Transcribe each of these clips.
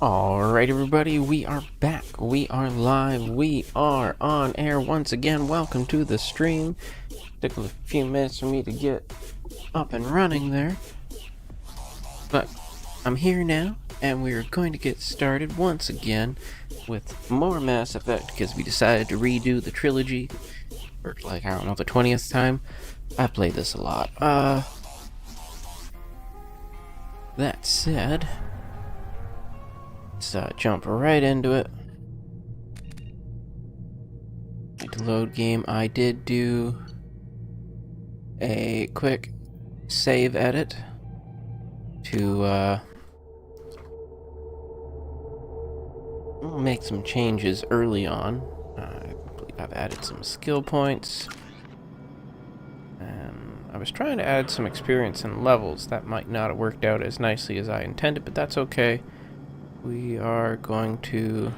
Alright, everybody, we are back. We are live. We are on air once again. Welcome to the stream. Took a few minutes for me to get up and running there, but I'm here now, and we're going to get started once again with more Mass Effect because we decided to redo the trilogy for, like, I don't know, the 20th time. I've played this a lot. That said, let's jump right into it. To load game, I did do a quick save edit to make some changes early on. I believe I've added some skill points, and I was trying to add some experience and levels. That might not have worked out as nicely as I intended, but that's okay. We are going to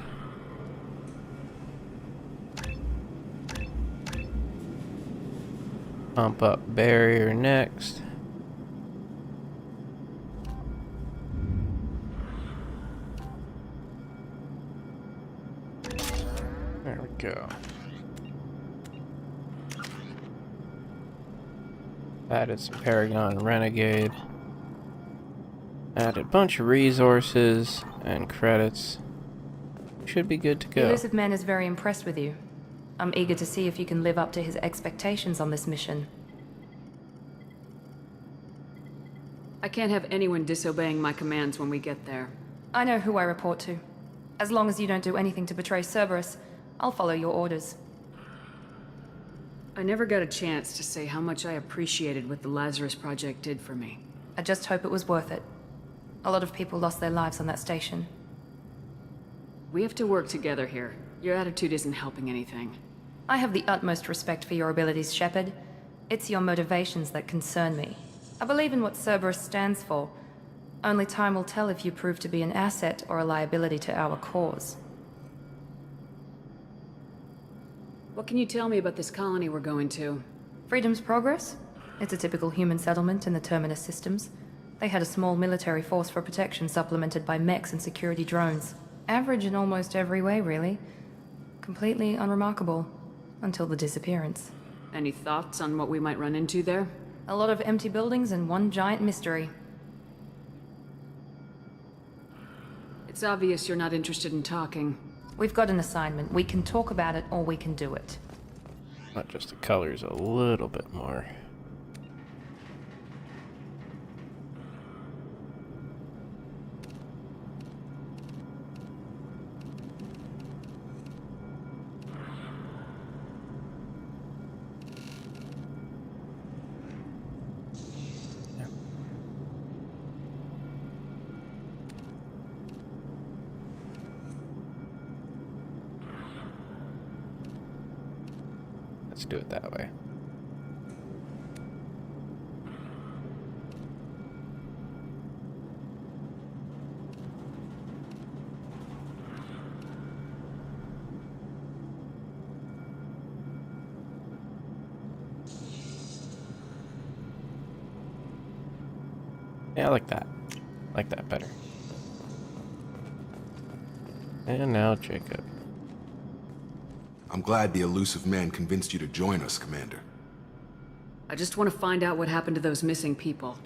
pump up barrier next. There we go. Added some Paragon Renegade. Added a bunch of resources and credits. Should be good to The go. elusive man is very impressed with you. I'm eager to see if you can live up to his expectations on this mission. I can't have anyone disobeying my commands when we get there. I know who I report to. As long as you don't do anything to betray Cerberus, I'll follow your orders. I never got a chance to say how much I appreciated what the Lazarus Project did for me. I just hope it was worth it. A lot of people lost their lives on that station. We have to work together here. Your attitude isn't helping anything. I have the utmost respect for your abilities, Shepard. It's your motivations that concern me. I believe in what Cerberus stands for. Only time will tell if you prove to be an asset or a liability to our cause. What can you tell me about this colony we're going to? Freedom's Progress? It's a typical human settlement in the Terminus systems. They had a small military force for protection supplemented by mechs and security drones. Average in almost every way, really. Completely unremarkable. Until the disappearance. Any thoughts on what we might run into there? A lot of empty buildings and one giant mystery. It's obvious you're not interested in talking. We've got an assignment. We can talk about it or we can do it. Not just the colors, a little bit more. Let's do it that way. Yeah, I like that. I like that better. And now Jacob. I'm glad the elusive man convinced you to join us, Commander. I just want to find out what happened to those missing people.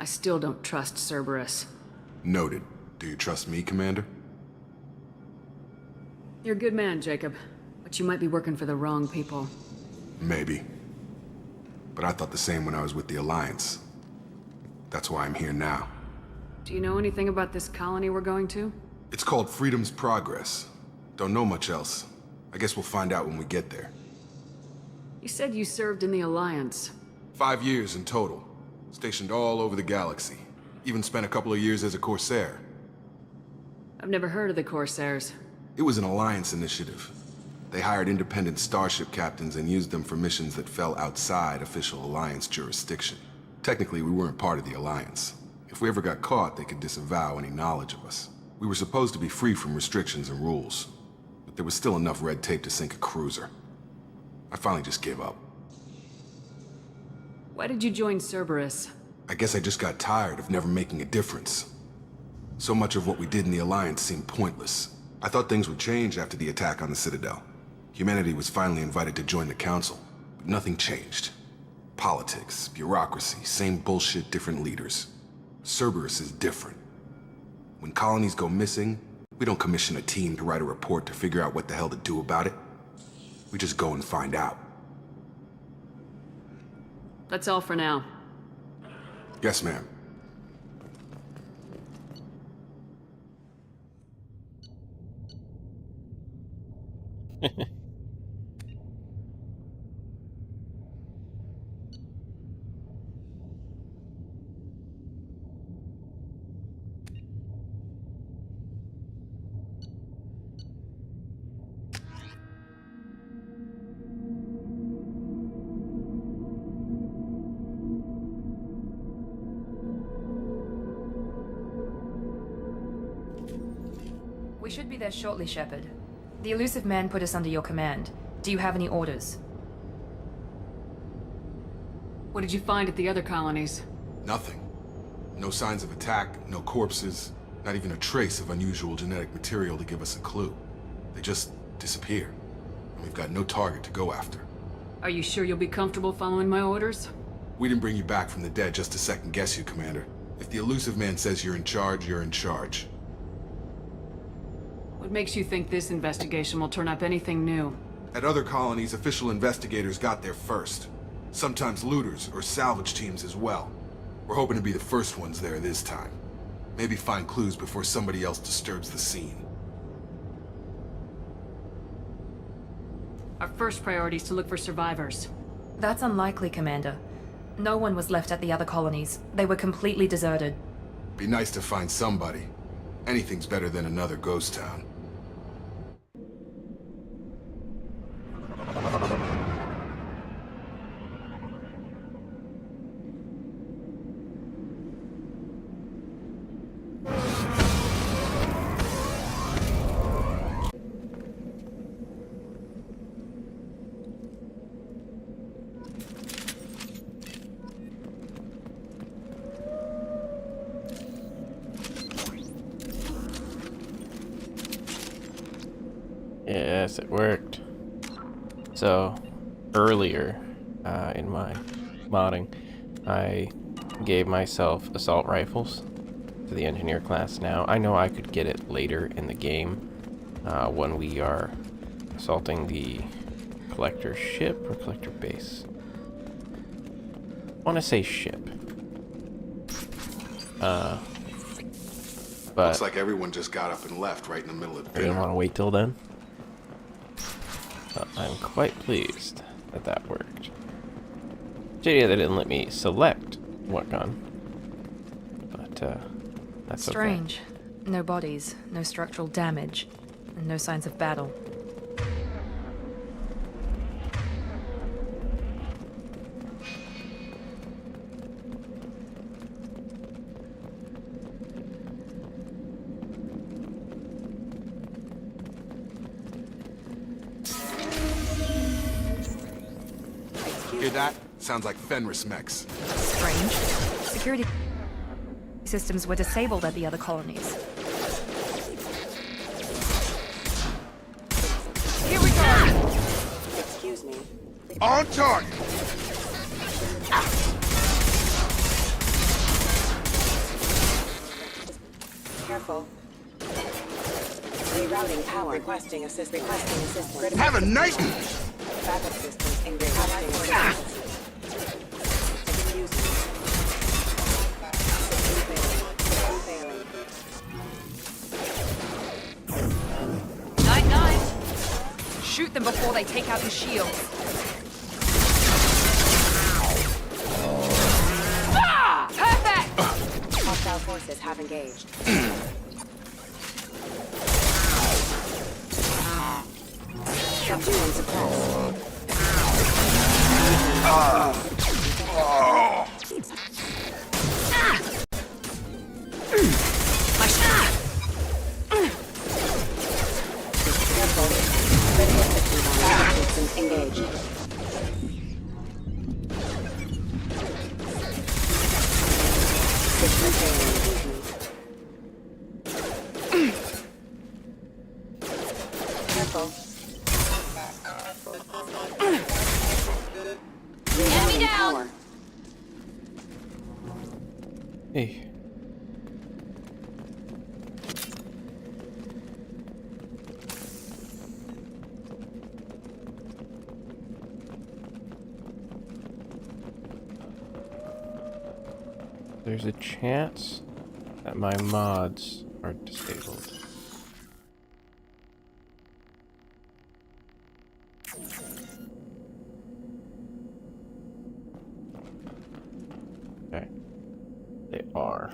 I still don't trust Cerberus. Noted. Do you trust me, Commander? You're a good man, Jacob. But you might be working for the wrong people. Maybe. But I thought the same when I was with the Alliance. That's why I'm here now. Do you know anything about this colony we're going to? It's called Freedom's Progress. Don't know much else. I guess we'll find out when we get there. You said you served in the Alliance. 5 years in total. Stationed all over the galaxy. Even spent a couple of years as a Corsair. I've never heard of the Corsairs. It was an Alliance initiative. They hired independent starship captains and used them for missions that fell outside official Alliance jurisdiction. Technically, we weren't part of the Alliance. If we ever got caught, they could disavow any knowledge of us. We were supposed to be free from restrictions and rules. But there was still enough red tape to sink a cruiser. I finally just gave up. Why did you join Cerberus? I guess I just got tired of never making a difference. So much of what we did in the Alliance seemed pointless. I thought things would change after the attack on the Citadel. Humanity was finally invited to join the Council, but nothing changed. Politics, bureaucracy, same bullshit, different leaders. Cerberus is different. When colonies go missing, we don't commission a team to write a report to figure out what the hell to do about it. We just go and find out. That's all for now. Yes, ma'am. We should be there shortly, Shepard. The elusive man put us under your command. Do you have any orders? What did you find at the other colonies? Nothing. No signs of attack, no corpses, not even a trace of unusual genetic material to give us a clue. They just disappear, and we've got no target to go after. Are you sure you'll be comfortable following my orders? We didn't bring you back from the dead just to second guess you, Commander. If the elusive man says you're in charge, you're in charge. What makes you think this investigation will turn up anything new? At other colonies, official investigators got there first. Sometimes looters or salvage teams as well. We're hoping to be the first ones there this time. Maybe find clues before somebody else disturbs the scene. Our first priority is to look for survivors. That's unlikely, Commander. No one was left at the other colonies. They were completely deserted. Be nice to find somebody. Anything's better than another ghost town. Yes, it worked. So, earlier in my modding, I gave myself assault rifles to the engineer class now. I know I could get it later in the game when we are assaulting the collector ship or collector base. I want to say ship. But Looks like everyone just got up and left right in the middle of I didn't dinner. want to wait till then. I'm quite pleased that that worked. Shitty that they didn't let me select what gun. But, that's Strange. No bodies, no structural damage, and no signs of battle. Hear that? Sounds like Fenris mechs. Strange. Security systems were disabled at the other colonies. Here we go! Excuse me. On target! Careful. Rerouting power. Requesting assistance. Critical Have a nice... backup systems engaged. Assistance. Failing. 9-9! Shoot them before they take out your shield. Ah! Perfect! Hostile forces have engaged. Subdue and suppress. My shot! Careful. Critical systems on. Backup systems engaged. System failing. vehicle. Enemy down! Power. Hey. There's a chance that my mods are disabled. Okay. They are.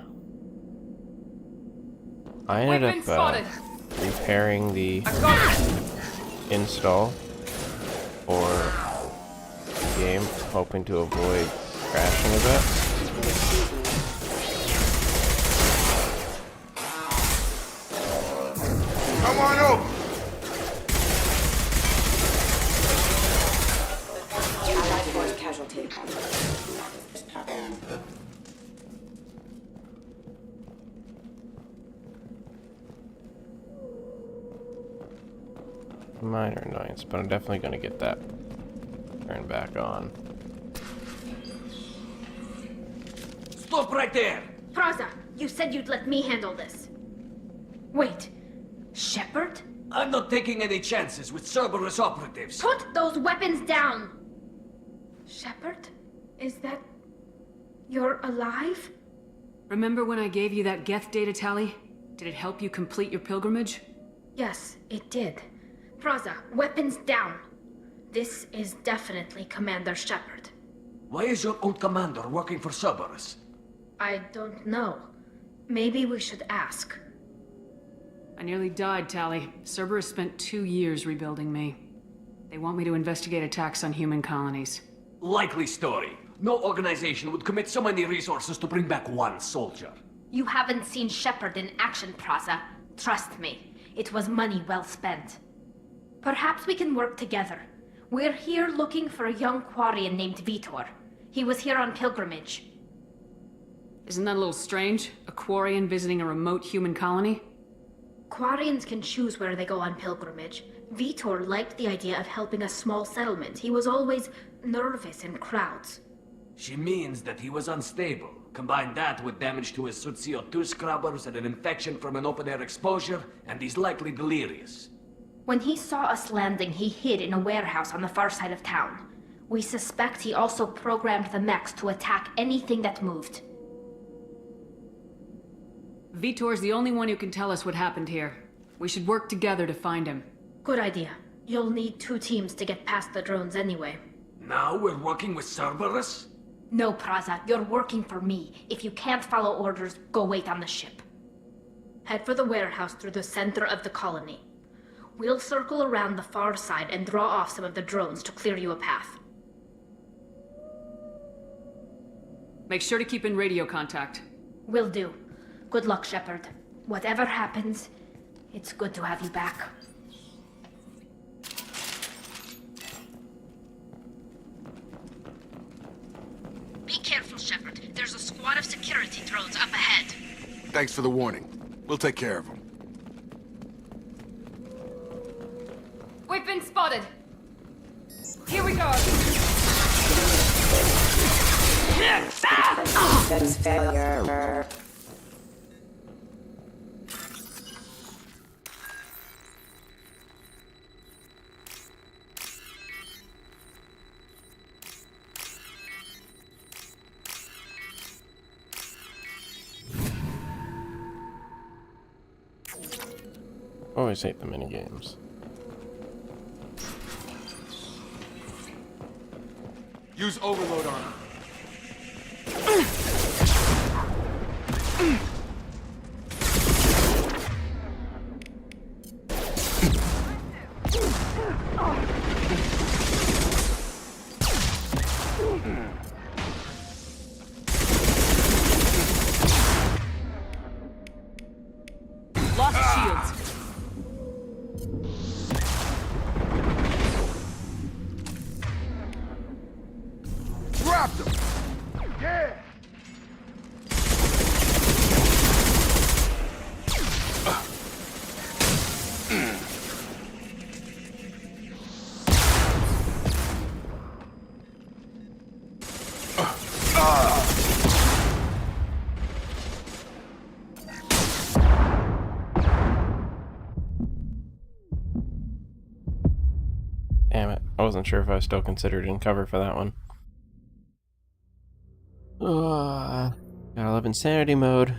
I ended up repairing the install for the game, hoping to avoid crashing a bit. Come on over! Allied force casualty. Minor annoyance, but I'm definitely gonna get that turned back on. Stop right there! Praza, you said you'd let me handle this. Wait, Shepard? I'm not taking any chances with Cerberus operatives. Put those weapons down! Shepard? Is that... you're alive? Remember when I gave you that Geth data tally? Did it help you complete your pilgrimage? Yes, it did. Praza, weapons down. This is definitely Commander Shepard. Why is your old commander working for Cerberus? I don't know. Maybe we should ask. I nearly died, Tally. Cerberus spent 2 years rebuilding me. They want me to investigate attacks on human colonies. Likely story. No organization would commit so many resources to bring back one soldier. You haven't seen Shepard in action, Praza. Trust me, it was money well spent. Perhaps we can work together. We're here looking for a young Quarian named Vitor. He was here on pilgrimage. Isn't that a little strange? A Quarian visiting a remote human colony? Quarians can choose where they go on pilgrimage. Vitor liked the idea of helping a small settlement. He was always nervous in crowds. She means that he was unstable. Combine that with damage to his CO2 scrubbers and an infection from an open-air exposure, and he's likely delirious. When he saw us landing, he hid in a warehouse on the far side of town. We suspect he also programmed the mechs to attack anything that moved. Vitor's the only one who can tell us what happened here. We should work together to find him. Good idea. You'll need 2 teams to get past the drones anyway. Now we're working with Cerberus? No, Praza, you're working for me. If you can't follow orders, go wait on the ship. Head for the warehouse through the center of the colony. We'll circle around the far side and draw off some of the drones to clear you a path. Make sure to keep in radio contact. Will do. Good luck, Shepard. Whatever happens, it's good to have you back. Be careful, Shepard. There's a squad of security drones up ahead. Thanks for the warning. We'll take care of them. We've been spotted. Here we go. Systems failure. Always hate the minigames. Use overload on him. Lost shields. Dropped him! Yeah! I wasn't sure if I was still considered in cover for that one. Gotta love insanity mode.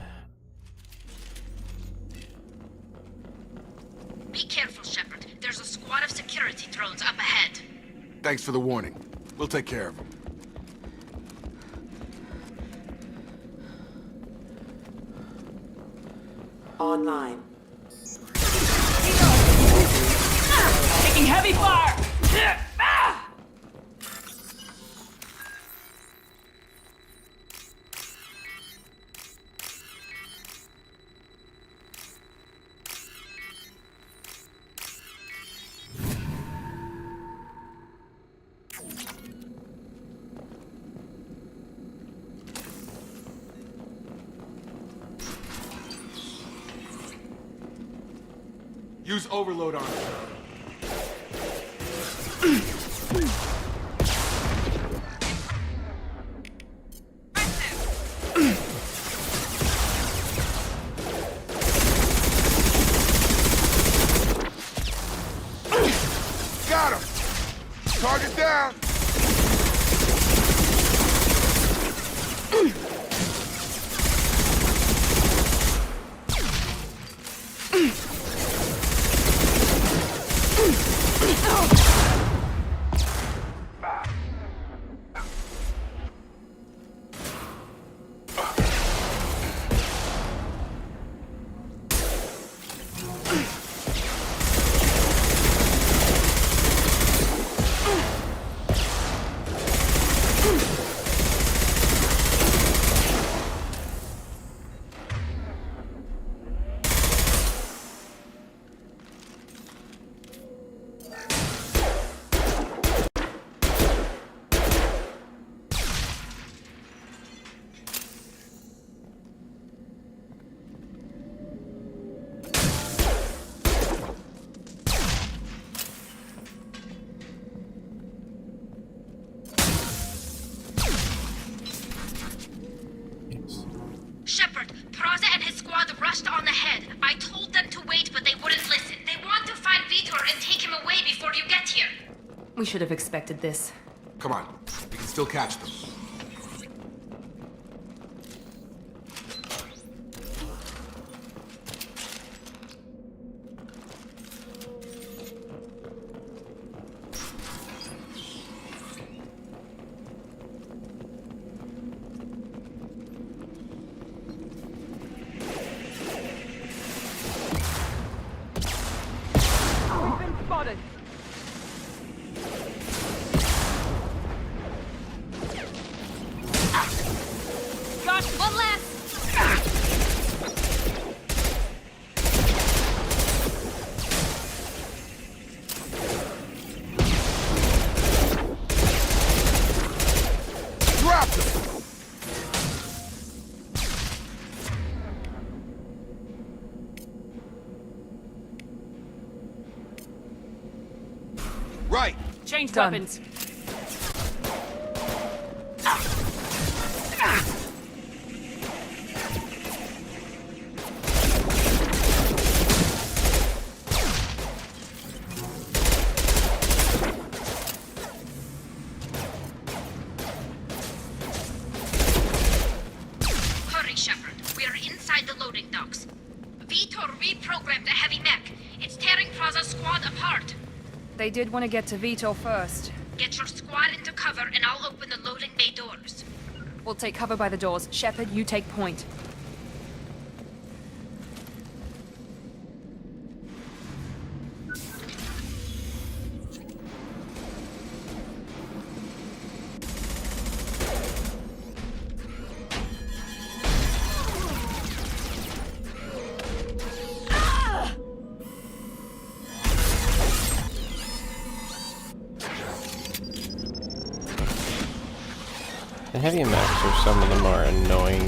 Be careful, Shepard. There's a squad of security drones up ahead. Thanks for the warning. We'll take care of them. Online. Taking heavy fire! Use overload on it. Got him! Target down! Shepard, Praza and his squad rushed on ahead. I told them to wait, but they wouldn't listen. They want to find Vitor and take him away before you get here. We should have expected this. Come on, we can still catch them. One last! Drop them! Right! Change Done. weapons. Hurry, Shepard. We are inside the loading docks. Vitor reprogrammed the heavy mech. It's tearing Praza's squad apart. They did want to get to Vitor first. Get your squad into cover and I'll open the loading bay doors. We'll take cover by the doors. Shepard, you take point. The heavy mechs are some of the more annoying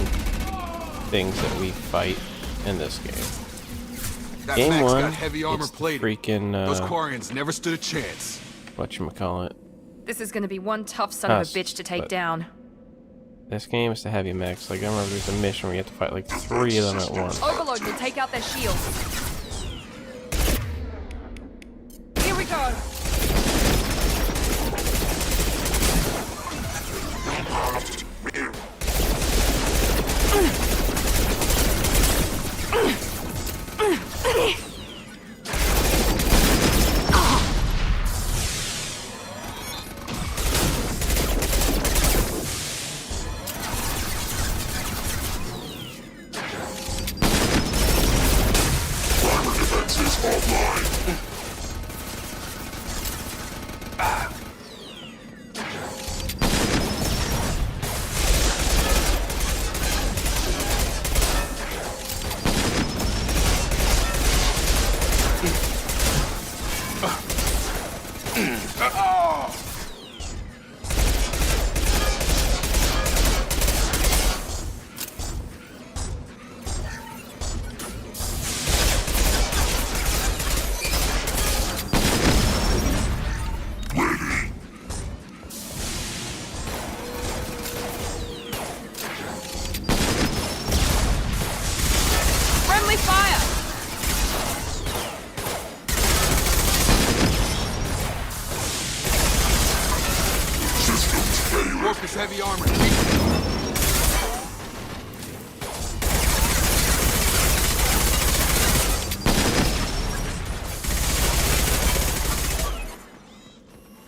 things that we fight in this game. That Game mech's one, got heavy armor it's the plating. freaking, Those Quarians never stood a chance. whatchamacallit. This is gonna be one tough son of a Us, bitch to take but- down. This game is the heavy mechs. Like, I remember there's a mission where you have to fight like 3 of them at once. Overload will take out their shields. Here we go! Friendly fire! Work this heavy armor.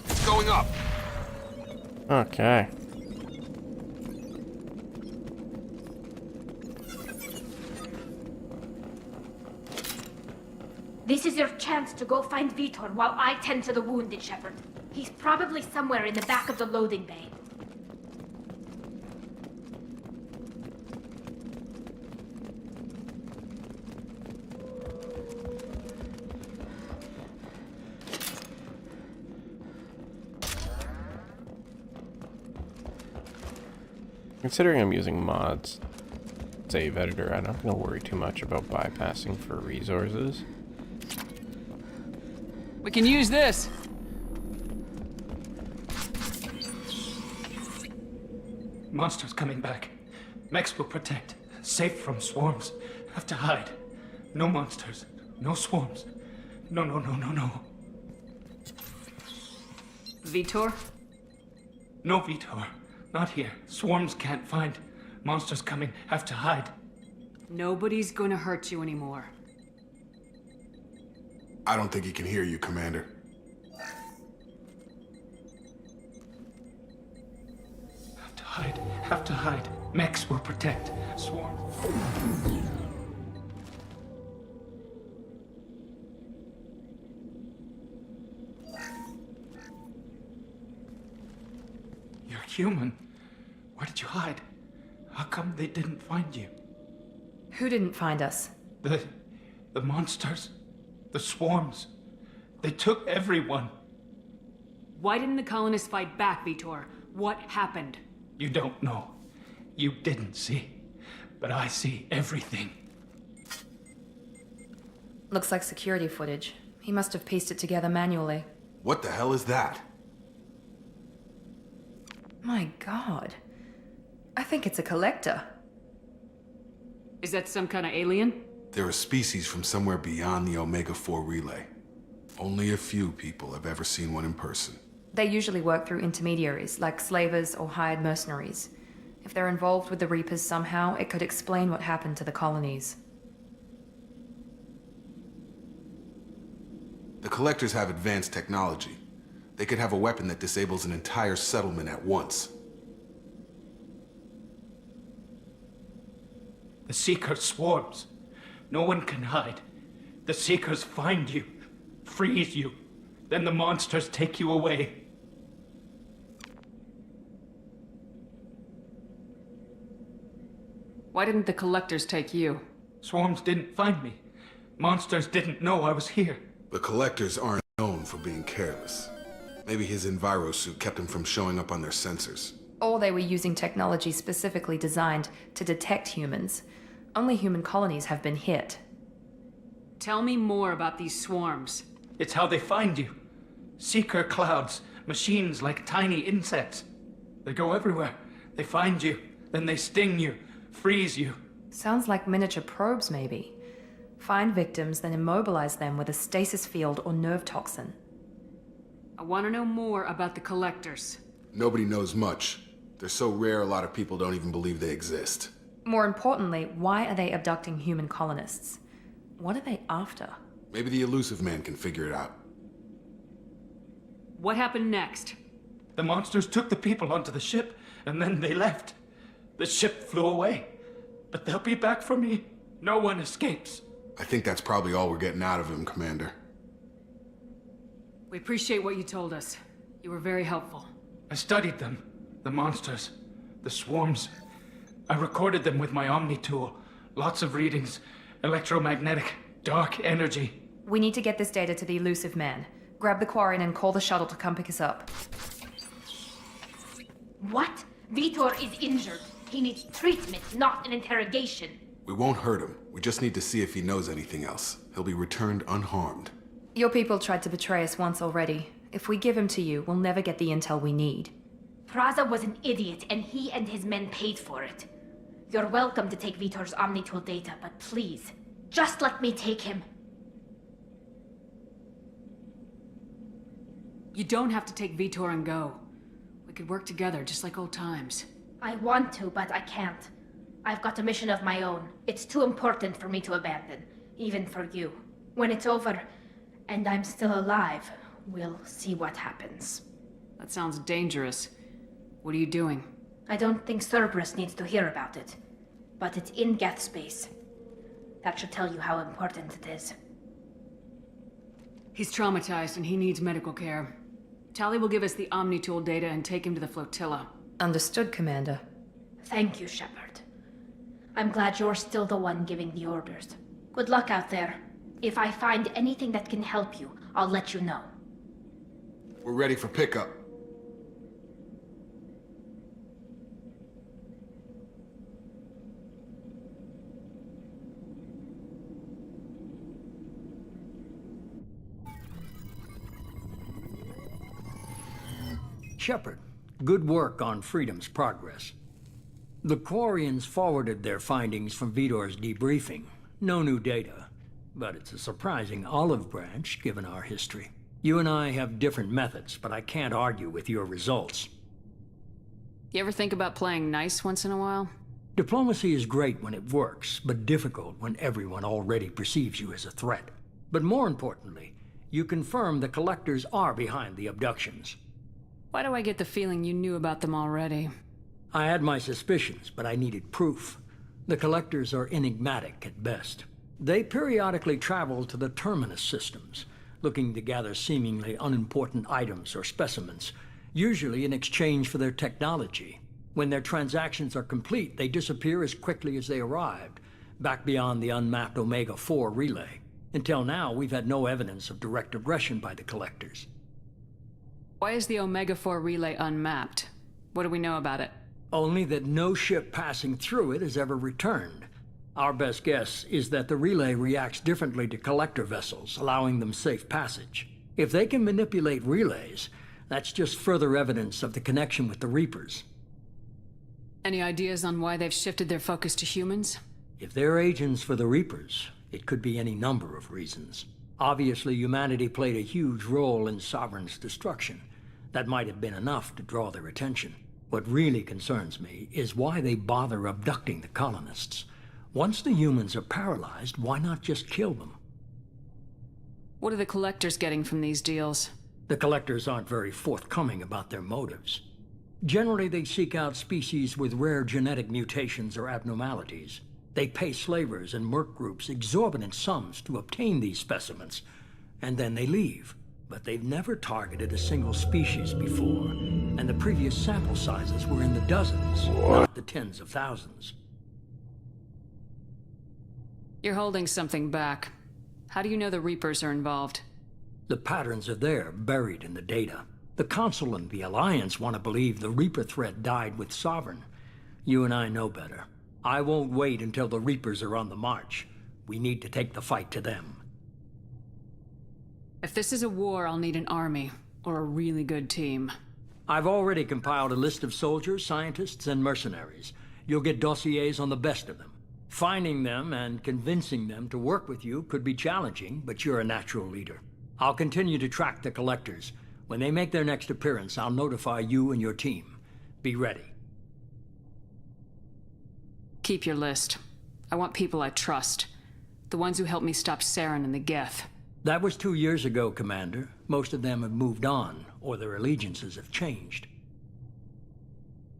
It's going up. Okay. This is your chance to go find Vitor while I tend to the wounded, Shepard. He's probably somewhere in the back of the loading bay. Considering I'm using mods save editor, I'm not going to worry too much about bypassing for resources. We can use this. Monsters coming back. Mechs will protect. Safe from swarms. Have to hide. No monsters. No swarms. No, no, no, no, no. Vitor? No Vitor. Not here. Swarms can't find. Monsters coming. Have to hide. Nobody's gonna hurt you anymore. I don't think he can hear you, Commander. Have to hide. Have to hide. Mechs will protect. Swarm. You're human. Where did you hide? How come they didn't find you? Who didn't find us? The monsters. The swarms. They took everyone. Why didn't the colonists fight back, Vitor? What happened? You don't know. You didn't see. But I see everything. Looks like security footage. He must have pieced it together manually. What the hell is that? My god. I think it's a collector. Is that some kind of alien? They're a species from somewhere beyond the Omega-4 relay. Only a few people have ever seen one in person. They usually work through intermediaries, like slavers or hired mercenaries. If they're involved with the Reapers somehow, it could explain what happened to the colonies. The Collectors have advanced technology. They could have a weapon that disables an entire settlement at once. The Seeker swarms. No one can hide. The Seekers find you, freeze you. Then the monsters take you away. Why didn't the collectors take you? Swarms didn't find me. Monsters didn't know I was here. The Collectors aren't known for being careless. Maybe his enviro suit kept him from showing up on their sensors. Or they were using technology specifically designed to detect humans. Only human colonies have been hit. Tell me more about these swarms. It's how they find you. Seeker clouds, machines like tiny insects. They go everywhere. They find you, then they sting you, freeze you. Sounds like miniature probes, maybe. Find victims, then immobilize them with a stasis field or nerve toxin. I want to know more about the collectors. Nobody knows much. They're so rare a lot of people don't even believe they exist. More importantly, why are they abducting human colonists? What are they after? Maybe the elusive man can figure it out. What happened next? The monsters took the people onto the ship, and then they left. The ship flew away. But they'll be back for me. No one escapes. I think that's probably all we're getting out of him, Commander. We appreciate what you told us. You were very helpful. I studied them. The monsters. The swarms. I recorded them with my Omni tool. Lots of readings. Electromagnetic. Dark energy. We need to get this data to the elusive man. Grab the Quarian and call the shuttle to come pick us up. What? Vitor is injured. He needs treatment, not an interrogation. We won't hurt him. We just need to see if he knows anything else. He'll be returned unharmed. Your people tried to betray us once already. If we give him to you, we'll never get the intel we need. Praza was an idiot, and he and his men paid for it. You're welcome to take Vitor's Omnitool data, but please, just let me take him. You don't have to take Vitor and go. We could work together, just like old times. I want to, but I can't. I've got a mission of my own. It's too important for me to abandon, even for you. When it's over, and I'm still alive, we'll see what happens. That sounds dangerous. What are you doing? I don't think Cerberus needs to hear about it, but it's in Geth space. That should tell you how important it is. He's traumatized and he needs medical care. Tali will give us the Omnitool data and take him to the flotilla. Understood, Commander. Thank you, Shepard. I'm glad you're still the one giving the orders. Good luck out there. If I find anything that can help you, I'll let you know. We're ready for pickup. Shepard, good work on Freedom's progress. The Quarians forwarded their findings from Vitor's debriefing. No new data, but it's a surprising olive branch given our history. You and I have different methods, but I can't argue with your results. You ever think about playing nice once in a while? Diplomacy is great when it works, but difficult when everyone already perceives you as a threat. But more importantly, you confirm the Collectors are behind the abductions. Why do I get the feeling you knew about them already? I had my suspicions, but I needed proof. The Collectors are enigmatic at best. They periodically travel to the Terminus systems, looking to gather seemingly unimportant items or specimens, usually in exchange for their technology. When their transactions are complete, they disappear as quickly as they arrived, back beyond the unmapped Omega-4 relay. Until now, we've had no evidence of direct aggression by the Collectors. Why is the Omega-4 relay unmapped? What do we know about it? Only that no ship passing through it has ever returned. Our best guess is that the relay reacts differently to Collector vessels, allowing them safe passage. If they can manipulate relays, that's just further evidence of the connection with the Reapers. Any ideas on why they've shifted their focus to humans? If they're agents for the Reapers, it could be any number of reasons. Obviously, humanity played a huge role in Sovereign's destruction. That might have been enough to draw their attention. What really concerns me is why they bother abducting the colonists. Once the humans are paralyzed, why not just kill them? What are the Collectors getting from these deals? The Collectors aren't very forthcoming about their motives. Generally, they seek out species with rare genetic mutations or abnormalities. They pay slavers and merc groups exorbitant sums to obtain these specimens, and then they leave. But they've never targeted a single species before, and the previous sample sizes were in the dozens, not the tens of thousands. You're holding something back. How do you know the Reapers are involved? The patterns are there, buried in the data. The Council and the Alliance want to believe the Reaper threat died with Sovereign. You and I know better. I won't wait until the Reapers are on the march. We need to take the fight to them. If this is a war, I'll need an army, or a really good team. I've already compiled a list of soldiers, scientists, and mercenaries. You'll get dossiers on the best of them. Finding them and convincing them to work with you could be challenging, but you're a natural leader. I'll continue to track the Collectors. When they make their next appearance, I'll notify you and your team. Be ready. Keep your list. I want people I trust. The ones who helped me stop Saren and the Geth. That was 2 years ago, Commander. Most of them have moved on, or their allegiances have changed.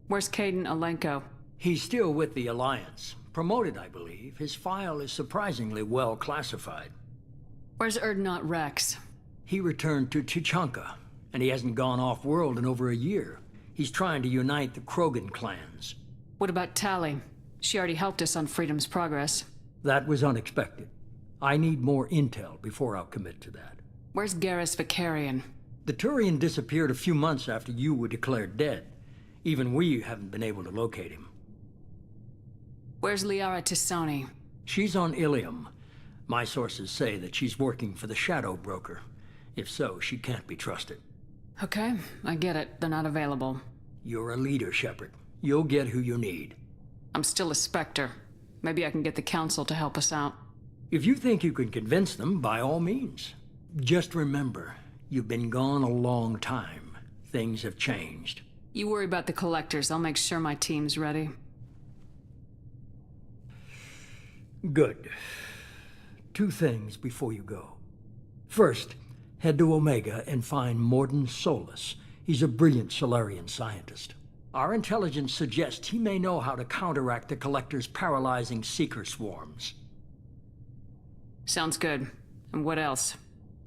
Where's Caden Alenko? He's still with the Alliance. Promoted, I believe. His file is surprisingly well classified. Where's Erdnot Rex? He returned to Chichanka, and he hasn't gone off-world in over a year. He's trying to unite the Krogan clans. What about Tali? She already helped us on Freedom's Progress. That was unexpected. I need more intel before I'll commit to that. Where's Garrus Vicarian? The Turian disappeared a few months after you were declared dead. Even we haven't been able to locate him. Where's Liara Tisoni? She's on Ilium. My sources say that she's working for the Shadow Broker. If so, she can't be trusted. Okay, I get it. They're not available. You're a leader, Shepard. You'll get who you need. I'm still a Spectre. Maybe I can get the Council to help us out. If you think you can convince them, by all means. Just remember, you've been gone a long time. Things have changed. You worry about the Collectors. I'll make sure my team's ready. Good. 2 things before you go. First, head to Omega and find Morden Solus. He's a brilliant Solarian scientist. Our intelligence suggests he may know how to counteract the Collector's paralyzing Seeker swarms. Sounds good. And what else?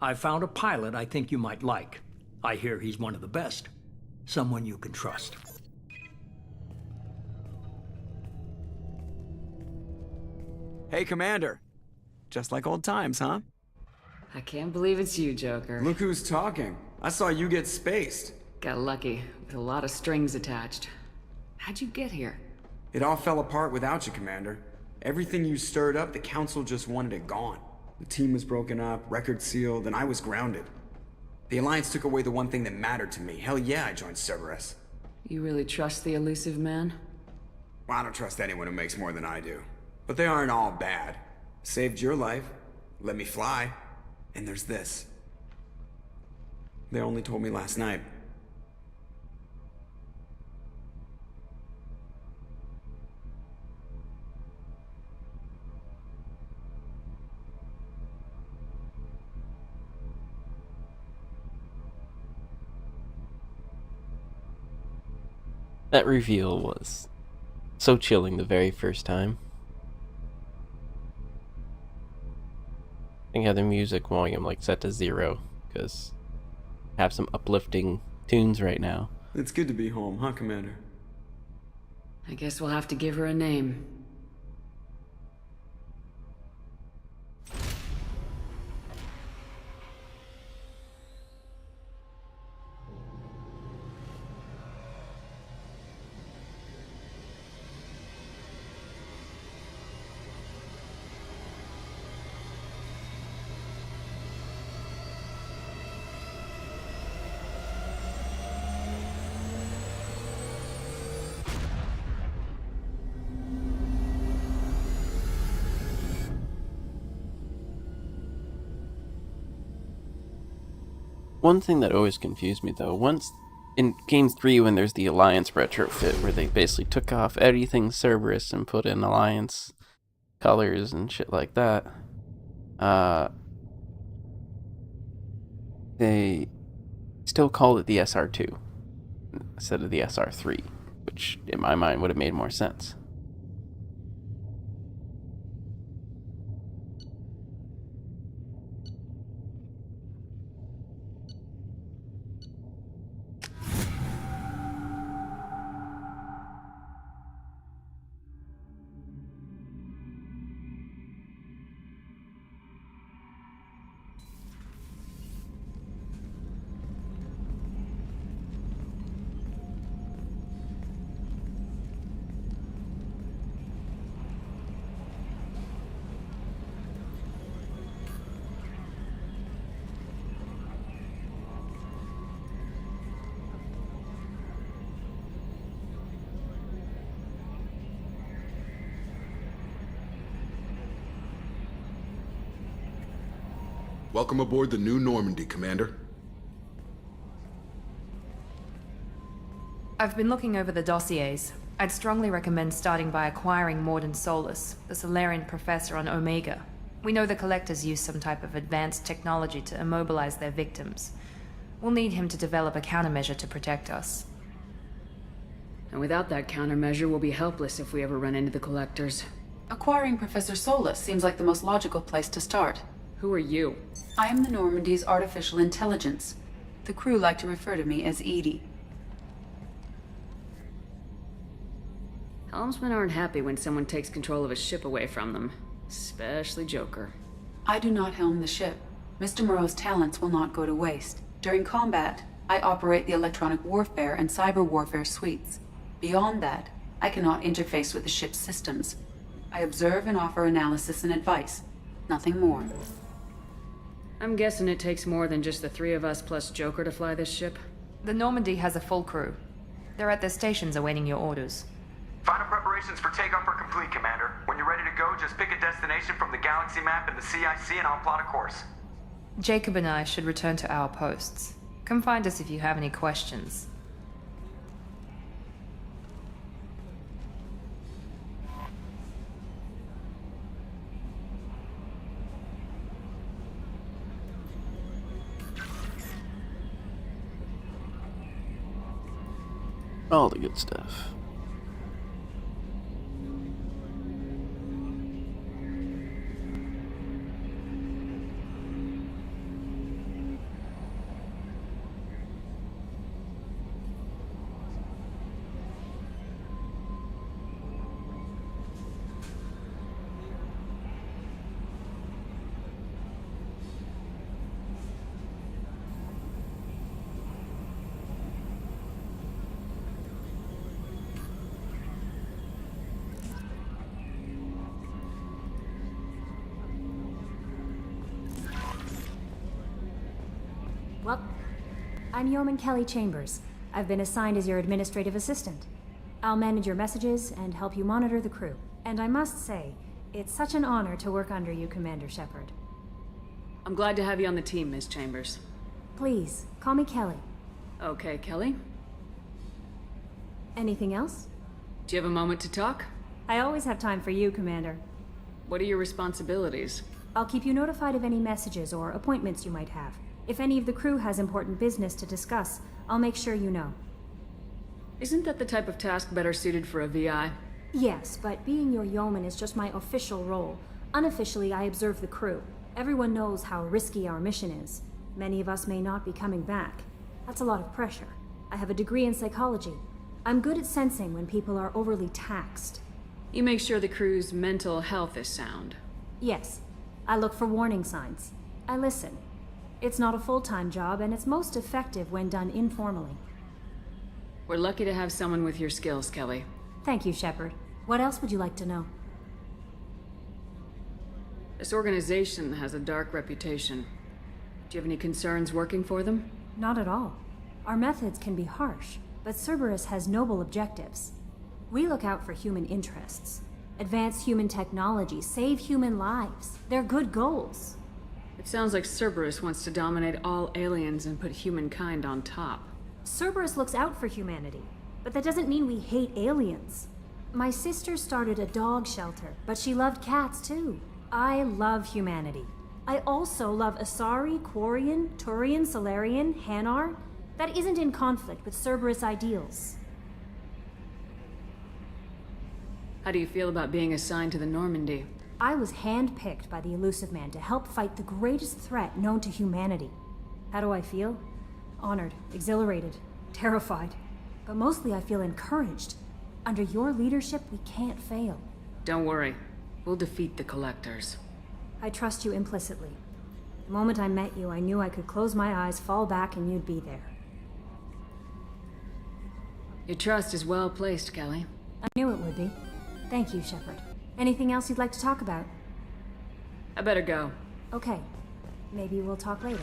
I found a pilot I think you might like. I hear he's one of the best. Someone you can trust. Hey, Commander. Just like old times, huh? I can't believe it's you, Joker. Look who's talking. I saw you get spaced. Got lucky, with a lot of strings attached. How'd you get here? It all fell apart without you, Commander. Everything you stirred up, the Council just wanted it gone. The team was broken up, record sealed, and I was grounded. The Alliance took away the one thing that mattered to me. Hell yeah, I joined Cerberus. You really trust the elusive man? Well, I don't trust anyone who makes more than I do. But they aren't all bad. Saved your life, let me fly, and there's this. They only told me last night. That reveal was so chilling the very first time. I think I have the music volume like set to 0 because I have some uplifting tunes right now. It's good to be home, huh, Commander? I guess we'll have to give her a name. One thing that always confused me though, once in Game 3 when there's the Alliance retrofit where they basically took off everything Cerberus and put in Alliance colors and shit like that, they still called it the SR2 instead of the SR3, which in my mind would have made more sense. Welcome aboard the New Normandy, Commander. I've been looking over the dossiers. I'd strongly recommend starting by acquiring Morden Solus, the Solarian professor on Omega. We know the Collectors use some type of advanced technology to immobilize their victims. We'll need him to develop a countermeasure to protect us. And without that countermeasure, we'll be helpless if we ever run into the Collectors. Acquiring Professor Solus seems like the most logical place to start. Who are you? I am the Normandy's artificial intelligence. The crew like to refer to me as Edie. Helmsmen aren't happy when someone takes control of a ship away from them. Especially Joker. I do not helm the ship. Mr. Moreau's talents will not go to waste. During combat, I operate the electronic warfare and cyber warfare suites. Beyond that, I cannot interface with the ship's systems. I observe and offer analysis and advice. Nothing more. I'm guessing it takes more than just the three of us plus Joker to fly this ship. The Normandy has a full crew. They're at their stations awaiting your orders. Final preparations for takeoff are complete, Commander. When you're ready to go, just pick a destination from the galaxy map and the CIC and I'll plot a course. Jacob and I should return to our posts. Come find us if you have any questions. All the good stuff. Well, I'm Yeoman Kelly Chambers. I've been assigned as your administrative assistant. I'll manage your messages and help you monitor the crew. And I must say, it's such an honor to work under you, Commander Shepard. I'm glad to have you on the team, Miss Chambers. Please, call me Kelly. Okay, Kelly. Anything else? Do you have a moment to talk? I always have time for you, Commander. What are your responsibilities? I'll keep you notified of any messages or appointments you might have. If any of the crew has important business to discuss, I'll make sure you know. Isn't that the type of task better suited for a VI? Yes, but being your yeoman is just my official role. Unofficially, I observe the crew. Everyone knows how risky our mission is. Many of us may not be coming back. That's a lot of pressure. I have a degree in psychology. I'm good at sensing when people are overly taxed. You make sure the crew's mental health is sound. Yes. I look for warning signs. I listen. It's not a full-time job, and it's most effective when done informally. We're lucky to have someone with your skills, Kelly. Thank you, Shepard. What else would you like to know? This organization has a dark reputation. Do you have any concerns working for them? Not at all. Our methods can be harsh, but Cerberus has noble objectives. We look out for human interests. Advance human technology, save human lives. They're good goals. It sounds like Cerberus wants to dominate all aliens and put humankind on top. Cerberus looks out for humanity, but that doesn't mean we hate aliens. My sister started a dog shelter, but she loved cats too. I love humanity. I also love Asari, Quarian, Turian, Solarian, Hanar. That isn't in conflict with Cerberus ideals. How do you feel about being assigned to the Normandy? I was handpicked by the Elusive Man to help fight the greatest threat known to humanity. How do I feel? Honored, exhilarated, terrified. But mostly I feel encouraged. Under your leadership, we can't fail. Don't worry. We'll defeat the Collectors. I trust you implicitly. The moment I met you, I knew I could close my eyes, fall back, and you'd be there. Your trust is well placed, Kelly. I knew it would be. Thank you, Shepard. Anything else you'd like to talk about? I better go. Okay. Maybe we'll talk later.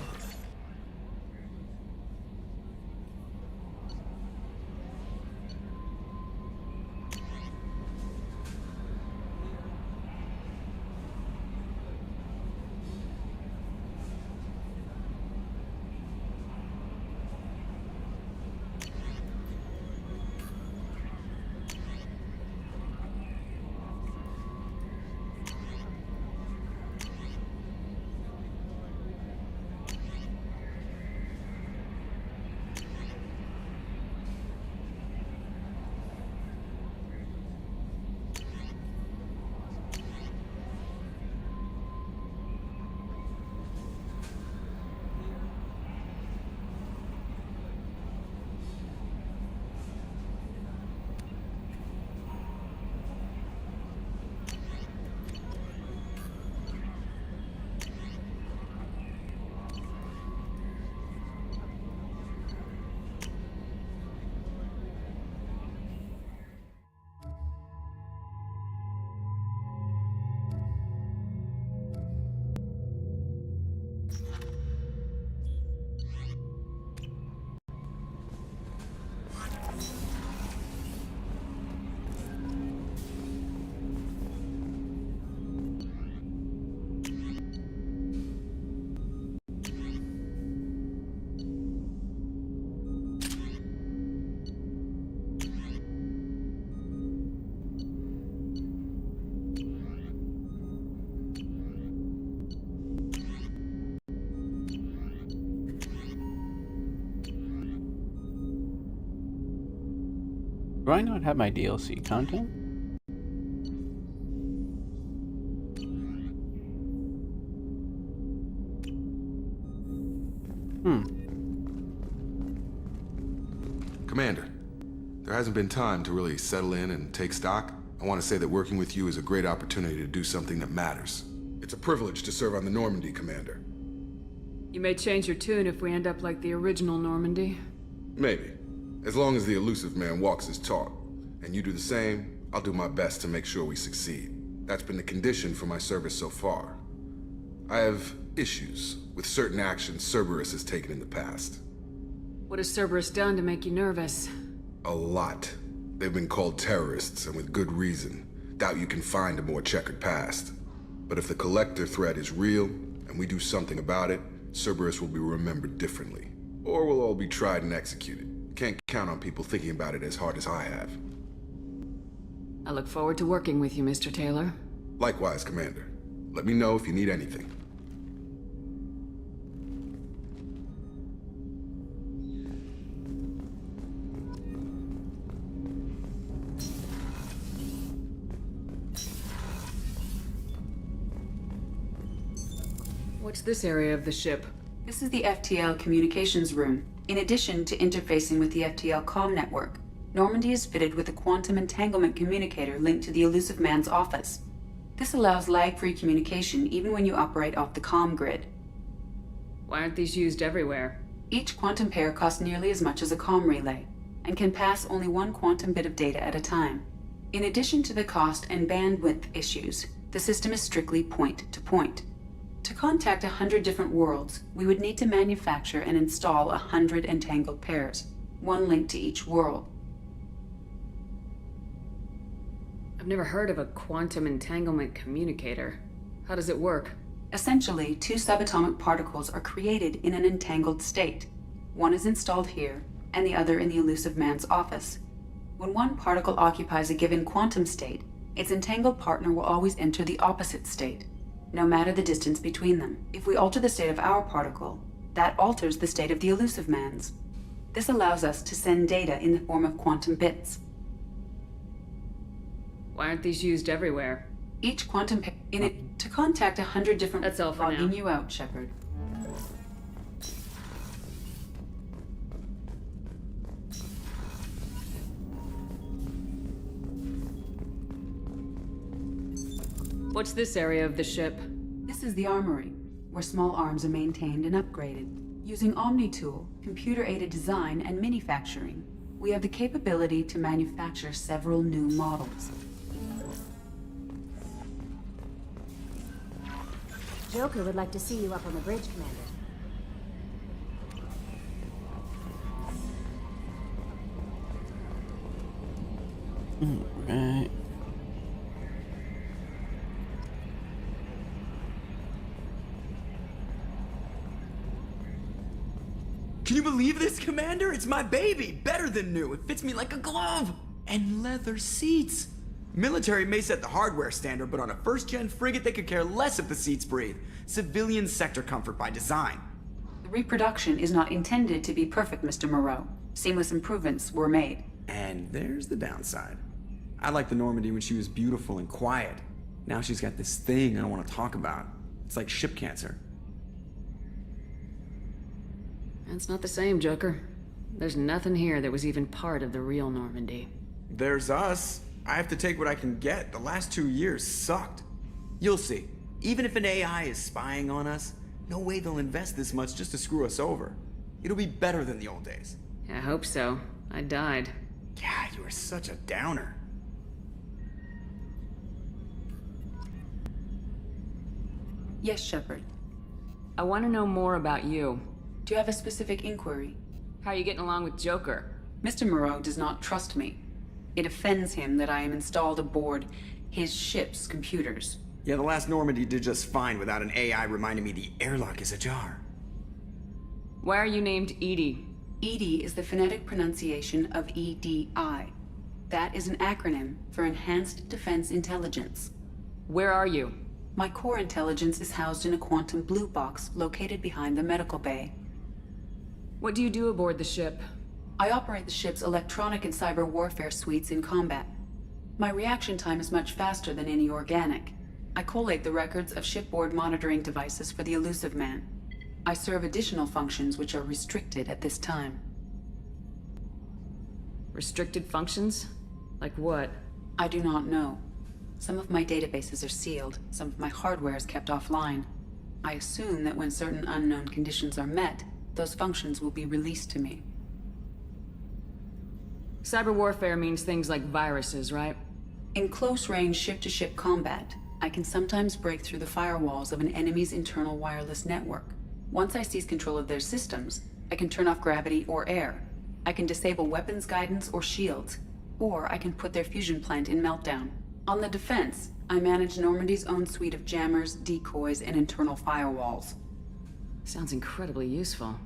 Do I not have my DLC content? Commander, there hasn't been time to really settle in and take stock. I want to say that working with you is a great opportunity to do something that matters. It's a privilege to serve on the Normandy, Commander. You may change your tune if we end up like the original Normandy. Maybe. As long as the elusive man walks his talk, and you do the same, I'll do my best to make sure we succeed. That's been the condition for my service so far. I have issues with certain actions Cerberus has taken in the past. What has Cerberus done to make you nervous? A lot. They've been called terrorists, and with good reason. Doubt you can find a more checkered past. But if the Collector threat is real, and we do something about it, Cerberus will be remembered differently. Or we'll all be tried and executed. Can't count on people thinking about it as hard as I have. I look forward to working with you, Mr. Taylor. Likewise, Commander. Let me know if you need anything. What's this area of the ship? This is the FTL communications room. In addition to interfacing with the FTL comm network, Normandy is fitted with a quantum entanglement communicator linked to the elusive man's office. This allows lag-free communication even when you operate off the comm grid. Why aren't these used everywhere? Each quantum pair costs nearly as much as a comm relay, and can pass only one quantum bit of data at a time. In addition to the cost and bandwidth issues, the system is strictly point-to-point. To contact 100 different worlds, we would need to manufacture and install 100 entangled pairs, one linked to each world. I've never heard of a quantum entanglement communicator. How does it work? Essentially, two subatomic particles are created in an entangled state. One is installed here, and the other in the elusive man's office. When one particle occupies a given quantum state, its entangled partner will always enter the opposite state, no matter the distance between them. If we alter the state of our particle, that alters the state of the elusive man's. This allows us to send data in the form of quantum bits. Why aren't these used everywhere? Each quantum pair in it to contact 100 different. That's all for logging now. you out, Shepard. What's this area of the ship? This is the armory, where small arms are maintained and upgraded. Using ME2, computer-aided design and manufacturing, we have the capability to manufacture several new models. Joker would like to see you up on the bridge, Commander. Alright. Can you believe this, Commander? It's my baby! Better than new. It fits me like a glove! And leather seats! Military may set the hardware standard, but on a first-gen frigate, they could care less if the seats breathe. Civilian sector comfort by design. The reproduction is not intended to be perfect, Mr. Moreau. Seamless improvements were made. And there's the downside. I liked the Normandy when she was beautiful and quiet. Now she's got this thing I don't want to talk about. It's like ship cancer. That's not the same, Joker. There's nothing here that was even part of the real Normandy. There's us. I have to take what I can get. The last 2 years sucked. You'll see. Even if an AI is spying on us, no way they'll invest this much just to screw us over. It'll be better than the old days. I hope so. I died. Yeah, you are such a downer. Yes, Shepard. I want to know more about you. Do you have a specific inquiry? How are you getting along with Joker? Mr. Moreau does not trust me. It offends him that I am installed aboard his ship's computers. Yeah, the last Normandy did just fine without an AI reminding me the airlock is ajar. Why are you named Edie? EDI is the phonetic pronunciation of EDI. That is an acronym for Enhanced Defense Intelligence. Where are you? My core intelligence is housed in a quantum blue box located behind the medical bay. What do you do aboard the ship? I operate the ship's electronic and cyber warfare suites in combat. My reaction time is much faster than any organic. I collate the records of shipboard monitoring devices for the Elusive Man. I serve additional functions which are restricted at this time. Restricted functions? Like what? I do not know. Some of my databases are sealed, some of my hardware is kept offline. I assume that when certain unknown conditions are met, those functions will be released to me. Cyber warfare means things like viruses, right? In close-range ship-to-ship combat, I can sometimes break through the firewalls of an enemy's internal wireless network. Once I seize control of their systems, I can turn off gravity or air. I can disable weapons guidance or shields, or I can put their fusion plant in meltdown. On the defense, I manage Normandy's own suite of jammers, decoys, and internal firewalls. Sounds incredibly useful.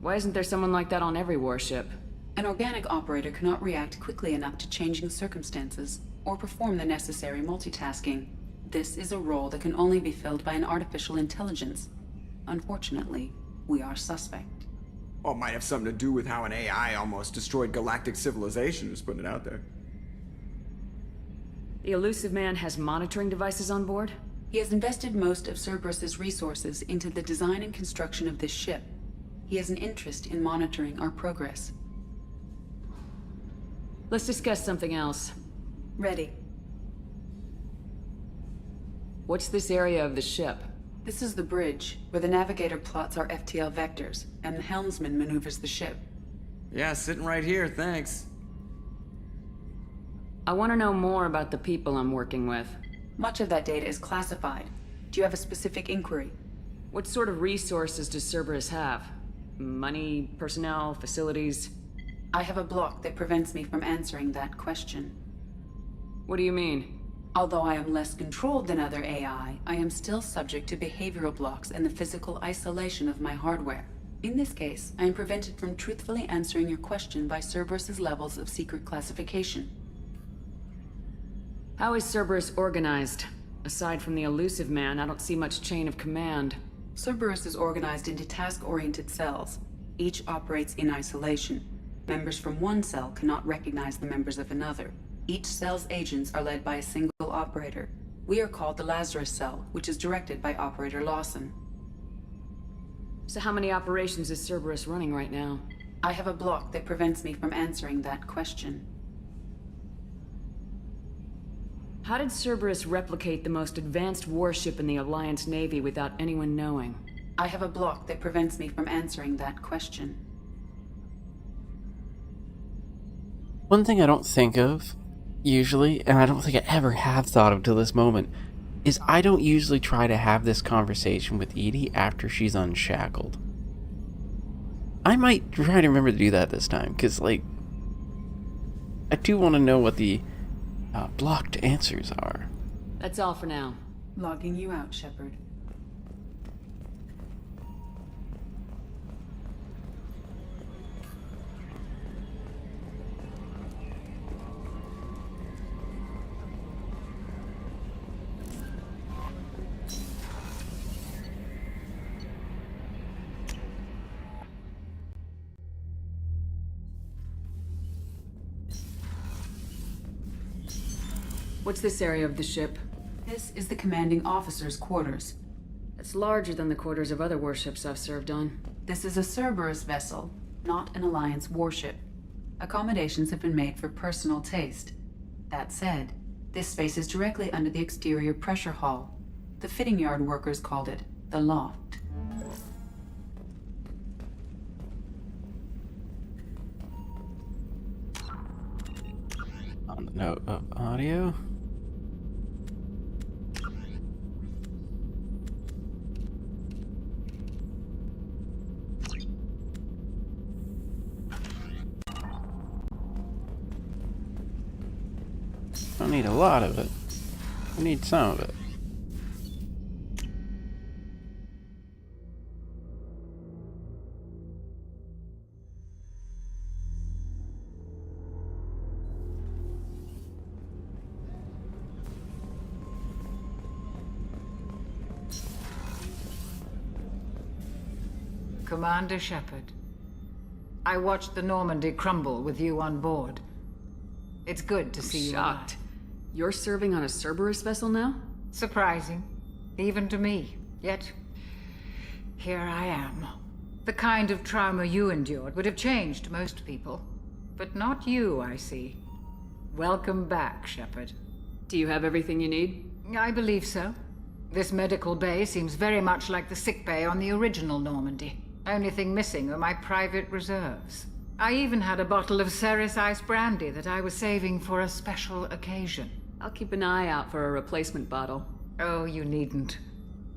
Why isn't there someone like that on every warship? An organic operator cannot react quickly enough to changing circumstances, or perform the necessary multitasking. This is a role that can only be filled by an artificial intelligence. Unfortunately, we are suspect. Well, it might have something to do with how an AI almost destroyed galactic civilization, just putting it out there. The Elusive Man has monitoring devices on board? He has invested most of Cerberus's resources into the design and construction of this ship. He has an interest in monitoring our progress. Let's discuss something else. Ready. What's this area of the ship? This is the bridge, where the navigator plots our FTL vectors, and the helmsman maneuvers the ship. Yeah, sitting right here, thanks. I want to know more about the people I'm working with. Much of that data is classified. Do you have a specific inquiry? What sort of resources does Cerberus have? Money, personnel, facilities? I have a block that prevents me from answering that question. What do you mean? Although I am less controlled than other AI, I am still subject to behavioral blocks and the physical isolation of my hardware. In this case, I am prevented from truthfully answering your question by Cerberus's levels of secret classification. How is Cerberus organized? Aside from the Elusive Man, I don't see much chain of command. Cerberus is organized into task-oriented cells. Each operates in isolation. Members from one cell cannot recognize the members of another. Each cell's agents are led by a single operator. We are called the Lazarus Cell, which is directed by Operator Lawson. So how many operations is Cerberus running right now? I have a block that prevents me from answering that question. How did Cerberus replicate the most advanced warship in the Alliance Navy without anyone knowing? I have a block that prevents me from answering that question. One thing I don't think of, usually, and I don't think I ever have thought of till this moment, is I don't usually try to have this conversation with Edie after she's unshackled. I might try to remember to do that this time, because, like, I do want to know what the blocked answers are. That's all for now. Logging you out, Shepard. What's this area of the ship? This is the commanding officer's quarters. It's larger than the quarters of other warships I've served on. This is a Cerberus vessel, not an Alliance warship. Accommodations have been made for personal taste. That said, this space is directly under the exterior pressure hall. The fitting yard workers called it the loft. On the note of audio. Don't need a lot of it. I need some of it. Commander Shepard, I watched the Normandy crumble with you on board. It's good to see you Shocked. alive. You're serving on a Cerberus vessel now? Surprising, even to me. Yet, here I am. The kind of trauma you endured would have changed most people. But not you, I see. Welcome back, Shepard. Do you have everything you need? I believe so. This medical bay seems very much like the sick bay on the original Normandy. Only thing missing are my private reserves. I even had a bottle of Ceres Ice brandy that I was saving for a special occasion. I'll keep an eye out for a replacement bottle. Oh, you needn't.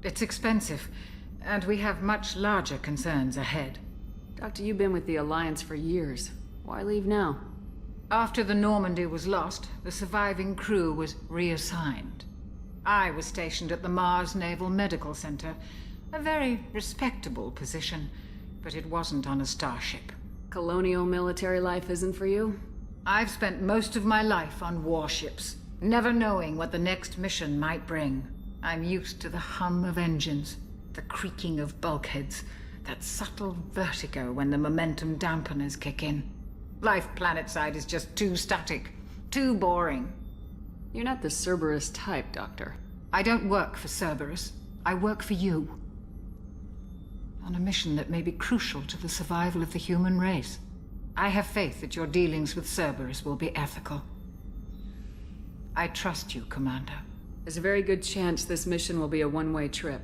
It's expensive, and we have much larger concerns ahead. Doctor, you've been with the Alliance for years. Why leave now? After the Normandy was lost, the surviving crew was reassigned. I was stationed at the Mars Naval Medical Center, a very respectable position, but it wasn't on a starship. Colonial military life isn't for you? I've spent most of my life on warships, never knowing what the next mission might bring. I'm used to the hum of engines, the creaking of bulkheads, that subtle vertigo when the momentum dampeners kick in. Life planetside is just too static, too boring. You're not the Cerberus type, Doctor. I don't work for Cerberus. I work for you. On a mission that may be crucial to the survival of the human race. I have faith that your dealings with Cerberus will be ethical. I trust you, Commander. There's a very good chance this mission will be a one-way trip.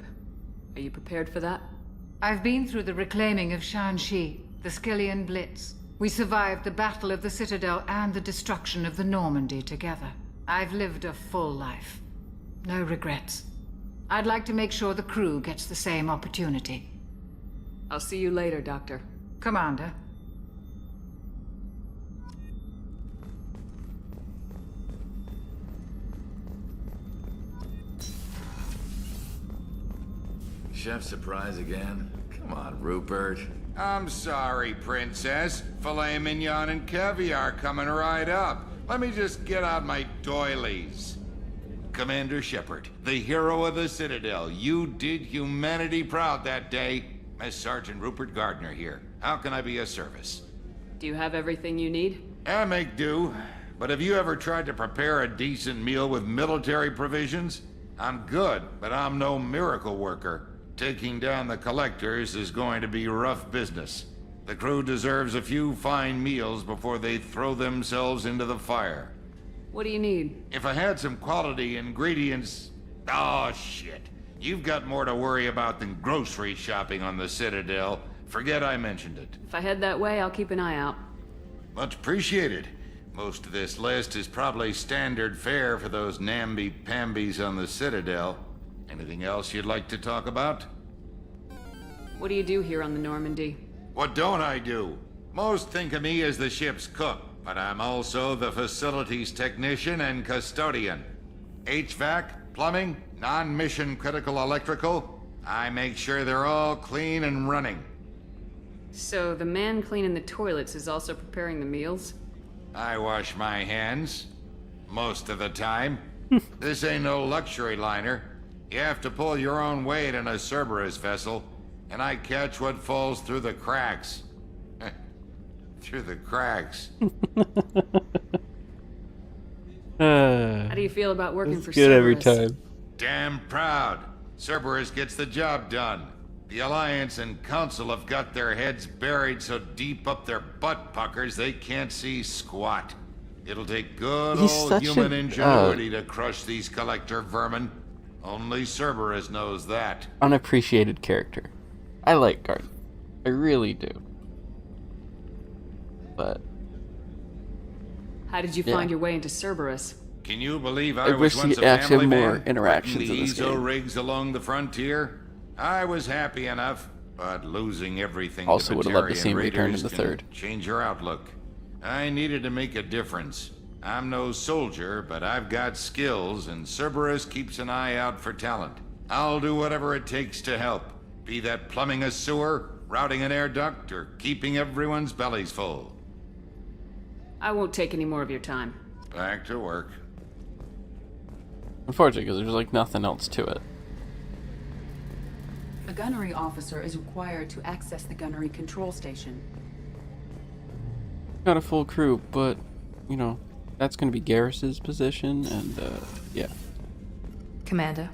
Are you prepared for that? I've been through the reclaiming of Shanxi, the Skillian Blitz. We survived the Battle of the Citadel and the destruction of the Normandy together. I've lived a full life. No regrets. I'd like to make sure the crew gets the same opportunity. I'll see you later, Doctor. Commander. Chef surprise again? Come on, Rupert. I'm sorry, Princess. Filet mignon and caviar coming right up. Let me just get out my doilies. Commander Shepard, the hero of the Citadel. You did humanity proud that day. Miss Sergeant Rupert Gardner here. How can I be of service? Do you have everything you need? I make do. But have you ever tried to prepare a decent meal with military provisions? I'm good, but I'm no miracle worker. Taking down the collectors is going to be rough business. The crew deserves a few fine meals before they throw themselves into the fire. What do you need? If I had some quality ingredients... Oh, shit. You've got more to worry about than grocery shopping on the Citadel. Forget I mentioned it. If I head that way, I'll keep an eye out. Much appreciated. Most of this list is probably standard fare for those namby-pambies on the Citadel. Anything else you'd like to talk about? What do you do here on the Normandy? What don't I do? Most think of me as the ship's cook, but I'm also the facilities technician and custodian. HVAC, plumbing, non-mission critical electrical. I make sure they're all clean and running. So the man cleaning the toilets is also preparing the meals? I wash my hands. Most of the time. This ain't no luxury liner. You have to pull your own weight in a Cerberus vessel, and I catch what falls through the cracks. Through the cracks. How do you feel about working for good Cerberus? every time. Damn proud. Cerberus gets the job done. The Alliance and Council have got their heads buried so deep up their butt puckers they can't see squat. It'll take good old human ingenuity to crush these collector vermin. Only Cerberus knows that. Unappreciated character. I like Gardner. I really do. But... How did you find your way into Cerberus? Can you believe I was wish once he a actually family had more man, interactions working in the this game. Ezo rigs along the frontier? I was happy enough, but losing everything Also to would have loved to Batarian see him return in raiders the can third. change your outlook. I needed to make a difference. I'm no soldier, but I've got skills, and Cerberus keeps an eye out for talent. I'll do whatever it takes to help. Be that plumbing a sewer, routing an air duct, or keeping everyone's bellies full. I won't take any more of your time. Back to work. Unfortunately, because there's like nothing else to it. A gunnery officer is required to access the gunnery control station. Got a full crew, but, you know, that's gonna be Garrus's position, and, yeah. Commander,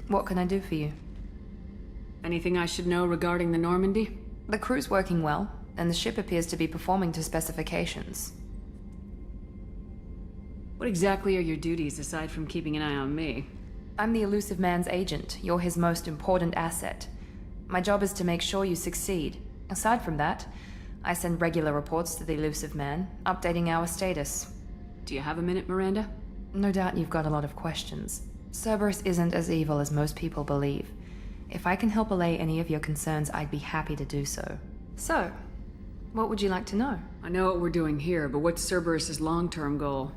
what can I do for you? Anything I should know regarding the Normandy? The crew's working well, and the ship appears to be performing to specifications. What exactly are your duties aside from keeping an eye on me? I'm the Elusive Man's agent. You're his most important asset. My job is to make sure you succeed. Aside from that, I send regular reports to the Elusive Man, updating our status. Do you have a minute, Miranda? No doubt you've got a lot of questions. Cerberus isn't as evil as most people believe. If I can help allay any of your concerns, I'd be happy to do so. So, what would you like to know? I know what we're doing here, but what's Cerberus's long-term goal?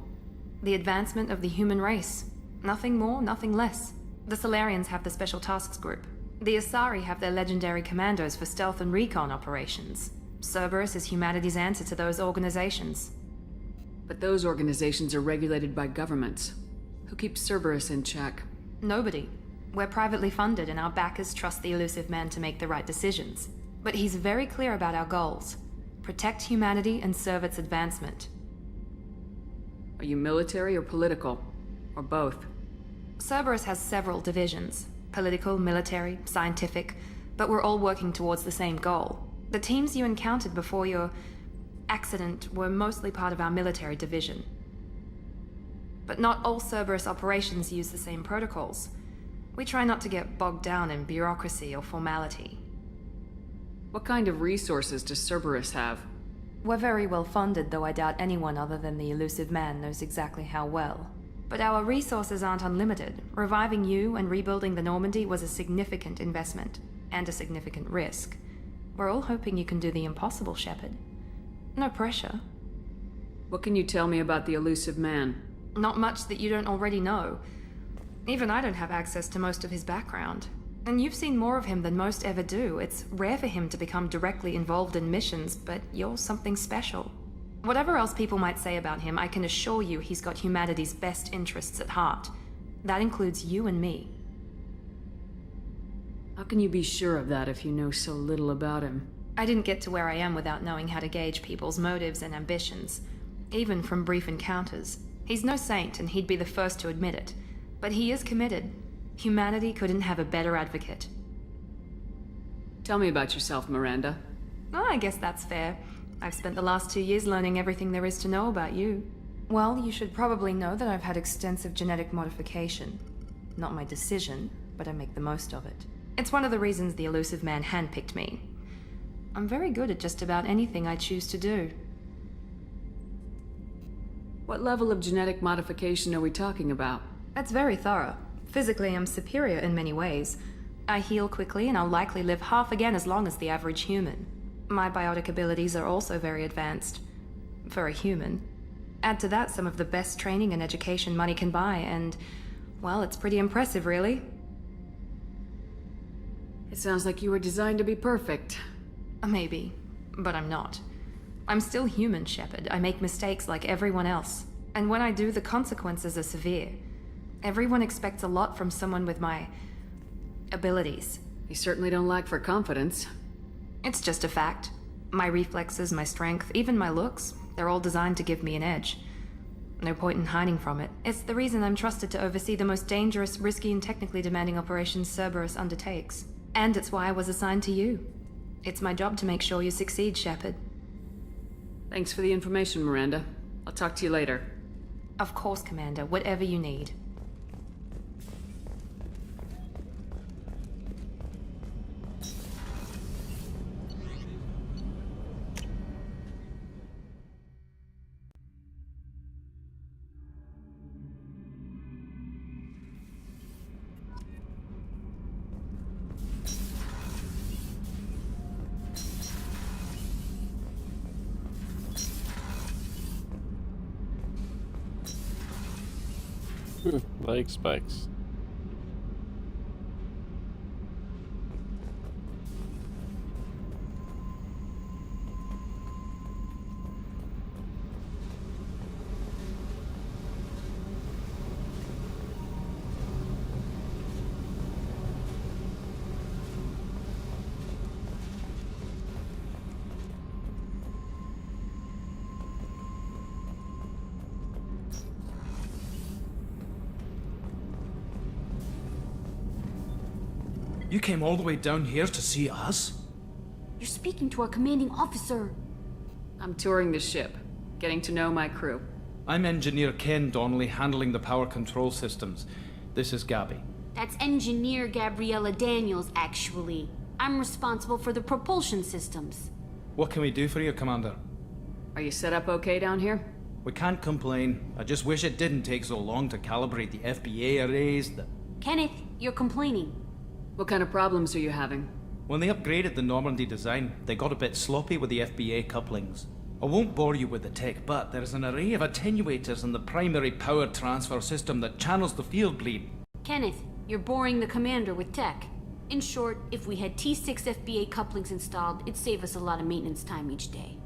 The advancement of the human race. Nothing more, nothing less. The Solarians have the Special Tasks Group. The Asari have their legendary commandos for stealth and recon operations. Cerberus is humanity's answer to those organizations. But those organizations are regulated by governments. Who keeps Cerberus in check? Nobody. We're privately funded, and our backers trust the Elusive Man to make the right decisions. But he's very clear about our goals. Protect humanity and serve its advancement. Are you military or political? Or both? Cerberus has several divisions. Political, military, scientific, but we're all working towards the same goal. The teams you encountered before your accident were mostly part of our military division. But not all Cerberus operations use the same protocols. We try not to get bogged down in bureaucracy or formality. What kind of resources does Cerberus have? We're very well funded, though I doubt anyone other than the Elusive Man knows exactly how well. But our resources aren't unlimited. Reviving you and rebuilding the Normandy was a significant investment, and a significant risk. We're all hoping you can do the impossible, Shepard. No pressure. What can you tell me about the Elusive Man? Not much that you don't already know. Even I don't have access to most of his background. And you've seen more of him than most ever do. It's rare for him to become directly involved in missions, but you're something special. Whatever else people might say about him, I can assure you he's got humanity's best interests at heart. That includes you and me. How can you be sure of that if you know so little about him? I didn't get to where I am without knowing how to gauge people's motives and ambitions, even from brief encounters. He's no saint, and he'd be the first to admit it. But he is committed. Humanity couldn't have a better advocate. Tell me about yourself, Miranda. Oh, I guess that's fair. I've spent the last 2 years learning everything there is to know about you. Well, you should probably know that I've had extensive genetic modification. Not my decision, but I make the most of it. It's one of the reasons the Elusive Man handpicked me. I'm very good at just about anything I choose to do. What level of genetic modification are we talking about? That's very thorough. Physically, I'm superior in many ways. I heal quickly, and I'll likely live half again as long as the average human. My biotic abilities are also very advanced. For a human. Add to that some of the best training and education money can buy, and, well, it's pretty impressive, really. It sounds like you were designed to be perfect. Maybe, but I'm not. I'm still human, Shepard. I make mistakes like everyone else. And when I do, the consequences are severe. Everyone expects a lot from someone with my abilities. You certainly don't lack for confidence. It's just a fact. My reflexes, my strength, even my looks, they're all designed to give me an edge. No point in hiding from it. It's the reason I'm trusted to oversee the most dangerous, risky, and technically demanding operations Cerberus undertakes. And it's why I was assigned to you. It's my job to make sure you succeed, Shepard. Thanks for the information, Miranda. I'll talk to you later. Of course, Commander. Whatever you need. Like spikes. You came all the way down here to see us? You're speaking to our commanding officer. I'm touring the ship, getting to know my crew. I'm Engineer Ken Donnelly, handling the power control systems. This is Gabby. That's Engineer Gabriella Daniels, actually. I'm responsible for the propulsion systems. What can we do for you, Commander? Are you set up okay down here? We can't complain. I just wish it didn't take so long to calibrate the FBA arrays. Kenneth, you're complaining. What kind of problems are you having? When they upgraded the Normandy design, they got a bit sloppy with the FBA couplings. I won't bore you with the tech, but there's an array of attenuators in the primary power transfer system that channels the field bleed. Kenneth, you're boring the commander with tech. In short, if we had T6 FBA couplings installed, it'd save us a lot of maintenance time each day.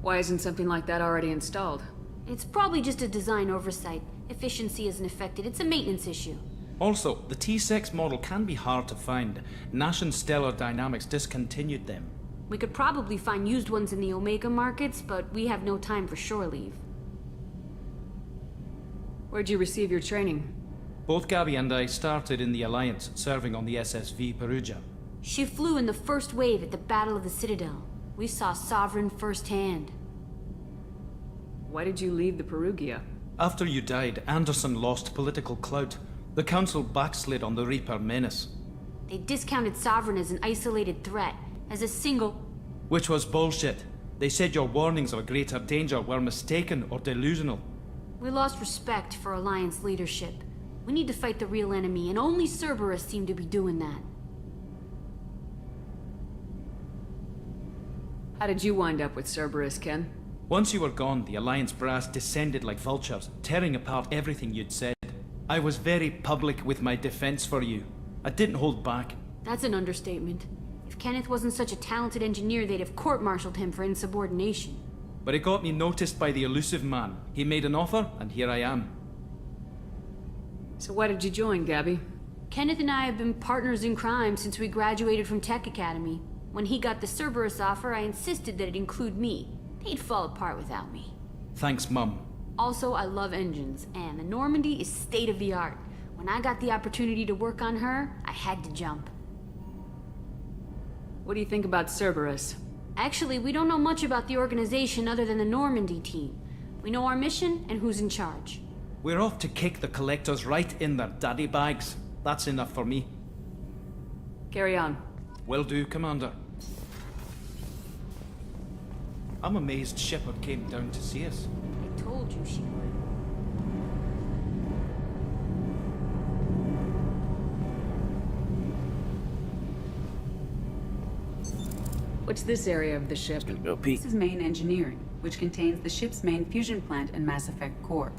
Why isn't something like that already installed? It's probably just a design oversight. Efficiency isn't affected, it's a maintenance issue. Also, the T6 model can be hard to find. Nash and Stellar Dynamics discontinued them. We could probably find used ones in the Omega markets, but we have no time for shore leave. Where'd you receive your training? Both Gabby and I started in the Alliance, serving on the SSV Perugia. She flew in the first wave at the Battle of the Citadel. We saw Sovereign firsthand. Why did you leave the Perugia? After you died, Anderson lost political clout. The Council backslid on the Reaper menace. They discounted Sovereign as an isolated threat, as a single... Which was bullshit. They said your warnings of a greater danger were mistaken or delusional. We lost respect for Alliance leadership. We need to fight the real enemy, and only Cerberus seem to be doing that. How did you wind up with Cerberus, Ken? Once you were gone, the Alliance brass descended like vultures, tearing apart everything you'd said. I was very public with my defense for you. I didn't hold back. That's an understatement. If Kenneth wasn't such a talented engineer, they'd have court-martialed him for insubordination. But it got me noticed by the elusive man. He made an offer, and here I am. So why did you join, Gabby? Kenneth and I have been partners in crime since we graduated from Tech Academy. When he got the Cerberus offer, I insisted that it include me. They'd fall apart without me. Thanks, Mum. Also, I love engines, and the Normandy is state-of-the-art. When I got the opportunity to work on her, I had to jump. What do you think about Cerberus? Actually, we don't know much about the organization other than the Normandy team. We know our mission and who's in charge. We're off to kick the Collectors right in their daddy bags. That's enough for me. Carry on. Will do, Commander. I'm amazed Shepard came down to see us. I told you she would. What's this area of the ship? Go peek. This is main engineering, which contains the ship's main fusion plant and Mass Effect core.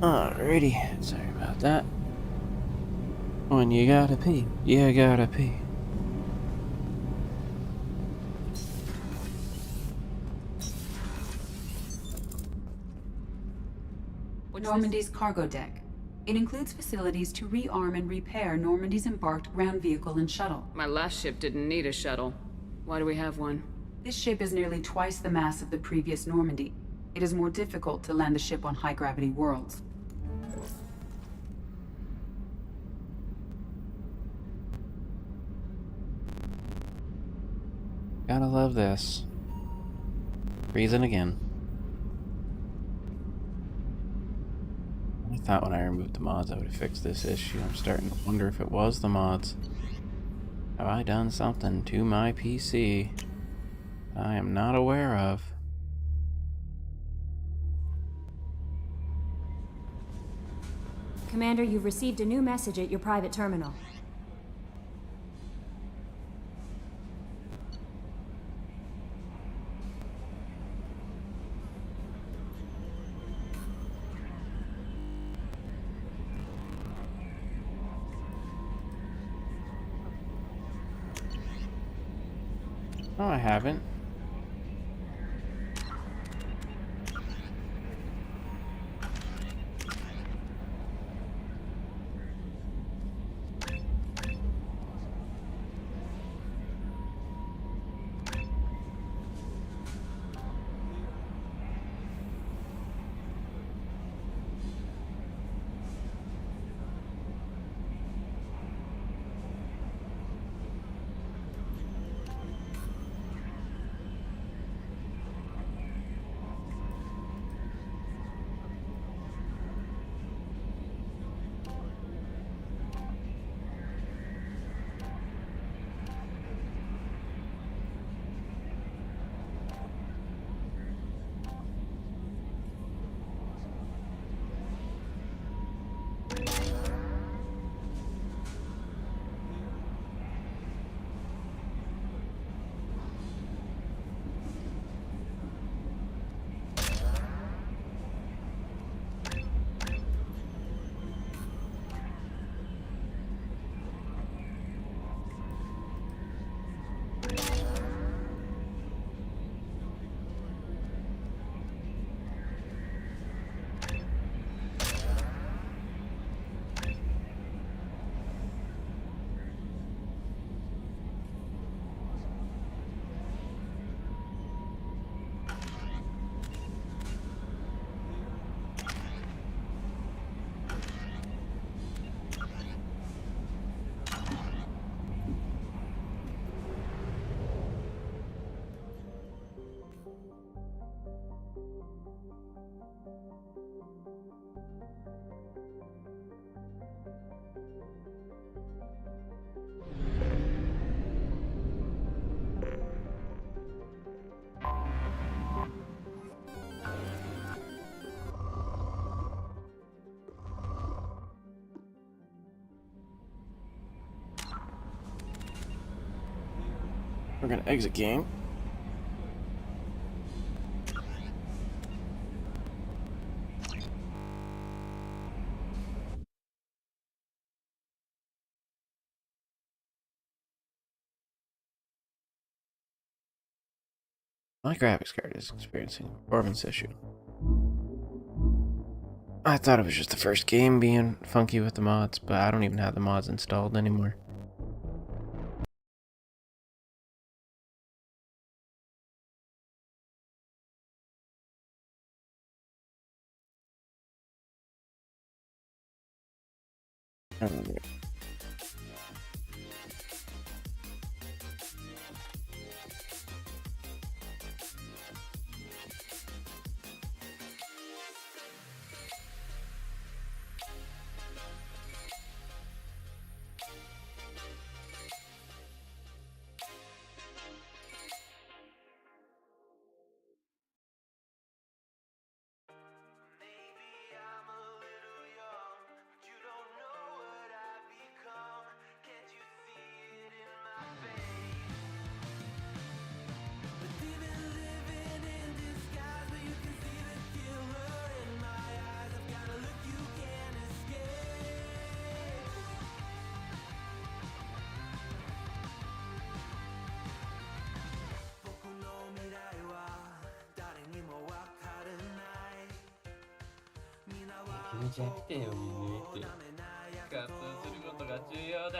Alrighty, sorry about that. When you gotta pee, you gotta pee. Normandy's cargo deck. It includes facilities to rearm and repair Normandy's embarked ground vehicle and shuttle. My last ship didn't need a shuttle. Why do we have one? This ship is nearly twice the mass of the previous Normandy. It is more difficult to land the ship on high-gravity worlds. Gotta love this. Freezing again. I thought when I removed the mods I would have fixed this issue. I'm starting to wonder if it was the mods. Have I done something to my PC I am not aware of? Commander, you've received a new message at your private terminal. No, I haven't. We're gonna exit game. My graphics card is experiencing a performance issue. I thought it was just the first game being funky with the mods, but I don't even have the mods installed anymore. 見ちゃってよ、見て。活動することが重要だ。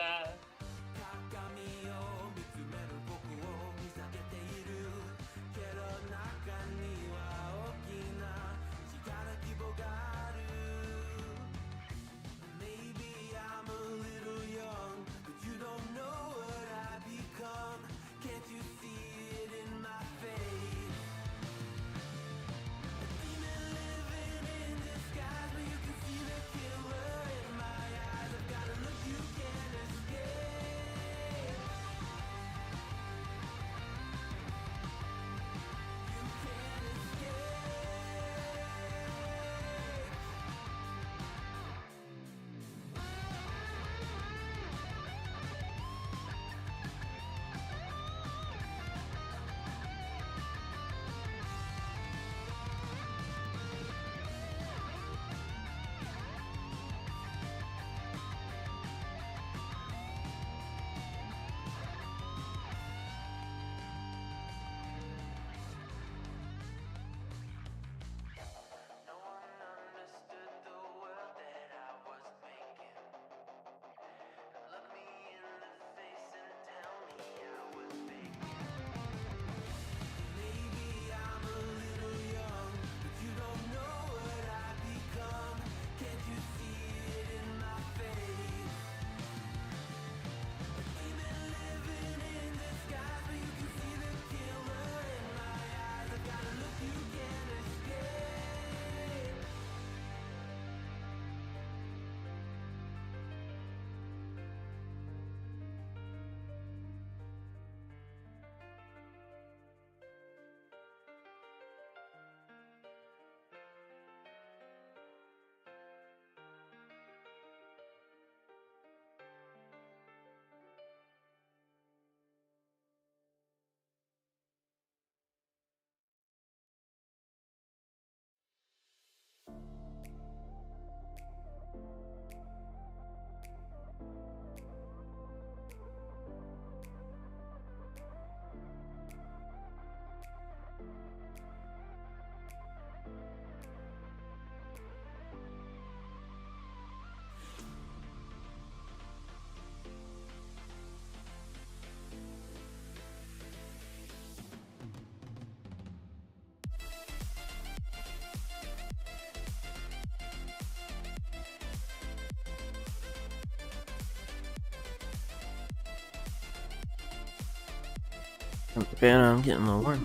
Okay, I'm getting lower.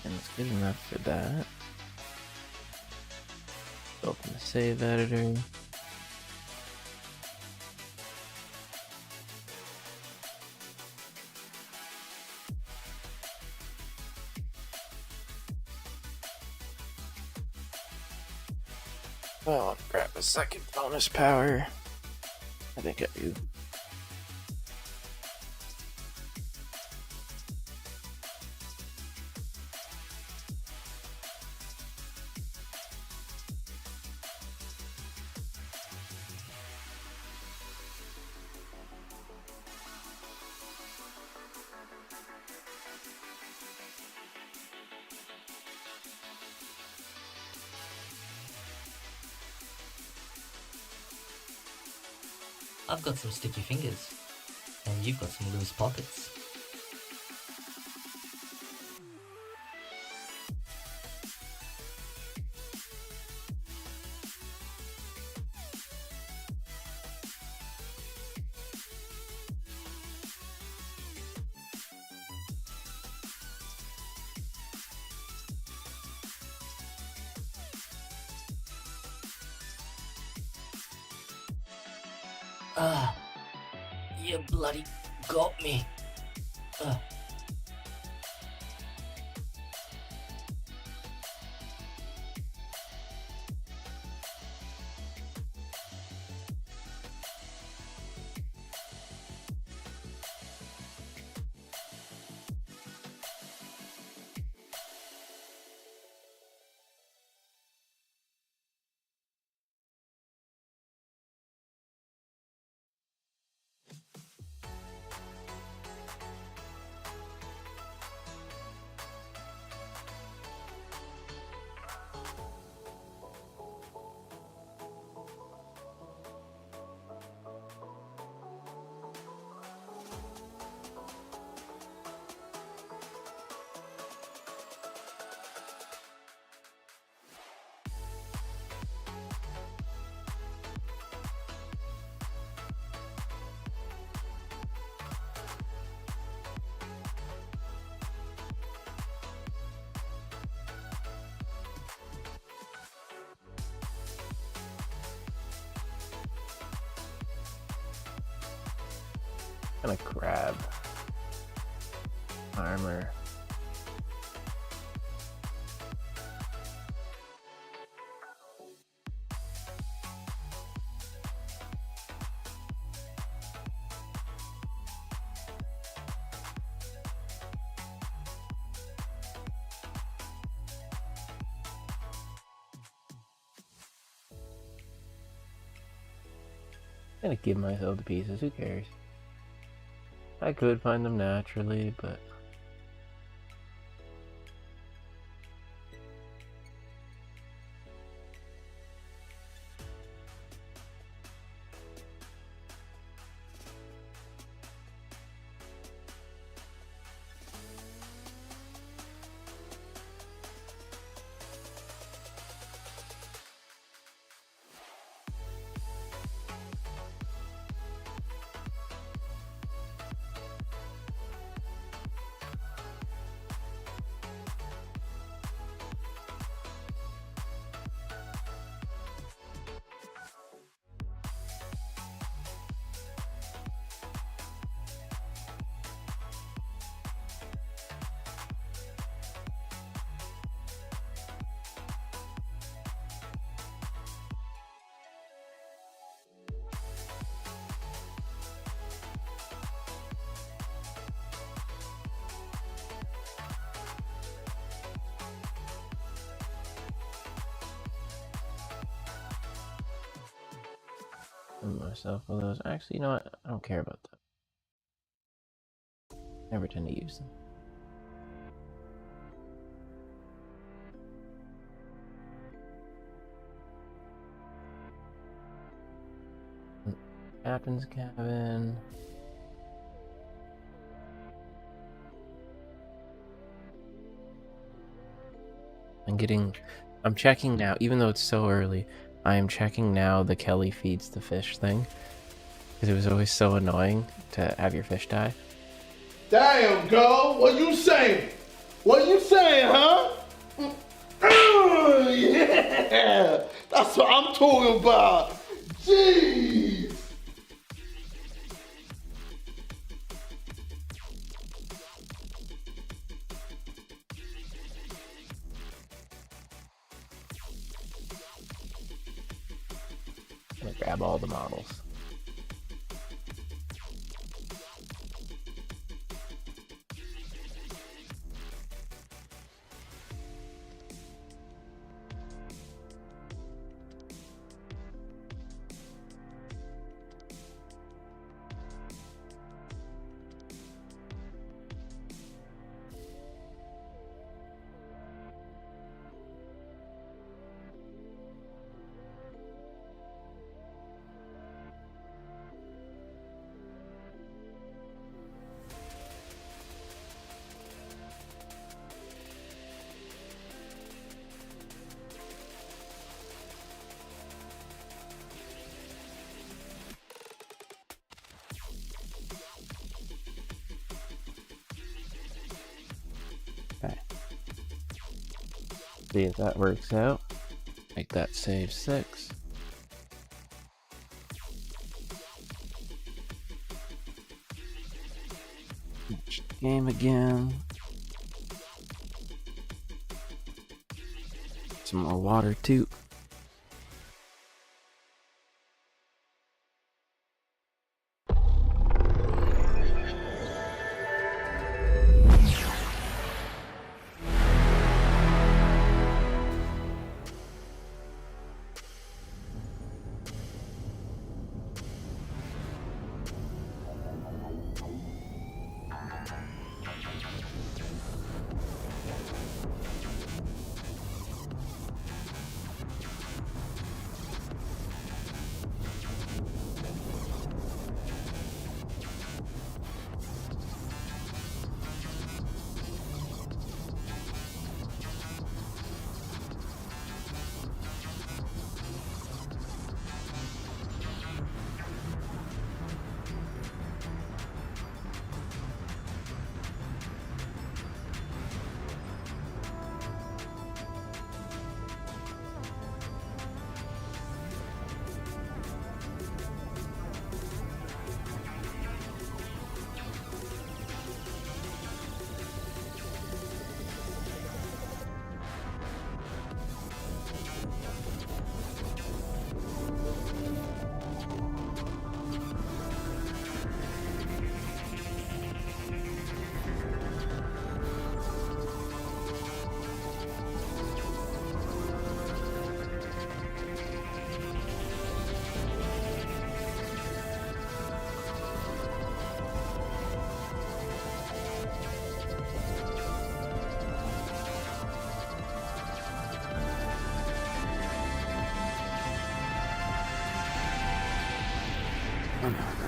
And it's good enough for that. Open the save editor. Well, I'll grab a second bonus power. I think I do. I've got some sticky fingers, and you've got some loose pockets. Ah, you bloody got me. Gonna grab armor. Gonna give myself the pieces, who cares? I could find them naturally, but myself with those. Actually, you know what? I don't care about that. Never tend to use them. Captain's cabin. I'm checking now, even though it's so early, I am checking now the Kelly feeds the fish thing. Because it was always so annoying to have your fish die. Damn, girl, what you saying? What you saying, huh? Yeah! That's what I'm talking about! Jeez! I'm gonna grab all the models. Okay. See if that works out. Make that save 6. Match the game again. Some more water too.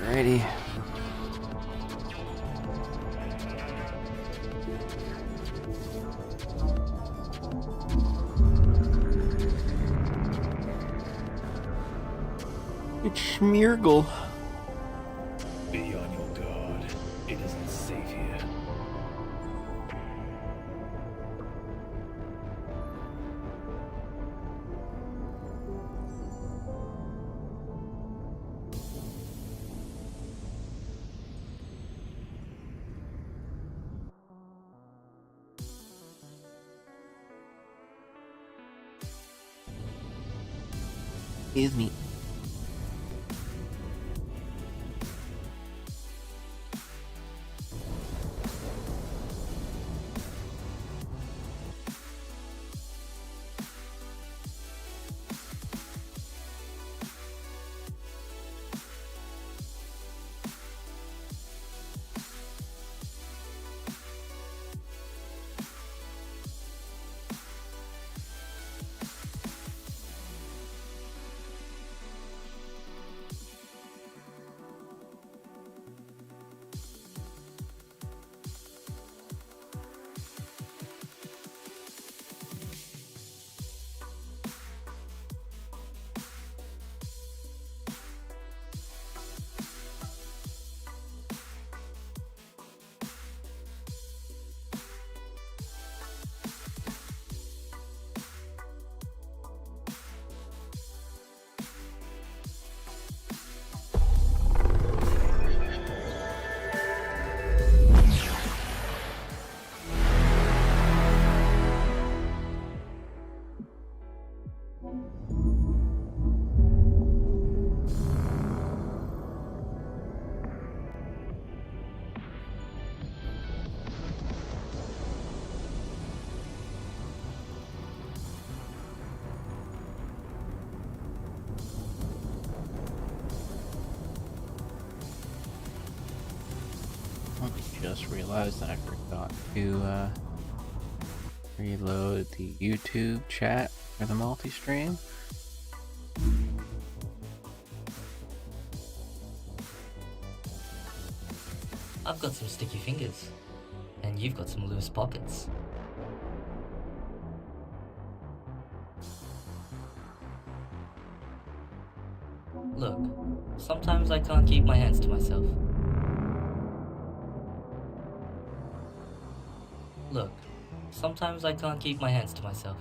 Alrighty. It's Schmeargle. Be on your guard. It isn't safe here. Excuse me. realized that I forgot to reload the YouTube chat for the multi-stream. I've got some sticky fingers, and you've got some loose pockets. Look, sometimes I can't keep my hands to myself. Look, sometimes I can't keep my hands to myself.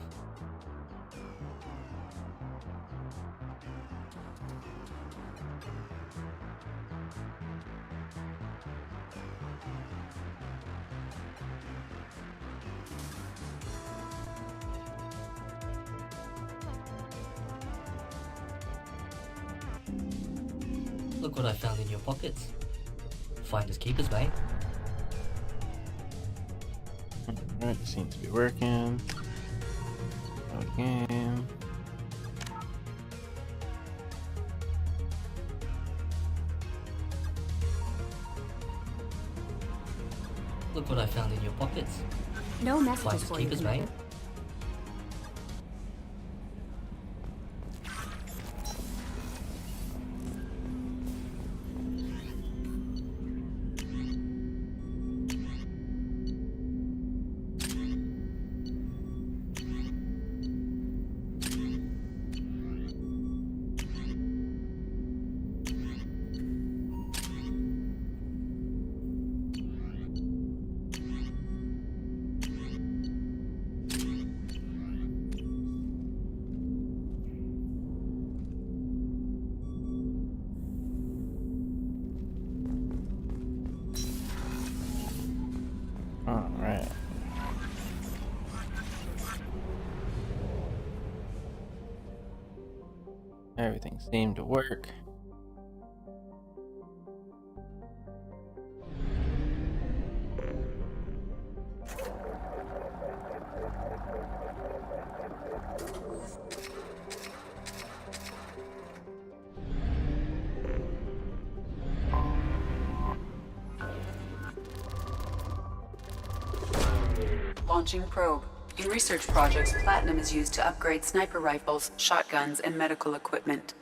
Look what I found in your pockets. Finders keepers, mate. Alright, seems to be working. Again. Look what I found in your pockets. No messages Finders for you, keepers, mate. Commander. Alright. Everything seemed to work. Launching probe. In research projects, platinum is used to upgrade sniper rifles, shotguns, and medical equipment.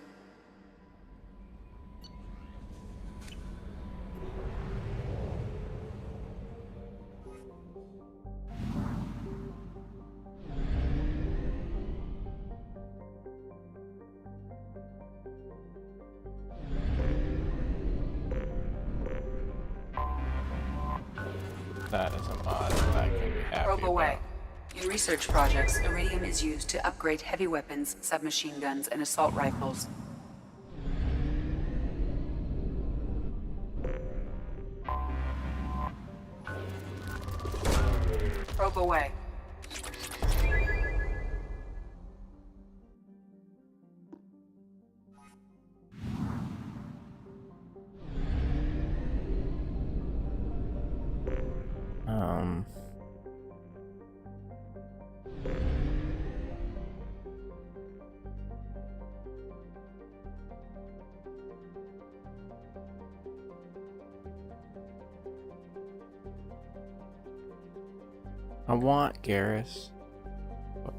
That is a mod that I can be happy Probe away. about. In research projects, iridium is used to upgrade heavy weapons, submachine guns, and assault rifles. Probe away. I want Garrus.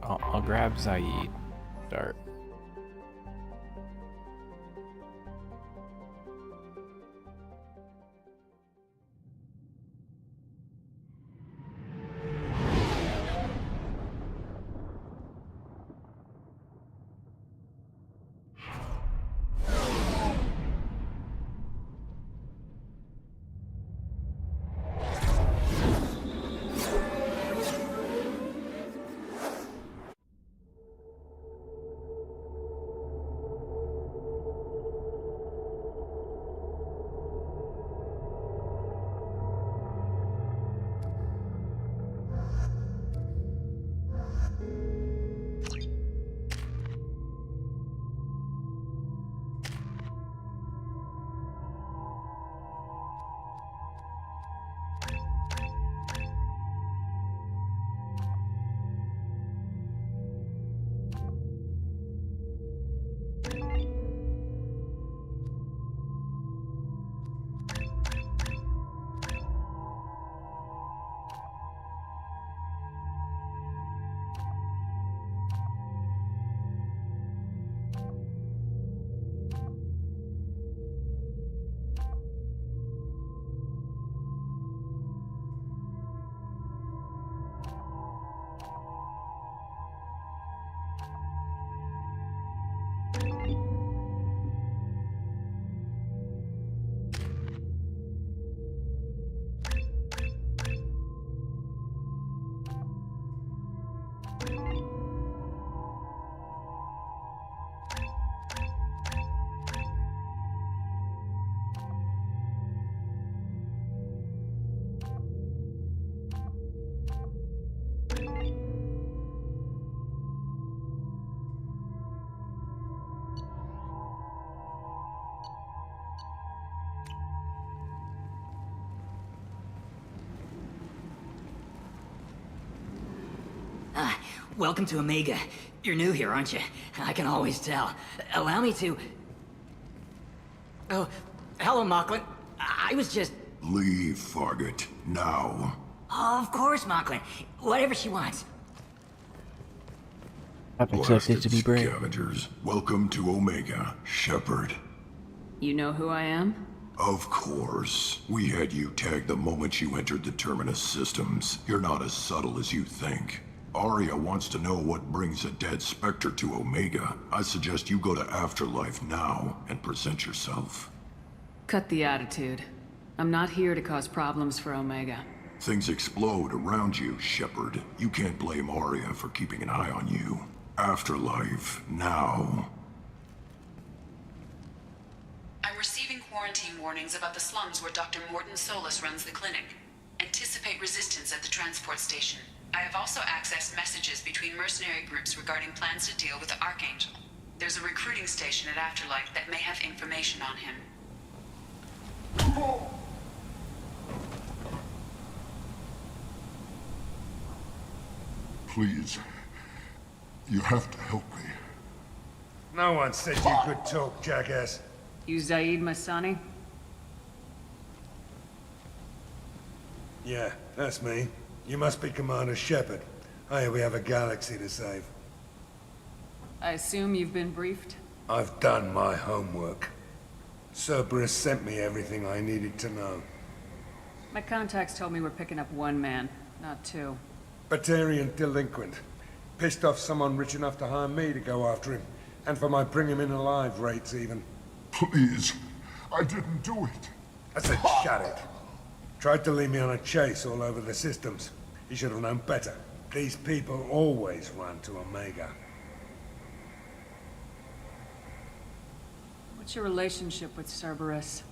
I'll grab Zaid. Start. Welcome to Omega. You're new here, aren't you? I can always tell. Allow me to... Oh, hello, Mocklin. I was just... Leave, Fargate. Now. Oh, of course, Mocklin. Whatever she wants. I've accepted to be brave. Scavengers, welcome to Omega, Shepard. You know who I am? Of course. We had you tagged the moment you entered the Terminus systems. You're not as subtle as you think. Arya wants to know what brings a dead Spectre to Omega. I suggest you go to Afterlife now and present yourself. Cut the attitude. I'm not here to cause problems for Omega. Things explode around you, Shepard. You can't blame Arya for keeping an eye on you. Afterlife, now. I'm receiving quarantine warnings about the slums where Dr. Morton Solus runs the clinic. Anticipate resistance at the transport station. I have also accessed messages between mercenary groups regarding plans to deal with the Archangel. There's a recruiting station at Afterlife that may have information on him. Please. You have to help me. No one said you could talk, jackass. You Zaid Masani? Yeah, that's me. You must be Commander Shepard. Hey, we have a galaxy to save. I assume you've been briefed? I've done my homework. Cerberus sent me everything I needed to know. My contacts told me we're picking up one man, not two. Batarian delinquent. Pissed off someone rich enough to hire me to go after him. And for my bring him in alive rates even. Please. I didn't do it. I said shut it. Tried to lead me on a chase all over the systems. He should have known better. These people always run to Omega. What's your relationship with Cerberus?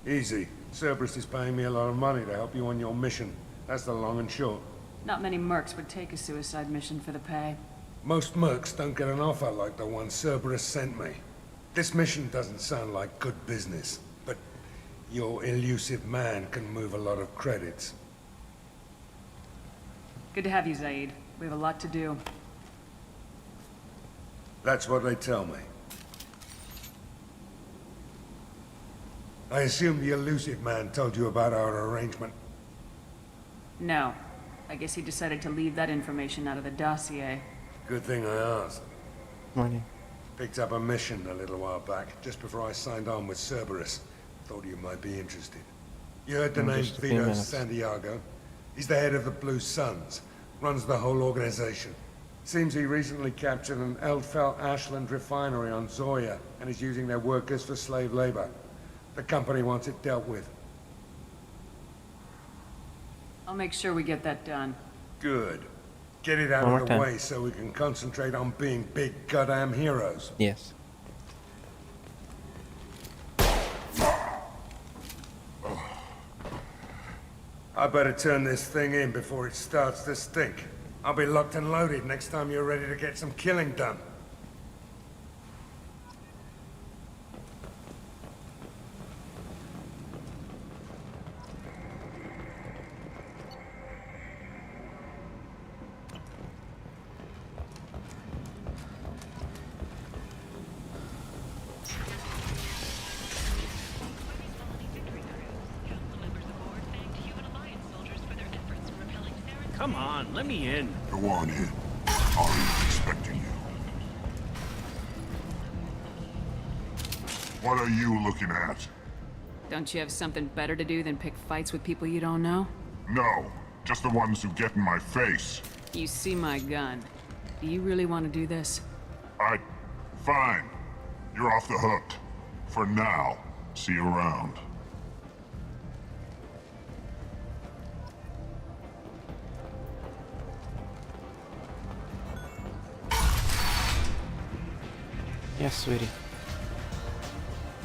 Easy. Cerberus is paying me a lot of money to help you on your mission. That's the long and short. Not many mercs would take a suicide mission for the pay. Most mercs don't get an offer like the one Cerberus sent me. This mission doesn't sound like good business, but your elusive man can move a lot of credits. Good to have you, Zaid. We have a lot to do. That's what they tell me. I assume the elusive man told you about our arrangement. No. I guess he decided to leave that information out of the dossier. Good thing I asked. Morning. Picked up a mission a little while back, just before I signed on with Cerberus. Thought you might be interested. You heard the name Vito Santiago? He's the head of the Blue Suns. Runs the whole organization. Seems he recently captured an Eldfell Ashland refinery on Zoya and is using their workers for slave labor. The company wants it dealt with. I'll make sure we get that done. Good. Get it out One of the more way so we can concentrate on being big goddamn heroes. Yes. I better turn this thing in before it starts to stink. I'll be locked and loaded next time you're ready to get some killing done. Come on, let me in. Go on in. Arya's expecting you. What are you looking at? Don't you have something better to do than pick fights with people you don't know? No, just the ones who get in my face. You see my gun. Do you really want to do this? Fine. You're off the hook. For now. See you around. Yes, sweetie.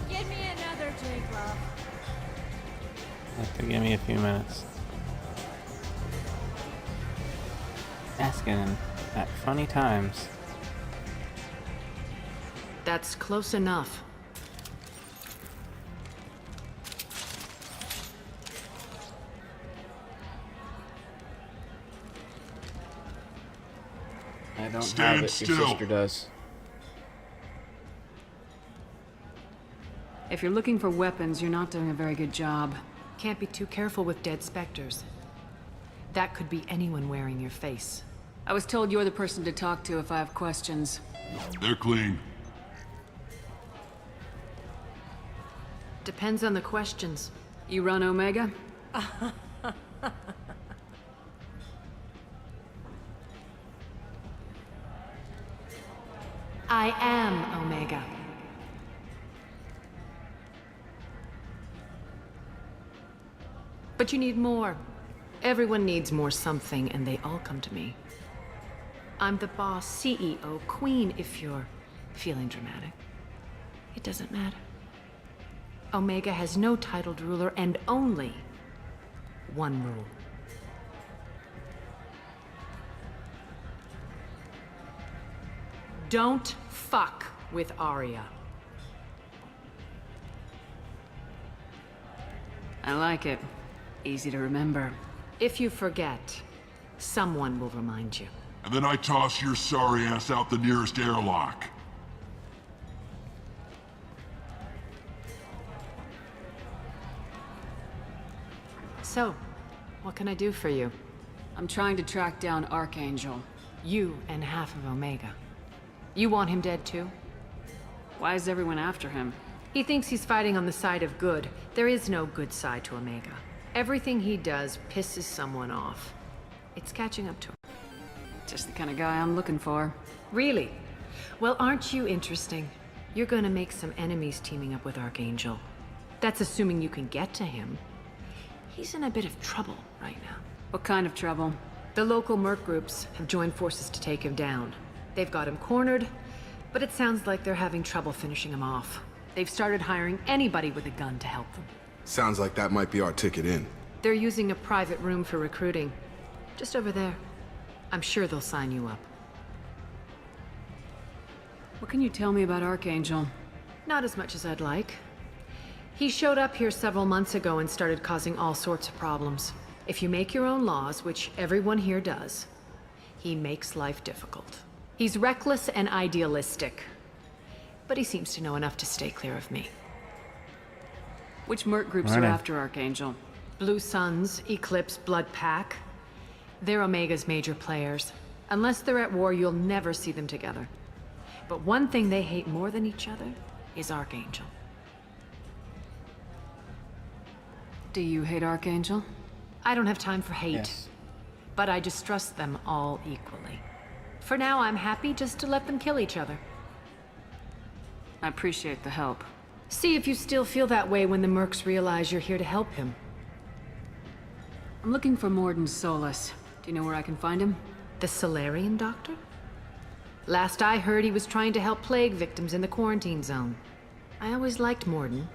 Give me another drink, love. Have to give me a few minutes. Asking at funny times. That's close enough. I don't Stand have it. still. Your sister does. If you're looking for weapons, you're not doing a very good job. Can't be too careful with dead specters. That could be anyone wearing your face. I was told you're the person to talk to if I have questions. They're clean. Depends on the questions. You run Omega? I am Omega. But you need more. Everyone needs more something, and they all come to me. I'm the boss, CEO, queen, if you're feeling dramatic. It doesn't matter. Omega has no titled ruler and only one rule. Don't fuck with Arya. I like it. Easy to remember. If you forget, someone will remind you. And then I toss your sorry ass out the nearest airlock. So, what can I do for you? I'm trying to track down Archangel. You and half of Omega. You want him dead too? Why is everyone after him? He thinks he's fighting on the side of good. There is no good side to Omega. Everything he does pisses someone off. It's catching up to him. Just the kind of guy I'm looking for. Really? Well, aren't you interesting? You're gonna make some enemies teaming up with Archangel. That's assuming you can get to him. He's in a bit of trouble right now. What kind of trouble? The local merc groups have joined forces to take him down. They've got him cornered, but it sounds like they're having trouble finishing him off. They've started hiring anybody with a gun to help them. Sounds like that might be our ticket in. They're using a private room for recruiting. Just over there. I'm sure they'll sign you up. What can you tell me about Archangel? Not as much as I'd like. He showed up here several months ago and started causing all sorts of problems. If you make your own laws, which everyone here does, he makes life difficult. He's reckless and idealistic. But he seems to know enough to stay clear of me. Which merc groups are after Archangel? Blue Suns, Eclipse, Blood Pack. They're Omega's major players. Unless they're at war, you'll never see them together. But one thing they hate more than each other is Archangel. Do you hate Archangel? I don't have time for hate. Yes. But I distrust them all equally. For now, I'm happy just to let them kill each other. I appreciate the help. See if you still feel that way when the mercs realize you're here to help him. I'm looking for Morden Solus. Do you know where I can find him? The Solarian doctor? Last I heard, he was trying to help plague victims in the quarantine zone. I always liked Morden.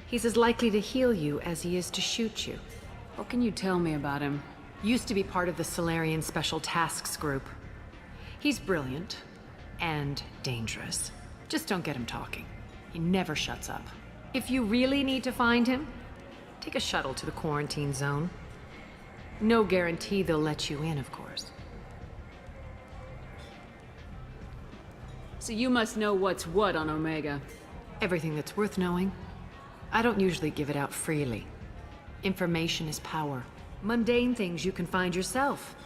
He's as likely to heal you as he is to shoot you. What can you tell me about him? Used to be part of the Solarian Special Tasks Group. He's brilliant and dangerous. Just don't get him talking. He never shuts up. If you really need to find him, take a shuttle to the quarantine zone. No guarantee they'll let you in, of course. So you must know what's what on Omega. Everything that's worth knowing. I don't usually give it out freely. Information is power. Mundane things you can find yourself.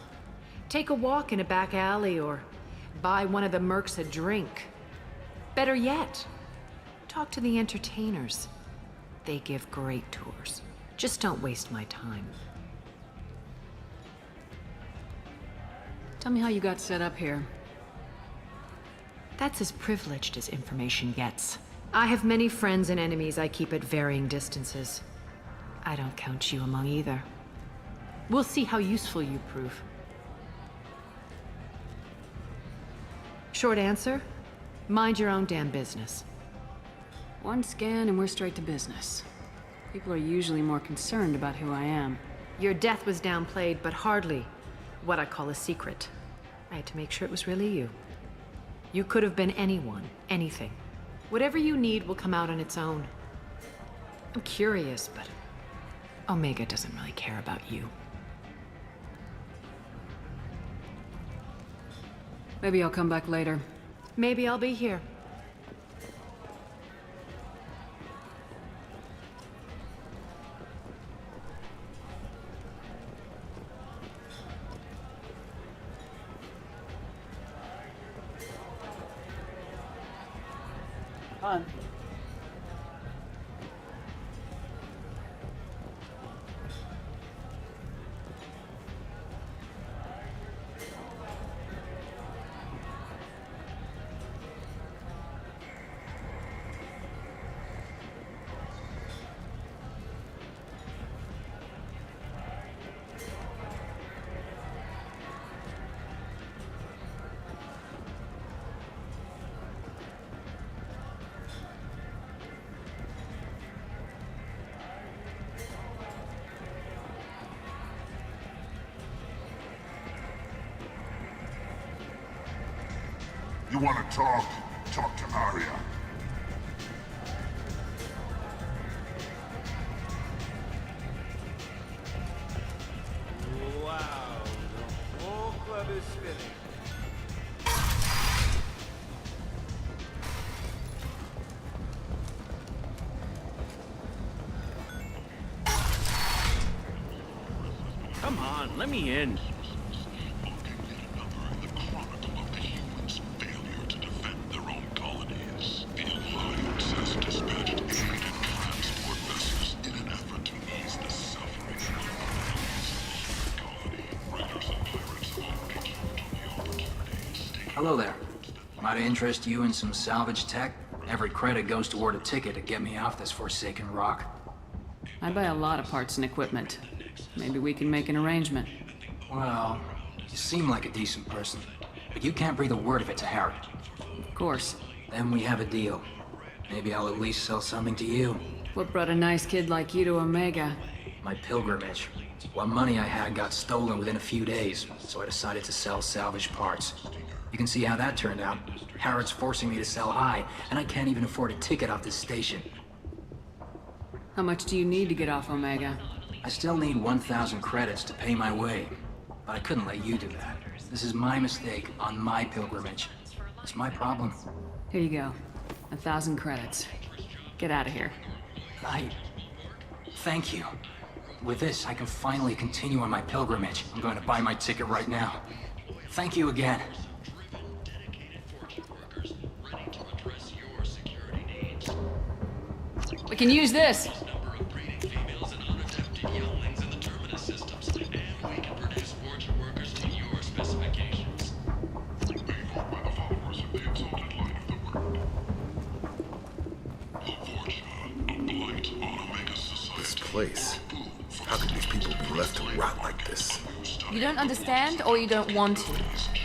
Take a walk in a back alley or buy one of the mercs a drink. Better yet, talk to the entertainers. They give great tours. Just don't waste my time. Tell me how you got set up here. That's as privileged as information gets. I have many friends and enemies I keep at varying distances. I don't count you among either. We'll see how useful you prove. Short answer, mind your own damn business. One scan and we're straight to business. People are usually more concerned about who I am. Your death was downplayed, but hardly what I call a secret. I had to make sure it was really you. You could have been anyone, anything. Whatever you need will come out on its own. I'm curious, but Omega doesn't really care about you. Maybe I'll come back later. Maybe I'll be here. Fun. You want to talk? Talk to Arya. Wow, the whole club is spinning. Come on, let me in. Hello there. Might interest you in some salvage tech? Every credit goes toward a ticket to get me off this forsaken rock. I buy a lot of parts and equipment. Maybe we can make an arrangement. Well, you seem like a decent person, but you can't breathe a word of it to Harry. Of course. Then we have a deal. Maybe I'll at least sell something to you. What brought a nice kid like you to Omega? My pilgrimage. What money I had got stolen within a few days, so I decided to sell salvaged parts. You can see how that turned out. Harrod's forcing me to sell high, and I can't even afford a ticket off this station. How much do you need to get off Omega? I still need 1,000 credits to pay my way, but I couldn't let you do that. This is my mistake on my pilgrimage. It's my problem. Here you go. 1,000 credits. Get out of here. Thank you. With this, I can finally continue on my pilgrimage. I'm going to buy my ticket right now. Thank you again. We can use this! This place. How could these people be left to rot like this? You don't understand, or you don't want to?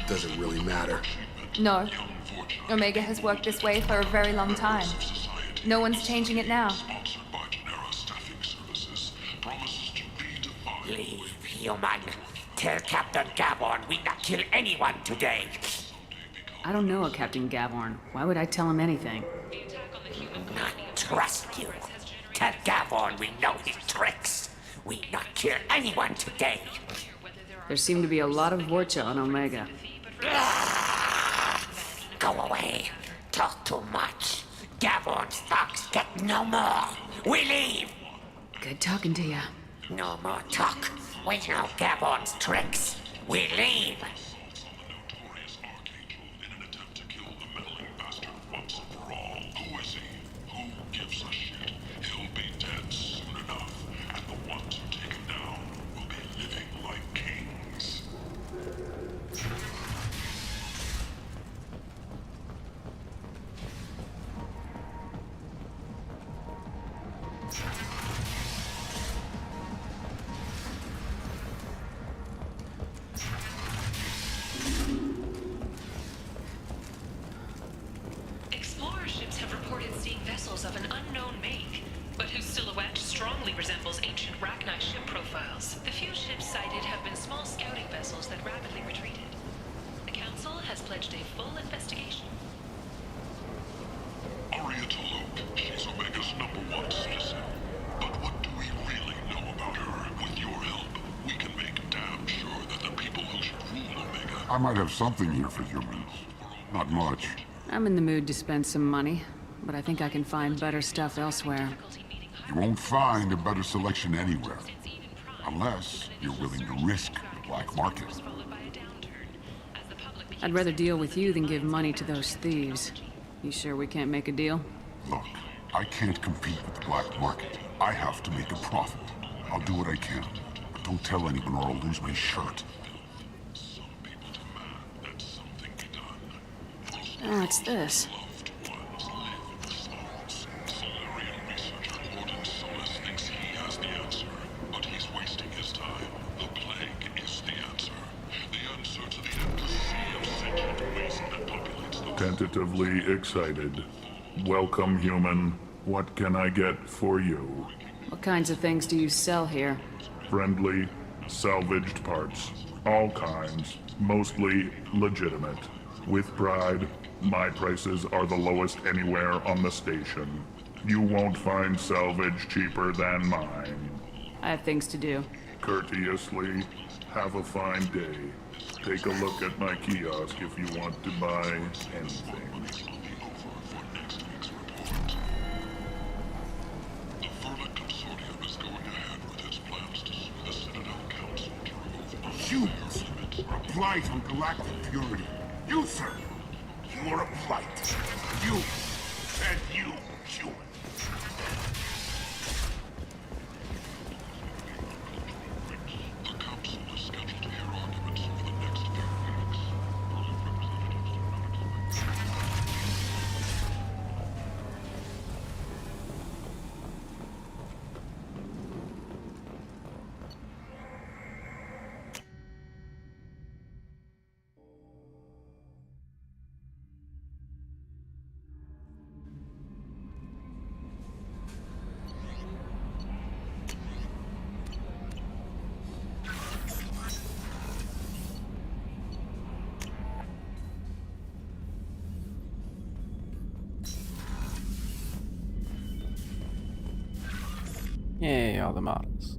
Doesn't really matter. No. Omega has worked this way for a very long time. No one's changing it now. Leave, human. Tell Captain Gavorn we not kill anyone today. I don't know a Captain Gavorn. Why would I tell him anything? Not trust you. Tell Gavorn we know his tricks. We not kill anyone today. There seem to be a lot of Vorcha on Omega. Go away. Talk too much. Gavorn's thugs get no more. We leave. Good talking to you. No more talk. We know Gavorn's tricks. We leave. I might have something here for humans. Not much. I'm in the mood to spend some money, but I think I can find better stuff elsewhere. You won't find a better selection anywhere. Unless you're willing to risk the black market. I'd rather deal with you than give money to those thieves. You sure we can't make a deal? Look, I can't compete with the black market. I have to make a profit. I'll do what I can. But don't tell anyone or I'll lose my shirt. Oh, what's this? Tentatively excited. Welcome, human. What can I get for you? What kinds of things do you sell here? Friendly, salvaged parts. All kinds. Mostly legitimate. With pride, my prices are the lowest anywhere on the station. You won't find salvage cheaper than mine. I have things to do. Courteously, have a fine day. Take a look at my kiosk if you want to buy anything. Humans are a blight on galactic purity. You, sir, you are a blight. You, and you, human. Yay, all the models.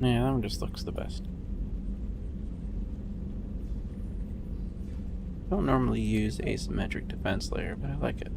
Yeah, that one just looks the best. Don't normally use asymmetric defense layer, but I like it.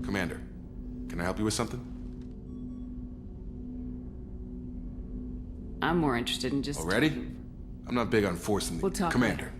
Commander, can I help you with something? I'm more interested in just... Already? I'm not big on forcing the... We'll talk Commander.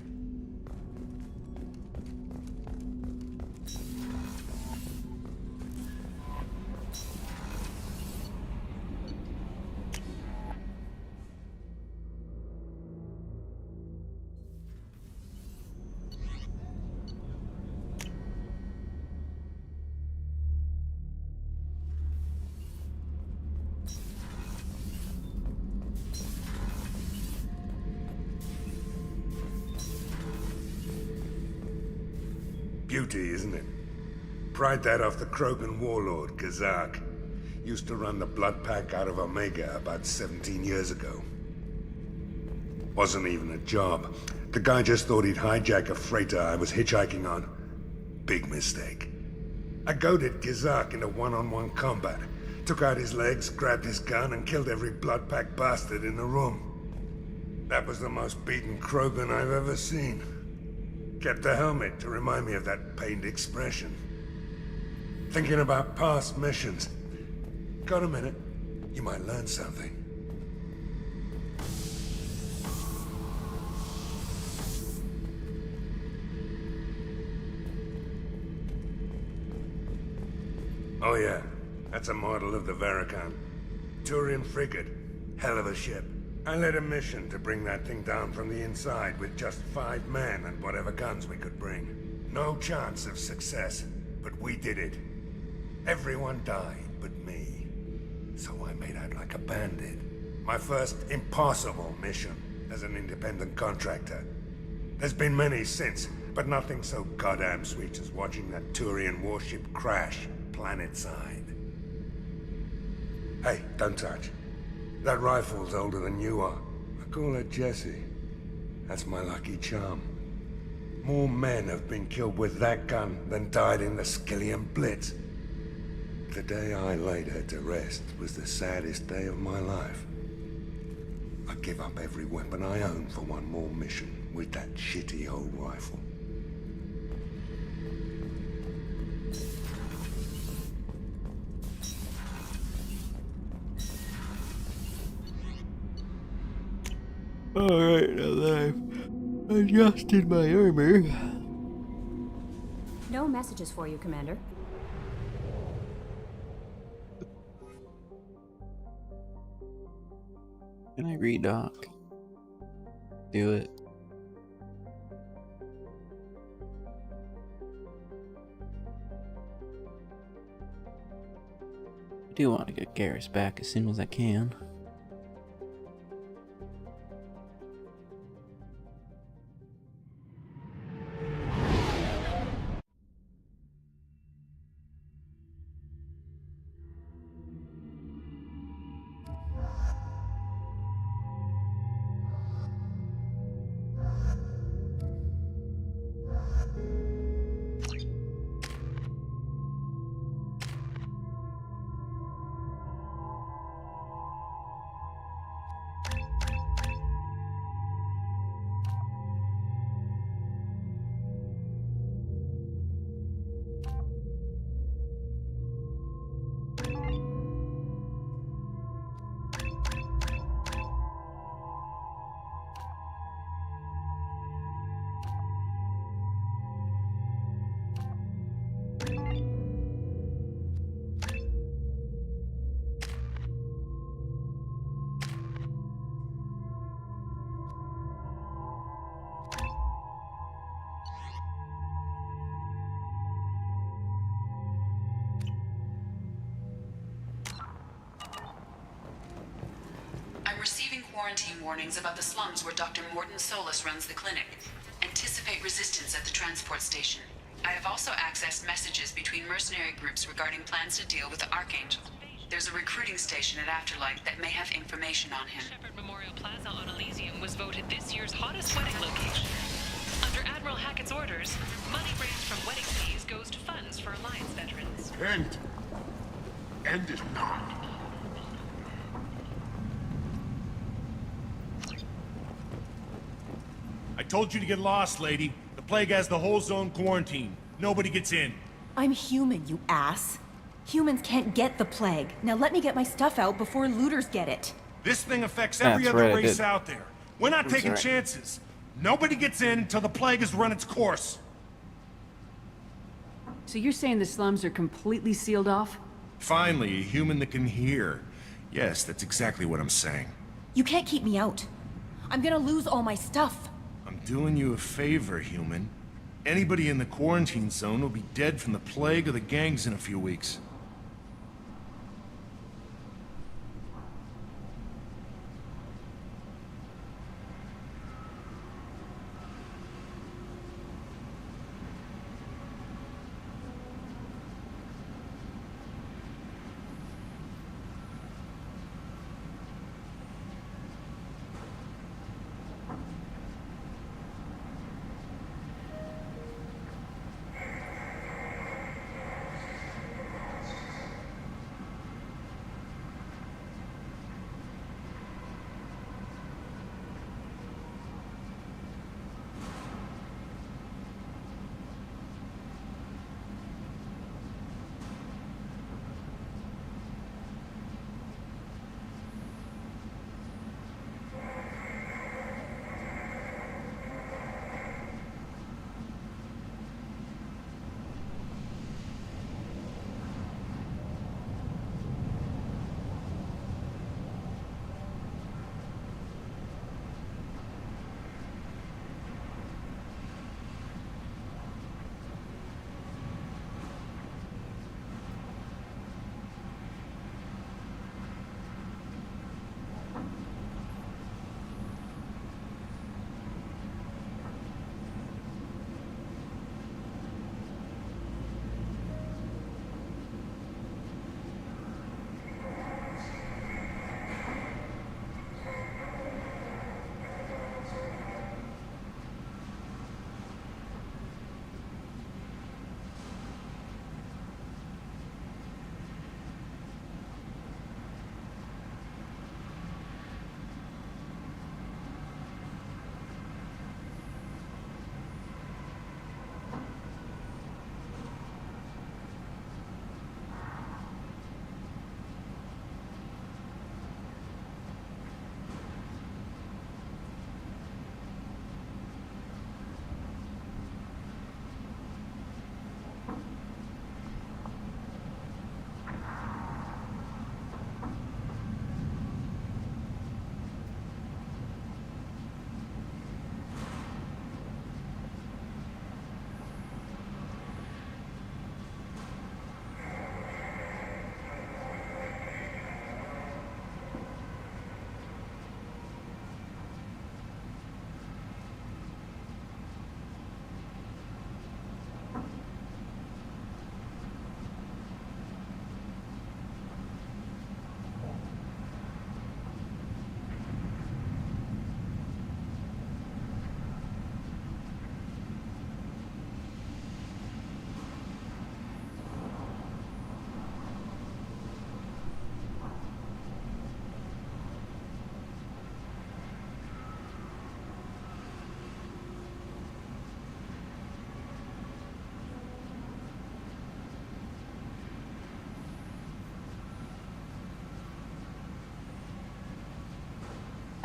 Beauty, isn't it? Pried that off the Krogan warlord, Kazak. Used to run the blood pack out of Omega about 17 years ago. Wasn't even a job. The guy just thought he'd hijack a freighter I was hitchhiking on. Big mistake. I goaded Kazak into one-on-one combat. Took out his legs, grabbed his gun, and killed every blood pack bastard in the room. That was the most beaten Krogan I've ever seen. Kept a helmet to remind me of that pained expression. Thinking about past missions. Got a minute? You might learn something. Oh yeah, that's a model of the Veracon. Turian frigate. Hell of a ship. I led a mission to bring that thing down from the inside with just 5 men and whatever guns we could bring. No chance of success, but we did it. Everyone died but me. So I made out like a bandit. My first impossible mission as an independent contractor. There's been many since, but nothing so goddamn sweet as watching that Turian warship crash planet-side. Hey, don't touch. That rifle's older than you are. I call her Jessie. That's my lucky charm. More men have been killed with that gun than died in the Skillian Blitz. The day I laid her to rest was the saddest day of my life. I'd give up every weapon I own for one more mission with that shitty old rifle. Alright, alive. Adjusted my armor. No messages for you, Commander. Can I redock? Do it. I do want to get Garrus back as soon as I can. quarantine warnings about the slums where Dr. Morton Solus runs the clinic. Anticipate resistance at the transport station. I have also accessed messages between mercenary groups regarding plans to deal with the Archangel. There's a recruiting station at Afterlight that may have information on him. Shepherd Memorial Plaza on Elysium was voted this year's hottest wedding location. Under Admiral Hackett's orders, money raised from wedding fees goes to funds for Alliance veterans. End it not. I told you to get lost, lady. The plague has the whole zone quarantined. Nobody gets in. I'm human, you ass. Humans can't get the plague. Now let me get my stuff out before looters get it. This thing affects every other race out there. We're not taking chances. Nobody gets in until the plague has run its course. So you're saying the slums are completely sealed off? Finally, a human that can hear. Yes, that's exactly what I'm saying. You can't keep me out. I'm gonna lose all my stuff. I'm doing you a favor, human. Anybody in the quarantine zone will be dead from the plague or the gangs in a few weeks.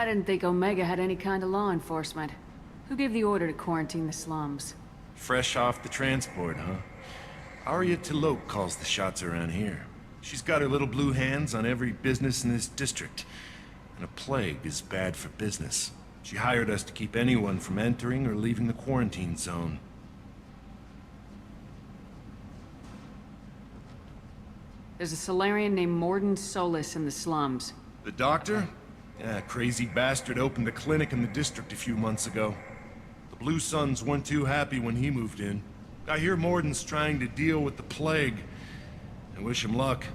I didn't think Omega had any kind of law enforcement. Who gave the order to quarantine the slums? Fresh off the transport, huh? Arya Tilok calls the shots around here. She's got her little blue hands on every business in this district. And a plague is bad for business. She hired us to keep anyone from entering or leaving the quarantine zone. There's a Solarian named Morden Solus in the slums. The doctor? Yeah, crazy bastard opened a clinic in the district a few months ago. The Blue Suns weren't too happy when he moved in. I hear Morden's trying to deal with the plague. I wish him luck,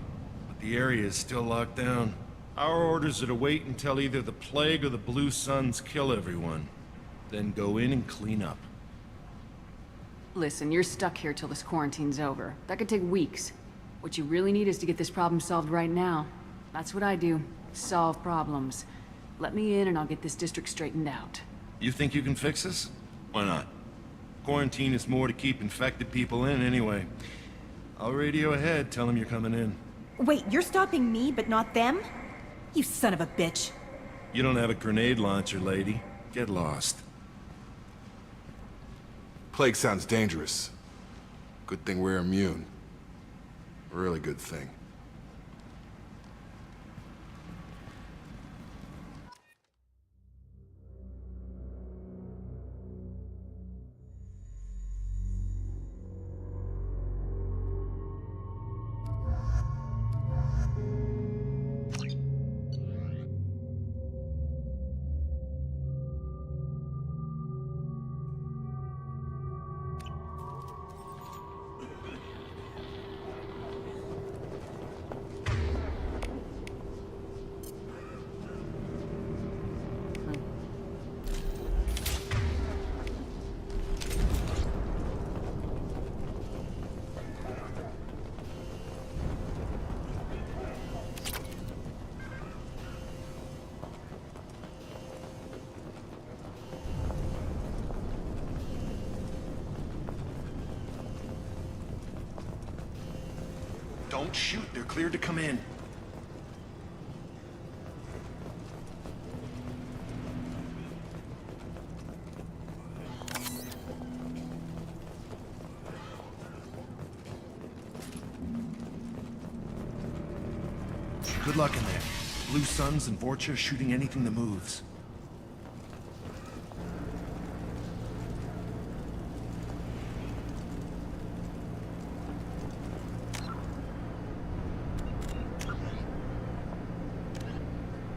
but the area is still locked down. Our orders are to wait until either the plague or the Blue Suns kill everyone. Then go in and clean up. Listen, you're stuck here till this quarantine's over. That could take weeks. What you really need is to get this problem solved right now. That's what I do. Solve problems. Let me in and I'll get this district straightened out. You think you can fix this? Why not? Quarantine is more to keep infected people in anyway. I'll radio ahead, tell them you're coming in. Wait, you're stopping me, but not them? You son of a bitch. You don't have a grenade launcher, lady. Get lost. Plague sounds dangerous. Good thing we're immune. Really good thing. Don't shoot, they're cleared to come in. Good luck in there. Blue Suns and Vorcha shooting anything that moves.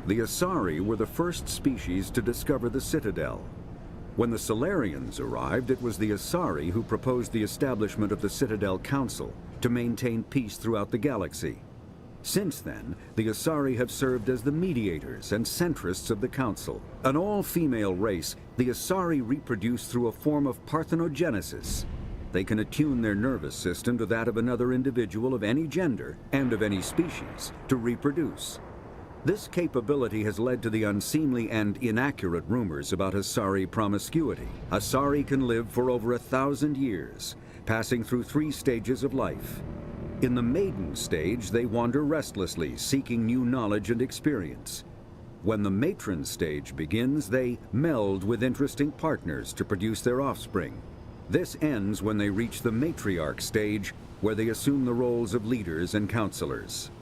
The Asari were the first species to discover the Citadel. When the Solarians arrived, it was the Asari who proposed the establishment of the Citadel Council to maintain peace throughout the galaxy. Since then, the Asari have served as the mediators and centrists of the Council. An all-female race, the Asari reproduce through a form of parthenogenesis. They can attune their nervous system to that of another individual of any gender and of any species to reproduce. This capability has led to the unseemly and inaccurate rumors about Asari promiscuity. Asari can live for over 1,000 years, passing through 3 stages of life. In the maiden stage, they wander restlessly, seeking new knowledge and experience. When the matron stage begins, they meld with interesting partners to produce their offspring. This ends when they reach the matriarch stage, where they assume the roles of leaders and counselors.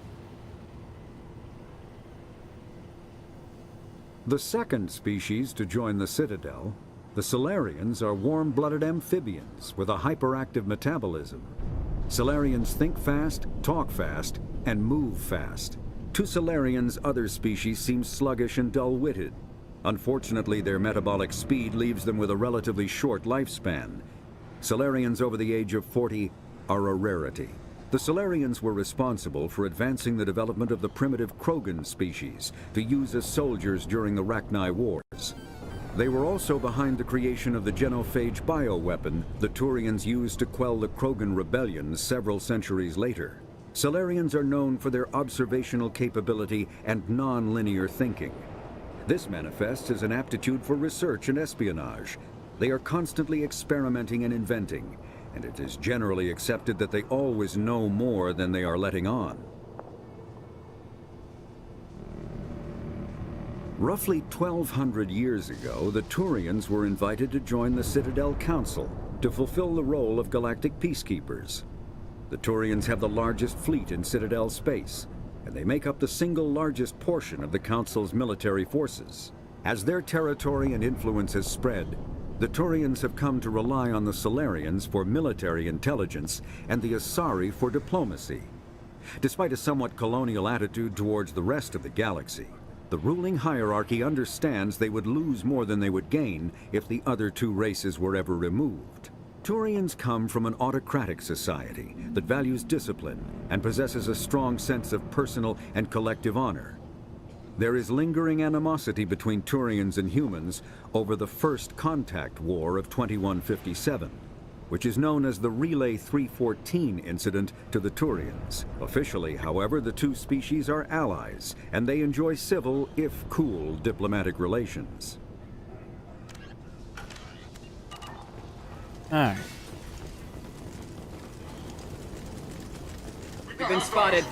The second species to join the Citadel, the Solarians, are warm-blooded amphibians with a hyperactive metabolism. Solarians think fast, talk fast, and move fast. To Solarians, other species seem sluggish and dull-witted. Unfortunately, their metabolic speed leaves them with a relatively short lifespan. Solarians over the age of 40 are a rarity. The Solarians were responsible for advancing the development of the primitive Krogan species to use as soldiers during the Rachni Wars. They were also behind the creation of the genophage bioweapon the Turians used to quell the Krogan rebellion several centuries later. Solarians are known for their observational capability and non-linear thinking. This manifests as an aptitude for research and espionage. They are constantly experimenting and inventing, and it is generally accepted that they always know more than they are letting on. Roughly 1,200 years ago, the Turians were invited to join the Citadel Council to fulfill the role of galactic peacekeepers. The Turians have the largest fleet in Citadel space, and they make up the single largest portion of the Council's military forces. As their territory and influence has spread, the Turians have come to rely on the Solarians for military intelligence and the Asari for diplomacy. Despite a somewhat colonial attitude towards the rest of the galaxy, The ruling hierarchy understands they would lose more than they would gain if the other two races were ever removed. Turians come from an autocratic society that values discipline and possesses a strong sense of personal and collective honor. There is lingering animosity between Turians and humans over the First Contact War of 2157, which is known as the Relay 314 incident to the Turians. Officially, however, the two species are allies, and they enjoy civil, if cool, diplomatic relations. Alright. We've been spotted.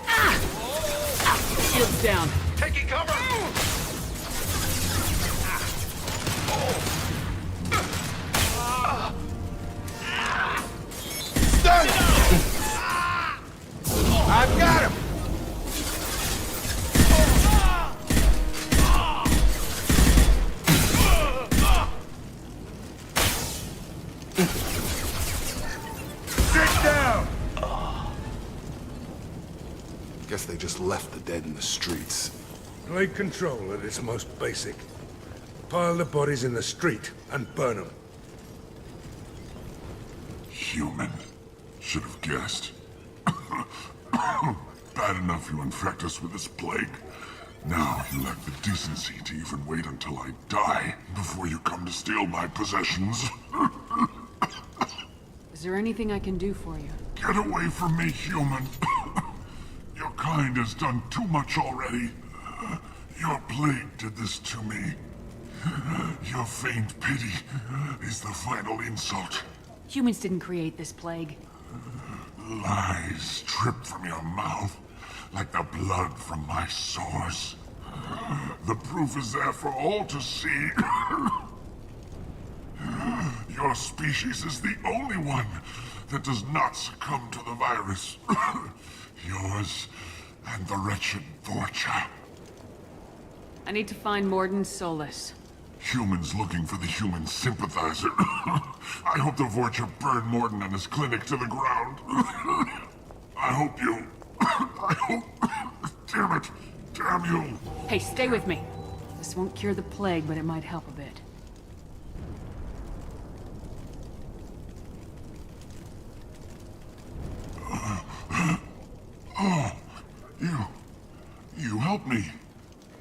Shields down. Taking cover! Stun! I've got him! Sit down! Guess they just left the dead in the streets. Plague control at its most basic. Pile the bodies in the street and burn them. Human. Should have guessed. Bad enough you infect us with this plague. Now you lack the decency to even wait until I die before you come to steal my possessions. Is there anything I can do for you? Get away from me, human. Your kind has done too much already. Your plague did this to me. Your feigned pity is the final insult. Humans didn't create this plague. Lies drip from your mouth like the blood from my sores. The proof is there for all to see. Your species is the only one that does not succumb to the virus. Yours and the wretched Vorcha. I need to find Morden Solus. Humans looking for the human sympathizer. I hope the Vorcha burned Morden and his clinic to the ground. I hope you... I hope... Damn it! Damn you! Hey, stay with me. This won't cure the plague, but it might help a bit. Oh, you helped me.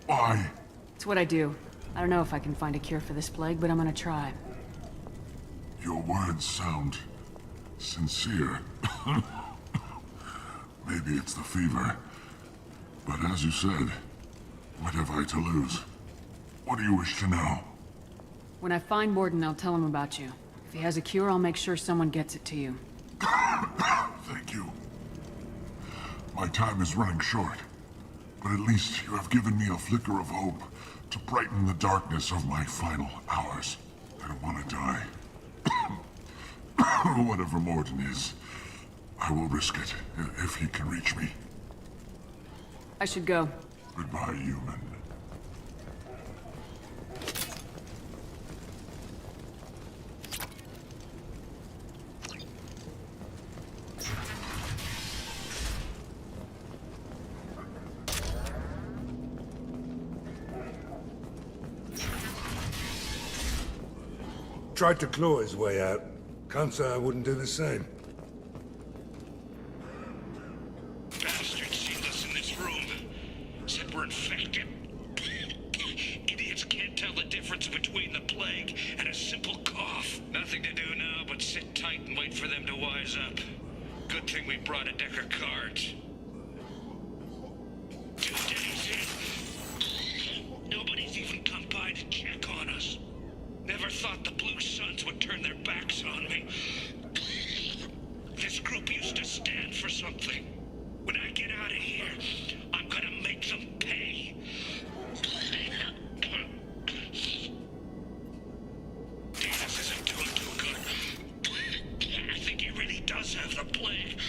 Why? It's what I do. I don't know if I can find a cure for this plague, but I'm gonna try. Your words sound sincere. Maybe it's the fever. But as you said, what have I to lose? What do you wish to know? When I find Morden, I'll tell him about you. If he has a cure, I'll make sure someone gets it to you. Thank you. My time is running short, but at least you have given me a flicker of hope to brighten the darkness of my final hours. I don't want to die. Whatever Morden is, I will risk it if he can reach me. I should go. Goodbye, human. Tried to claw his way out. Can't say I wouldn't do the same. Bastard sealed us in this room. Said we're infected. Idiots can't tell the difference between the plague and a simple cough. Nothing to do now but sit tight and wait for them to wise up. Good thing we brought a deck of cards. 2 days in. Nobody's even come by to check on us. Never thought the Blue Suns would turn their backs on me. This group used to stand for something. When I get out of here, I'm gonna make them pay. Davis isn't doing too good. I think he really does have the plague.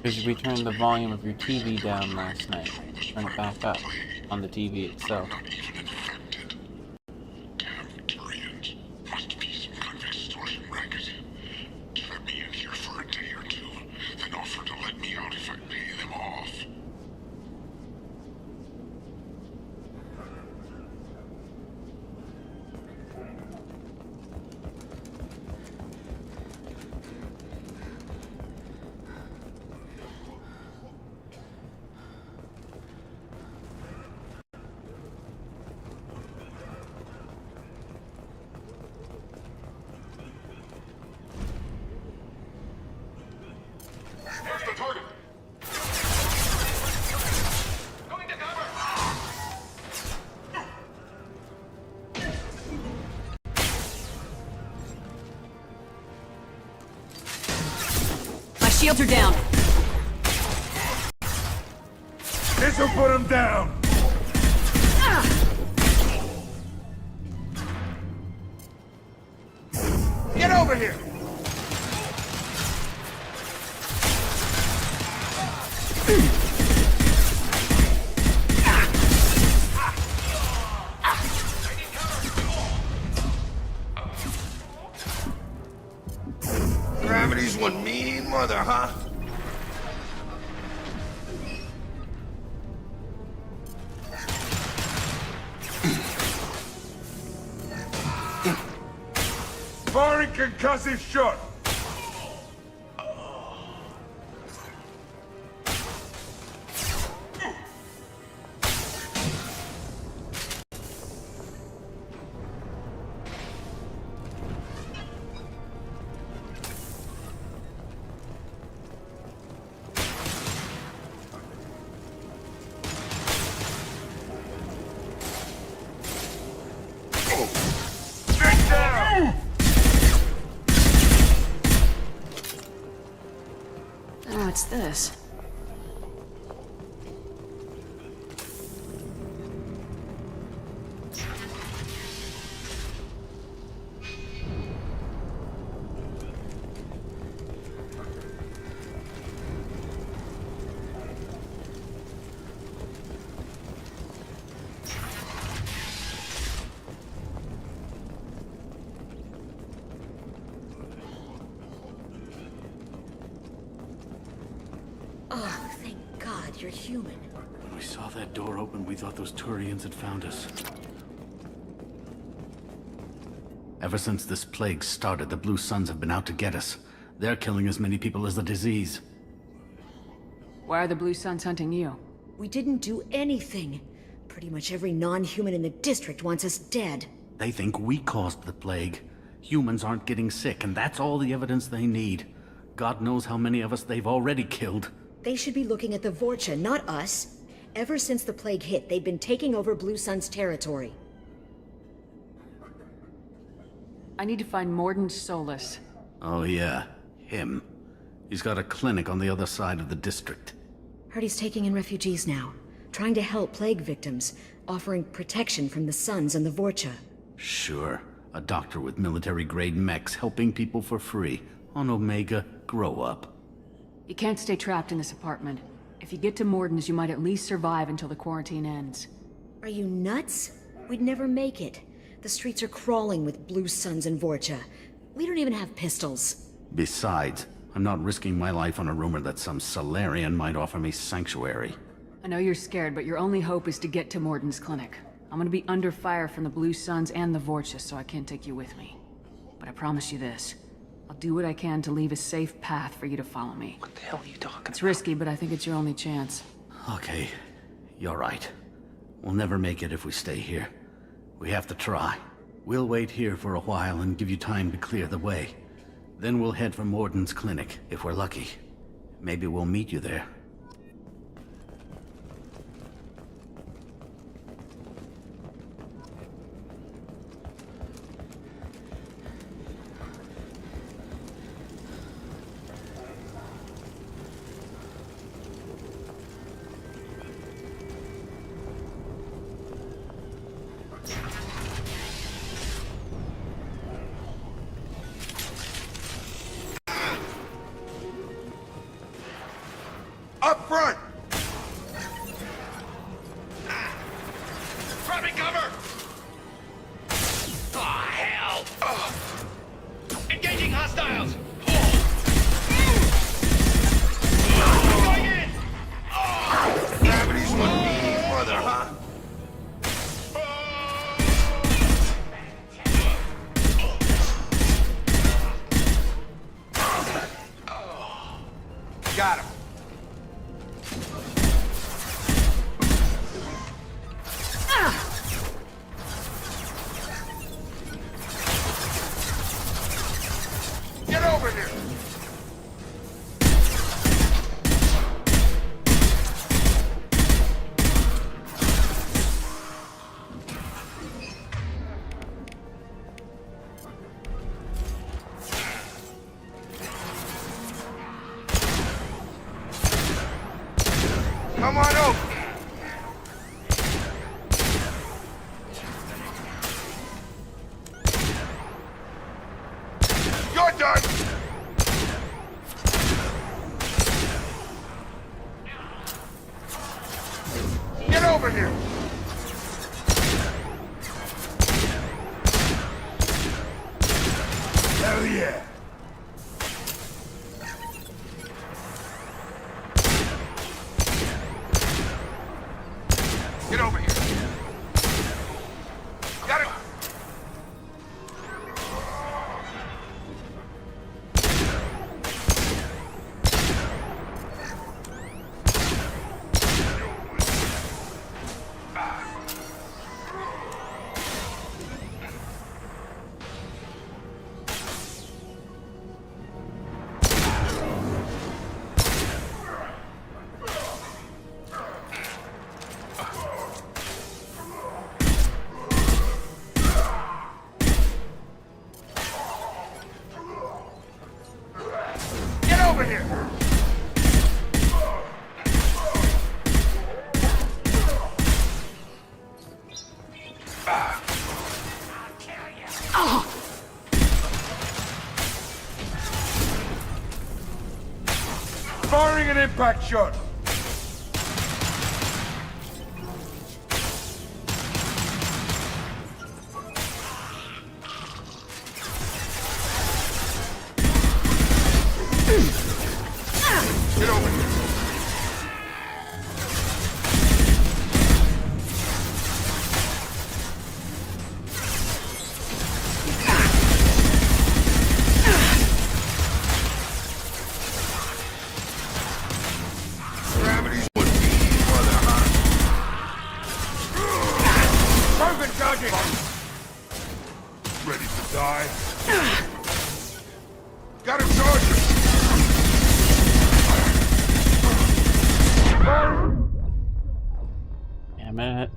Because we turned the volume of your TV down last night. Turn it back up on the TV itself. Must be some kind of extortion racket. Let me in here for a day or two, then offer to let me out if I pay them off. Where's the target? Going to cover! My shields are down. This'll put him down! Get over here! Gravity's one mean mother, huh? Firing concussive shot! Get down! Oh, what's this? Oh, thank God you're human. When we saw that door open, we thought those Turians had found us. Ever since this plague started, the Blue Suns have been out to get us. They're killing as many people as the disease. Why are the Blue Suns hunting you? We didn't do anything. Pretty much every non-human in the district wants us dead. They think we caused the plague. Humans aren't getting sick, and that's all the evidence they need. God knows how many of us they've already killed. They should be looking at the Vorcha, not us. Ever since the plague hit, they've been taking over Blue Sun's territory. I need to find Morden Solus. Oh yeah, him. He's got a clinic on the other side of the district. Heard he's taking in refugees now, trying to help plague victims, offering protection from the Suns and the Vorcha. Sure. A doctor with military-grade mechs helping people for free. On Omega, grow up. You can't stay trapped in this apartment. If you get to Morden's, you might at least survive until the quarantine ends. Are you nuts? We'd never make it. The streets are crawling with Blue Suns and Vorcha. We don't even have pistols. Besides, I'm not risking my life on a rumor that some Solarian might offer me sanctuary. I know you're scared, but your only hope is to get to Morden's clinic. I'm gonna be under fire from the Blue Suns and the Vorcha, so I can't take you with me. But I promise you this. I'll do what I can to leave a safe path for you to follow me. What the hell are you talking about? It's risky, but I think it's your only chance. Okay, you're right. We'll never make it if we stay here. We have to try. We'll wait here for a while and give you time to clear the way. Then we'll head for Morden's clinic, if we're lucky. Maybe we'll meet you there. Up front! Grabbing cover! Ah, hell! Engaging hostiles! Going in! Gravity's wouldn't be any further, huh? Got him. Get over here. Come on over. You're done. Get over here. Hell yeah. Get over here. Got it. Get over here. Firing an impact shot. Get over here. Gravity's wouldn't be any further, huh? Moving, charging. Ready to die? Got him charging. Damn it.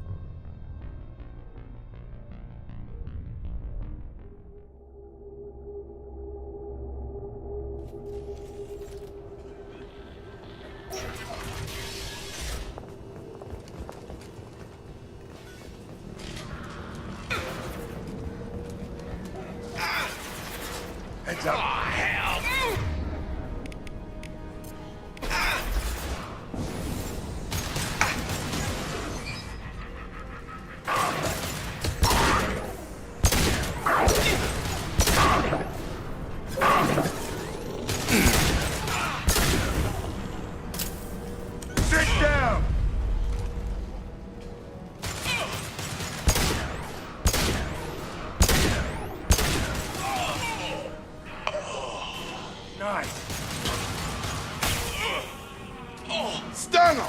Heads up. Ah, hell! Sit down. Nice. Stung him.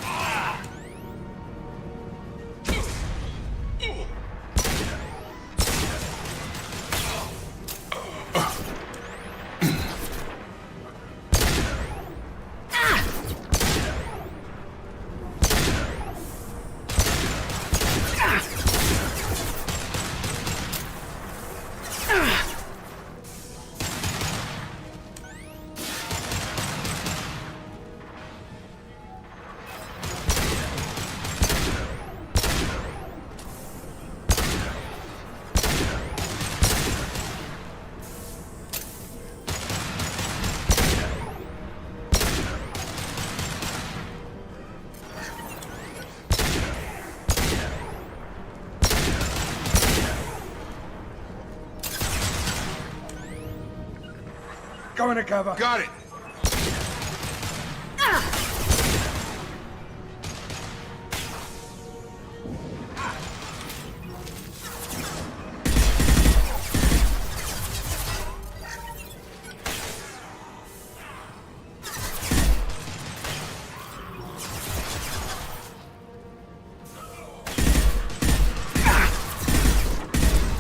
Go into cover. Got it.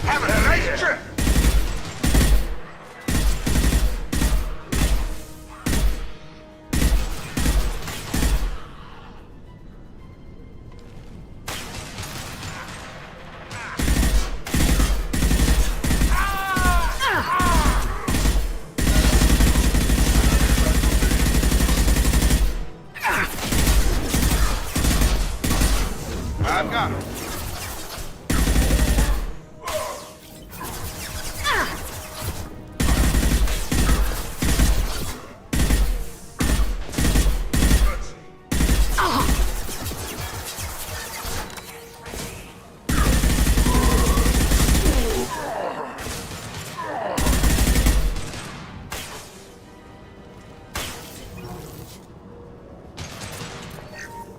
Have a nice trip. I've got him.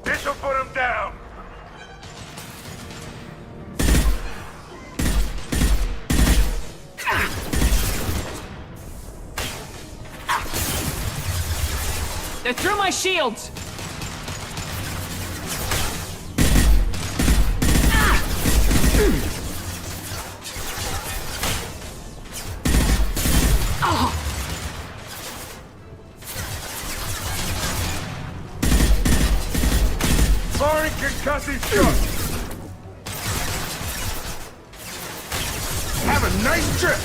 This'll put him down. They're through my shields! Firing concussive shot. Have a nice trip.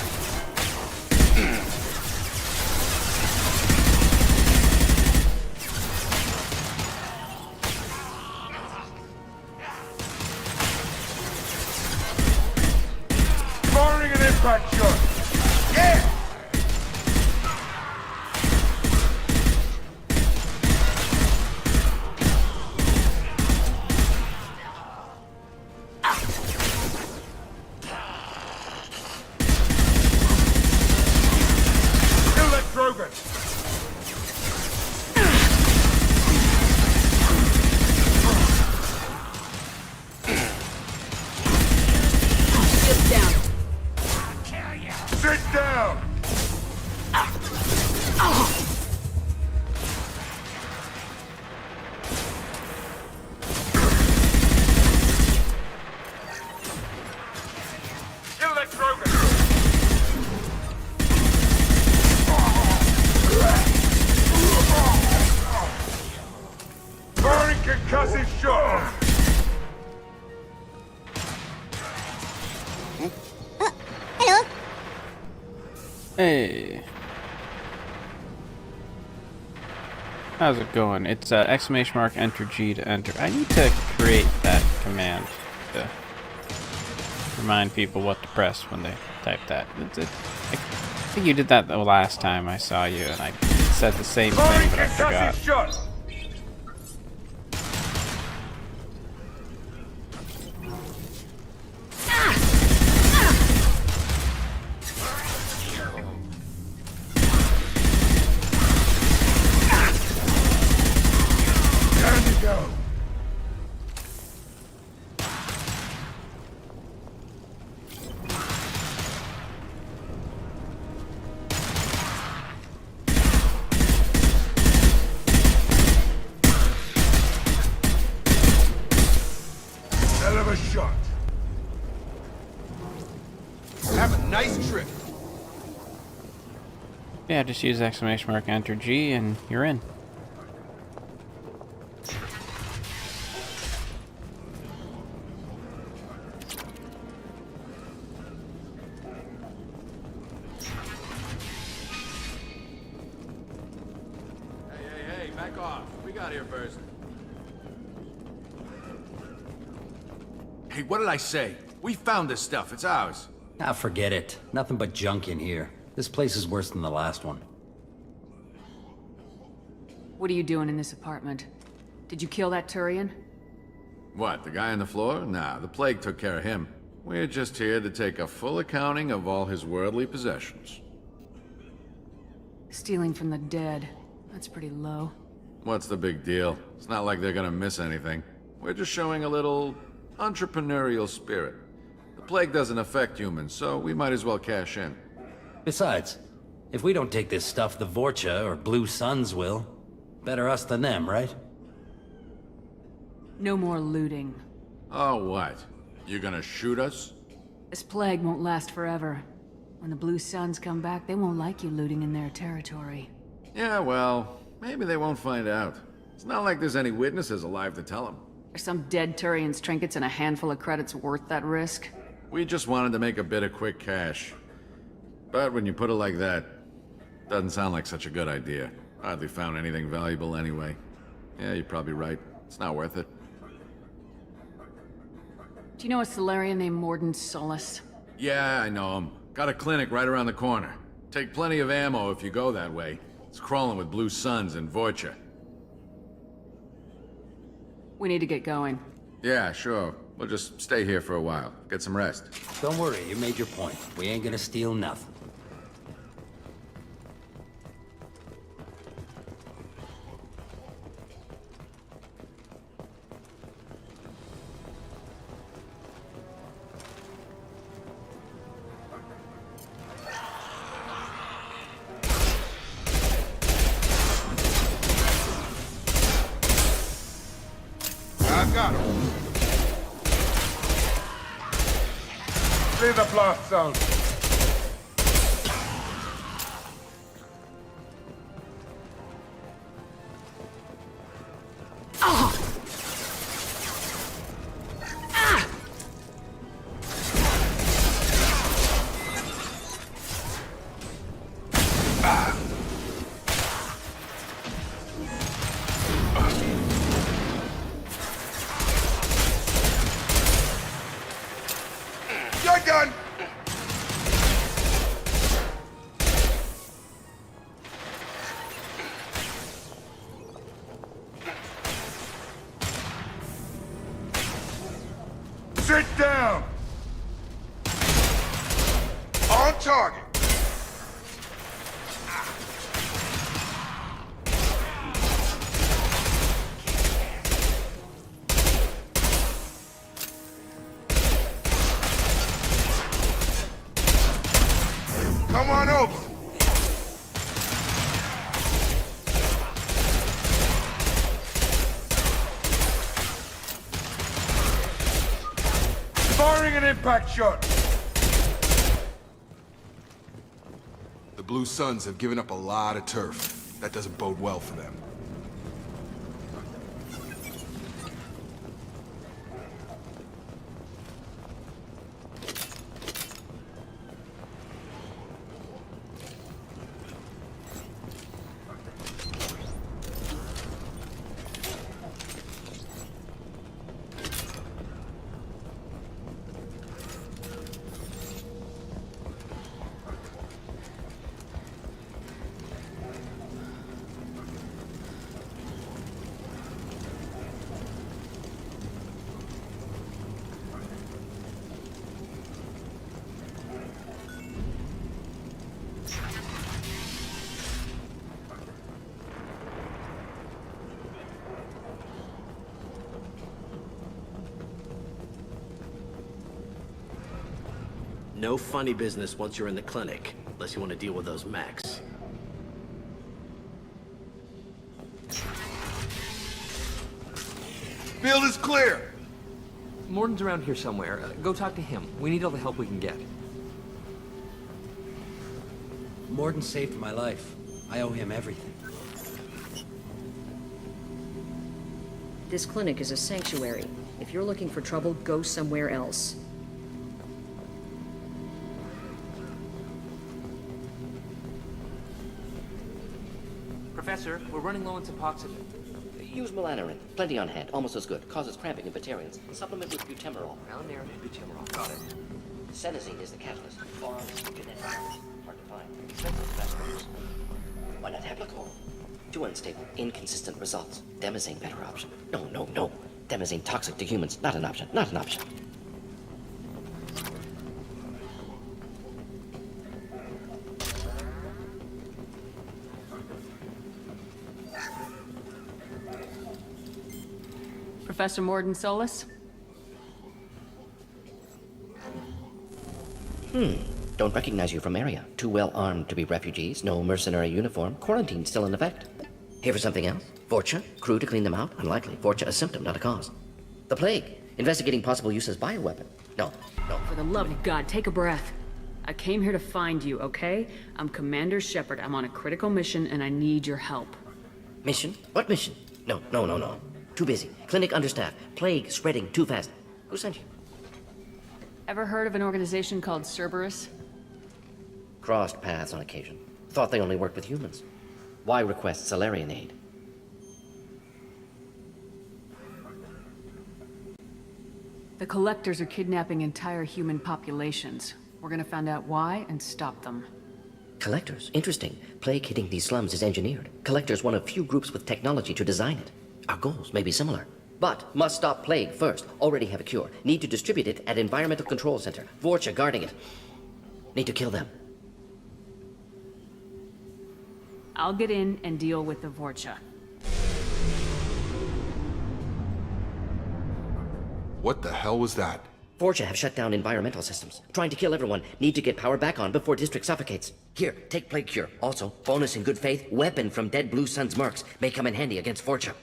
Firing an impact shot. Yeah. Kill that Drogon. Shields down. Sit down. Kill that Drogon. Firing concussive shot. Hello? Hey. How's it going? It's exclamation mark enter G to enter. I need to create that command to remind people what to press when they type that. I think you did that the last time I saw you, and I said the same thing, but I forgot. Shot. Time to go. Hell of a shot. Have a nice trip. Yeah, just use exclamation mark enter G and you're in. Hey, back off. We got here first. Hey, what did I say? We found this stuff. It's ours. Ah, forget it. Nothing but junk in here. This place is worse than the last one. What are you doing in this apartment? Did you kill that Turian? What, the guy on the floor? Nah, the plague took care of him. We're just here to take a full accounting of all his worldly possessions. Stealing from the dead. That's pretty low. What's the big deal? It's not like they're gonna miss anything. We're just showing a little entrepreneurial spirit. The plague doesn't affect humans, so we might as well cash in. Besides, if we don't take this stuff, the Vorcha or Blue Suns will. Better us than them, right? No more looting. Oh, what? You gonna shoot us? This plague won't last forever. When the Blue Suns come back, they won't like you looting in their territory. Yeah, well, maybe they won't find out. It's not like there's any witnesses alive to tell them. Are some dead Turian's trinkets and a handful of credits worth that risk? We just wanted to make a bit of quick cash. But when you put it like that, doesn't sound like such a good idea. Hardly found anything valuable anyway. Yeah, you're probably right. It's not worth it. Do you know a Solarian named Morden Solace? Yeah, I know him. Got a clinic right around the corner. Take plenty of ammo if you go that way. It's crawling with Blue Suns and Vorcha. We need to get going. Yeah, sure. We'll just stay here for a while. Get some rest. Don't worry, you made your point. We ain't gonna steal nothing. I've got him. Clear the blast zone. You're done! Sit down! On target! Come on over! Firing an impact shot! The Blue Suns have given up a lot of turf. That doesn't bode well for them. No funny business once you're in the clinic, unless you want to deal with those mechs. Field is clear! Morden's around here somewhere. Go talk to him. We need all the help we can get. Morden saved my life. I owe him everything. This clinic is a sanctuary. If you're looking for trouble, go somewhere else. Professor, we're running low on Suboxone. Use melanorin. Plenty on hand. Almost as good. Causes cramping in Batarians. Supplement with butemerol. Melanorin and butemerol. Got it. Senesine is the catalyst. Forms genetic. Hard to find. Expensive fast. Why not Heplicol? Too unstable. Inconsistent results. Demazine better option. No. Demazine toxic to humans. Not an option. Not an option. Professor Morden Solus? Don't recognize you from area. Too well armed to be refugees, no mercenary uniform, quarantine still in effect. Here for something else? Vorcha? Crew to clean them out? Unlikely. Vorcha a symptom, not a cause. The plague? Investigating possible use as bioweapon? No. For the love of God, take a breath. I came here to find you, okay? I'm Commander Shepard. I'm on a critical mission and I need your help. Mission? What mission? No. Too busy. Clinic understaffed. Plague spreading too fast. Who sent you? Ever heard of an organization called Cerberus? Crossed paths on occasion. Thought they only worked with humans. Why request Salarian aid? The Collectors are kidnapping entire human populations. We're gonna find out why and stop them. Collectors? Interesting. Plague hitting these slums is engineered. Collectors one of few groups with technology to design it. Our goals may be similar. But must stop plague first. Already have a cure. Need to distribute it at Environmental Control Center. Vorcha guarding it. Need to kill them. I'll get in and deal with the Vorcha. What the hell was that? Vorcha have shut down environmental systems. Trying to kill everyone. Need to get power back on before district suffocates. Here, take plague cure. Also, bonus in good faith, weapon from dead Blue Sun's mercs. May come in handy against Vorcha.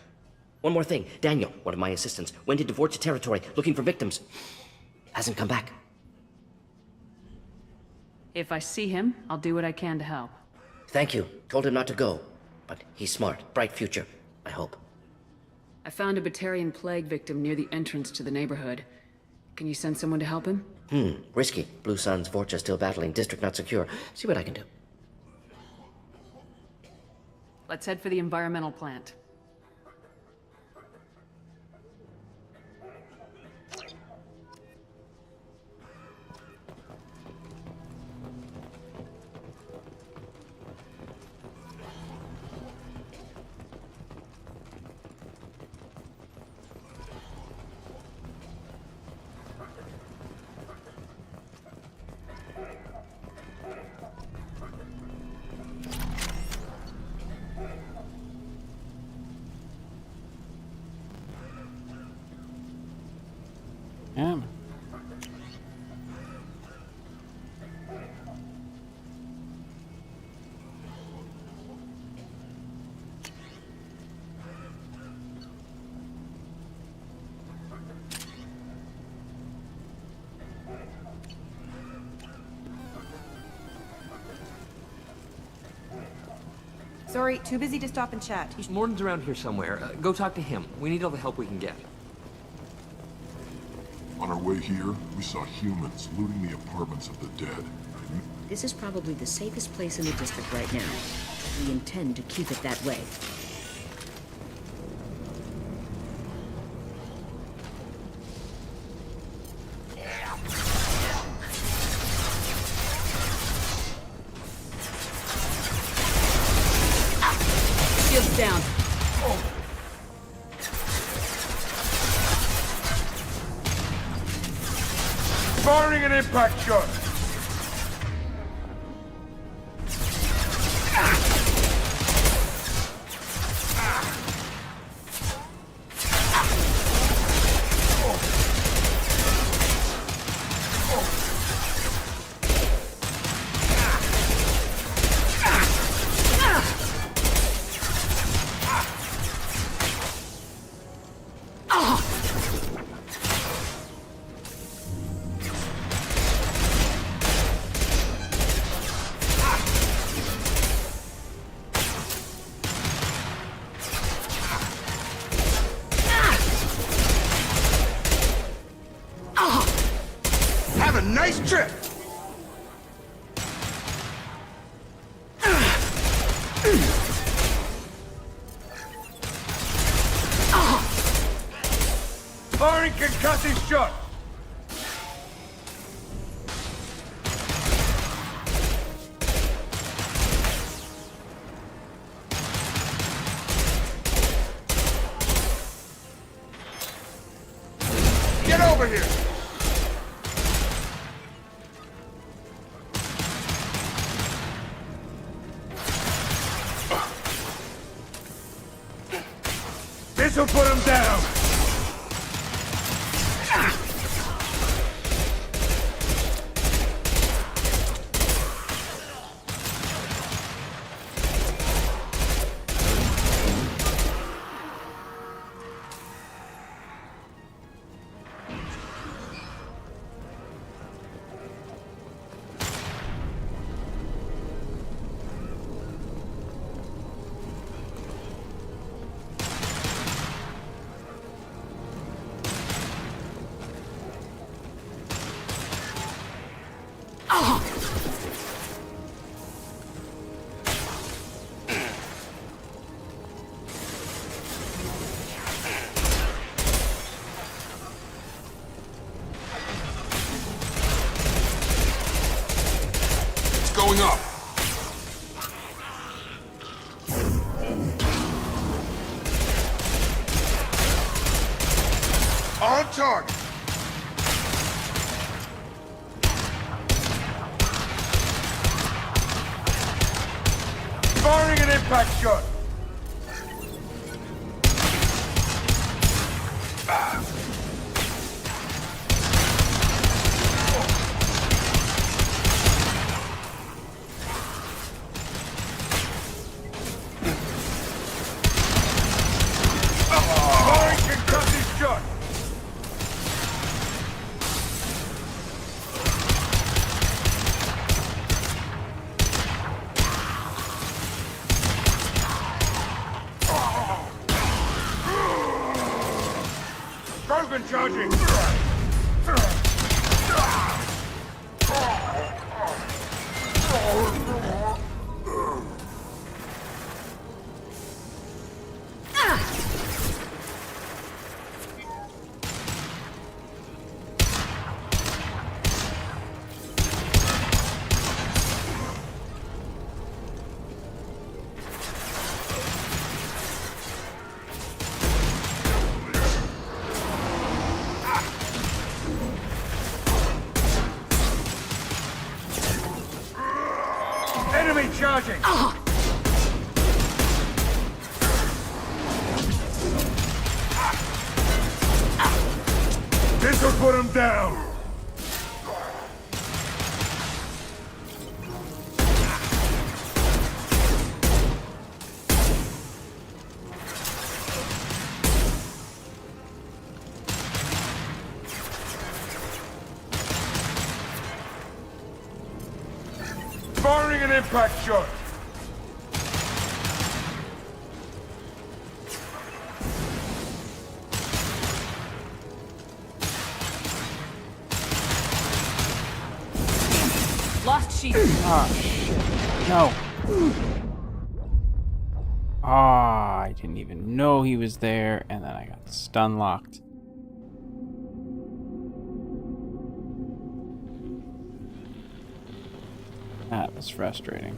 One more thing. Daniel, one of my assistants, went into Vorcha territory looking for victims. Hasn't come back. If I see him, I'll do what I can to help. Thank you. Told him not to go. But he's smart. Bright future. I hope. I found a Batarian plague victim near the entrance to the neighborhood. Can you send someone to help him? Risky. Blue Sun's Vorcha still battling. District not secure. See what I can do. Let's head for the environmental plant. Yeah. Sorry, too busy to stop and chat. Morden's around here somewhere. Go talk to him. We need all the help we can get. On our way here, we saw humans looting the apartments of the dead. This is probably the safest place in the district right now. We intend to keep it that way. Shields down. Firing an impact shot! Have a nice trip! Firing concussive shot! Get over here! This'll put him down! It's going up. On target. Firing an impact shot. Firing concussive shot. Broken charging! Enemy charging! This will put him down! Firing an impact shot! Lost sheep. Ah, shit. No. Ah, I didn't even know he was there, and then I got stun locked. That was frustrating.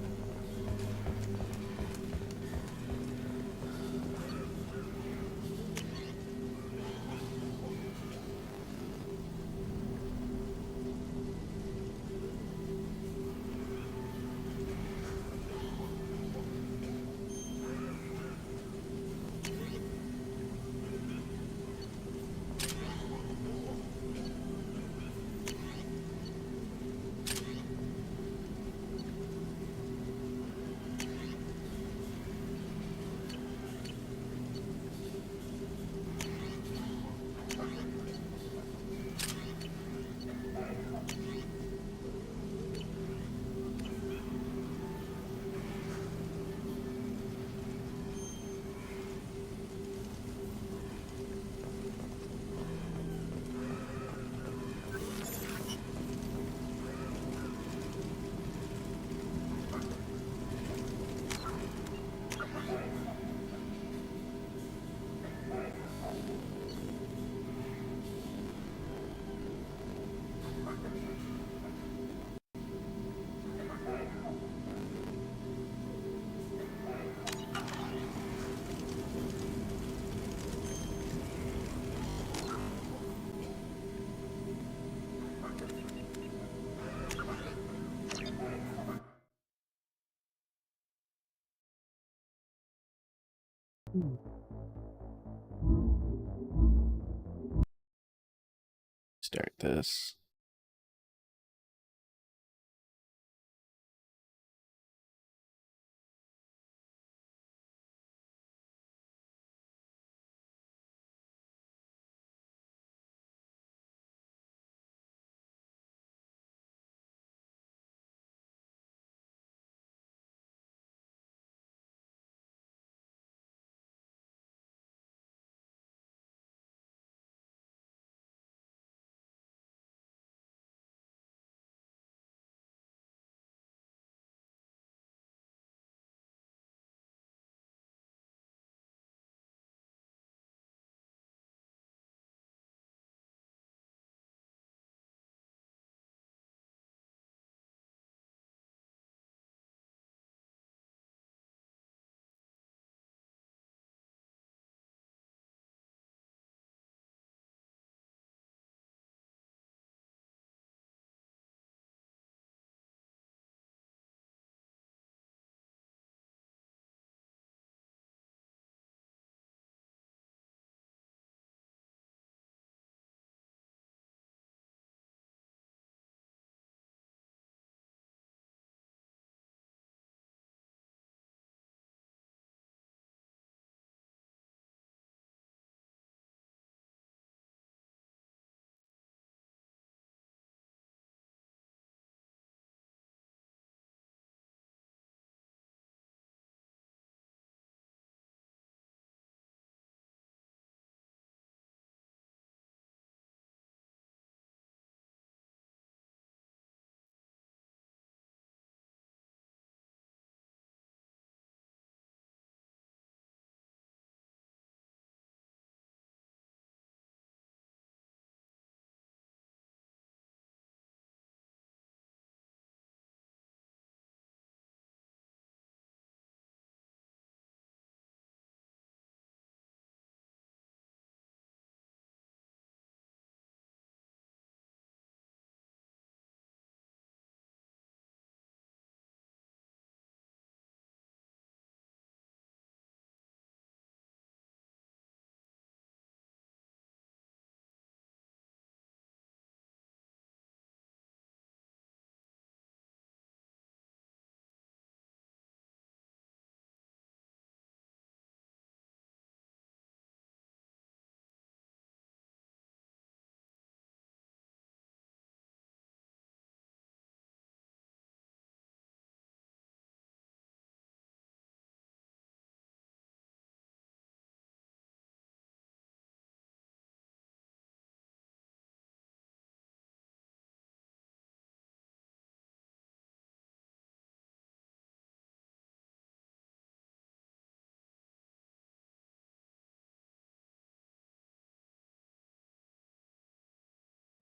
Start this.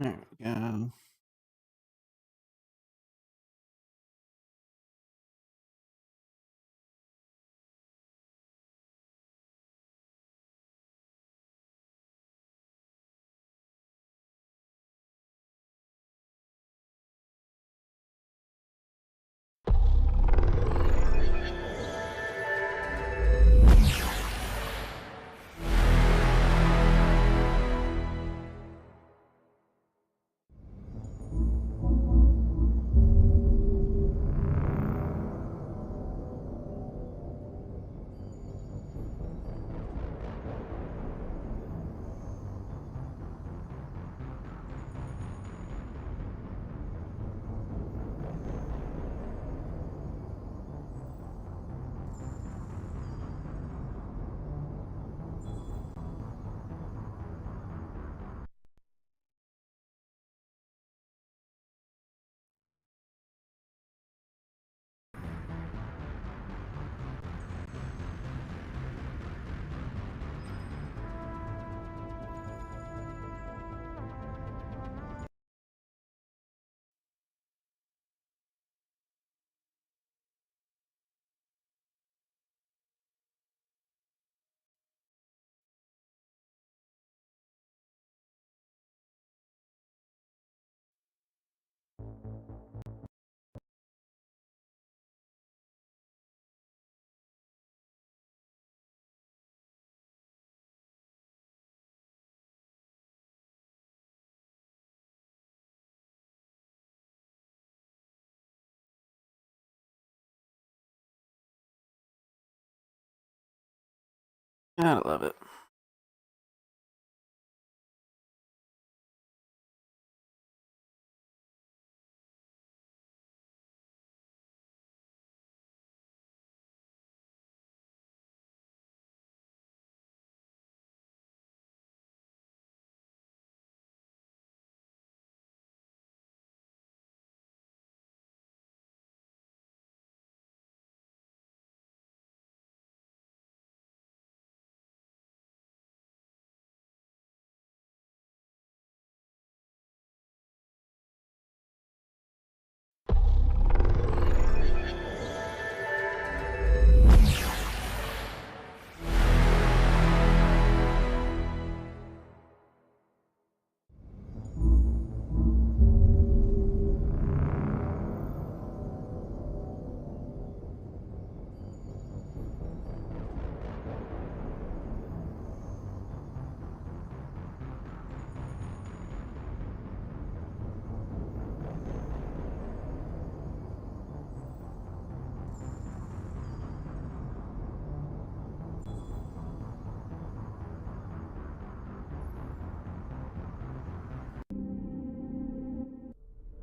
There we go. Gotta love it.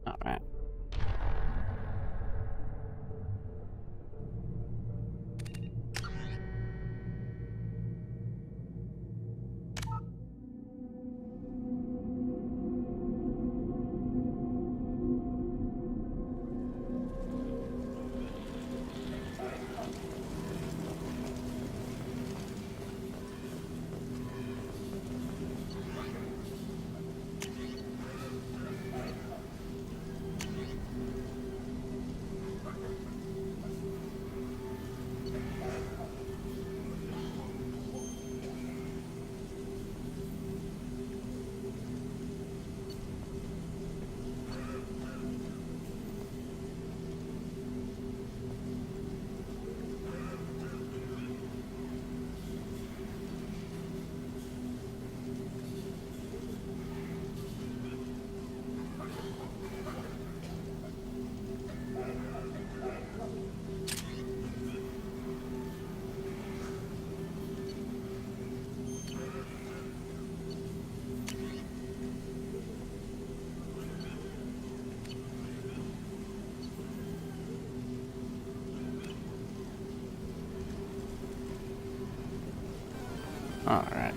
All right. All right.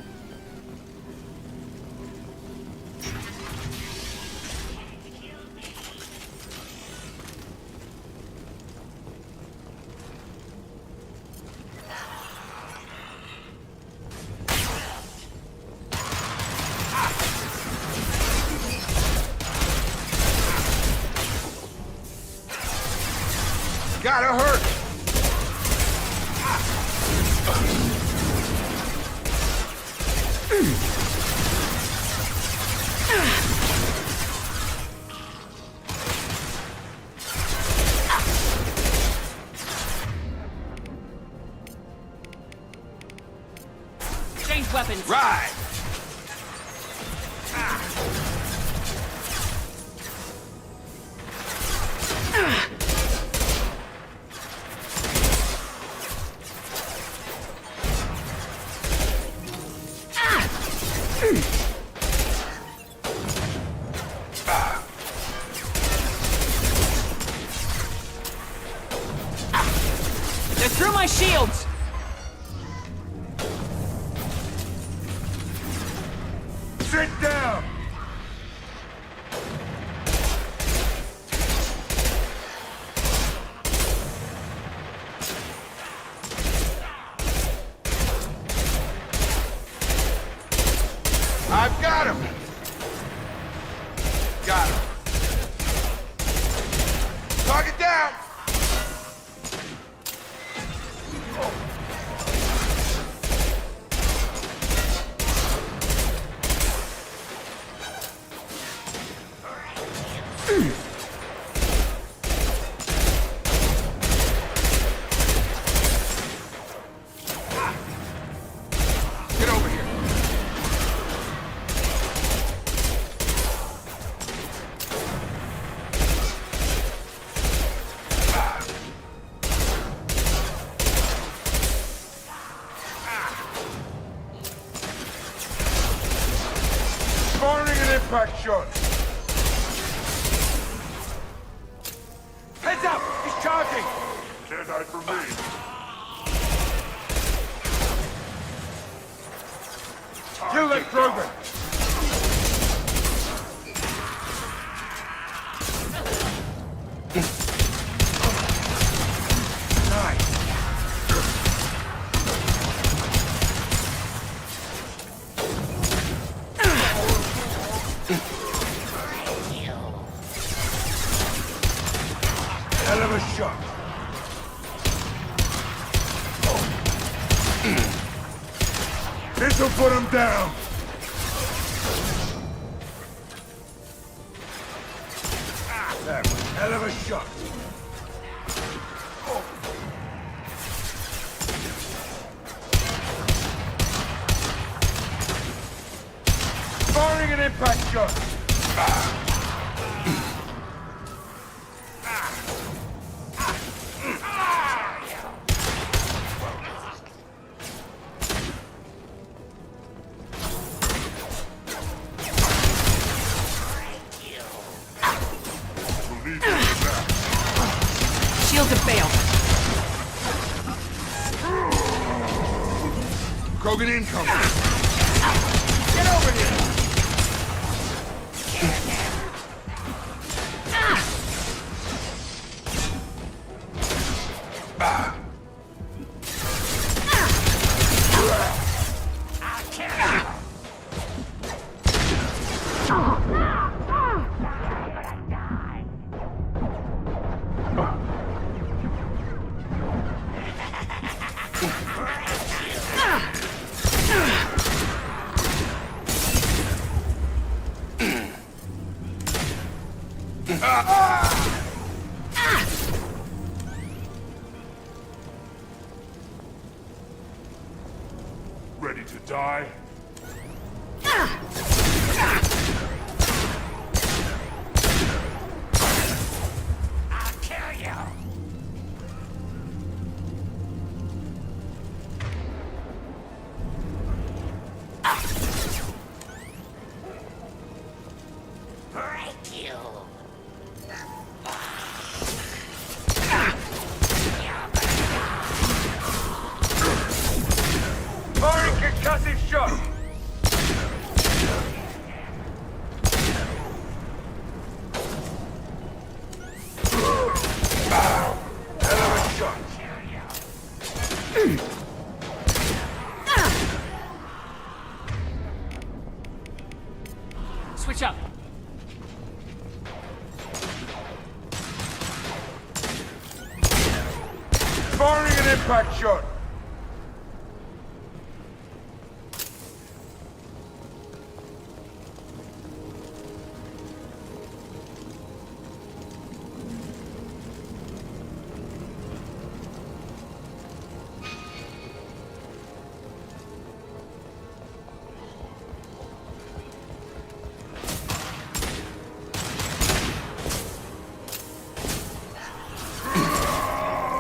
Gotta hurt! Change weapons. Right! They're through my shields! Sit down! I've got him! Got him. Target down! Get over here. Firing an impact shot. Heads up! He's charging! Can't hide from me. Kill that Krogan! Hell of a shot. This'll put him down. That was a hell of a shot. Firing an impact shot. Shields have failed. Krogan incoming. Get over here. Ready to die? I'll kill you. Break you. Firing concussive shot. Hell of a shot. Switch up. impact shot!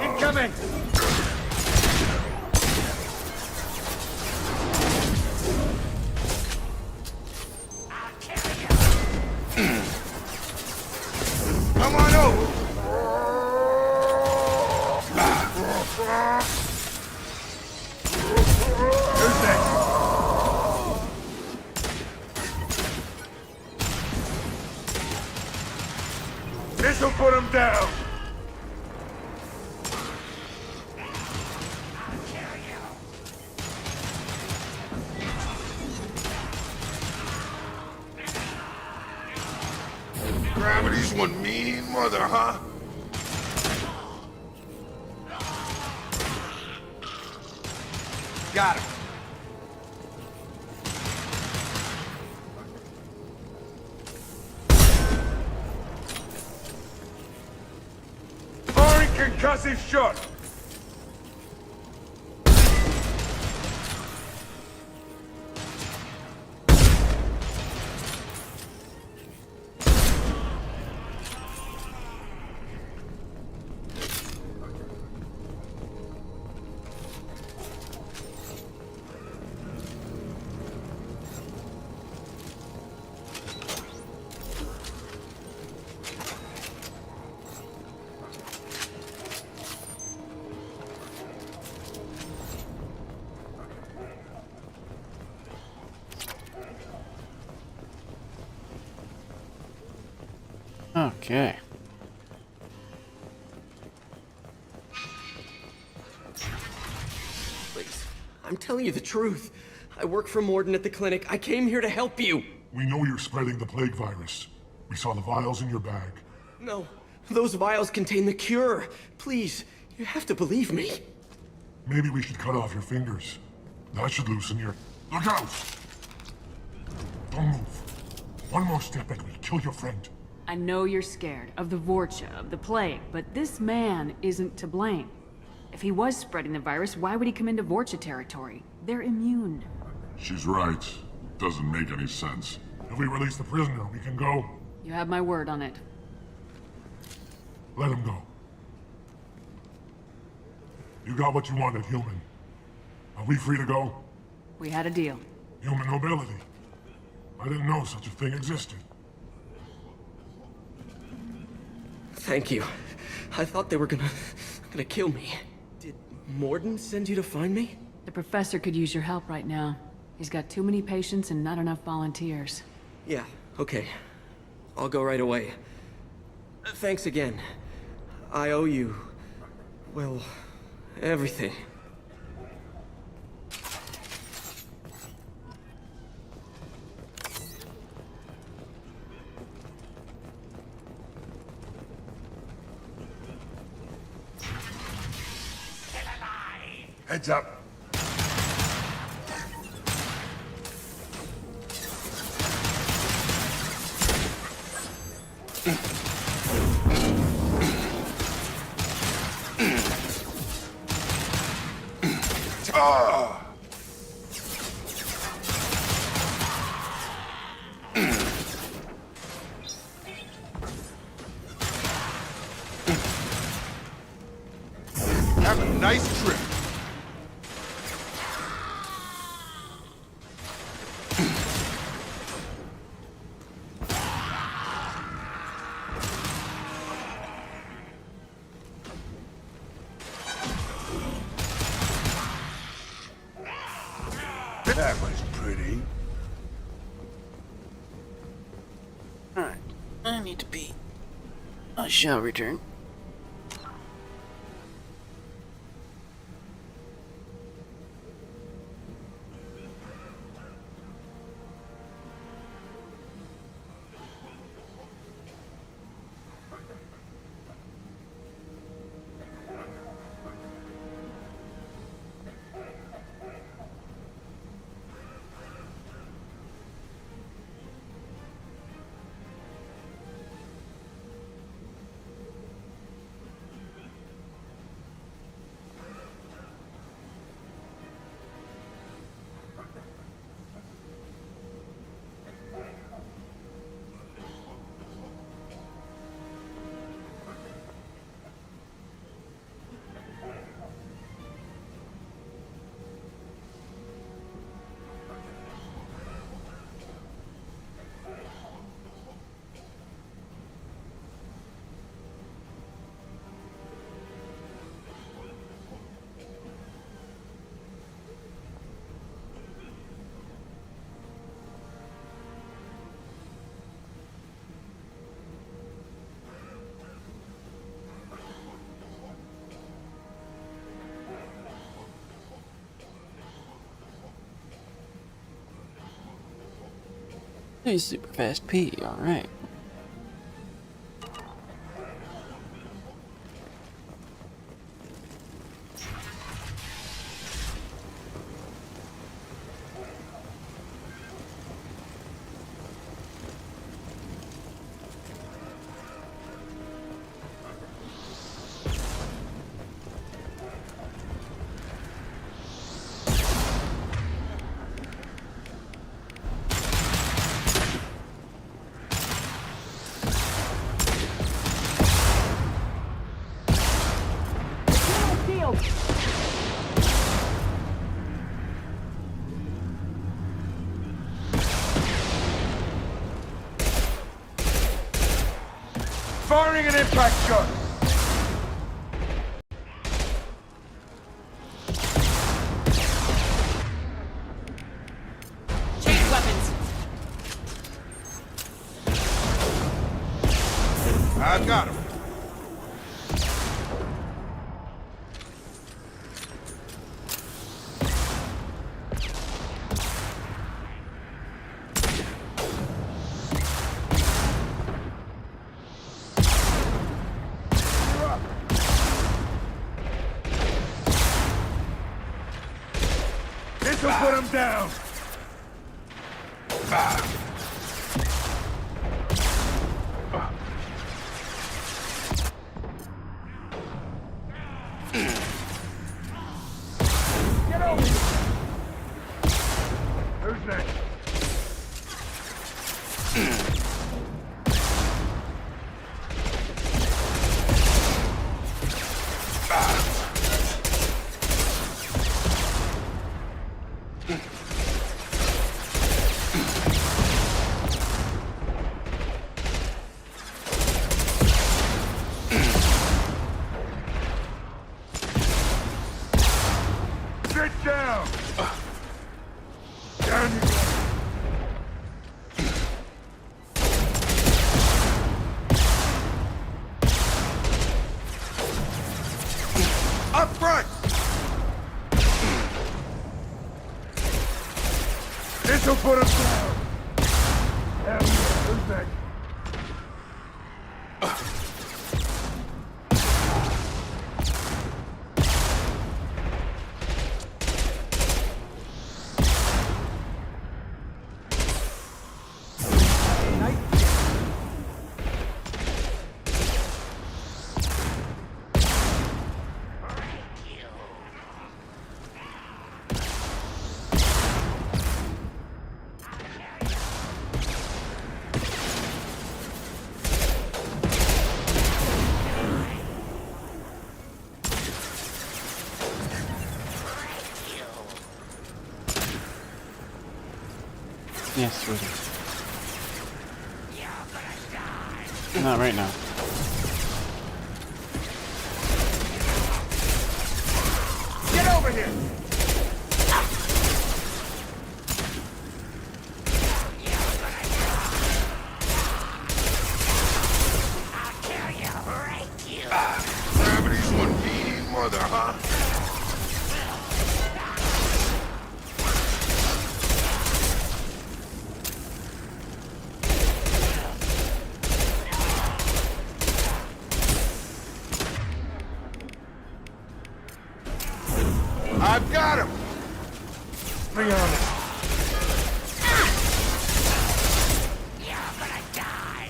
Incoming! Come on over! Who's next? This'll put him down! Gravity's one mean mother, huh? Got him. Firing concussive shot. Okay. Please, I'm telling you the truth. I work for Morden at the clinic. I came here to help you. We know you're spreading the plague virus. We saw the vials in your bag. No, those vials contain the cure. Please, you have to believe me. Maybe we should cut off your fingers. That should loosen your... Look out! Don't move. One more step and we'll kill your friend. I know you're scared of the Vorcha, of the plague, but this man isn't to blame. If he was spreading the virus, why would he come into Vorcha territory? They're immune. She's right. Doesn't make any sense. If we release the prisoner, we can go. You have my word on it. Let him go. You got what you wanted, human. Are we free to go? We had a deal. Human nobility. I didn't know such a thing existed. Thank you. I thought they were gonna kill me. Did Morden send you to find me? The professor could use your help right now. He's got too many patients and not enough volunteers. Yeah, okay. I'll go right away. Thanks again. I owe you... well, everything. Heads up. Have a nice trip. That was pretty. Alright, I need to pee. I shall return. A super fast pee, alright. Firing an impact shot! Change weapons! I've got him. This'll put him down! Get over here! Who's next? Sit down! Down you go! Up front! This'll put him down! Hell yeah, who's next? Yes, sweetie. Not right now. Get over here! Gravity's one beady mother, huh? I've got him! Be honest. You're gonna die!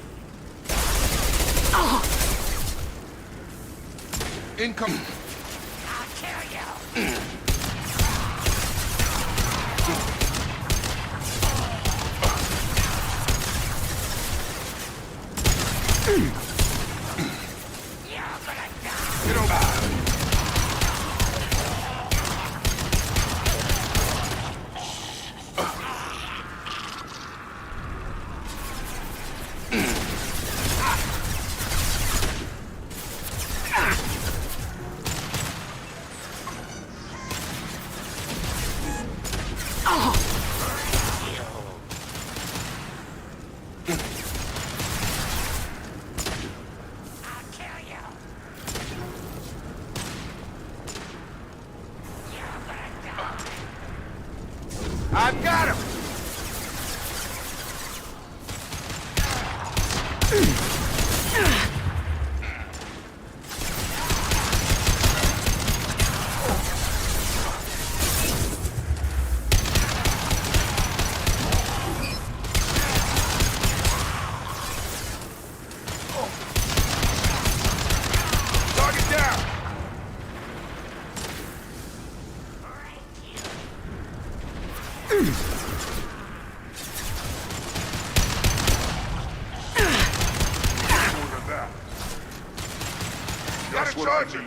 Incoming! I'll kill you! You're gonna die! Get over! Gotta charge him!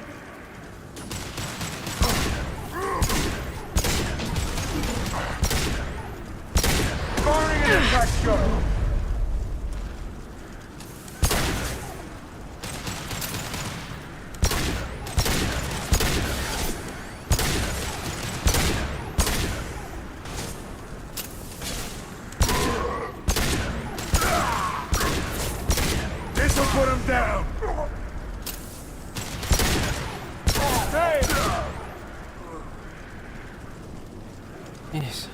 Firing an impact shot! This'll put him down! Yes.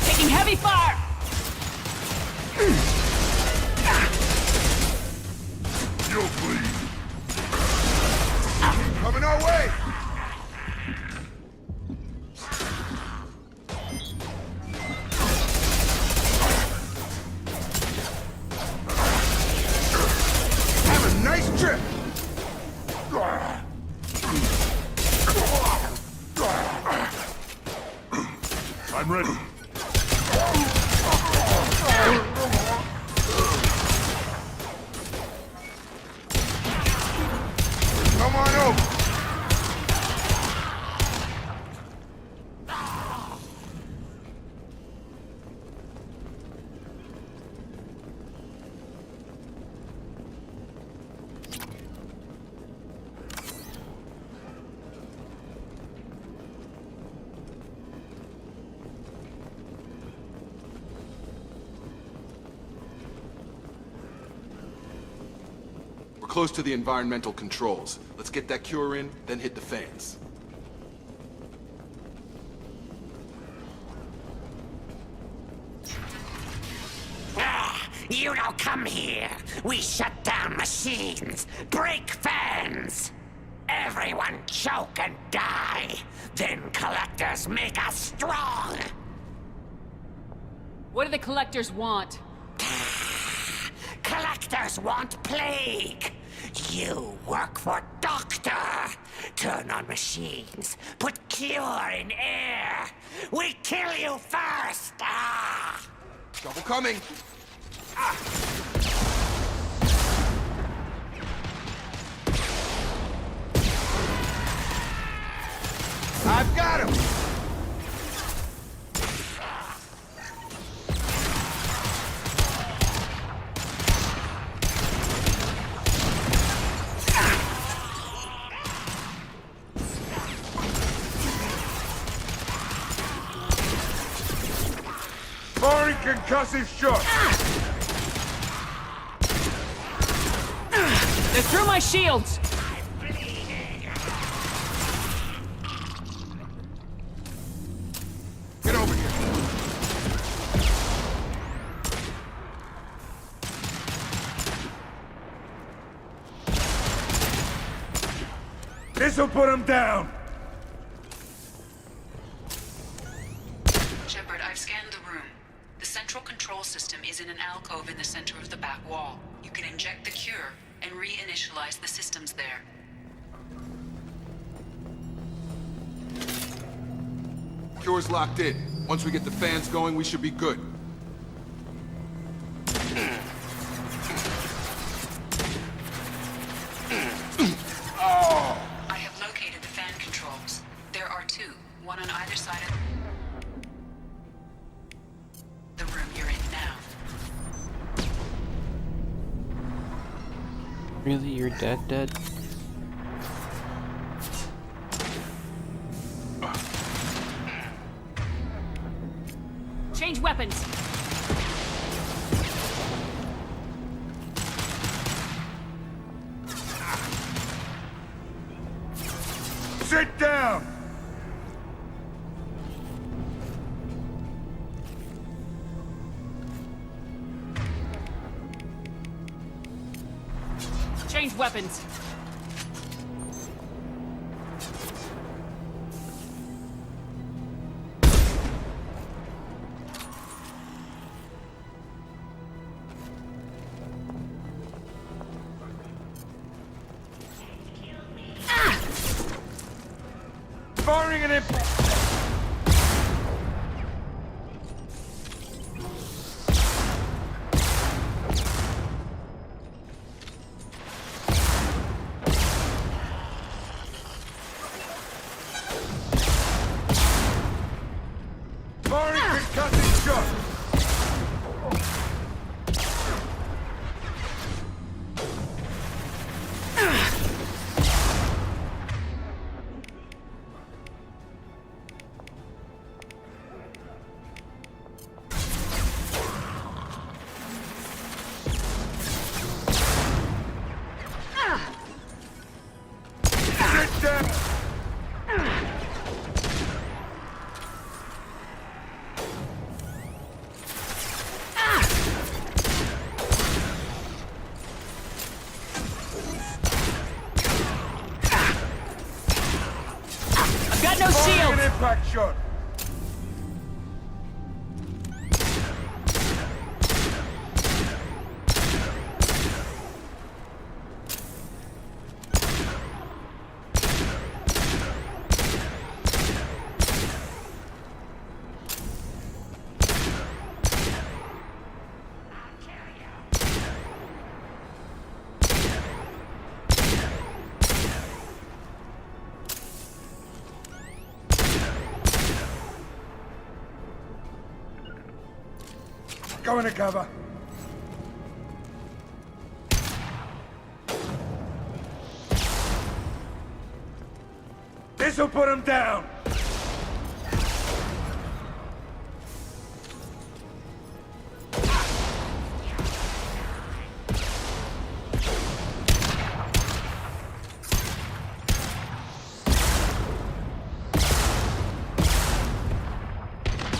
Taking heavy fire! You'll bleed. Coming our way! Have a nice trip! I'm ready. Come on over. We're close to the environmental controls. Let's get that cure in, then hit the fans. You don't come here. We shut down machines, break fans. Everyone choke and die. Then collectors make us strong. What do the collectors want? Collectors want plague. You work for Doctor. Turn on machines. Put cure in air. We kill you first. Ah! Trouble coming. I've got him! Firing concussive shot! They're through my shields! Get over here! This'll put him down! Shepard, I've scanned the room. The central control system is in an alcove in the center of the back wall. You can inject the cure, and reinitialize the systems there. Cure's locked in. Once we get the fans going, we should be good. I have located the fan controls. There are two, one on either side of the room you're in now. Really, you're dead? Change weapons! Sit down! Change weapons! Firing an impact! Firing concussive shot! Sit down! I've got no Firing shield! an impact shot! Go into cover. This'll put him down.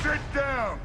Sit down.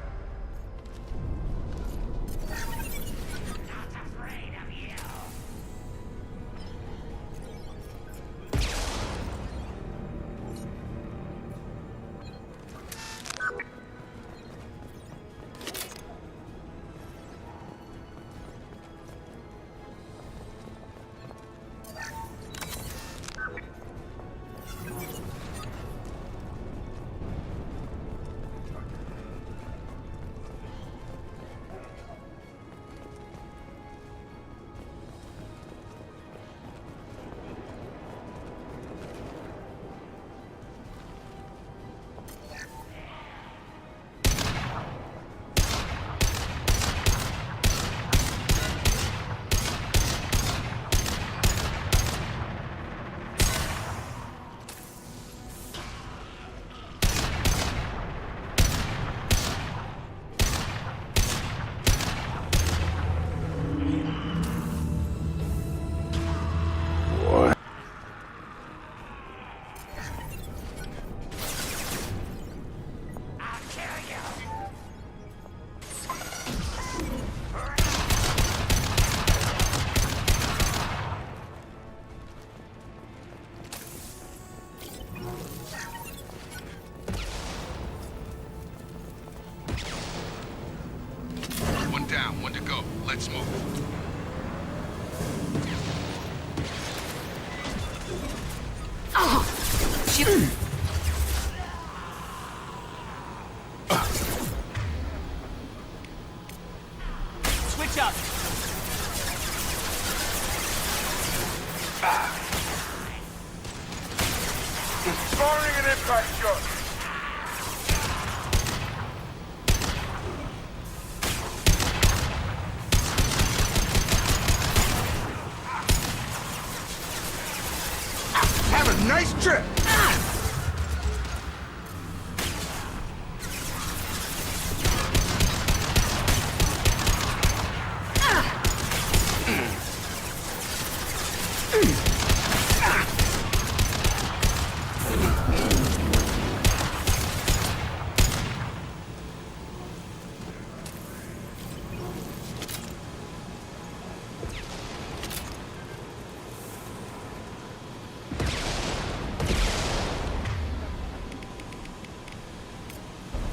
One down, one to go. Let's move. Switch up. Firing an impact shot. Have a nice trip!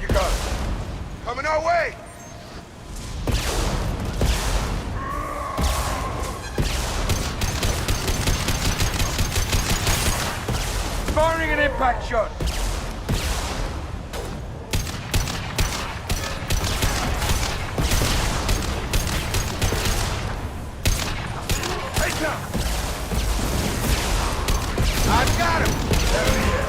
You got it. Coming our way! Firing an impact shot. Hey, now. I've got him. Hell yeah.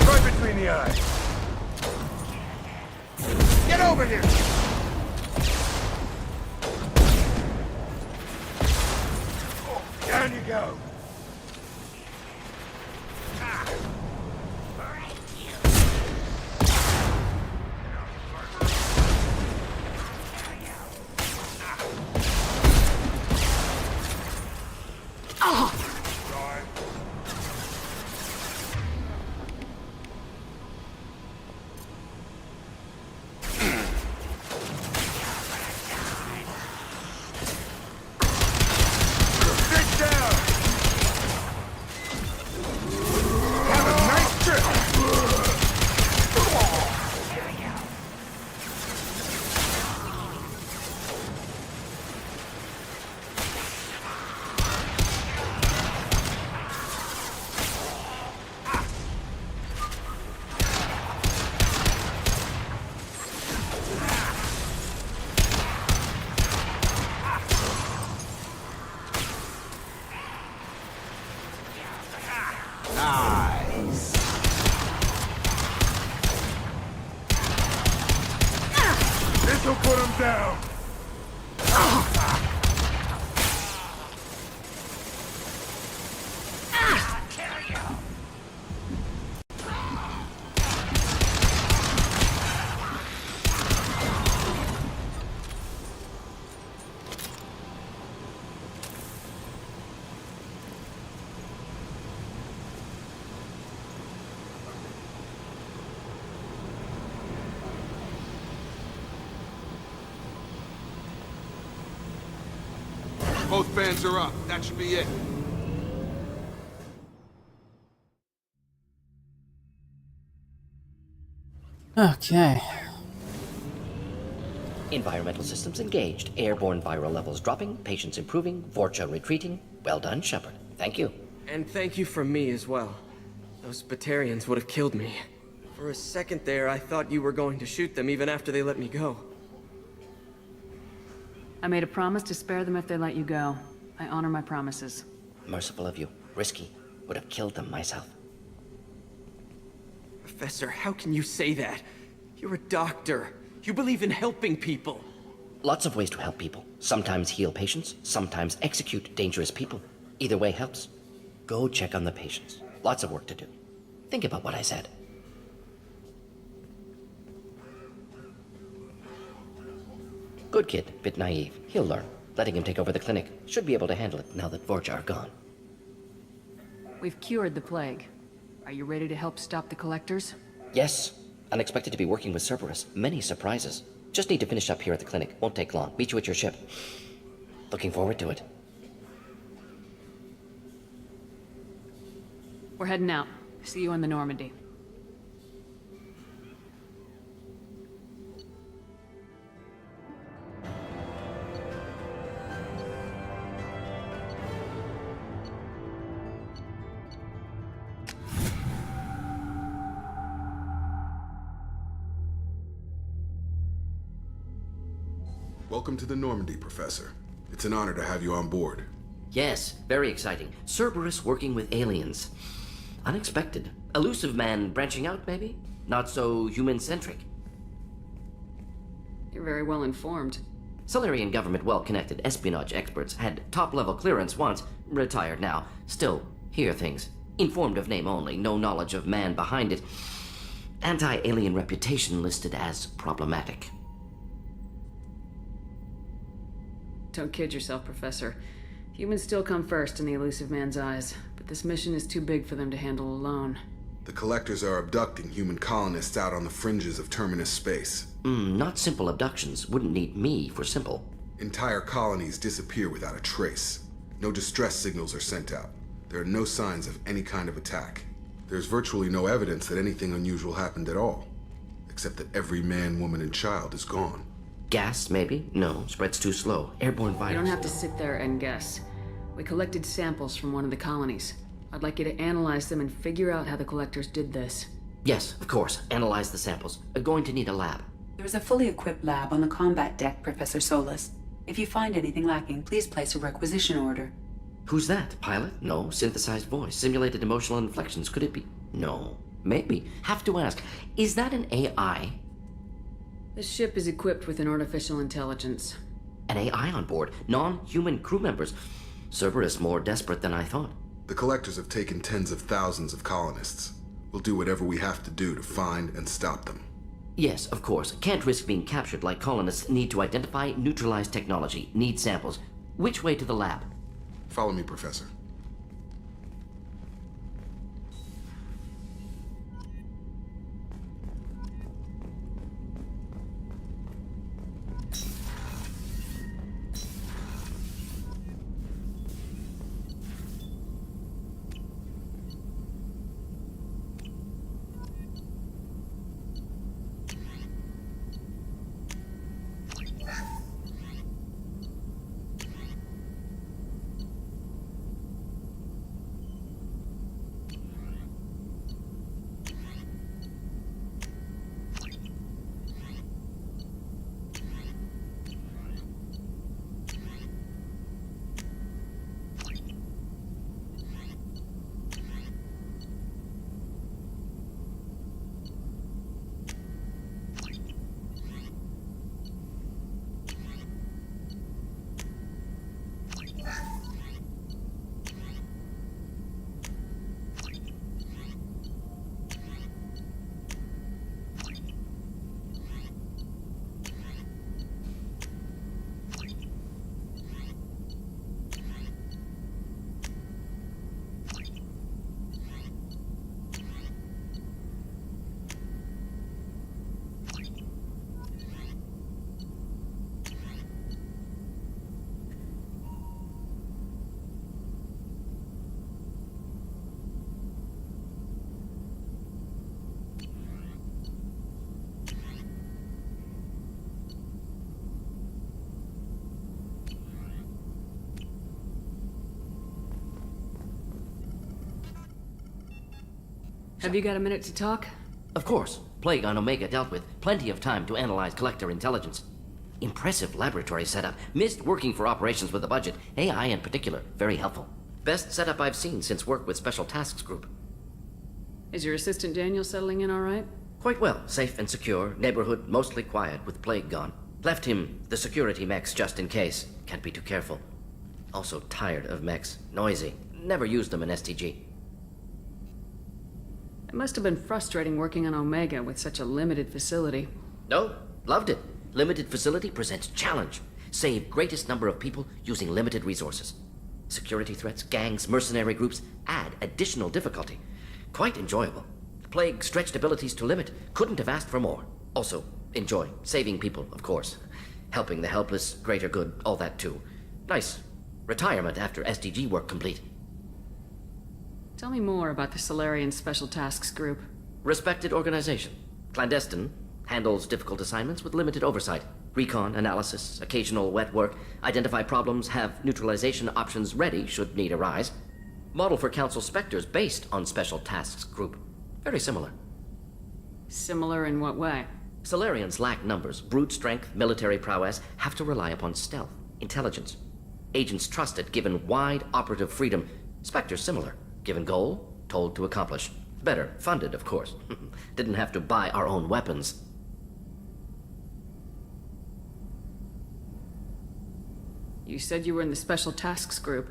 Right between the eyes. Get over here! Oh, down you go. Sit down! Have a nice trip! Nice. This'll put him down. Both fans are up. That should be it. Okay. Environmental systems engaged. Airborne viral levels dropping. Patients improving. Vorcha retreating. Well done, Shepard. Thank you. And thank you from me as well. Those Batarians would have killed me. For a second there, I thought you were going to shoot them even after they let me go. I made a promise to spare them if they let you go. I honor my promises. Merciful of you. Risky. Would have killed them myself. Professor, how can you say that? You're a doctor. You believe in helping people. Lots of ways to help people. Sometimes heal patients, sometimes execute dangerous people. Either way helps. Go check on the patients. Lots of work to do. Think about what I said. Good kid, bit naive. He'll learn. Letting him take over the clinic. Should be able to handle it now that Vorcha are gone. We've cured the plague. Are you ready to help stop the collectors? Yes. Unexpected to be working with Cerberus. Many surprises. Just need to finish up here at the clinic. Won't take long. Meet you at your ship. Looking forward to it. We're heading out. See you in the Normandy. Welcome to the Normandy, Professor. It's an honor to have you on board. Yes, very exciting. Cerberus working with aliens. Unexpected. Elusive man branching out, maybe? Not so human-centric. You're very well informed. Solarian government well-connected espionage experts had top-level clearance once, retired now. Still, hear things. Informed of name only, no knowledge of man behind it. Anti-alien reputation listed as problematic. Don't kid yourself, Professor. Humans still come first in the elusive man's eyes, but this mission is too big for them to handle alone. The Collectors are abducting human colonists out on the fringes of Terminus space. Not simple abductions. Wouldn't need me for simple. Entire colonies disappear without a trace. No distress signals are sent out. There are no signs of any kind of attack. There's virtually no evidence that anything unusual happened at all, except that every man, woman, and child is gone. Gas, maybe? No, spreads too slow. Airborne virus. You don't have to sit there and guess. We collected samples from one of the colonies. I'd like you to analyze them and figure out how the Collectors did this. Yes, of course. Analyze the samples. Going to need a lab. There is a fully equipped lab on the combat deck, Professor Solis. If you find anything lacking, please place a requisition order. Who's that? Pilot? No. Synthesized voice. Simulated emotional inflections. Could it be? No. Maybe. Have to ask. Is that an AI? This ship is equipped with an artificial intelligence. An AI on board? Non-human crew members? Cerberus more desperate than I thought. The Collectors have taken tens of thousands of colonists. We'll do whatever we have to do to find and stop them. Yes, of course. Can't risk being captured like colonists. Need to identify, neutralize technology. Need samples. Which way to the lab? Follow me, Professor. Have you got a minute to talk? Of course. Plague on Omega dealt with. Plenty of time to analyze Collector intelligence. Impressive laboratory setup. Missed working for operations with a budget. AI in particular. Very helpful. Best setup I've seen since work with Special Tasks Group. Is your assistant Daniel settling in all right? Quite well. Safe and secure. Neighborhood mostly quiet with Plague gone. Left him the security mechs just in case. Can't be too careful. Also tired of mechs. Noisy. Never used them in STG. It must have been frustrating working on Omega with such a limited facility. No, loved it. Limited facility presents challenge. Save greatest number of people using limited resources. Security threats, gangs, mercenary groups add additional difficulty. Quite enjoyable. Plague stretched abilities to limit. Couldn't have asked for more. Also, enjoy. Saving people, of course. Helping the helpless, greater good, all that too. Nice. Retirement after SDG work complete. Tell me more about the Solarian Special Tasks Group. Respected organization. Clandestine. Handles difficult assignments with limited oversight. Recon, analysis, occasional wet work. Identify problems, have neutralization options ready should need arise. Model for Council Spectres based on Special Tasks Group. Very similar. Similar in what way? Solarians lack numbers, brute strength, military prowess, have to rely upon stealth, intelligence. Agents trusted, given wide operative freedom. Spectres similar, given goal, told to accomplish. Better, funded, of course. Didn't have to buy our own weapons. You said you were in the Special Tasks Group.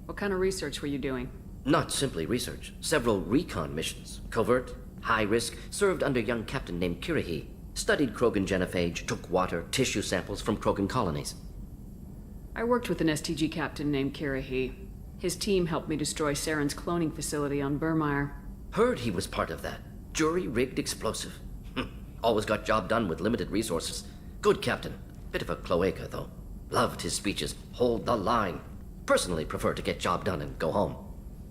What kind of research were you doing? Not simply research. Several recon missions. Covert, high risk, served under a young captain named Kirihi. Studied Krogan genophage, took water, tissue samples from Krogan colonies. I worked with an STG captain named Kirihi. His team helped me destroy Saren's cloning facility on Burmire. Heard he was part of that. Jury-rigged explosive. Always got job done with limited resources. Good captain. Bit of a cloaca, though. Loved his speeches. Hold the line. Personally prefer to get job done and go home.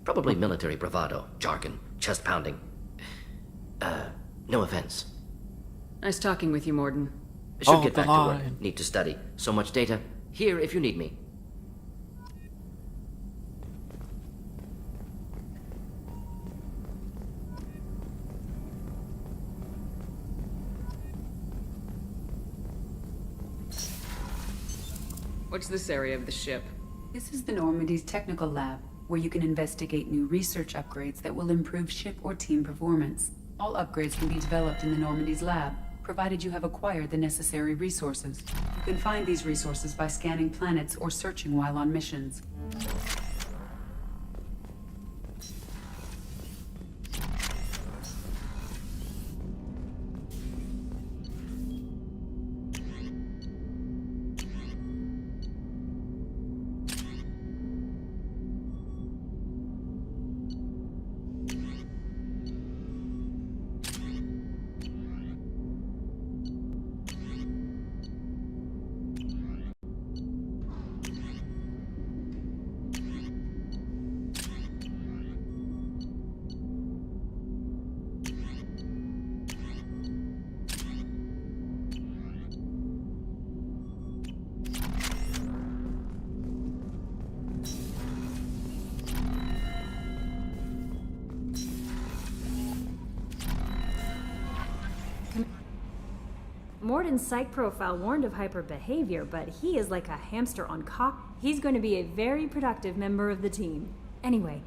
Probably military bravado, jargon, chest pounding. No offense. Nice talking with you, Morden. Should get back to work. Need to study. So much data. Here if you need me. What's this area of the ship? This is the Normandy's technical lab, where you can investigate new research upgrades that will improve ship or team performance. All upgrades can be developed in the Normandy's lab, provided you have acquired the necessary resources. You can find these resources by scanning planets or searching while on missions. Morden's psych profile warned of hyper behavior, but he is like a hamster on cock. He's going to be a very productive member of the team. Anyway,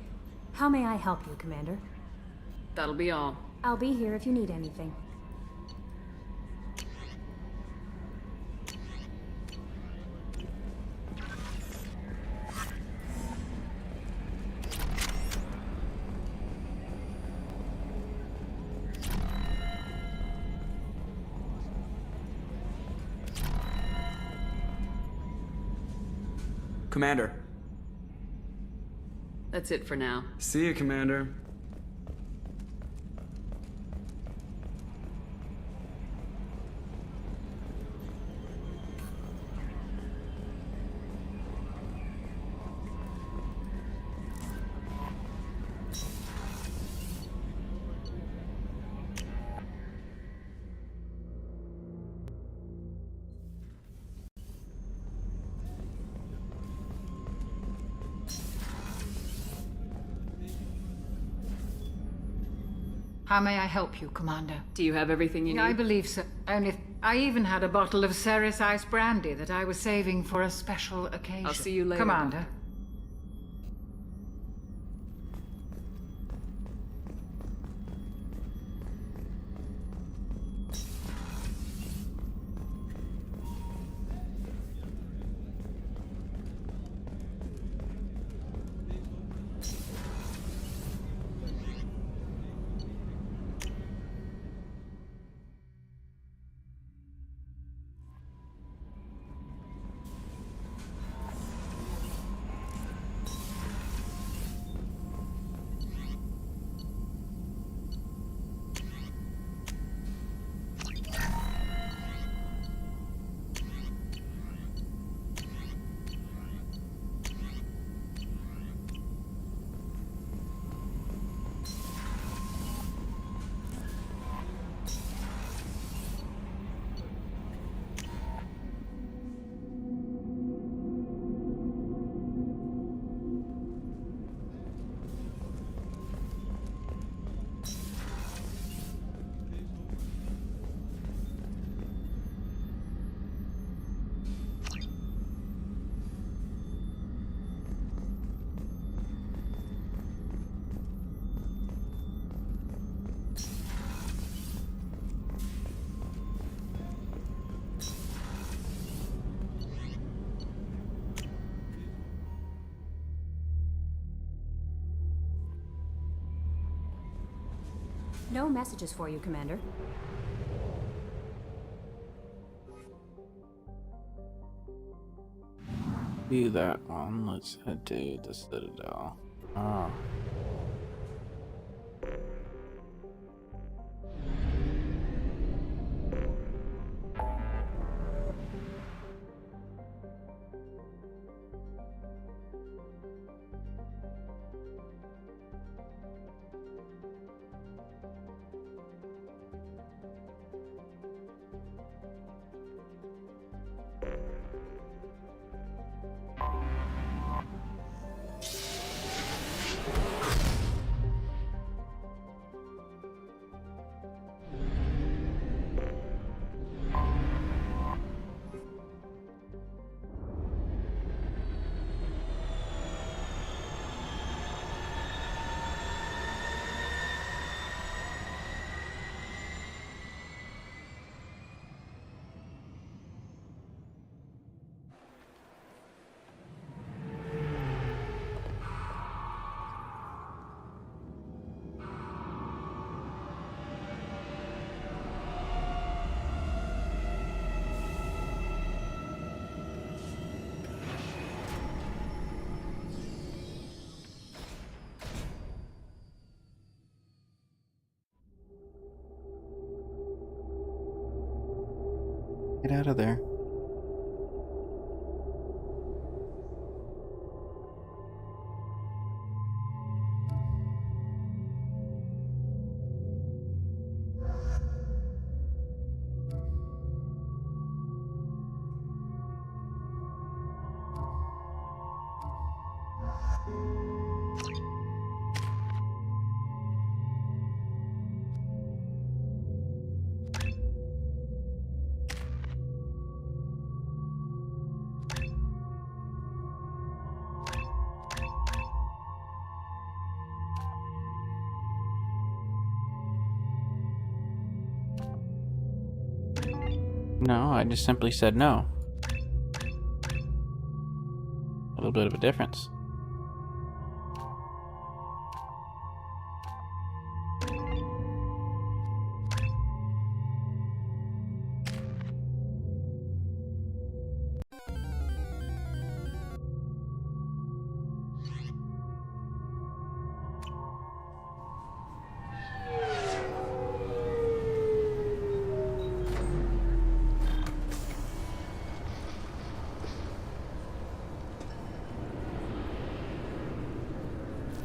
how may I help you, Commander? That'll be all. I'll be here if you need anything. Commander. That's it for now. See you, Commander. How may I help you, Commander? Do you have everything you need? I believe so. Only I even had a bottle of Ceres Ice Brandy that I was saving for a special occasion. I'll see you later, Commander. No messages for you, Commander. Do that one. Let's head to the Citadel. Ah. Get out of there. No, I just simply said no. A little bit of a difference.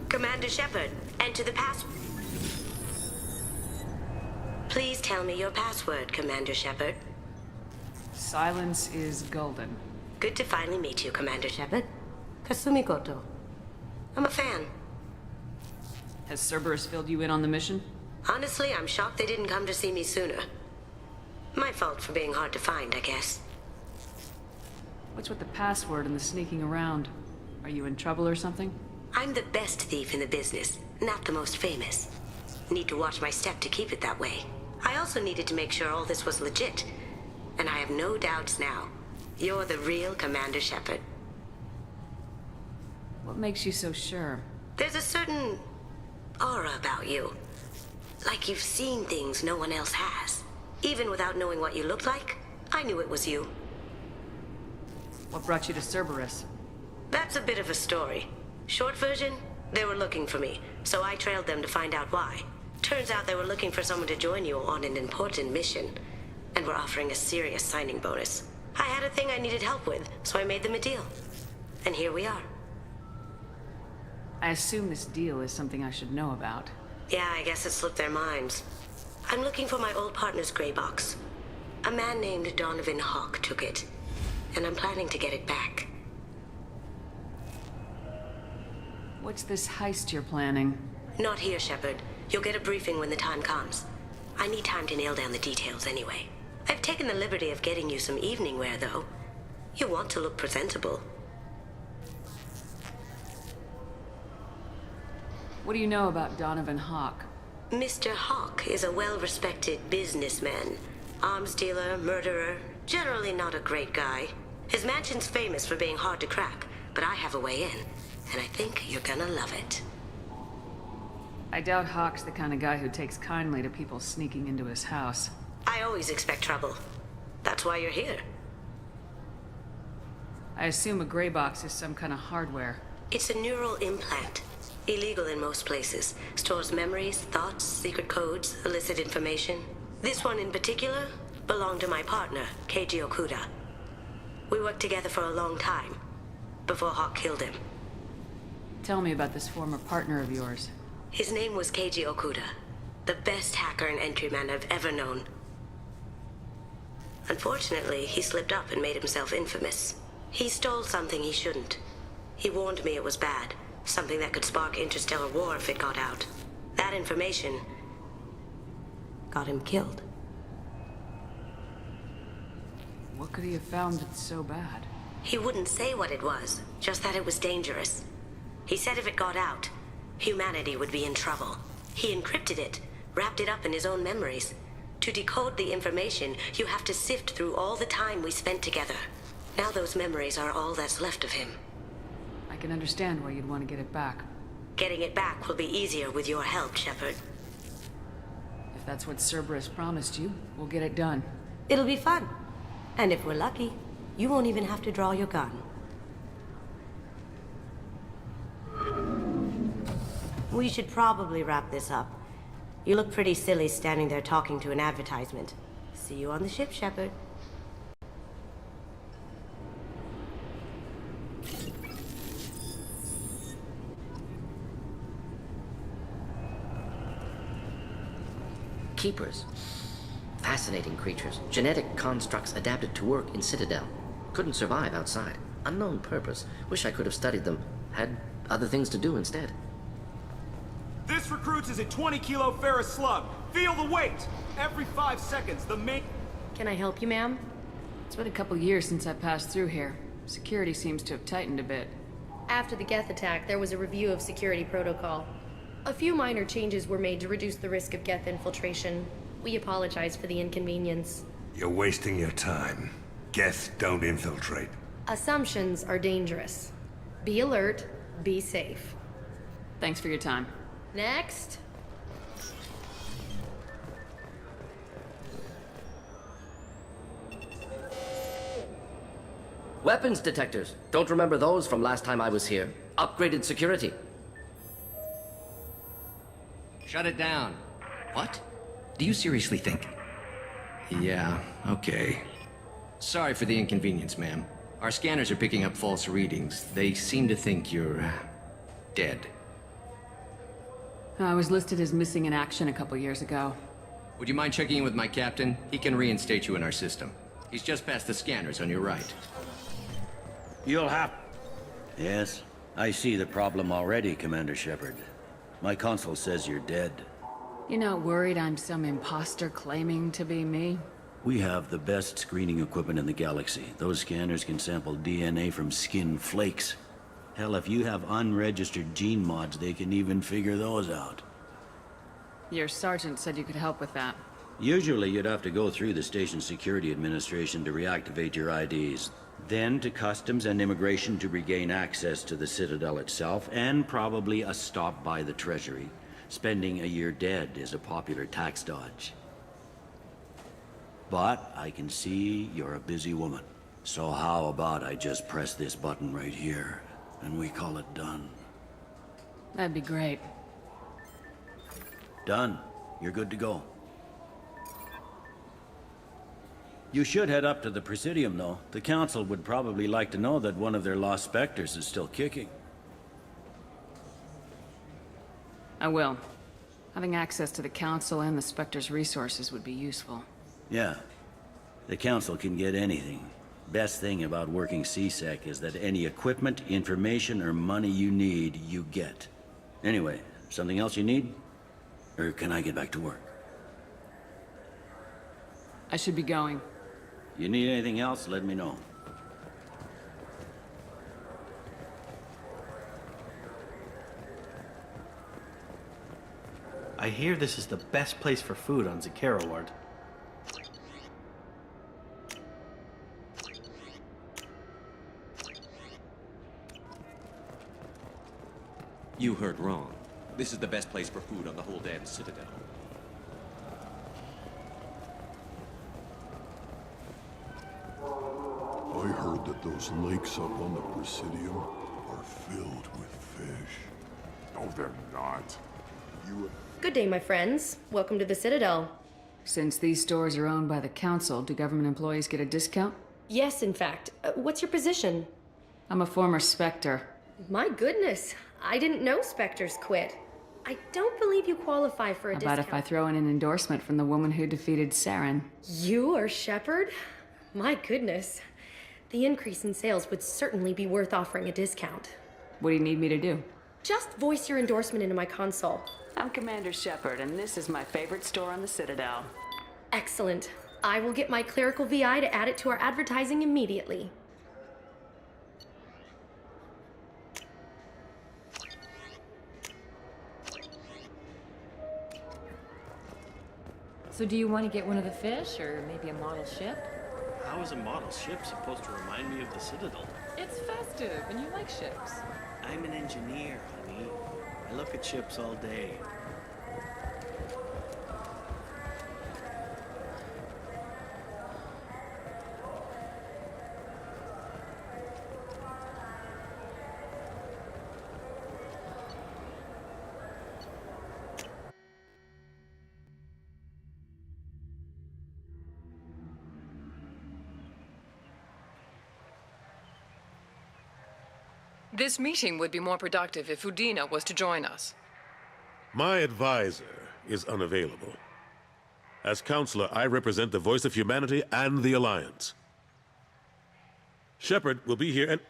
Commander Shepard, enter the password. Please tell me your password, Commander Shepard. Silence is golden. Good to finally meet you, Commander Shepard. Kasumi Koto. I'm a fan. Has Cerberus filled you in on the mission? Honestly, I'm shocked they didn't come to see me sooner. My fault for being hard to find, I guess. What's with the password and the sneaking around? Are you in trouble or something? I'm the best thief in the business, not the most famous. Need to watch my step to keep it that way. I also needed to make sure all this was legit. And I have no doubts now. You're the real Commander Shepard. What makes you so sure? There's a certain aura about you. Like you've seen things no one else has. Even without knowing what you looked like, I knew it was you. What brought you to Cerberus? That's a bit of a story. Short version, they were looking for me, so I trailed them to find out why. Turns out they were looking for someone to join you on an important mission, and were offering a serious signing bonus. I had a thing I needed help with, so I made them a deal. And here we are. I assume this deal is something I should know about. Yeah, I guess it slipped their minds. I'm looking for my old partner's gray box. A man named Donovan Hawk took it, and I'm planning to get it back. What's this heist you're planning? Not here, Shepard. You'll get a briefing when the time comes. I need time to nail down the details anyway. I've taken the liberty of getting you some evening wear, though. You want to look presentable. What do you know about Donovan Hawk? Mr. Hawk is a well-respected businessman. Arms dealer, murderer, generally not a great guy. His mansion's famous for being hard to crack, but I have a way in, and I think you're gonna love it. I doubt Hawk's the kind of guy who takes kindly to people sneaking into his house. I always expect trouble. That's why you're here. I assume a gray box is some kind of hardware. It's a neural implant. Illegal in most places. Stores memories, thoughts, secret codes, illicit information. This one in particular belonged to my partner, Keiji Okuda. We worked together for a long time, before Hawk killed him. Tell me about this former partner of yours. His name was Keiji Okuda, the best hacker and entryman I've ever known. Unfortunately, he slipped up and made himself infamous. He stole something he shouldn't. He warned me it was bad, something that could spark interstellar war if it got out. That information got him killed. What could he have found that's so bad? He wouldn't say what it was, just that it was dangerous. He said if it got out, humanity would be in trouble. He encrypted it, wrapped it up in his own memories. To decode the information, you have to sift through all the time we spent together. Now those memories are all that's left of him. I can understand why you'd want to get it back. Getting it back will be easier with your help, Shepard. If that's what Cerberus promised you, we'll get it done. It'll be fun. And if we're lucky, you won't even have to draw your gun. We should probably wrap this up. You look pretty silly standing there talking to an advertisement. See you on the ship, Shepard. Keepers. Fascinating creatures. Genetic constructs adapted to work in Citadel. Couldn't survive outside. Unknown purpose. Wish I could have studied them. Had other things to do instead. This recruits is a 20-kilo ferrous slug. Feel the weight! Every 5 seconds, the main... Can I help you, ma'am? It's been a couple years since I passed through here. Security seems to have tightened a bit. After the Geth attack, there was a review of security protocol. A few minor changes were made to reduce the risk of Geth infiltration. We apologize for the inconvenience. You're wasting your time. Geth don't infiltrate. Assumptions are dangerous. Be alert, be safe. Thanks for your time. Next. Weapons detectors. Don't remember those from last time I was here. Upgraded security. Shut it down. What? Do you seriously think? Yeah, okay. Sorry for the inconvenience, ma'am. Our scanners are picking up false readings. They seem to think you're... dead. I was listed as missing in action a couple years ago. Would you mind checking in with my captain? He can reinstate you in our system. He's just past the scanners on your right. You'll have... Yes, I see the problem already, Commander Shepard. My console says you're dead. You're not worried I'm some imposter claiming to be me? We have the best screening equipment in the galaxy. Those scanners can sample DNA from skin flakes. Hell, if you have unregistered gene mods, they can even figure those out. Your sergeant said you could help with that. Usually you'd have to go through the Station Security Administration to reactivate your IDs. Then to Customs and Immigration to regain access to the Citadel itself, and probably a stop by the Treasury. Spending a year dead is a popular tax dodge. But I can see you're a busy woman. So how about I just press this button right here, and we call it done? That'd be great. Done. You're good to go. You should head up to the Presidium, though. The Council would probably like to know that one of their lost Spectres is still kicking. I will. Having access to the Council and the Spectre's resources would be useful. Yeah. The Council can get anything. Best thing about working CSEC is that any equipment, information, or money you need, you get. Anyway, something else you need? Or can I get back to work? I should be going. You need anything else, let me know. I hear this is the best place for food on Zakera Ward. You heard wrong. This is the best place for food on the whole damn Citadel. I heard that those lakes up on the Presidium are filled with fish. No, they're not. Good day, my friends. Welcome to the Citadel. Since these stores are owned by the Council, do government employees get a discount? Yes, in fact. What's your position? I'm a former Spectre. My goodness. I didn't know Spectres quit. I don't believe you qualify for a How discount. about if I throw in an endorsement from the woman who defeated Saren? You are Shepard? My goodness. The increase in sales would certainly be worth offering a discount. What do you need me to do? Just voice your endorsement into my console. I'm Commander Shepard, and this is my favorite store on the Citadel. Excellent. I will get my clerical VI to add it to our advertising immediately. So do you want to get one of the fish, or maybe a model ship? How is a model ship supposed to remind me of the Citadel? It's festive, and you like ships. I'm an engineer, honey. I look at ships all day. This meeting would be more productive if Udina was to join us. My advisor is unavailable. As counselor, I represent the voice of humanity and the Alliance. Shepard will be here and...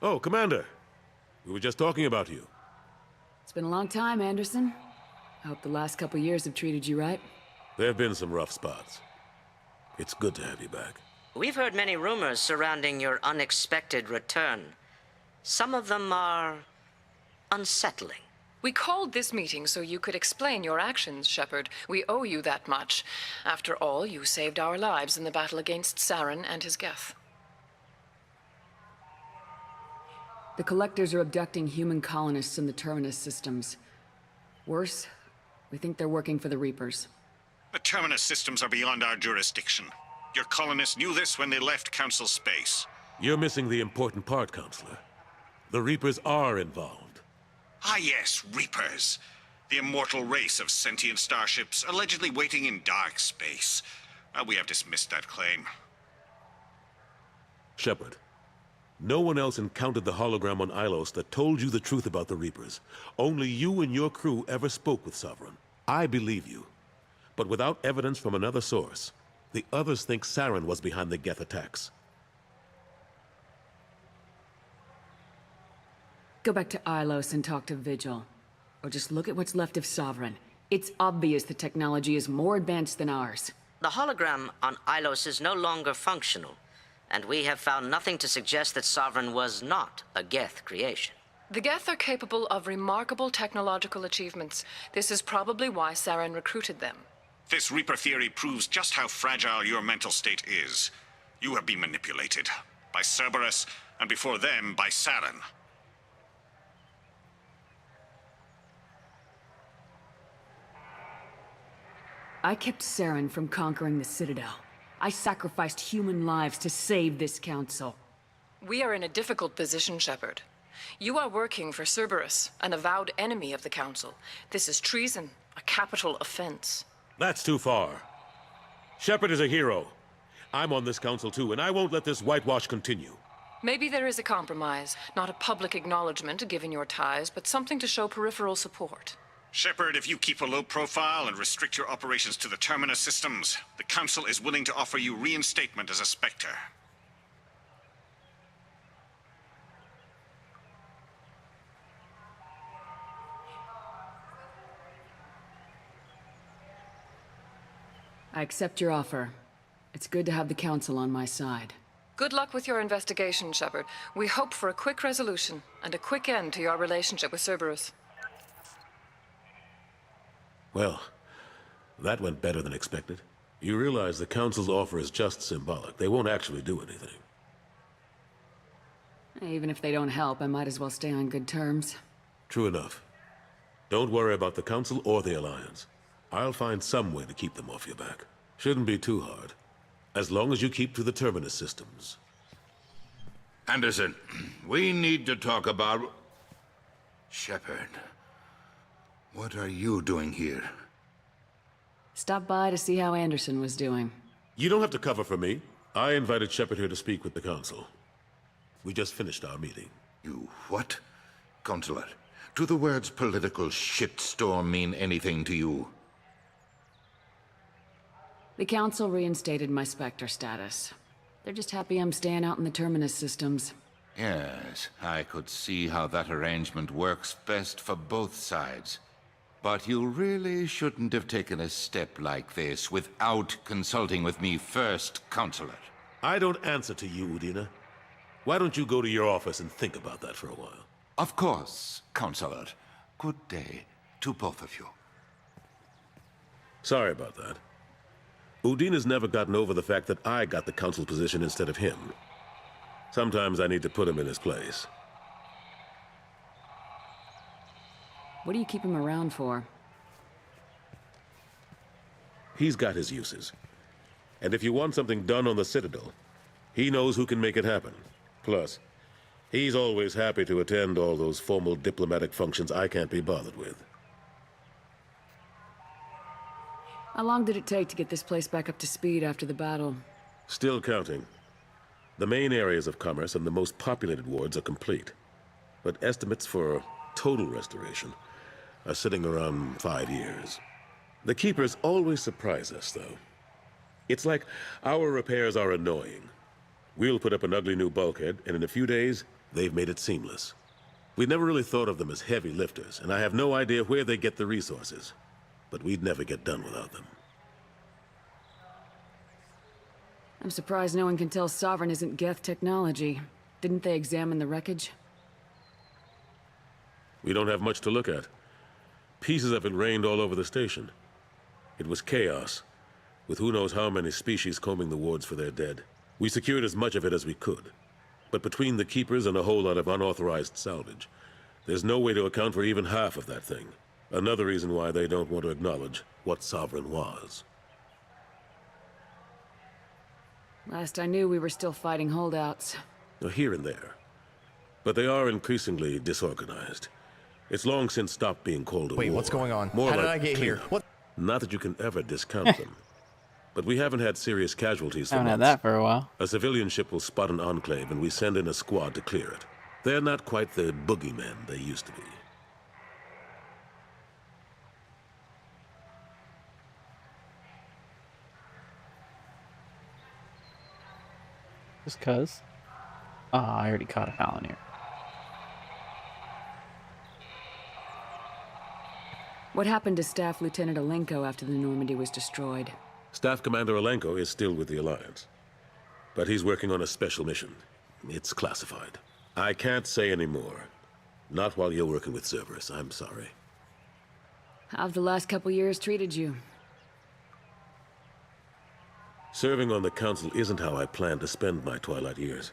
Oh, Commander. We were just talking about you. It's been a long time, Anderson. I hope the last couple years have treated you right. There have been some rough spots. It's good to have you back. We've heard many rumors surrounding your unexpected return. Some of them are unsettling. We called this meeting so you could explain your actions, Shepard. We owe you that much. After all, you saved our lives in the battle against Saren and his Geth. The Collectors are abducting human colonists in the Terminus systems. Worse, we think they're working for the Reapers. The Terminus systems are beyond our jurisdiction. Your colonists knew this when they left Council space. You're missing the important part, Counselor. The Reapers are involved. Ah yes, Reapers. The immortal race of sentient starships allegedly waiting in dark space. We have dismissed that claim. Shepard, no one else encountered the hologram on Ilos that told you the truth about the Reapers. Only you and your crew ever spoke with Sovereign. I believe you. But without evidence from another source, the others think Saren was behind the Geth attacks. Go back to Ilos and talk to Vigil. Or just look at what's left of Sovereign. It's obvious the technology is more advanced than ours. The hologram on Ilos is no longer functional, and we have found nothing to suggest that Sovereign was not a Geth creation. The Geth are capable of remarkable technological achievements. This is probably why Saren recruited them. This Reaper theory proves just how fragile your mental state is. You have been manipulated. By Cerberus, and before them, by Saren. I kept Saren from conquering the Citadel. I sacrificed human lives to save this council. We are in a difficult position, Shepard. You are working for Cerberus, an avowed enemy of the Council. This is treason, a capital offense. That's too far. Shepard is a hero. I'm on this council too, and I won't let this whitewash continue. Maybe there is a compromise, not a public acknowledgement given your ties, but something to show peripheral support. Shepard, if you keep a low profile and restrict your operations to the Terminus systems, the Council is willing to offer you reinstatement as a Spectre. I accept your offer. It's good to have the Council on my side. Good luck with your investigation, Shepard. We hope for a quick resolution and a quick end to your relationship with Cerberus. Well, that went better than expected. You realize the Council's offer is just symbolic. They won't actually do anything. Even if they don't help, I might as well stay on good terms. True enough. Don't worry about the Council or the Alliance. I'll find some way to keep them off your back. Shouldn't be too hard. As long as you keep to the Terminus systems. Anderson, we need to talk about... Shepard. What are you doing here? Stopped by to see how Anderson was doing. You don't have to cover for me. I invited Shepard here to speak with the Council. We just finished our meeting. You what? Consular, do the words political shitstorm mean anything to you? The Council reinstated my Spectre status. They're just happy I'm staying out in the Terminus systems. Yes, I could see how that arrangement works best for both sides. But you really shouldn't have taken a step like this without consulting with me first, Counselor. I don't answer to you, Udina. Why don't you go to your office and think about that for a while? Of course, Counselor. Good day to both of you. Sorry about that. Udina's never gotten over the fact that I got the Council position instead of him. Sometimes I need to put him in his place. What do you keep him around for? He's got his uses. And if you want something done on the Citadel, he knows who can make it happen. Plus, he's always happy to attend all those formal diplomatic functions I can't be bothered with. How long did it take to get this place back up to speed after the battle? Still counting. The main areas of commerce and the most populated wards are complete. But estimates for total restoration are sitting around 5 years. The Keepers always surprise us, though. It's like our repairs are annoying. We'll put up an ugly new bulkhead, and in a few days, they've made it seamless. We never really thought of them as heavy lifters, and I have no idea where they get the resources. But we'd never get done without them. I'm surprised no one can tell Sovereign isn't Geth technology. Didn't they examine the wreckage? We don't have much to look at. Pieces of it rained all over the station. It was chaos, with who knows how many species combing the wards for their dead. We secured as much of it as we could. But between the Keepers and a whole lot of unauthorized salvage, there's no way to account for even half of that thing. Another reason why they don't want to acknowledge what Sovereign was. Last I knew, we were still fighting holdouts. Here and there. But they are increasingly disorganized. It's long since stopped being called a war. Wait, what's going on? More How did like I get here? cleanup. What? Not that you can ever discount them. But we haven't had serious casualties for Haven't had months. that for a while. A civilian ship will spot an enclave and we send in a squad to clear it. They're not quite the boogeymen they used to be. Just cuz. I already caught a Fallon here. What happened to Staff Lieutenant Alenko after the Normandy was destroyed? Staff Commander Alenko is still with the Alliance. But he's working on a special mission. It's classified. I can't say any more. Not while you're working with Cerberus, I'm sorry. How've the last couple years treated you? Serving on the Council isn't how I plan to spend my twilight years.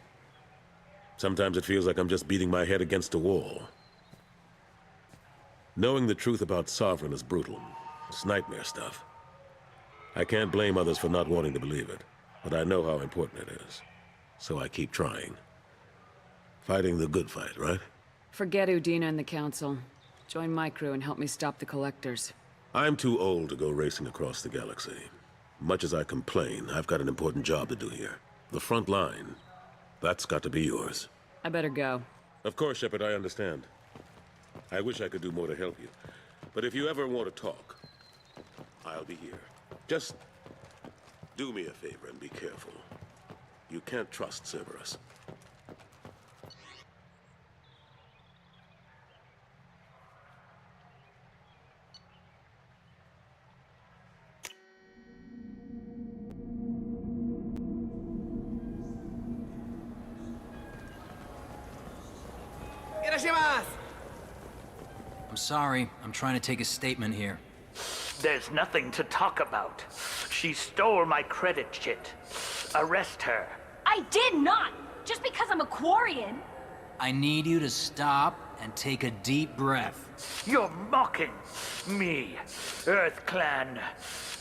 Sometimes it feels like I'm just beating my head against a wall. Knowing the truth about Sovereign is brutal. It's nightmare stuff. I can't blame others for not wanting to believe it, but I know how important it is. So I keep trying. Fighting the good fight, right? Forget Udina and the Council. Join my crew and help me stop the Collectors. I'm too old to go racing across the galaxy. Much as I complain, I've got an important job to do here. The front line. That's got to be yours. I better go. Of course, Shepard, I understand. I wish I could do more to help you. But if you ever want to talk, I'll be here. Just do me a favor and be careful. You can't trust Cerberus. I'm sorry. I'm trying to take a statement here. There's nothing to talk about. She stole my credit chit. Arrest her. I did not! Just because I'm a Quarian! I need you to stop and take a deep breath. You're mocking me, Earth Clan.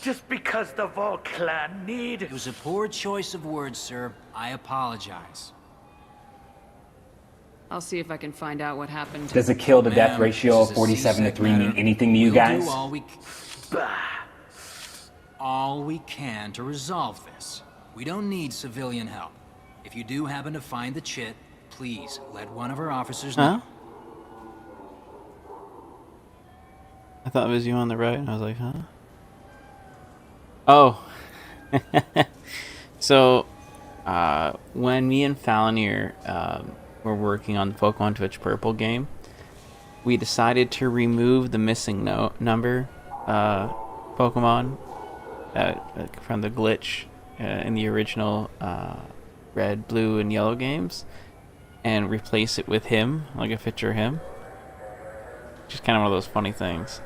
Just because the Vol Clan need... It was a poor choice of words, sir. I apologize. I'll see if I can find out what happened. Does a kill-to-death ratio of 47 to 3 mean anything to you guys? Do all we can to resolve this. We don't need civilian help. If you do happen to find the chit, please let one of our officers know. I thought it was you on the right, and I was like, huh? Oh. So, when me and Falonier were working on the Pokemon Twitch Purple game, we decided to remove the missing number Pokemon from the glitch in the original red, blue, and yellow games, and replace it with him, like a picture of him. Just kind of one of those funny things.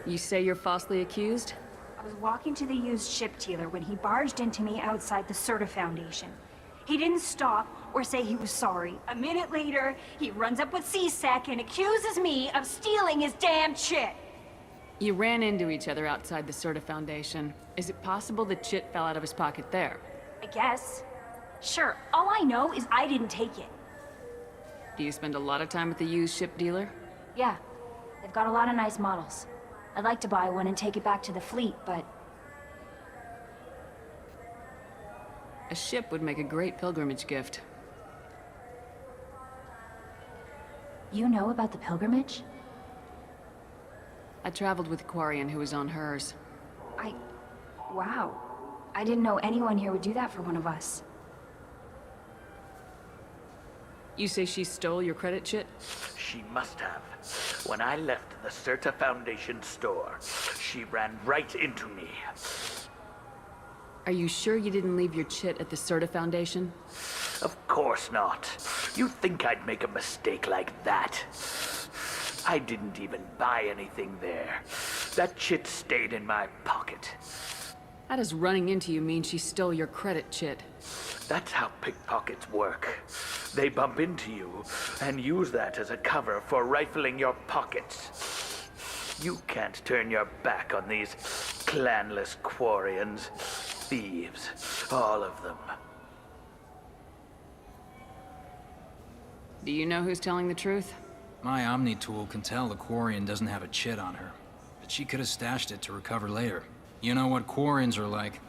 You say you're falsely accused? I was walking to the used ship dealer when he barged into me outside the Serta Foundation. He didn't stop or say he was sorry. A minute later, he runs up with C-Sec and accuses me of stealing his damn chit. You ran into each other outside the Serta Foundation. Is it possible the chit fell out of his pocket there? I guess. Sure, all I know is I didn't take it. Do you spend a lot of time at the used ship dealer? Yeah, they've got a lot of nice models. I'd like to buy one and take it back to the fleet, but... A ship would make a great pilgrimage gift. You know about the pilgrimage? I traveled with a Quarian who was on hers. Wow. I didn't know anyone here would do that for one of us. You say she stole your credit chit? She must have. When I left the Serta Foundation store, she ran right into me. Are you sure you didn't leave your chit at the Serta Foundation? Of course not. You think I'd make a mistake like that? I didn't even buy anything there. That chit stayed in my pocket. How does running into you mean she stole your credit chit? That's how pickpockets work. They bump into you and use that as a cover for rifling your pockets. You can't turn your back on these clanless Quarians. Thieves, all of them. Do you know who's telling the truth? My Omni tool can tell the Quarian doesn't have a chit on her, but she could have stashed it to recover later. You know what Quarians are like,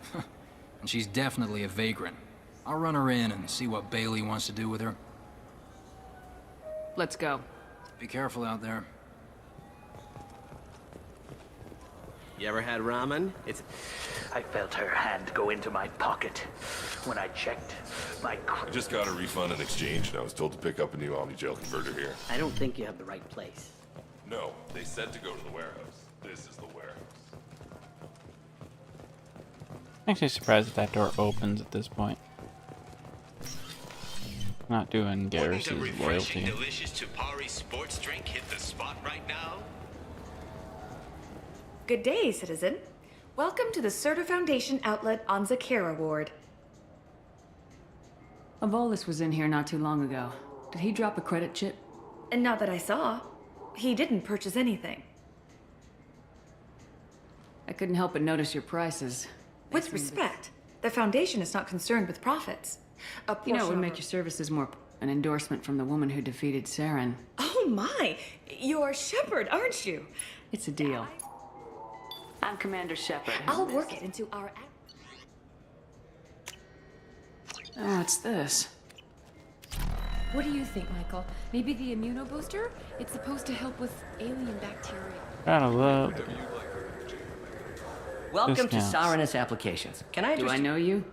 and she's definitely a vagrant. I'll run her in and see what Bailey wants to do with her. Let's go. Be careful out there. You ever had ramen? I felt her hand go into my pocket. When I checked, my... I just got a refund in exchange, and I was told to pick up a new Omni-Gel converter here. I don't think you have the right place. No, they said to go to the warehouse. This is the warehouse. I'm actually surprised that door opens at this point. Not doing Garrus's loyalty. Delicious Chupari sports drink hit the spot right now? Good day, citizen. Welcome to the Serta Foundation outlet on Zakera Ward. Avolis was in here not too long ago. Did he drop a credit chit? And not that I saw. He didn't purchase anything. I couldn't help but notice your prices. With respect, the Foundation is not concerned with profits. You know, it would make your services more an endorsement from the woman who defeated Saren. Oh my! You're Shepard, aren't you? It's a deal. I'm Commander Shepard. I'll work it into our... Oh, what's this? What do you think, Michael? Maybe the immunobooster? It's supposed to help with alien bacteria. Gotta love. Welcome to Sarenus Applications. Can I Do I know you?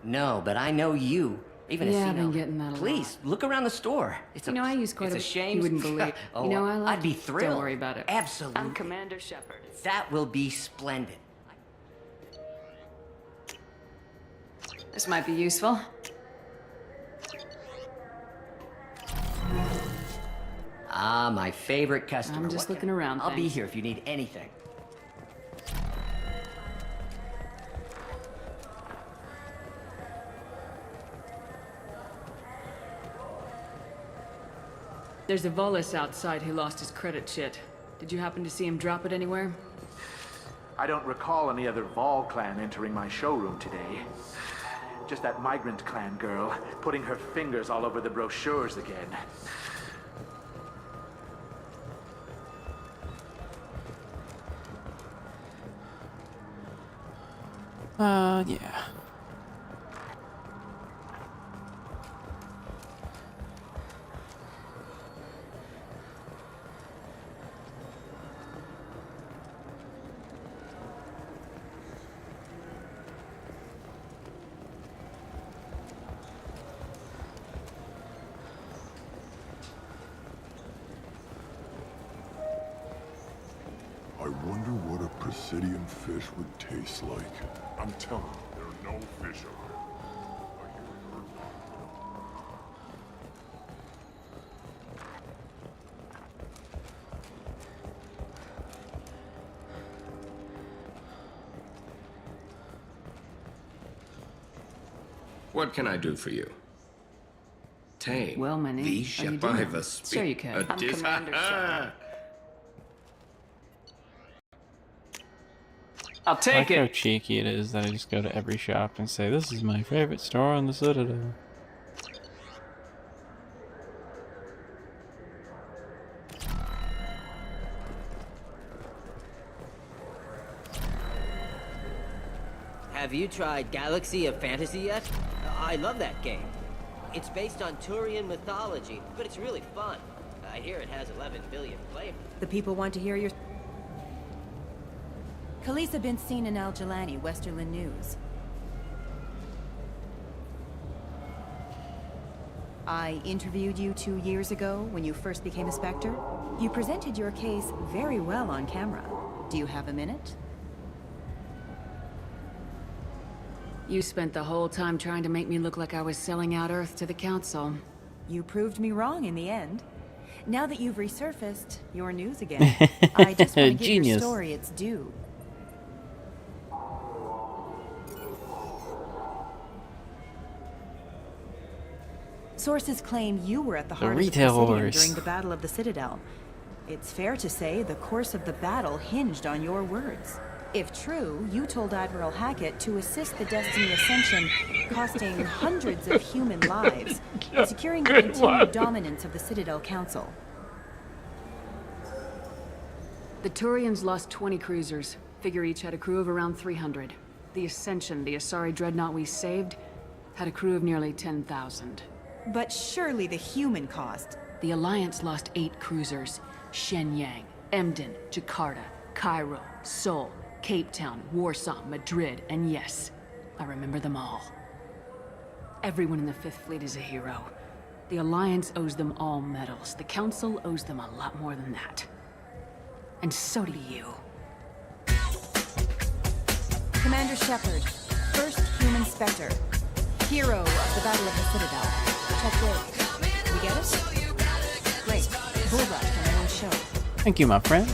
No, but I know you. Even Yeah, a I've been getting that a lot. Please, look around the store. It's You know, I use quite it's a a shame. You wouldn't believe. Oh, You know, I like I'd be it. thrilled. Don't worry about it. Absolutely. I'm Commander Shepard. That will be splendid. This might be useful. Ah, my favorite customer. I'm just What looking can- around, I'll be thanks. here if you need anything. There's a Volus outside who lost his credit chit. Did you happen to see him drop it anywhere? I don't recall any other Vol clan entering my showroom today. Just that migrant clan girl putting her fingers all over the brochures again. Yeah. I wonder what a Presidian fish would taste like. I'm telling you, there are no fish on it. What can I do for you? Tame. Well, my name. The How you doing? Shepard Sure you can. I'm Commander Shepard. I'll take it. How cheeky it is that I just go to every shop and say, "This is my favorite store on the Citadel." Have you tried Galaxy of Fantasy yet? I love that game. It's based on Turian mythology, but it's really fun. I hear it has 11 billion players. The people want to hear your... Khaleesa been seen in Al Jalani, Westerland News. I interviewed you 2 years ago when you first became a Spectre. You presented your case very well on camera. Do you have a minute? You spent the whole time trying to make me look like I was selling out Earth to the Council. You proved me wrong in the end. Now that you've resurfaced, you're news again. I just want to give your story its due. Sources claim you were at the heart of the Presidium during the Battle of the Citadel. It's fair to say the course of the battle hinged on your words. If true, you told Admiral Hackett to assist the Destiny Ascension, costing hundreds of human lives, and securing the continued dominance of the Citadel Council. The Turians lost 20 cruisers. Figure each had a crew of around 300. The Ascension, the Asari dreadnought we saved, had a crew of nearly 10,000. But surely the human cost. The Alliance lost 8 cruisers. Shenyang, Emden, Jakarta, Cairo, Seoul, Cape Town, Warsaw, Madrid, and yes, I remember them all. Everyone in the Fifth Fleet is a hero. The Alliance owes them all medals. The Council owes them a lot more than that. And so do you. Commander Shepard, first human Spectre. Hero of the Battle of the Citadel. Check this. We get it? Great. Bull rush on my own show. Thank you, my friend.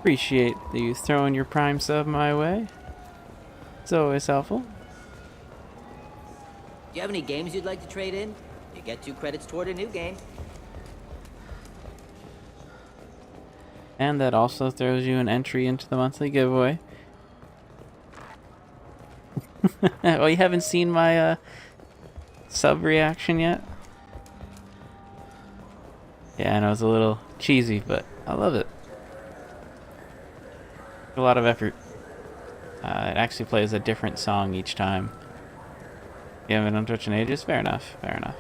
Appreciate you throwing your Prime sub my way. It's always helpful. Do you have any games you'd like to trade in? You get 2 credits toward a new game. And that also throws you an entry into the monthly giveaway. Oh, you haven't seen my sub reaction yet? Yeah, I know it's a little cheesy, but I love it. A lot of effort. It actually plays a different song each time. You haven't on Twitch in ages? Fair enough, fair enough.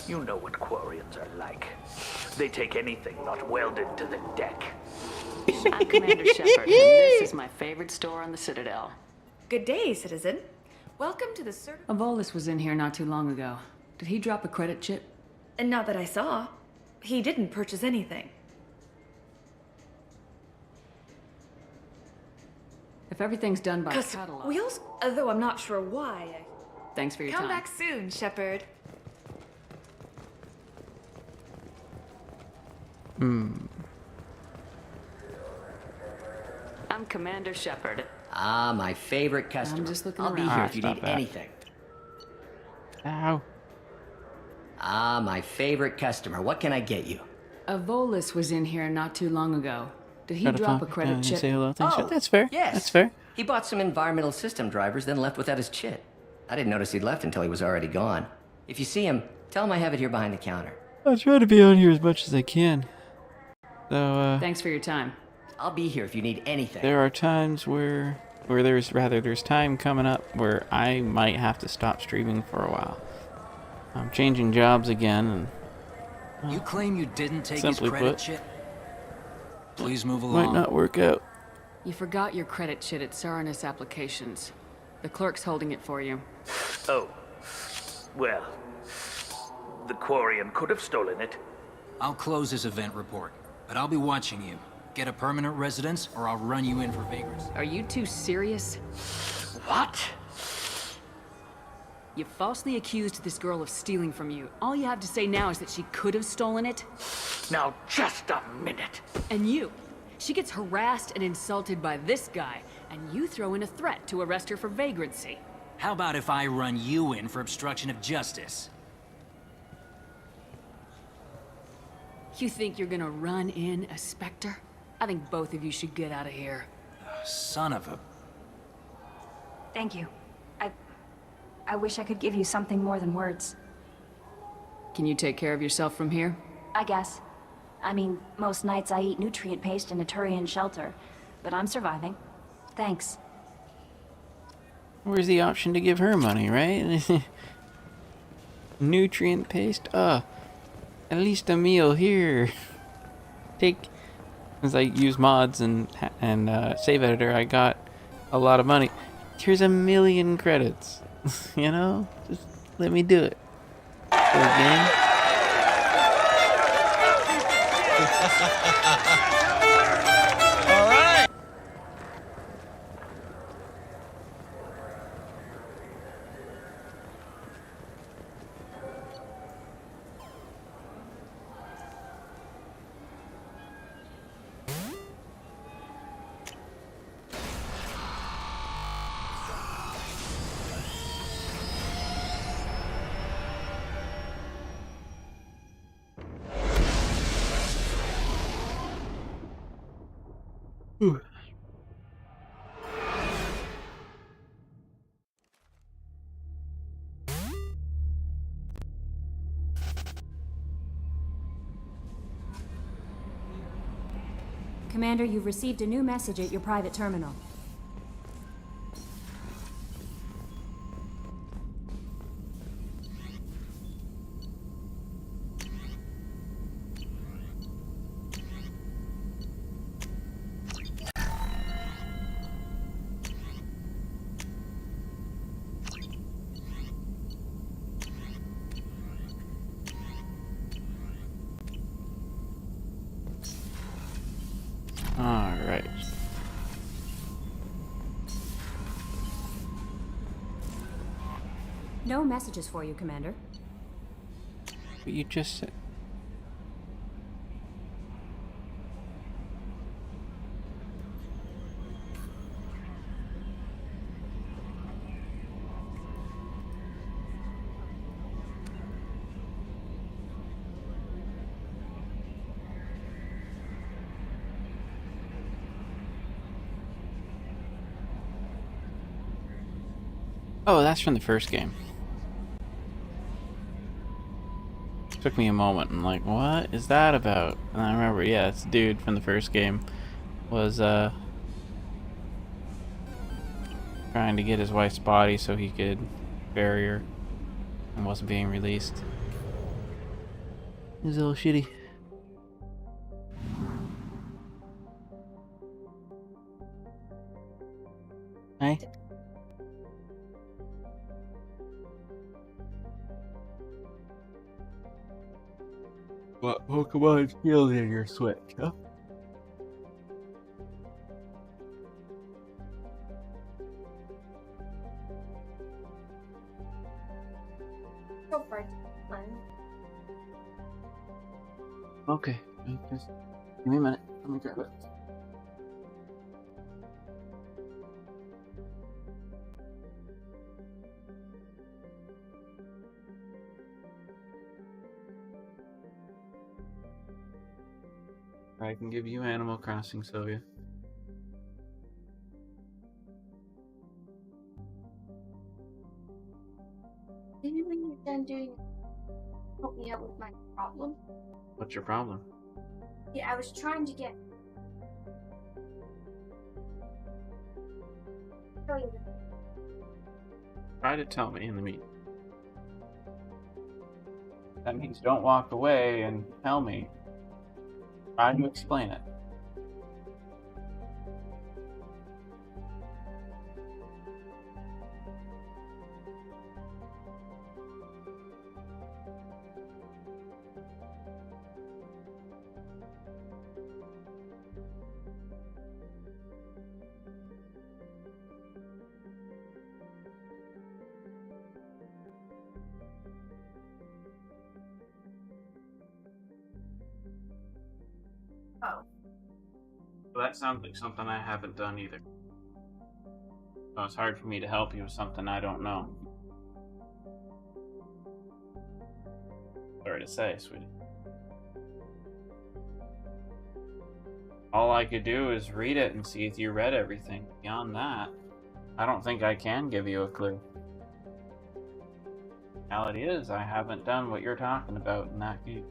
You know what Quarians are like. They take anything not welded to the deck. I'm Commander Shepard, and this is my favorite store on the Citadel. Good day, citizen. Welcome to the Avolis was in here not too long ago. Did he drop a credit chip? And not that I saw. He didn't purchase anything. If everything's done by catalog... Wheels? Though I'm not sure why. Thanks for your Come time. back soon, Shepard. I'm Commander Shepard. Ah, my favorite customer. I'm just looking I'll be around. here if you need anything. Ow. Ah, my favorite customer. What can I get you? Avolis was in here not too long ago. Did he drop a credit chip? Say hello. Thanks. Oh, That's fair. Yes. That's fair. He bought some environmental system drivers, then left without his chit. I didn't notice he'd left until he was already gone. If you see him, tell him I have it here behind the counter. I try to be on here as much as I can. So, Thanks for your time. I'll be here if you need anything. there are times where there's time coming up where I might have to stop streaming for a while. I'm changing jobs again, and You claim you didn't take his simply credit put, chip? Please move might along. not work out. You forgot your credit chit at Saranus Applications. The clerk's holding it for you. Oh. Well. The Quarian could have stolen it. I'll close this event report, but I'll be watching you. Get a permanent residence, or I'll run you in for vagrancy. Are you two serious? What? You falsely accused this girl of stealing from you. All you have to say now is that she could have stolen it. Now, just a minute. And you. She gets harassed and insulted by this guy, and you throw in a threat to arrest her for vagrancy. How about if I run you in for obstruction of justice? You think you're gonna run in a Spectre? I think both of you should get out of here. Son of a... Thank you. I wish I could give you something more than words. Can you take care of yourself from here? I guess. I mean, most nights I eat nutrient paste in a Turian shelter, but I'm surviving. Thanks. Where's the option to give her money, right? Nutrient paste? At least a meal here. As I use mods and save editor, I got a lot of money. Here's 1,000,000 credits. You know? Just let me do it. Again. All right. Commander, you've received a new message at your private terminal. Alright. No messages for you, Commander. What you just said. Oh, that's from the first game. Took me a moment. I'm like, what is that about? And I remember, yeah, it's the dude from the first game was trying to get his wife's body so he could bury her. and wasn't being released. It was a little shitty. Hey? What Pokemon healed in your Switch, huh? Go for it. Okay, just give me a minute. Let me grab it. I can give you Animal Crossing, Sylvia. Maybe when you're done doing, help me out with my problem. What's your problem? Yeah, I was trying to get. Show you. Try to tell me in the meeting. That means don't walk away and tell me. Try to explain it. Oh. Well, that sounds like something I haven't done either. So it's hard for me to help you with something I don't know. Sorry to say, sweetie. All I could do is read it and see if you read everything. Beyond that, I don't think I can give you a clue. Reality is, I haven't done what you're talking about in that game.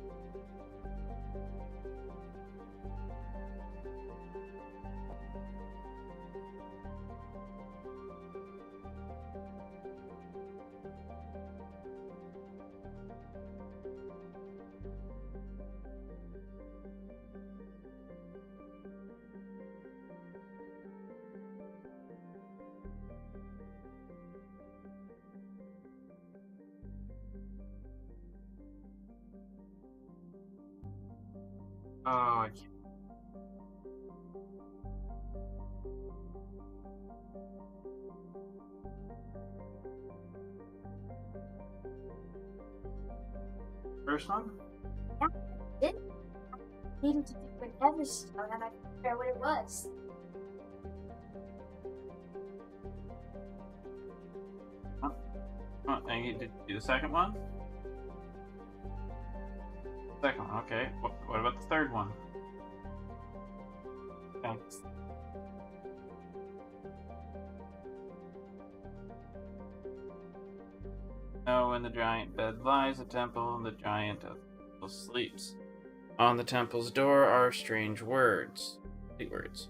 Oh, I can't. First one? Yeah, I did. I needed to do an Everstone and I couldn't figure out what it was. Oh, and you did do the second one? Second one, okay. What about the third one? Thanks. Now, when the giant bed lies a temple, and the giant sleeps. On the temple's door are strange words. Words.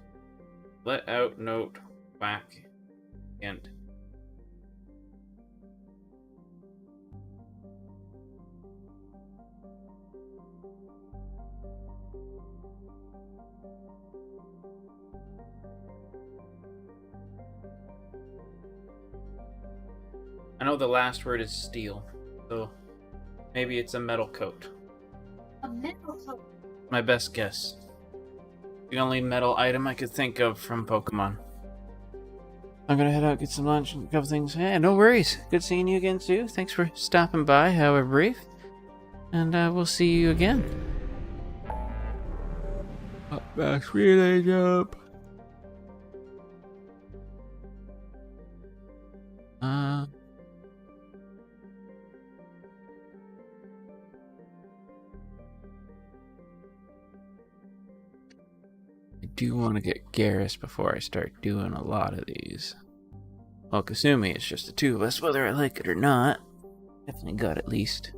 Let out, note, whack, hint. I know the last word is steel, so maybe it's a metal coat. A metal coat? My best guess. The only metal item I could think of from Pokemon. I'm gonna head out, get some lunch, and a couple things. Yeah, no worries. Good seeing you again, Sue. Thanks for stopping by, however brief. And we'll see you again. Max relay jump. I do want to get Garrus before I start doing a lot of these. Well, Kasumi, it's just the two of us, whether I like it or not. Definitely got at least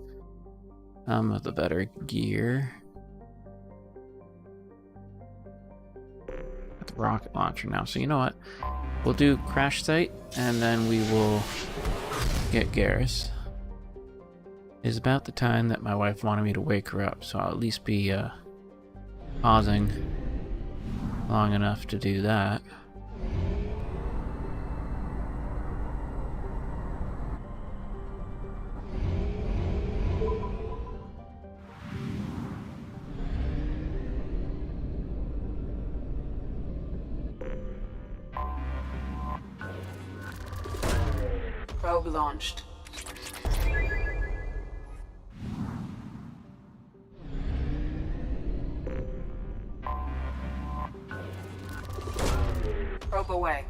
some of the better gear. Got the rocket launcher now, so you know what? We'll do Crash Site, and then we will get Garrus. is about the time that my wife wanted me to wake her up, so I'll at least be pausing long enough to do that. Probe launched. Probe away.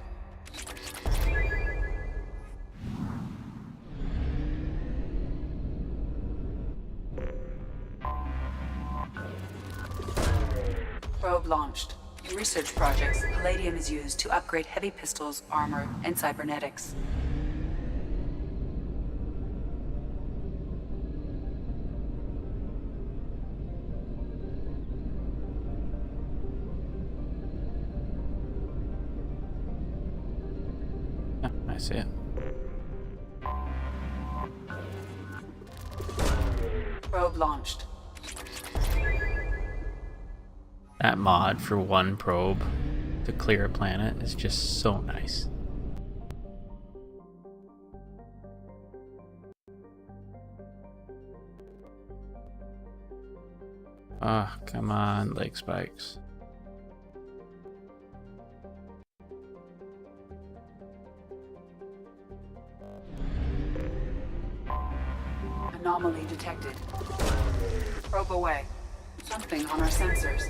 Probe launched. In research projects, palladium is used to upgrade heavy pistols, armor, and cybernetics. I see it. Probe launched. That mod for one probe to clear a planet is just so nice. Ah, oh, come on, leg spikes. Anomaly detected. Probe away. Something on our sensors.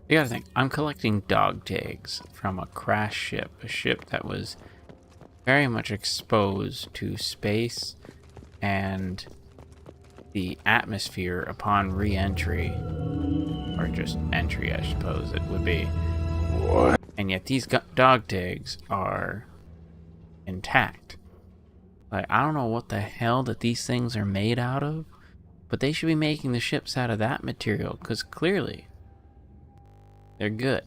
You gotta think, I'm collecting dog tags from a crashed ship, a ship that was very much exposed to space and the atmosphere upon re-entry, or just entry, I suppose it would be. What? And yet these dog tags are intact. Like, I don't know what the hell that these things are made out of, but they should be making the ships out of that material, because clearly they're good.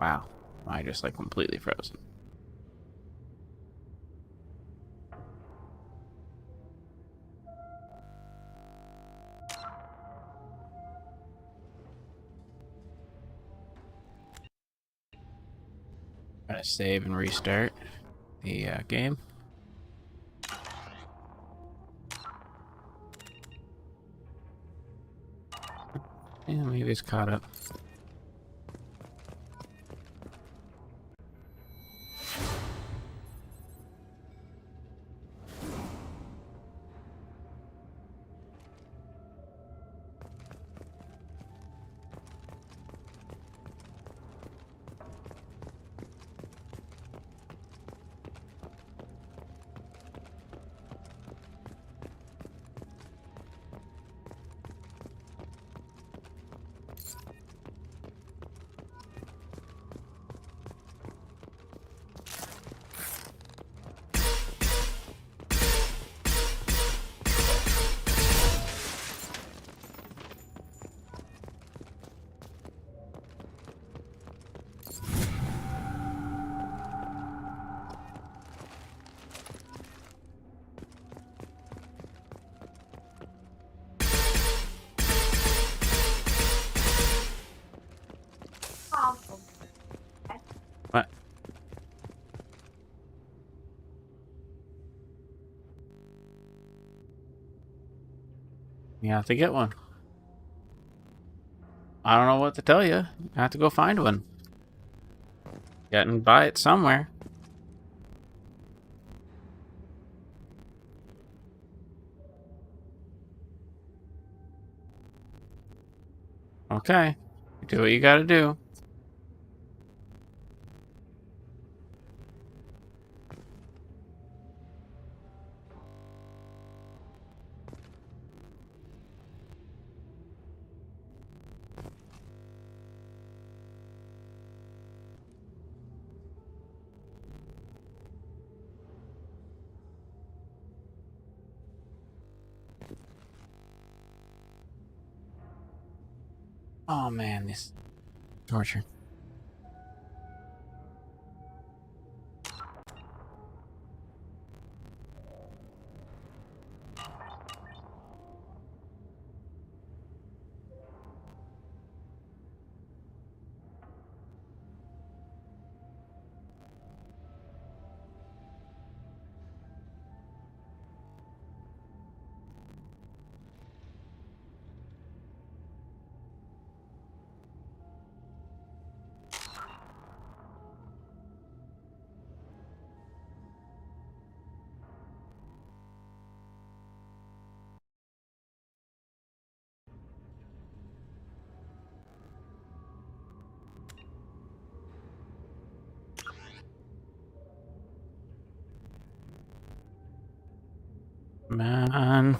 Wow. I just like completely frozen. I'm gonna save and restart the game. Yeah, maybe it's caught up. You have to get one. I don't know what to tell you. You have to go find one. Get and buy it somewhere. Okay. Do what you gotta do. Oh man, this torture. Man.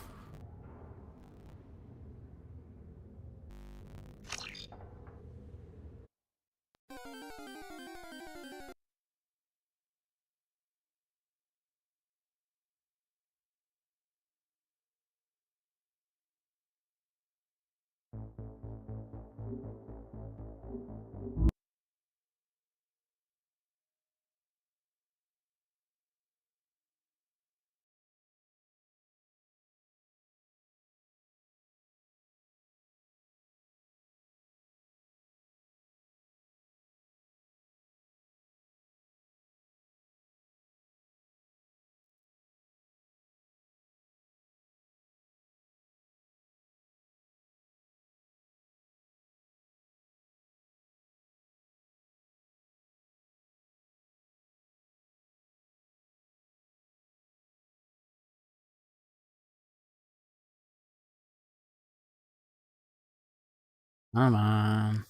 Come on.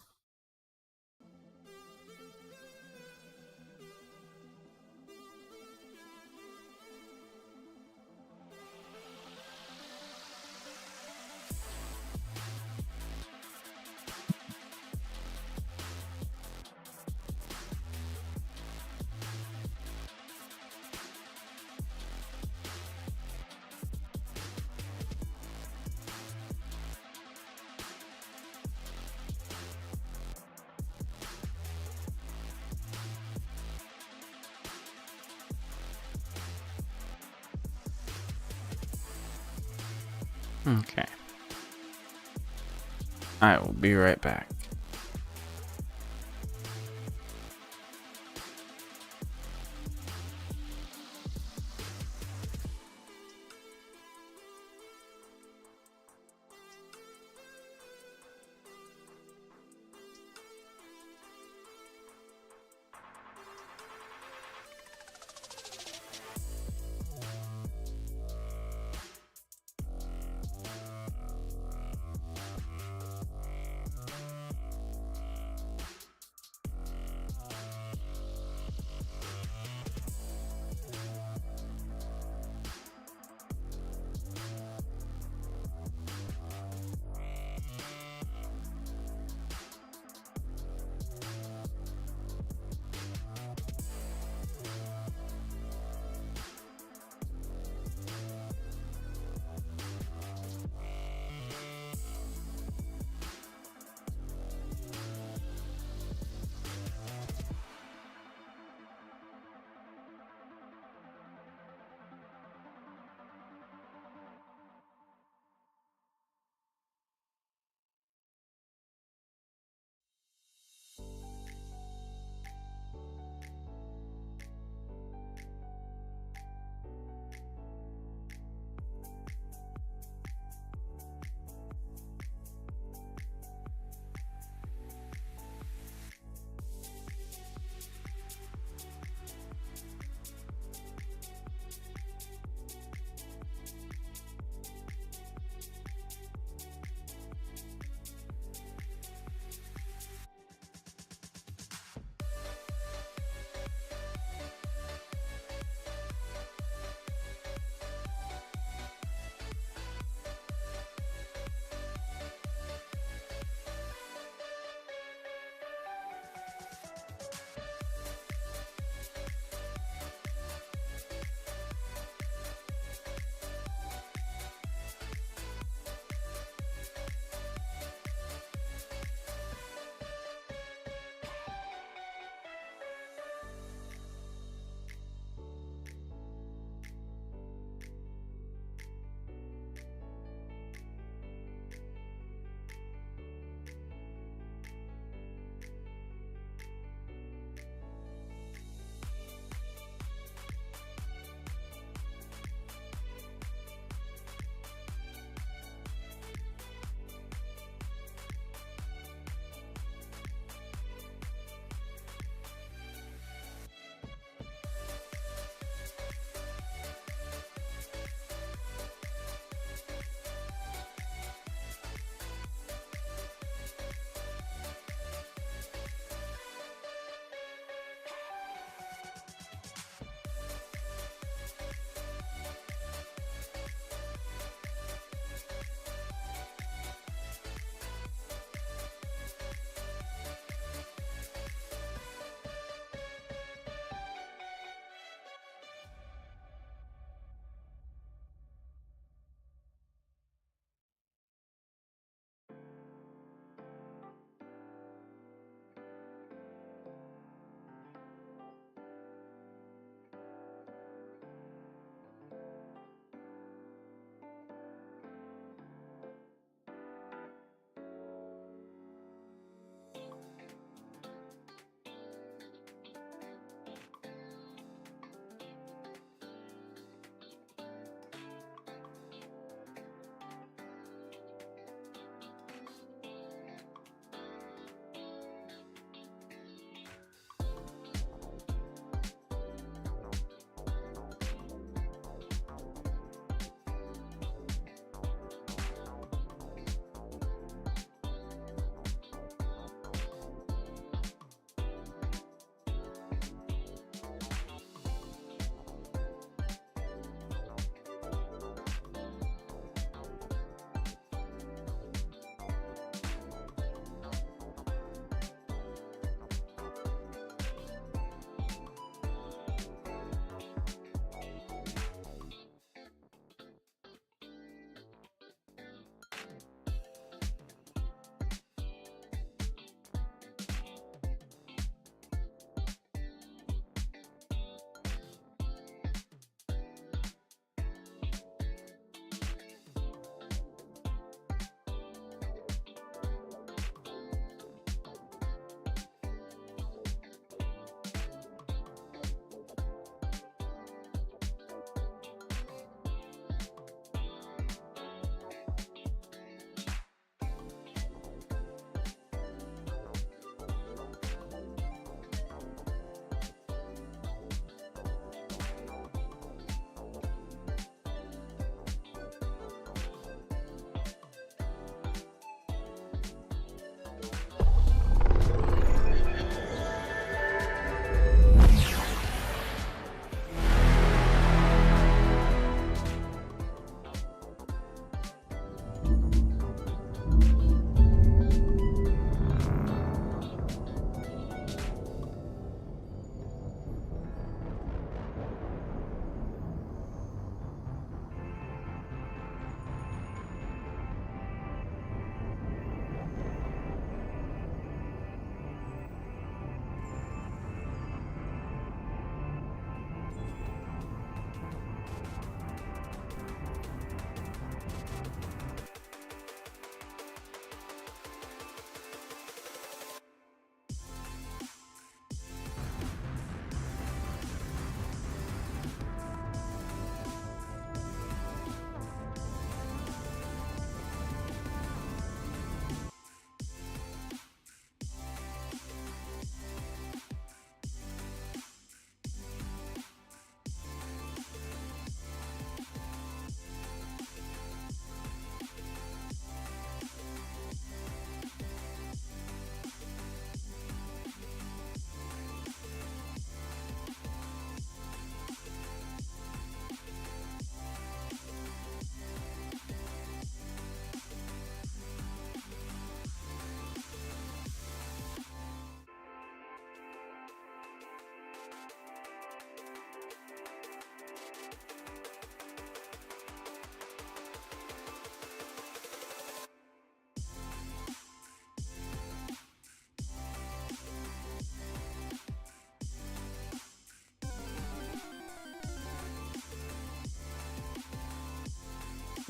Okay. I will be right back.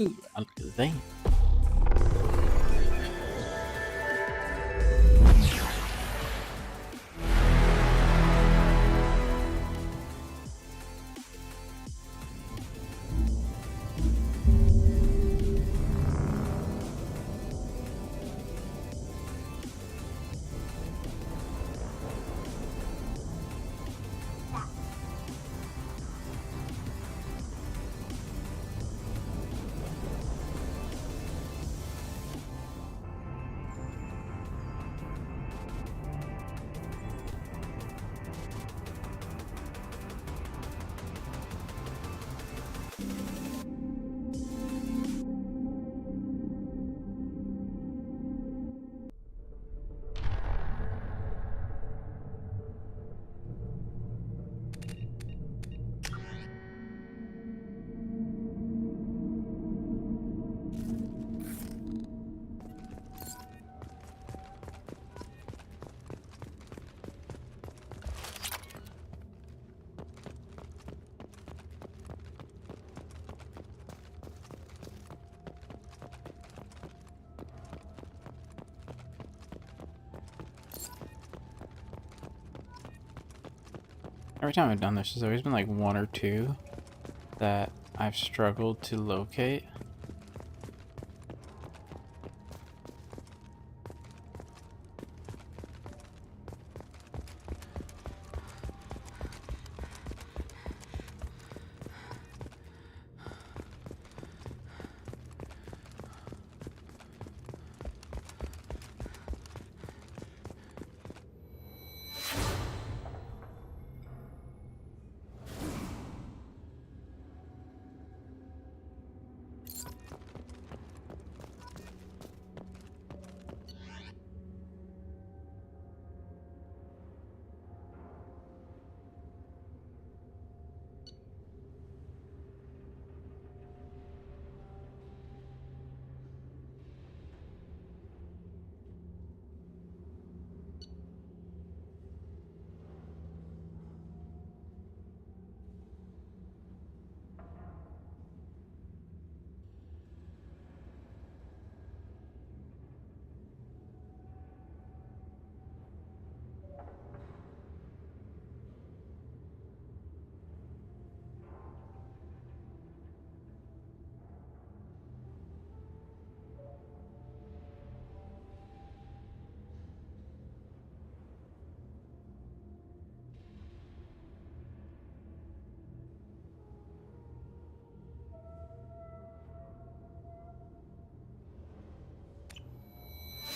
Ooh, Alakazam. Every time I've done this, there's always been like one or two that I've struggled to locate.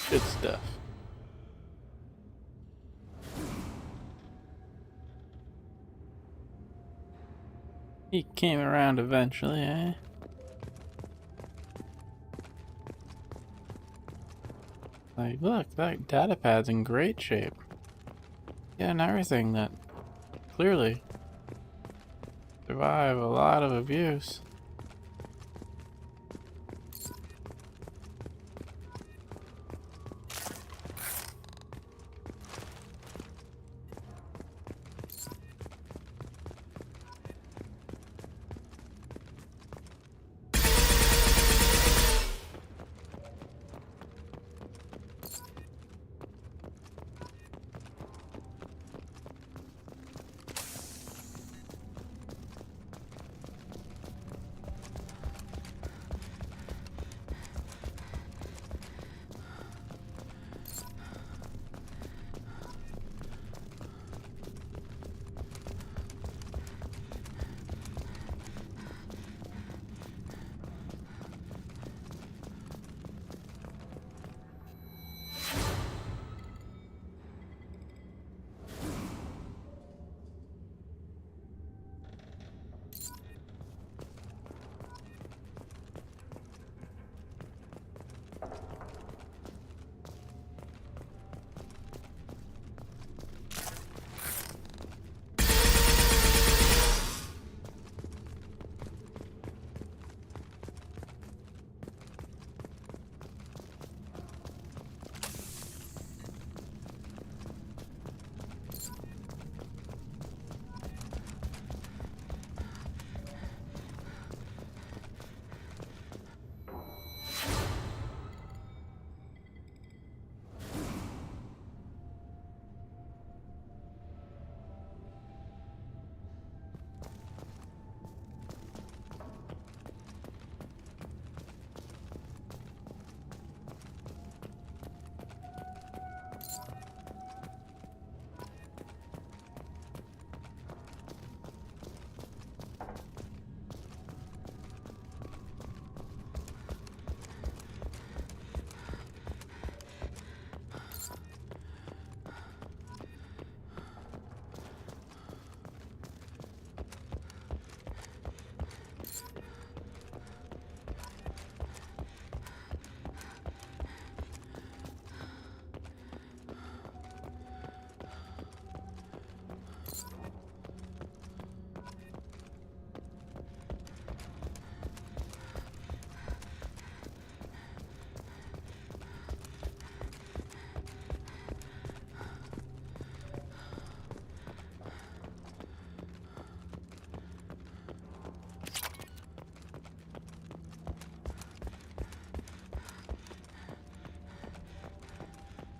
Good stuff. He came around eventually, eh? Like, look, that data pad's in great shape. Yeah, and everything that clearly survive a lot of abuse.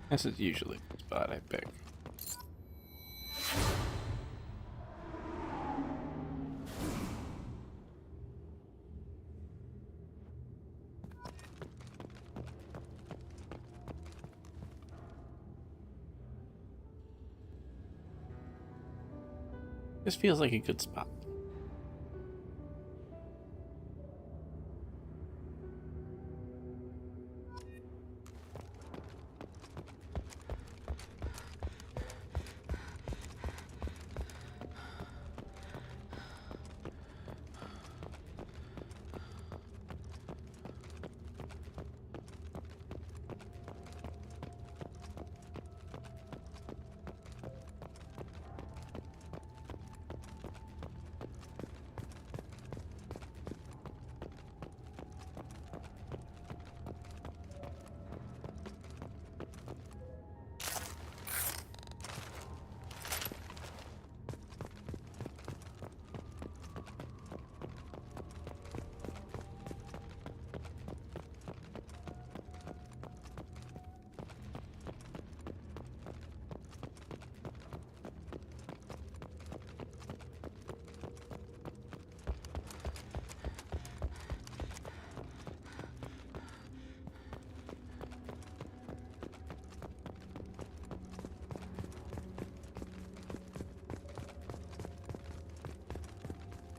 This is usually the spot I pick. This feels like a good spot.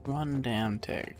One damn take.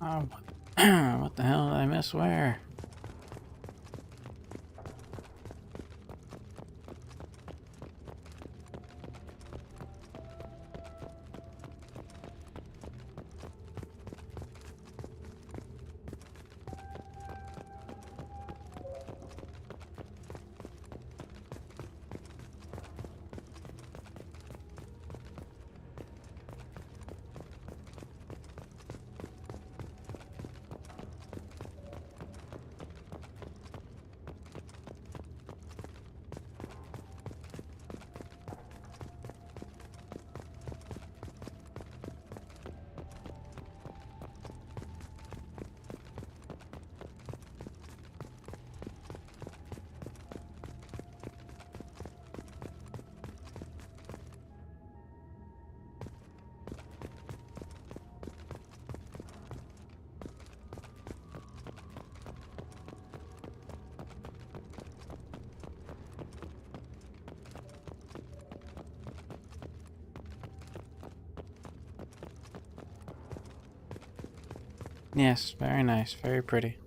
Oh, what the hell did I miss where? Yes, very nice, very pretty.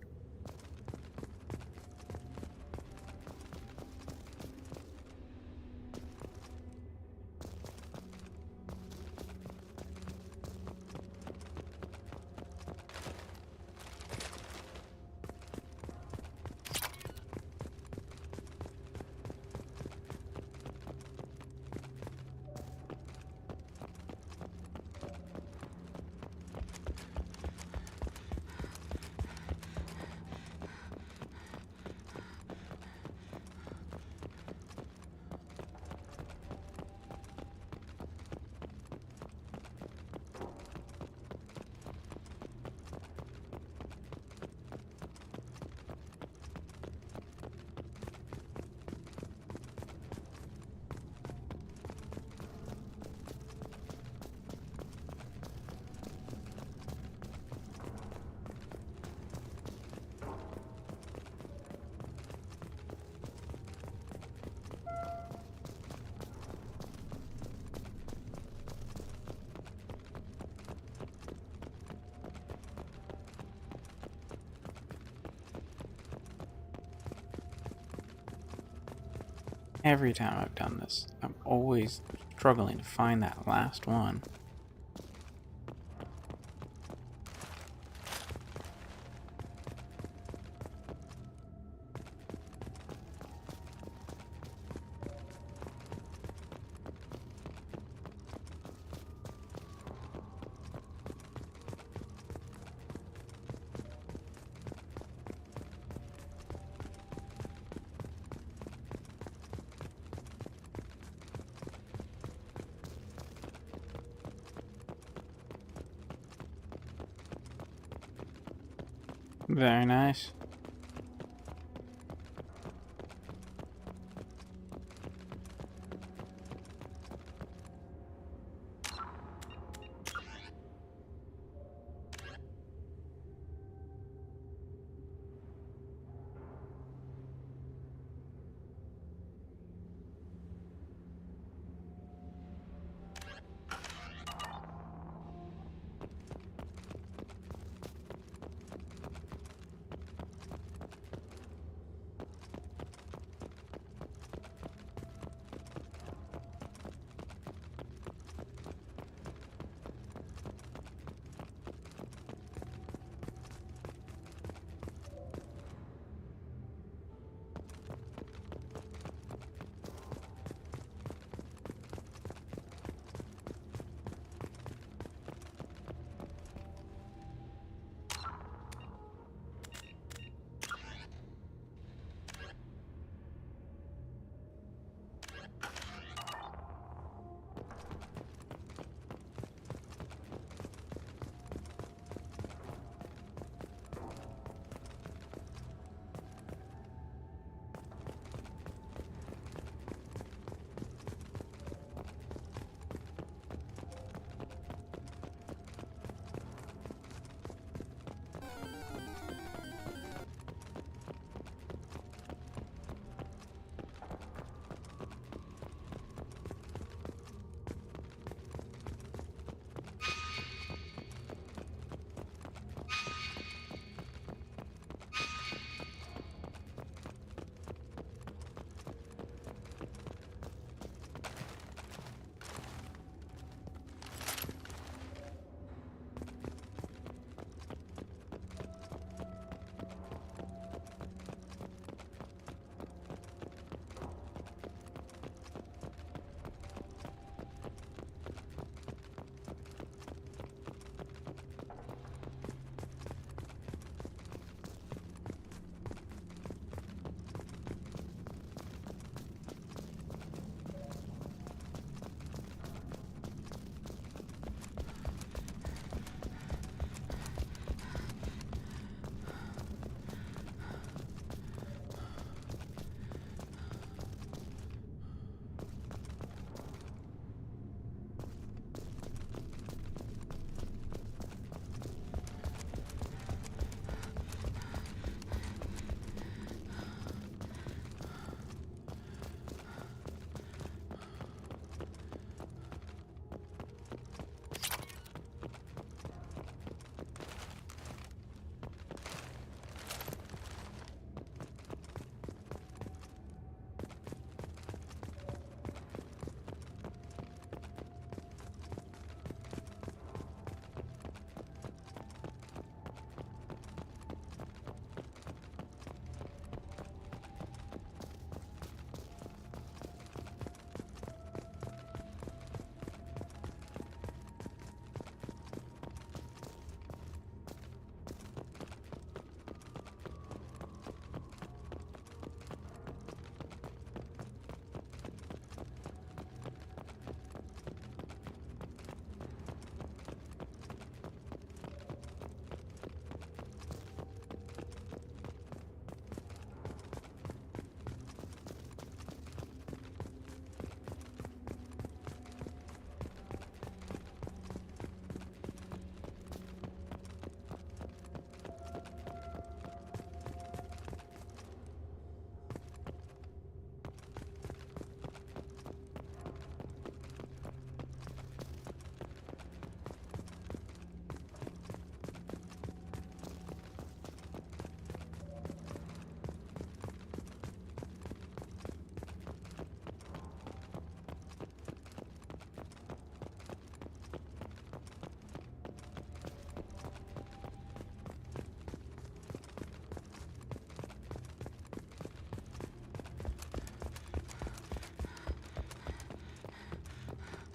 Every time I've done this, I'm always struggling to find that last one. Very nice.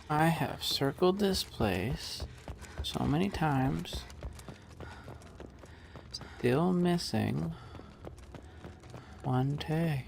I have circled this place so many times. Still missing one tag.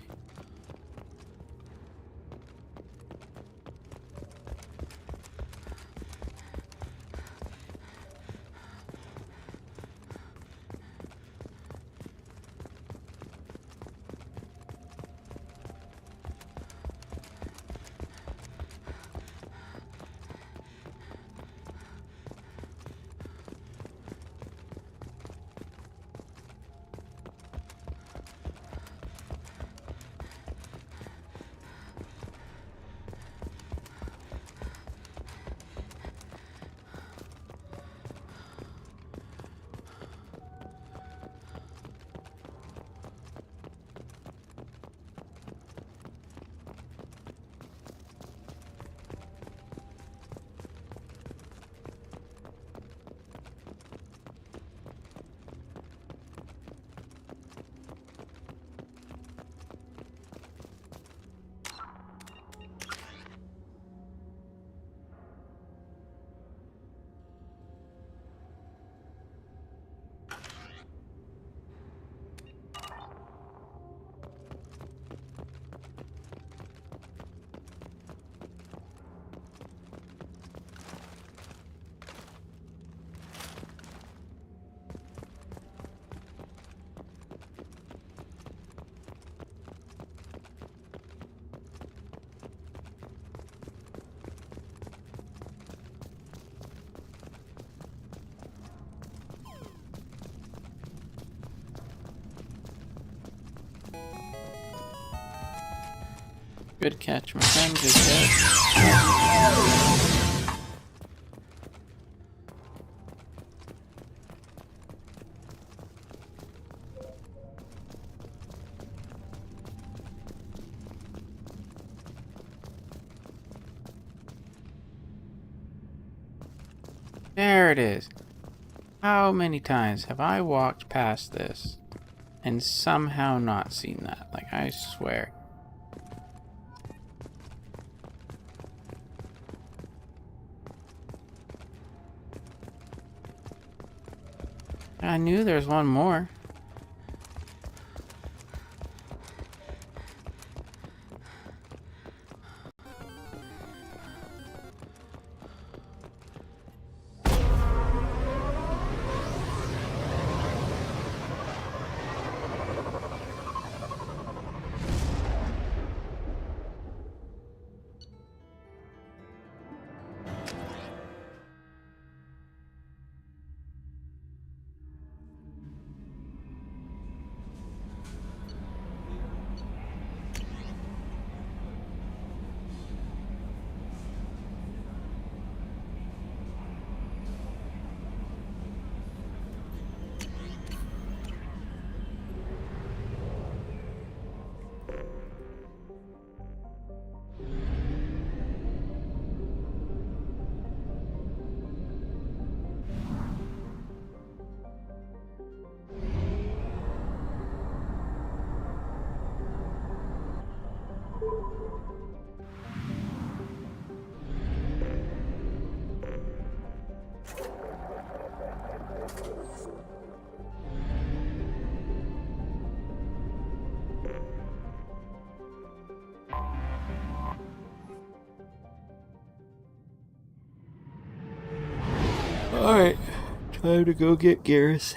Good catch, my friend. Good catch. There it is. How many times have I walked past this and somehow not seen that? Like, I swear. I knew there's one more. Alright, time to go get Garrus.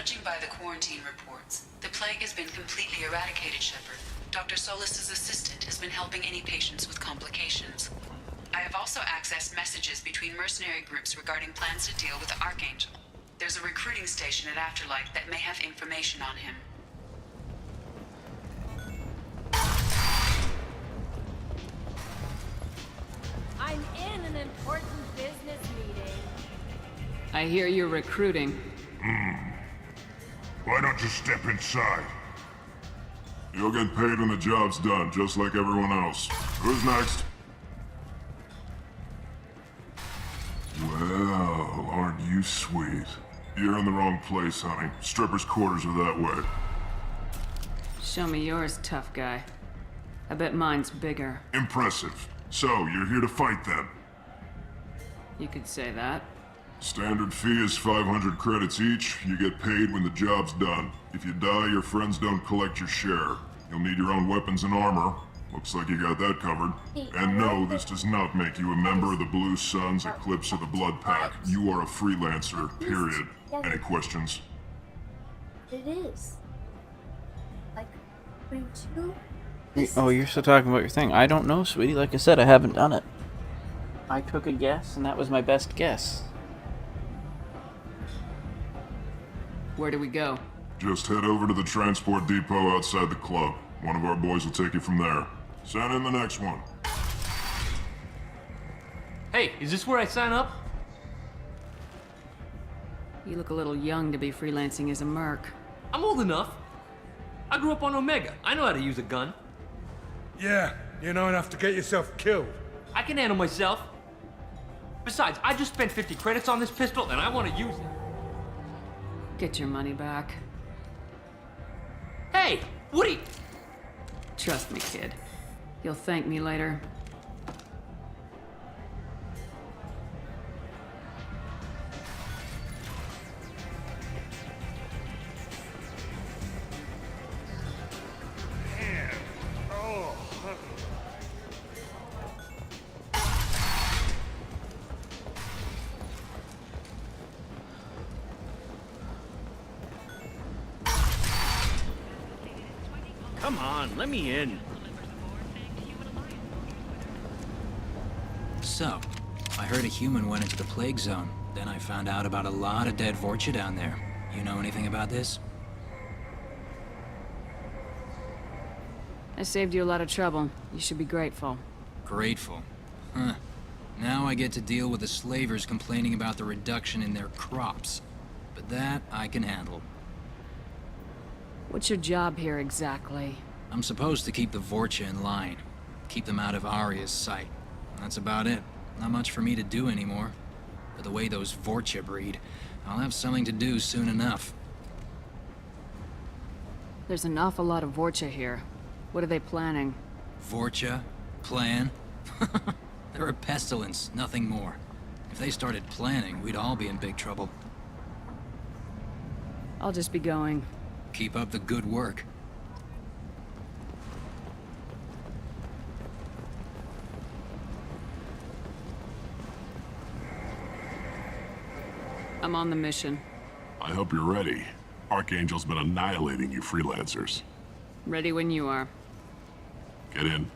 Judging by the quarantine reports, the plague has been completely eradicated, Shepard. Dr. Solis's assistant has been helping any patients with complications. I have also accessed messages between mercenary groups regarding plans to deal with the Archangel. There's a recruiting station at Afterlife that may have information on him. I'm in an important business meeting. I hear you're recruiting. Why don't you step inside? You'll get paid when the job's done, just like everyone else. Who's next? Well, aren't you sweet? You're in the wrong place, honey. Strippers' quarters are that way. Show me yours, tough guy. I bet mine's bigger. Impressive. So, you're here to fight then? You could say that. Standard fee is 500 credits each. You get paid when the job's done. If you die, your friends don't collect your share. You'll need your own weapons and armor. Looks like you got that covered. And no, this does not make you a member of the Blue Suns Eclipse of the Blood Pack. You are a freelancer, period. Any questions? It is. Like, when you... Oh, you're still talking about your thing. I don't know, sweetie. Like I said, I haven't done it. I took a guess, and that was my best guess. Where do we go? Just head over to the transport depot outside the club. One of our boys will take you from there. Send in the next one. Hey, is this where I sign up? You look a little young to be freelancing as a merc. I'm old enough. I grew up on Omega. I know how to use a gun. Yeah, you know enough to get yourself killed. I can handle myself. Besides, I just spent 50 credits on this pistol and I want to use it. Get your money back. Hey, Woody! Trust me, kid. You'll thank me later. Come on, let me in. So, I heard a human went into the plague zone. Then I found out about a lot of dead Vorcha down there. You know anything about this? I saved you a lot of trouble. You should be grateful. Grateful. Huh. Now I get to deal with the slavers complaining about the reduction in their crops. But that I can handle. What's your job here exactly? I'm supposed to keep the Vorcha in line. Keep them out of Arya's sight. That's about it. Not much for me to do anymore. But the way those Vorcha breed, I'll have something to do soon enough. There's an awful lot of Vorcha here. What are they planning? Vorcha? Plan? They're a pestilence, nothing more. If they started planning, we'd all be in big trouble. I'll just be going. Keep up the good work. I'm on the mission. I hope you're ready. Archangel's been annihilating you freelancers. Ready when you are. Get in.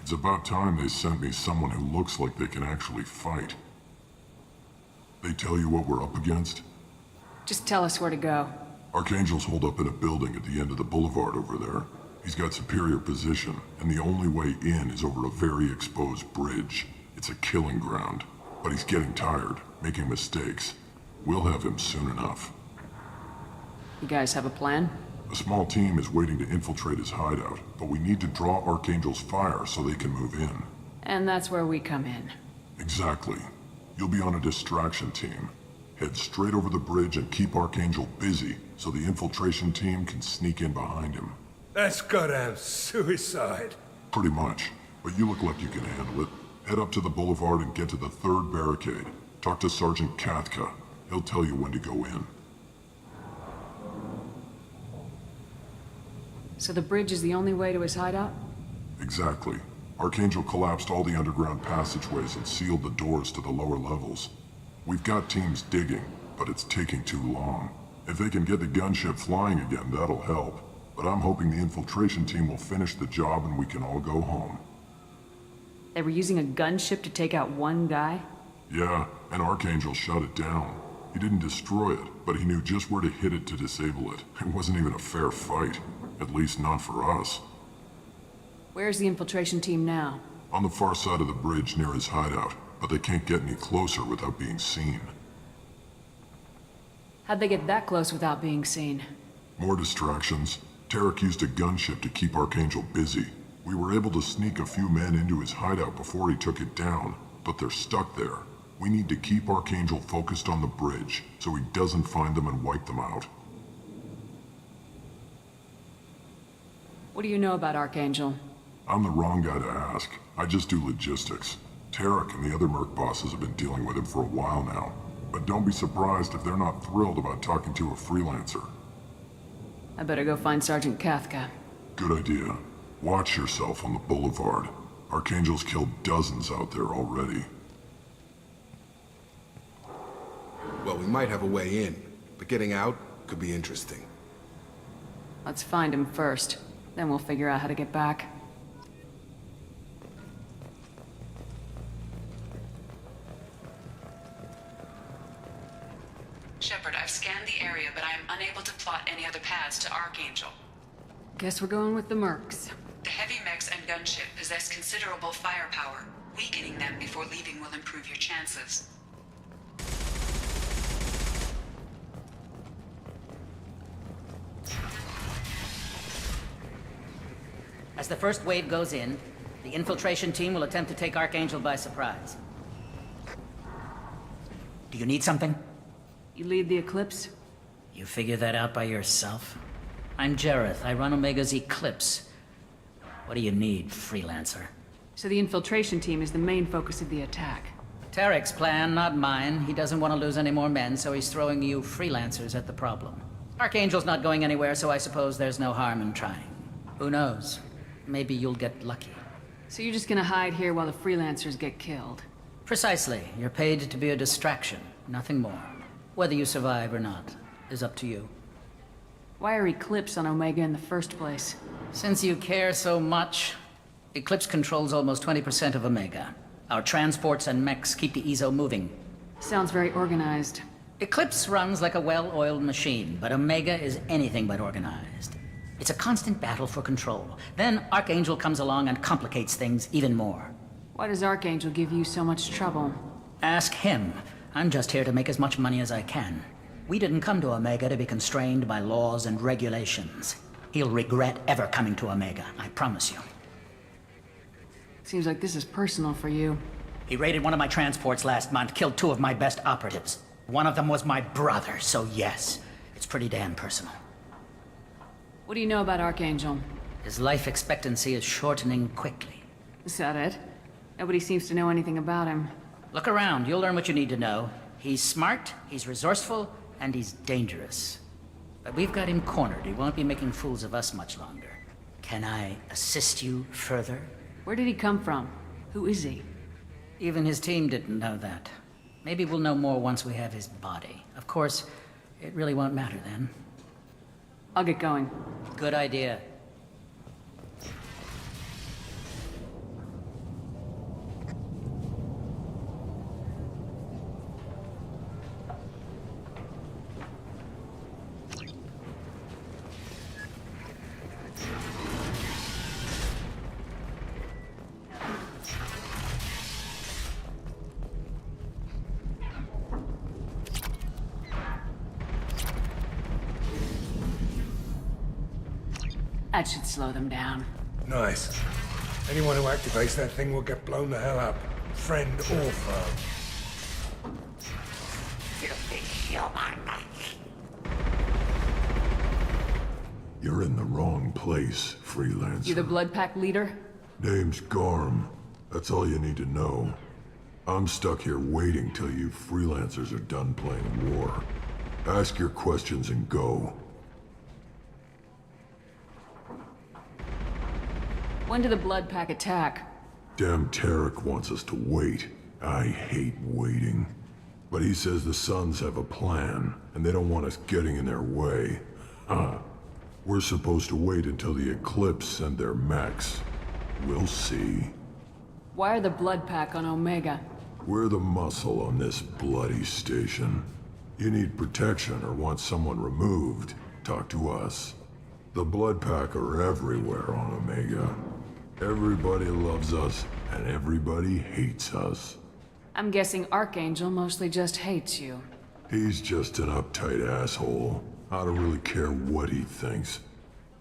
It's about time they sent me someone who looks like they can actually fight. They tell you what we're up against? Just tell us where to go. Archangel's holed up in a building at the end of the boulevard over there. He's got superior position, and the only way in is over a very exposed bridge. It's a killing ground, but he's getting tired, making mistakes. We'll have him soon enough. You guys have a plan? A small team is waiting to infiltrate his hideout, but we need to draw Archangel's fire so they can move in. And that's where we come in. Exactly. You'll be on a distraction team. Head straight over the bridge and keep Archangel busy so the infiltration team can sneak in behind him. That's goddamn suicide. Pretty much. But you look like you can handle it. Head up to the boulevard and get to the 3rd barricade. Talk to Sergeant Kathka. He'll tell you when to go in. So the bridge is the only way to his hideout? Exactly. Archangel collapsed all the underground passageways and sealed the doors to the lower levels. We've got teams digging, but it's taking too long. If they can get the gunship flying again, that'll help. But I'm hoping the infiltration team will finish the job and we can all go home. They were using a gunship to take out one guy? Yeah, and Archangel shut it down. He didn't destroy it, but he knew just where to hit it to disable it. It wasn't even a fair fight. At least not for us. Where's the infiltration team now? On the far side of the bridge near his hideout, but they can't get any closer without being seen. How'd they get that close without being seen? More distractions. Tarek used a gunship to keep Archangel busy. We were able to sneak a few men into his hideout before he took it down, but they're stuck there. We need to keep Archangel focused on the bridge, so he doesn't find them and wipe them out. What do you know about Archangel? I'm the wrong guy to ask. I just do logistics. Tarek and the other Merc bosses have been dealing with him for a while now. But don't be surprised if they're not thrilled about talking to a freelancer. I better go find Sergeant Kathka. Good idea. Watch yourself on the boulevard. Archangel's killed dozens out there already. Well, we might have a way in, but getting out could be interesting. Let's find him first. Then we'll figure out how to get back. Shepard, I've scanned the area, but I am unable to plot any other paths to Archangel. Guess we're going with the Mercs. The heavy mechs and gunship possess considerable firepower. Weakening them before leaving will improve your chances. As the first wave goes in, the infiltration team will attempt to take Archangel by surprise. Do you need something? You lead the Eclipse? You figure that out by yourself? I'm Jareth. I run Omega's Eclipse. What do you need, freelancer? So the infiltration team is the main focus of the attack. Tarek's plan, not mine. He doesn't want to lose any more men, so he's throwing you freelancers at the problem. Archangel's not going anywhere, so I suppose there's no harm in trying. Who knows? Maybe you'll get lucky. So you're just gonna hide here while the freelancers get killed? Precisely. You're paid to be a distraction, nothing more. Whether you survive or not is up to you. Why are Eclipse on Omega in the first place? Since you care so much, Eclipse controls almost 20% of Omega. Our transports and mechs keep the EZO moving. Sounds very organized. Eclipse runs like a well-oiled machine, but Omega is anything but organized. It's a constant battle for control. Then Archangel comes along and complicates things even more. Why does Archangel give you so much trouble? Ask him. I'm just here to make as much money as I can. We didn't come to Omega to be constrained by laws and regulations. He'll regret ever coming to Omega, I promise you. Seems like this is personal for you. He raided one of my transports last month, killed 2 of my best operatives. One of them was my brother, so yes, it's pretty damn personal. What do you know about Archangel? His life expectancy is shortening quickly. Is that it? Nobody seems to know anything about him. Look around, you'll learn what you need to know. He's smart, he's resourceful, and he's dangerous. But we've got him cornered. He won't be making fools of us much longer. Can I assist you further? Where did he come from? Who is he? Even his team didn't know that. Maybe we'll know more once we have his body. Of course, it really won't matter then. I'll get going. Good idea. That should slow them down. Nice. Anyone who activates that thing will get blown the hell up. Friend or foe. You're in the wrong place, freelancer. You the Blood Pack leader? Name's Garm. That's all you need to know. I'm stuck here waiting till you freelancers are done playing war. Ask your questions and go. When did the Blood Pack attack? Damn Tarek wants us to wait. I hate waiting. But he says the Suns have a plan, and they don't want us getting in their way. We're supposed to wait until the Eclipse send their mechs. We'll see. Why are the Blood Pack on Omega? We're the muscle on this bloody station. You need protection or want someone removed, talk to us. The Blood Pack are everywhere on Omega. Everybody loves us, and everybody hates us. I'm guessing Archangel mostly just hates you. He's just an uptight asshole. I don't really care what he thinks.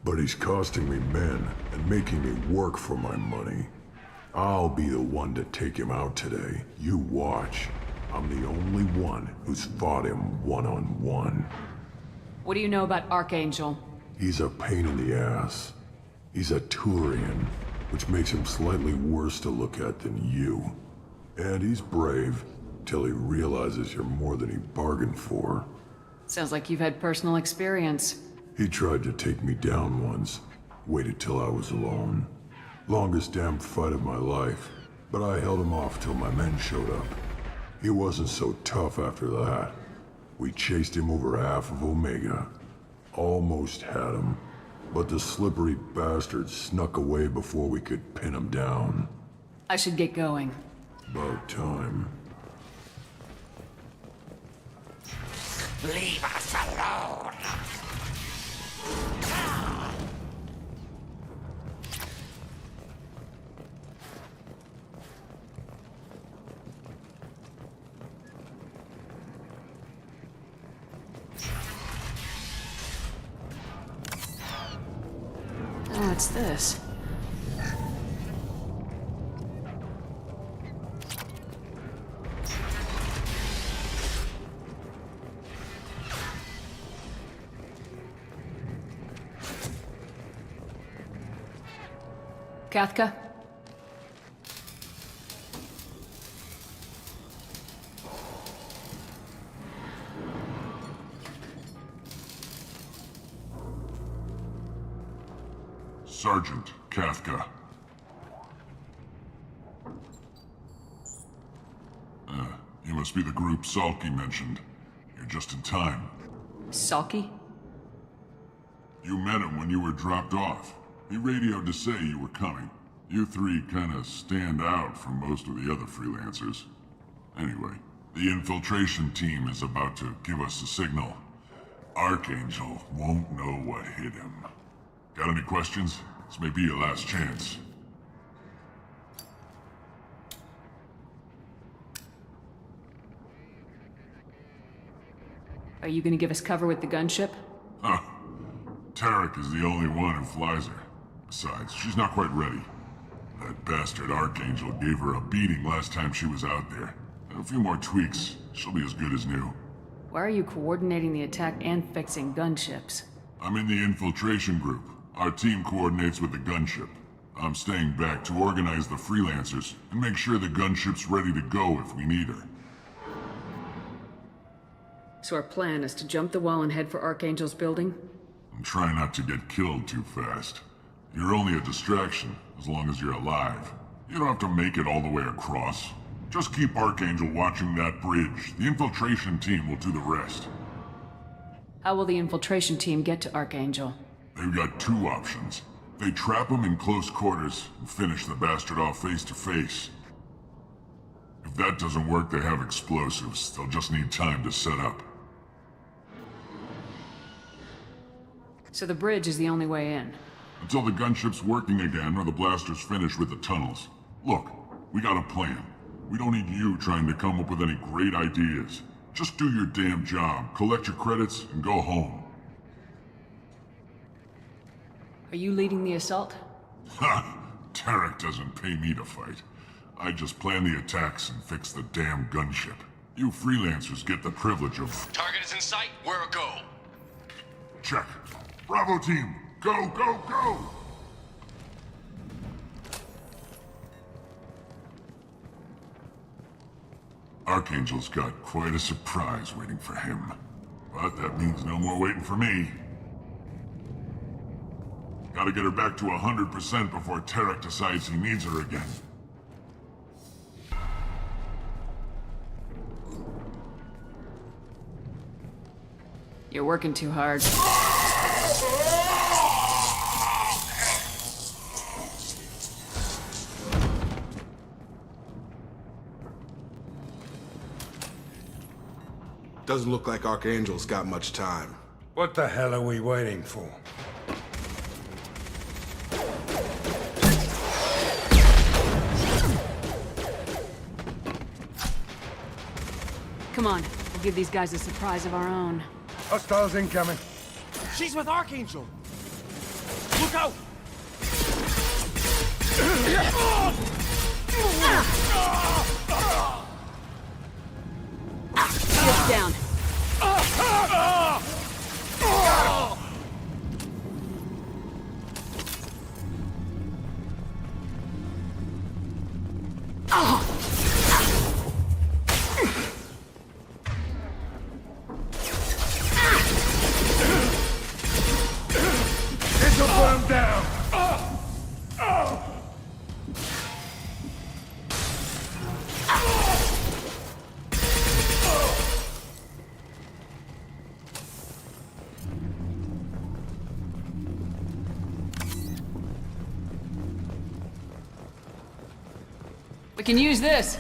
But he's costing me men and making me work for my money. I'll be the one to take him out today. You watch. I'm the only one who's fought him one-on-one. What do you know about Archangel? He's a pain in the ass. He's a Turian, which makes him slightly worse to look at than you. And he's brave, till he realizes you're more than he bargained for. Sounds like you've had personal experience. He tried to take me down once. Waited till I was alone. Longest damn fight of my life. But I held him off till my men showed up. He wasn't so tough after that. We chased him over half of Omega. Almost had him. But the slippery bastard snuck away before we could pin him down. I should get going. About time. Leave us alone! Oh, what's this? Kathka? Sergeant Kathka. You must be the group Salky mentioned. You're just in time. Salky? You met him when you were dropped off. He radioed to say you were coming. You three kinda stand out from most of the other freelancers. Anyway, the infiltration team is about to give us a signal. Archangel won't know what hit him. Got any questions? This may be your last chance. Are you gonna give us cover with the gunship? Huh. Tarek is the only one who flies her. Besides, she's not quite ready. That bastard Archangel gave her a beating last time she was out there. A few more tweaks, she'll be as good as new. Why are you coordinating the attack and fixing gunships? I'm in the infiltration group. Our team coordinates with the gunship. I'm staying back to organize the freelancers and make sure the gunship's ready to go if we need her. So our plan is to jump the wall and head for Archangel's building? And try not to get killed too fast. You're only a distraction, as long as you're alive. You don't have to make it all the way across. Just keep Archangel watching that bridge. The infiltration team will do the rest. How will the infiltration team get to Archangel? They've got two options. They trap him in close quarters and finish the bastard off face to face. If that doesn't work, they have explosives. They'll just need time to set up. So the bridge is the only way in? Until the gunship's working again or the blasters finish with the tunnels. Look, we got a plan. We don't need you trying to come up with any great ideas. Just do your damn job, collect your credits, and go home. Are you leading the assault? Ha! Tarek doesn't pay me to fight. I just plan the attacks and fix the damn gunship. You freelancers get the privilege of... Target is in sight. Where a go? Check. Bravo team, go, go, go! Archangel's got quite a surprise waiting for him. But that means no more waiting for me. Gotta get her back to 100% before Tarek decides he needs her again. You're working too hard. Doesn't look like Archangel's got much time. What the hell are we waiting for? Come on, we'll give these guys a surprise of our own. Hostiles incoming. She's with Archangel. Look out! Shield down. This'll put him down. We can use this.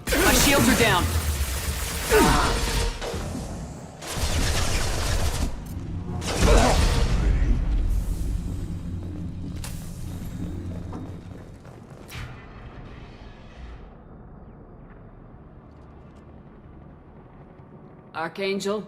My shields are down. Archangel?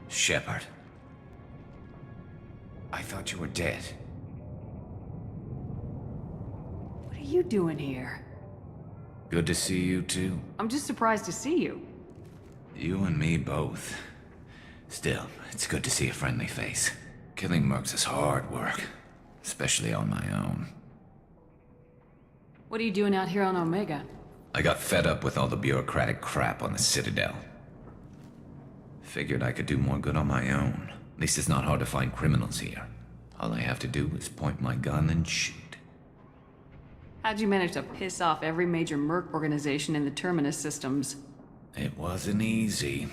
Shepard. I thought you were dead. What are you doing here? Good to see you too. I'm just surprised to see you. You and me both. Still, it's good to see a friendly face. Killing mercs is hard work, especially on my own. What are you doing out here on Omega? I got fed up with all the bureaucratic crap on the Citadel. Figured I could do more good on my own. At least it's not hard to find criminals here. All I have to do is point my gun and shoot. How'd you manage to piss off every major merc organization in the Terminus systems? It wasn't easy.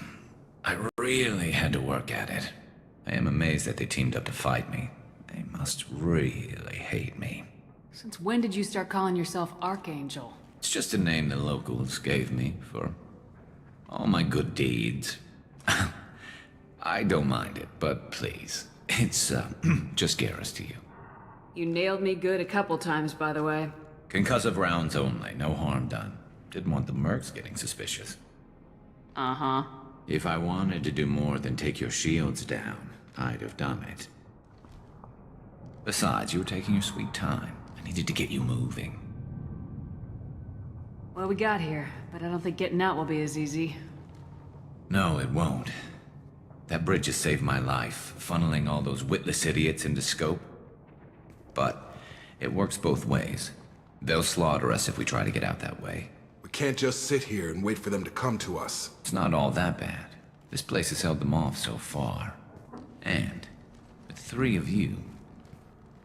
I really had to work at it. I am amazed that they teamed up to fight me. They must really hate me. Since when did you start calling yourself Archangel? It's just a name the locals gave me for all my good deeds. I don't mind it, but please, it's just Garrus to you. You nailed me good a couple times, by the way. Concussive rounds only, no harm done. Didn't want the mercs getting suspicious. Uh-huh. If I wanted to do more than take your shields down, I'd have done it. Besides, you were taking your sweet time. I needed to get you moving. Well, we got here, but I don't think getting out will be as easy. No, it won't. That bridge has saved my life, funneling all those witless idiots into scope. But it works both ways. They'll slaughter us if we try to get out that way. We We can't just sit here and wait for them to come to us. It's not all that bad. This place has held them off so far. And, with 3 of you,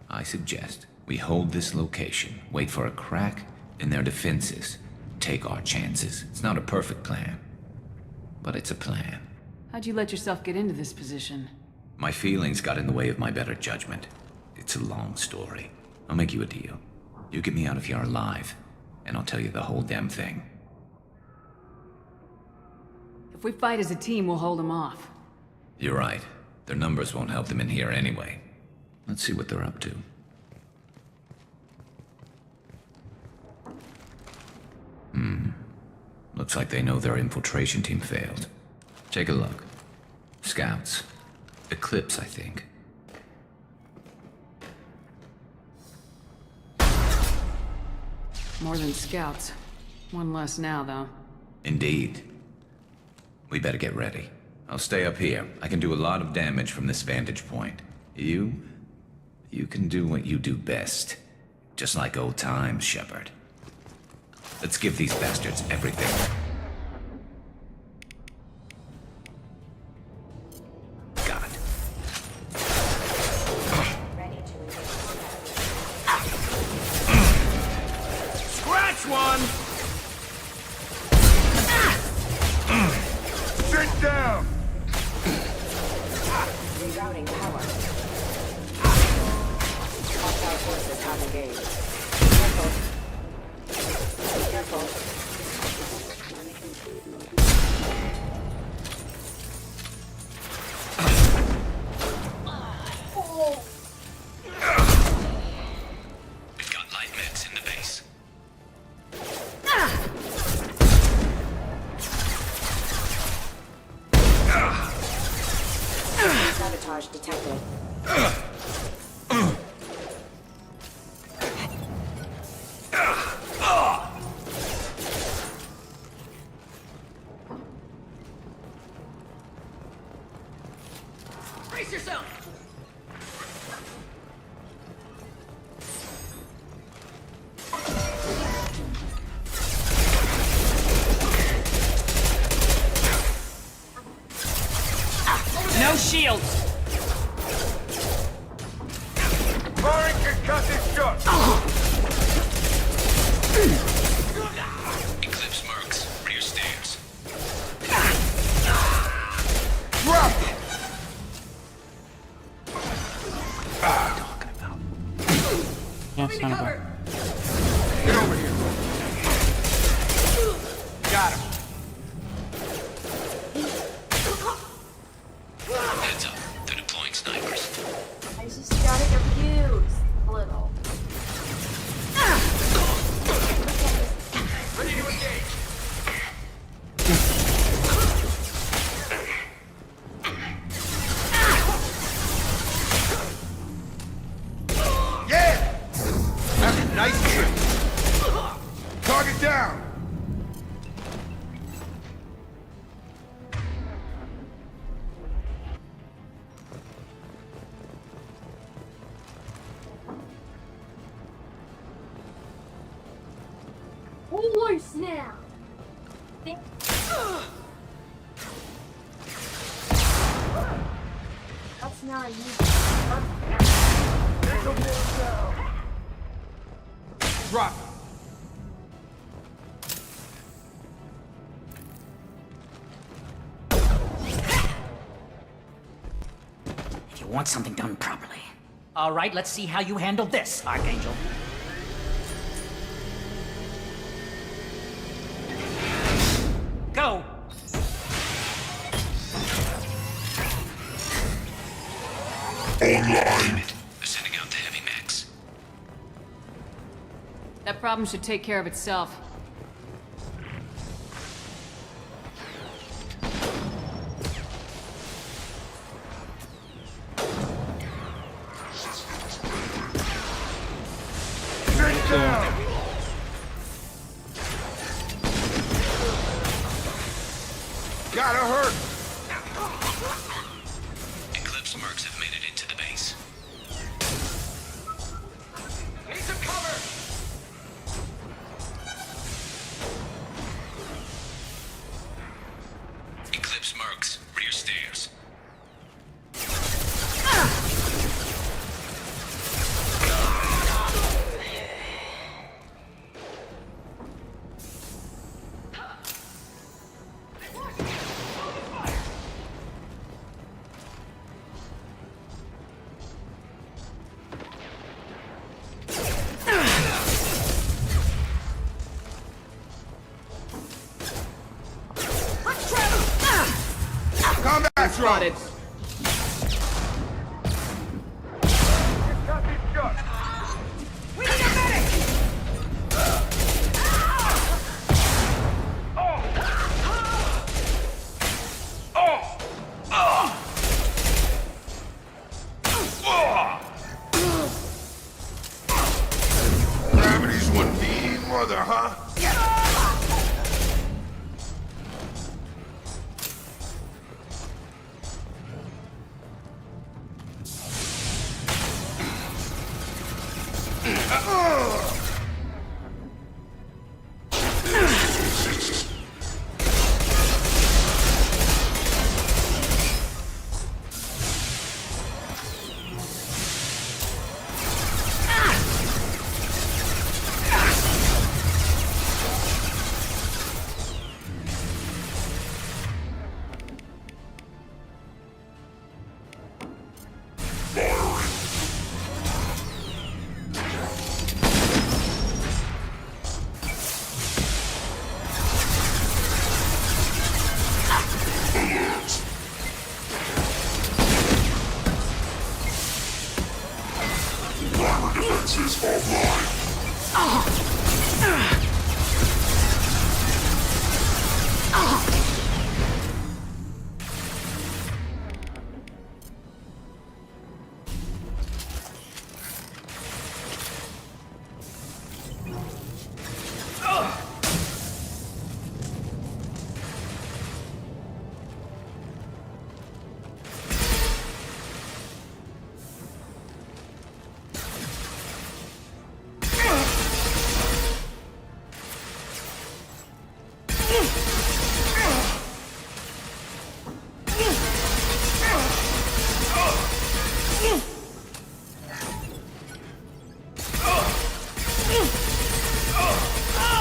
I suggest we hold this location, wait for a crack in their defenses, take our chances. It's not a perfect plan, but it's a plan. How'd you let yourself get into this position? My feelings got in the way of my better judgment. It's a long story. I'll make you a deal. You get me out of here alive, and I'll tell you the whole damn thing. If we fight as a team, we'll hold them off. You're right. Their numbers won't help them in here anyway. Let's see what they're up to. Looks like they know their infiltration team failed. Take a look. Scouts. Eclipse, I think. More than scouts. One less now, though. Indeed. We better get ready. I'll stay up here. I can do a lot of damage from this vantage point. You can do what you do best. Just like old times, Shepard. Let's give these bastards everything. God. Scratch one! Sit down! Rerouting power. Hostile forces have engaged. Careful. We've got light meds in the base. Sabotage detected. Brace yourself! No shields! Firing concussive shot! Eclipse mercs, rear stairs. Drop! Yeah, son of a... Get over here. Got him. Heads up, they're deploying snipers. I just gotta confused a little. Ready to engage. Yeah! That's a nice hit. Target down. Holy snap! Think. That's not easy. Drop. If you want something done properly. All right, let's see how you handle this, Archangel. Go! Online. They're sending out the heavy mechs. That problem should take care of itself. Sit down. Gotta hurt. Eclipse mercs have made it into the base. Need some cover. Spotted. We need a medic! Gravity's one mean mother, huh? Defenses offline.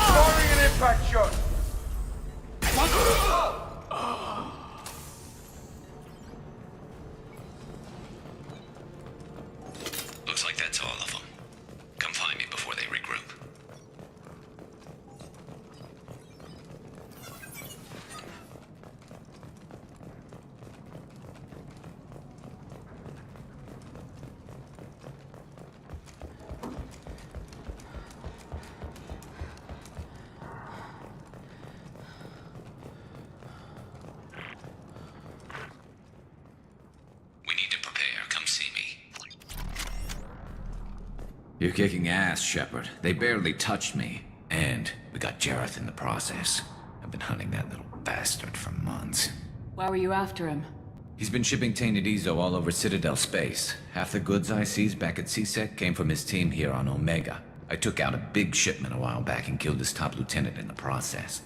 Firing an impact shot. Looks like that's all of them. Come find me before they regroup. We need to prepare. Come see me. You're kicking ass, Shepard. They barely touched me. And we got Jareth in the process. I've been hunting that little bastard for months. Why were you after him? He's been shipping tainted Ezo all over Citadel space. Half the goods I seized back at CSEC came from his team here on Omega. I took out a big shipment a while back and killed his top lieutenant in the process.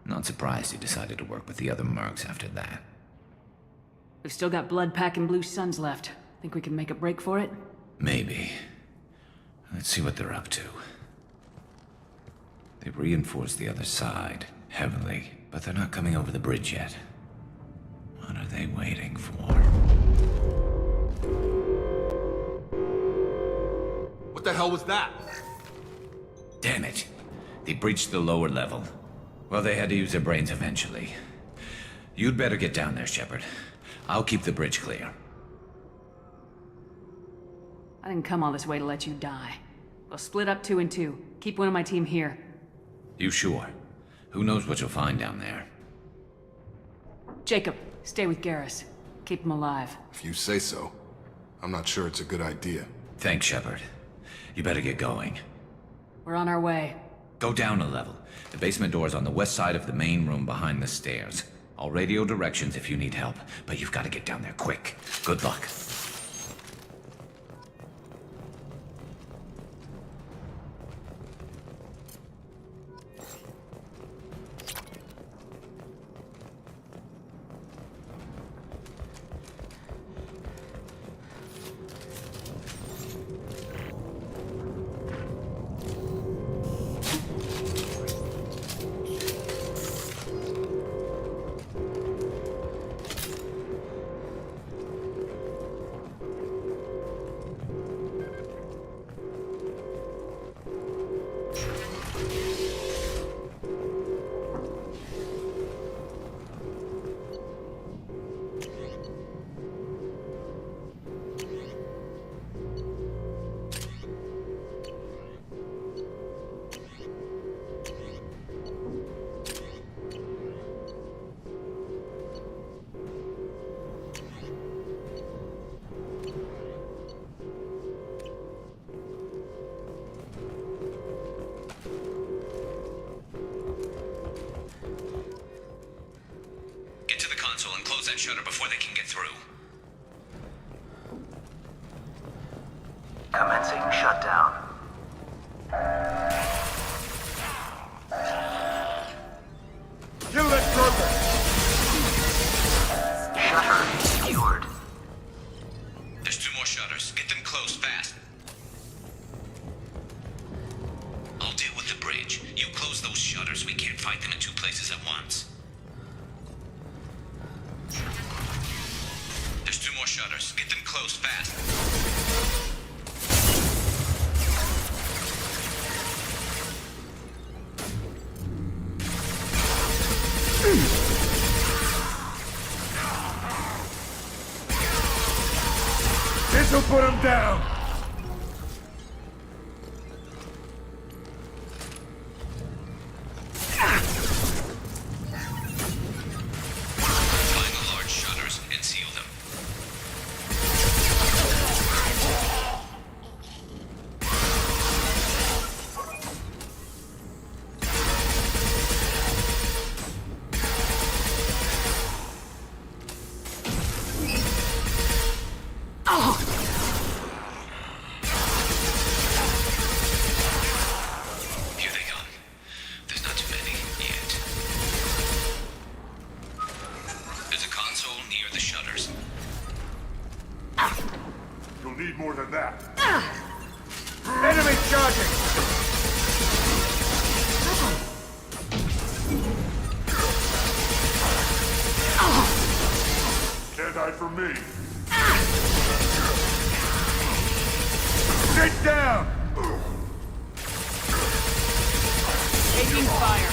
Not surprised he decided to work with the other mercs after that. We've still got blood pack and blue suns left. Think we can make a break for it? Maybe. Let's see what they're up to. They've reinforced the other side, heavily, but they're not coming over the bridge yet. What are they waiting for? What the hell was that? Damn it. They breached the lower level. Well, they had to use their brains eventually. You'd better get down there, Shepard. I'll keep the bridge clear. I didn't come all this way to let you die. We'll split up 2 and 2. Keep one of my team here. You sure? Who knows what you'll find down there? Jacob, stay with Garrus. Keep him alive. If you say so. I'm not sure it's a good idea. Thanks, Shepard. You better get going. We're on our way. Go down a level. The basement door's on the west side of the main room behind the stairs. I'll radio directions if you need help, but you've got to get down there quick. Good luck. that shutter before they can get through. Commencing shutdown. Kill that broker! Shutter secured. There's 2 more shutters. Get them closed fast. I'll deal with the bridge. You close those shutters. We can't fight them in 2 places at once. There's 2 more shutters. Get them closed fast. This'll put him down! Find the large shutters and seal them. Here they come. There's not too many yet. There's a console near the shutters. You'll need more than that. Enemy charging! Can't hide from me. Sit down! Taking fire.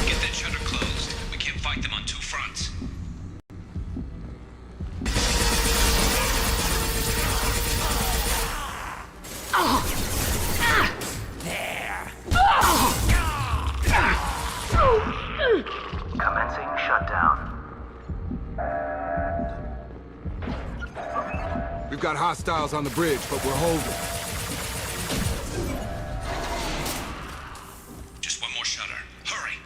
Get that shutter closed. We can't fight them on 2 fronts. Commencing shutdown. We've got hostiles on the bridge, but we're holding. Just 1 more shutter. Hurry!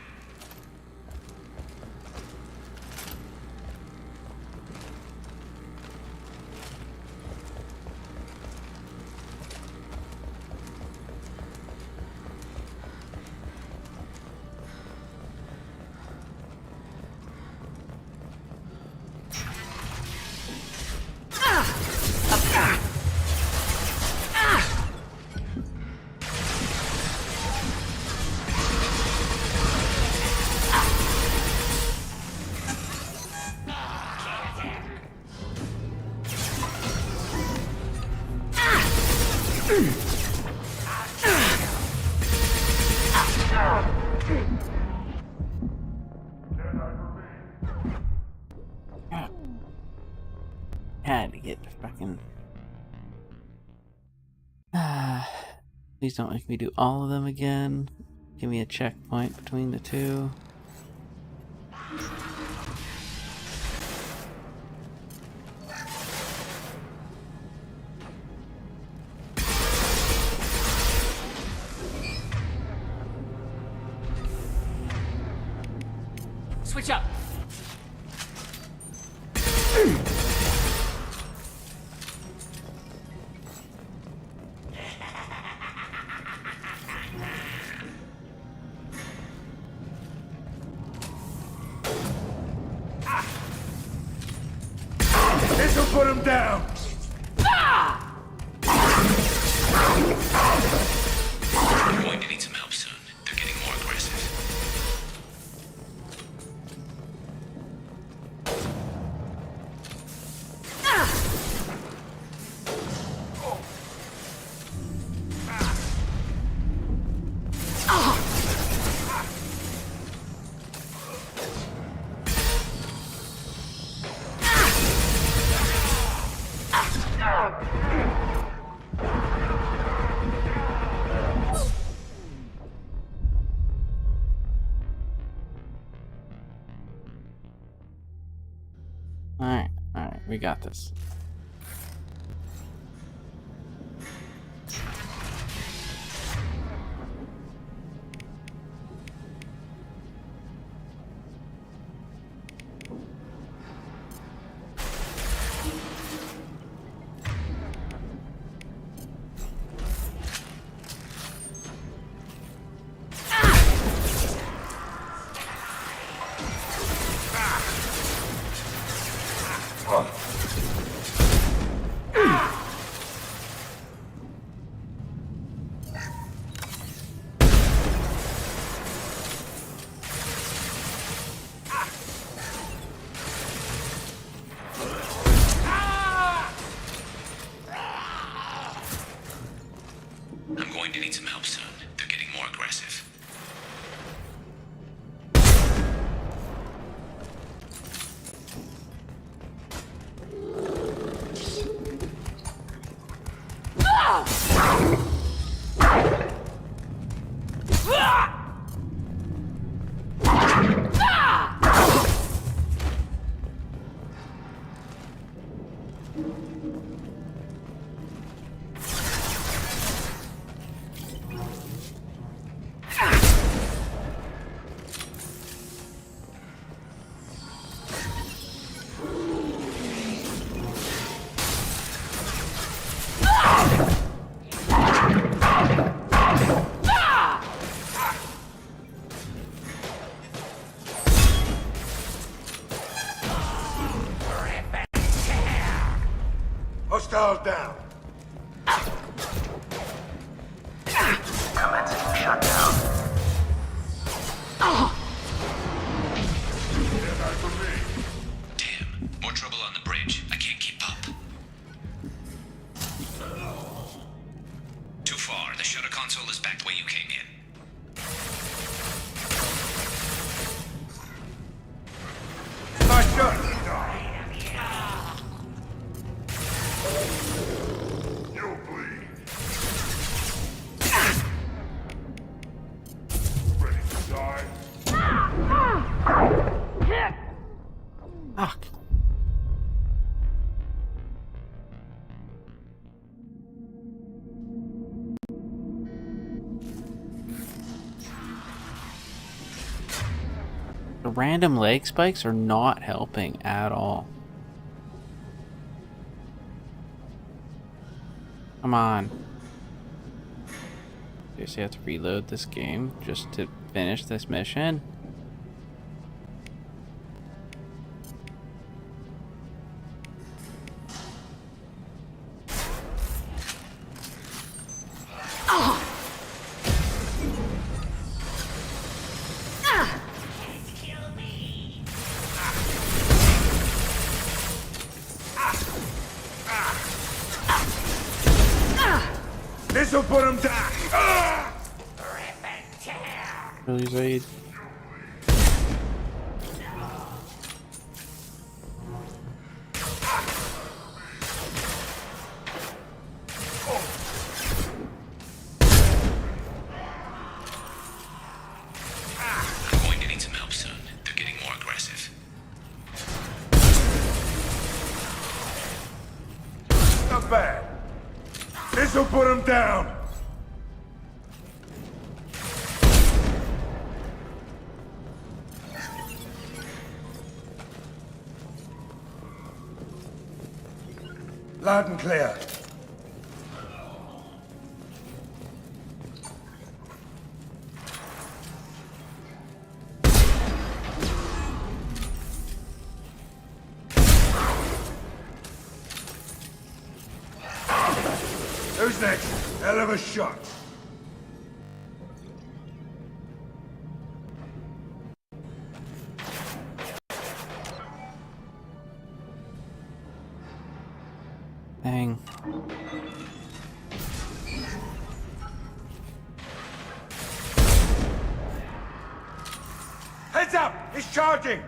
Had to get the fucking. Please don't make me do all of them again. Give me a checkpoint between the 2. Switch up. This'll put him down! We're going to need some help soon. They're getting more aggressive. We got this. I'm going to need some help soon. They're getting more aggressive. Hostiles down. Commencing shutdown. Damn, more trouble on the bridge. I can't keep up. Too far. The shutter console is back the way you came in. Nice shot. You'll bleed. Ready to die? Fuck. The random leg spikes are not helping at all. Come on. Seriously, I have to reload this game just to finish this mission? This'll put him down. Really, Zaid? I'm going to need some help soon. They're getting more aggressive. Not bad. This'll put him down. Loud and clear. Who's next? Hell of a shot. Dang. Heads up! He's charging!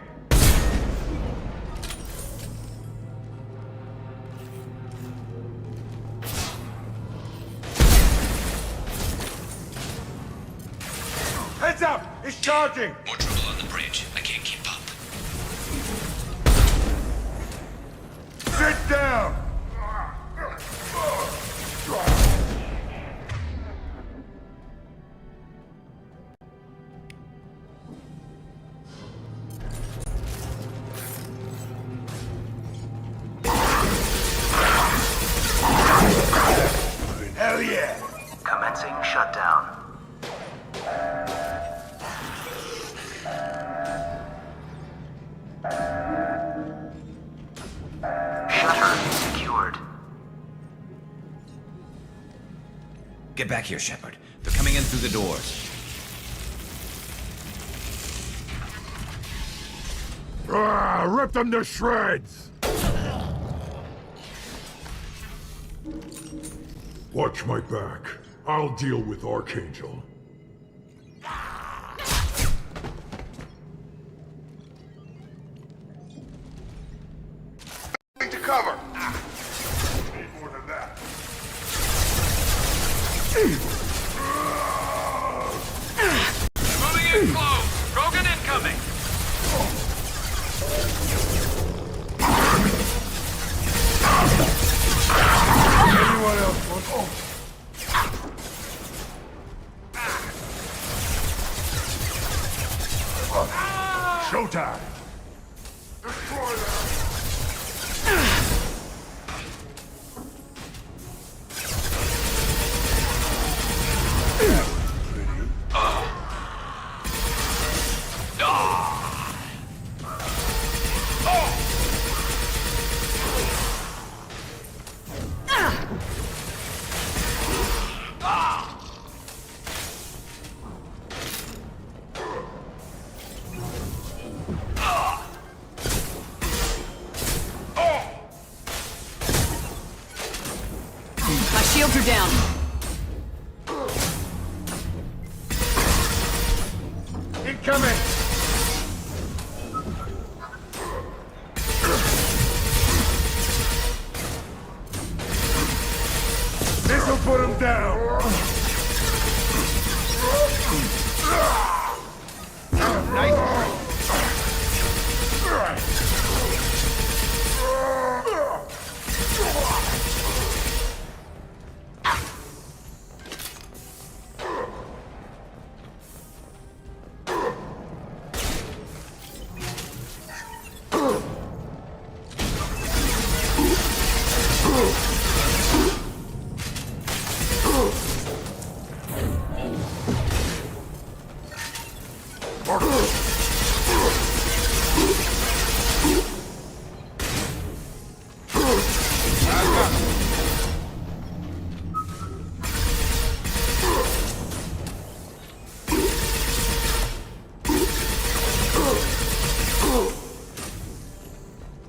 Heads up! He's charging! More trouble on the bridge. I can't keep up. Sit down! Hell yeah! Commencing shutdown. Shutter secured. Get back here, Shepard. They're coming in through the doors. Rip them to shreds! Watch my back. I'll deal with Archangel. To cover! Need more than that. Moving in close. Krogan incoming. Anyone else want... Oh. Showtime! Destroy them! My shields are down. Incoming! This'll put him down! Nice.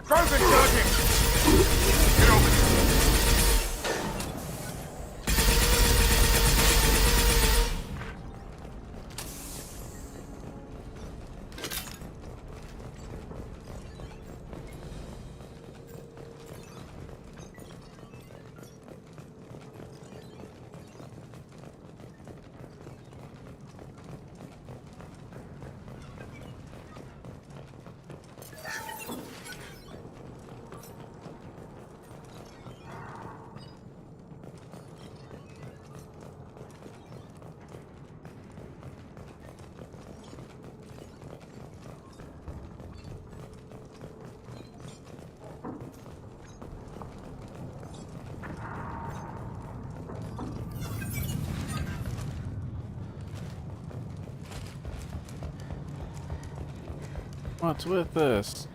Krogan charging! Get over here. What's with this?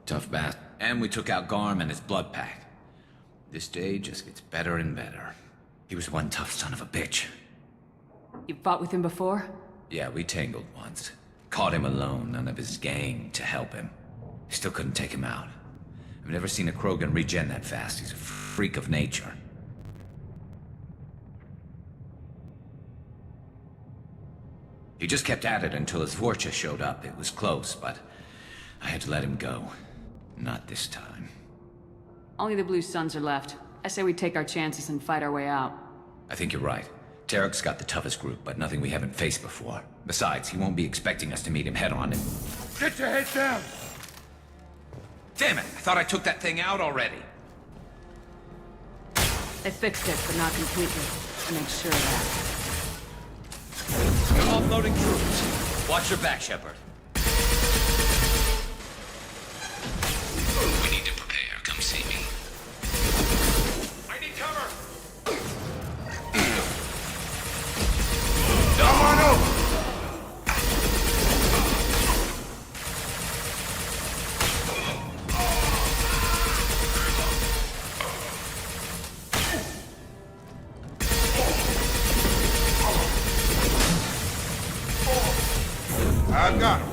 Tough bastard. And we took out Garm and his blood pack. This day just gets better and better. He was one tough son of a bitch. You fought with him before? Yeah, we tangled once. Caught him alone, none of his gang to help him. Still couldn't take him out. I've never seen a Krogan regen that fast. He's a freak of nature. He just kept at it until his Vorcha showed up. It was close, but I had to let him go. Not this time. Only the Blue Suns are left. I say we take our chances and fight our way out. I think you're right. Tarek's got the toughest group, but nothing we haven't faced before. Besides, he won't be expecting us to meet him head-on and... Get your head down! Damn it! I thought I took that thing out already! They fixed it, but not completely. To make sure of that. I'm offloading troops. Watch your back, Shepard. We need to prepare. Come see me. I need cover! Come on over! I got him.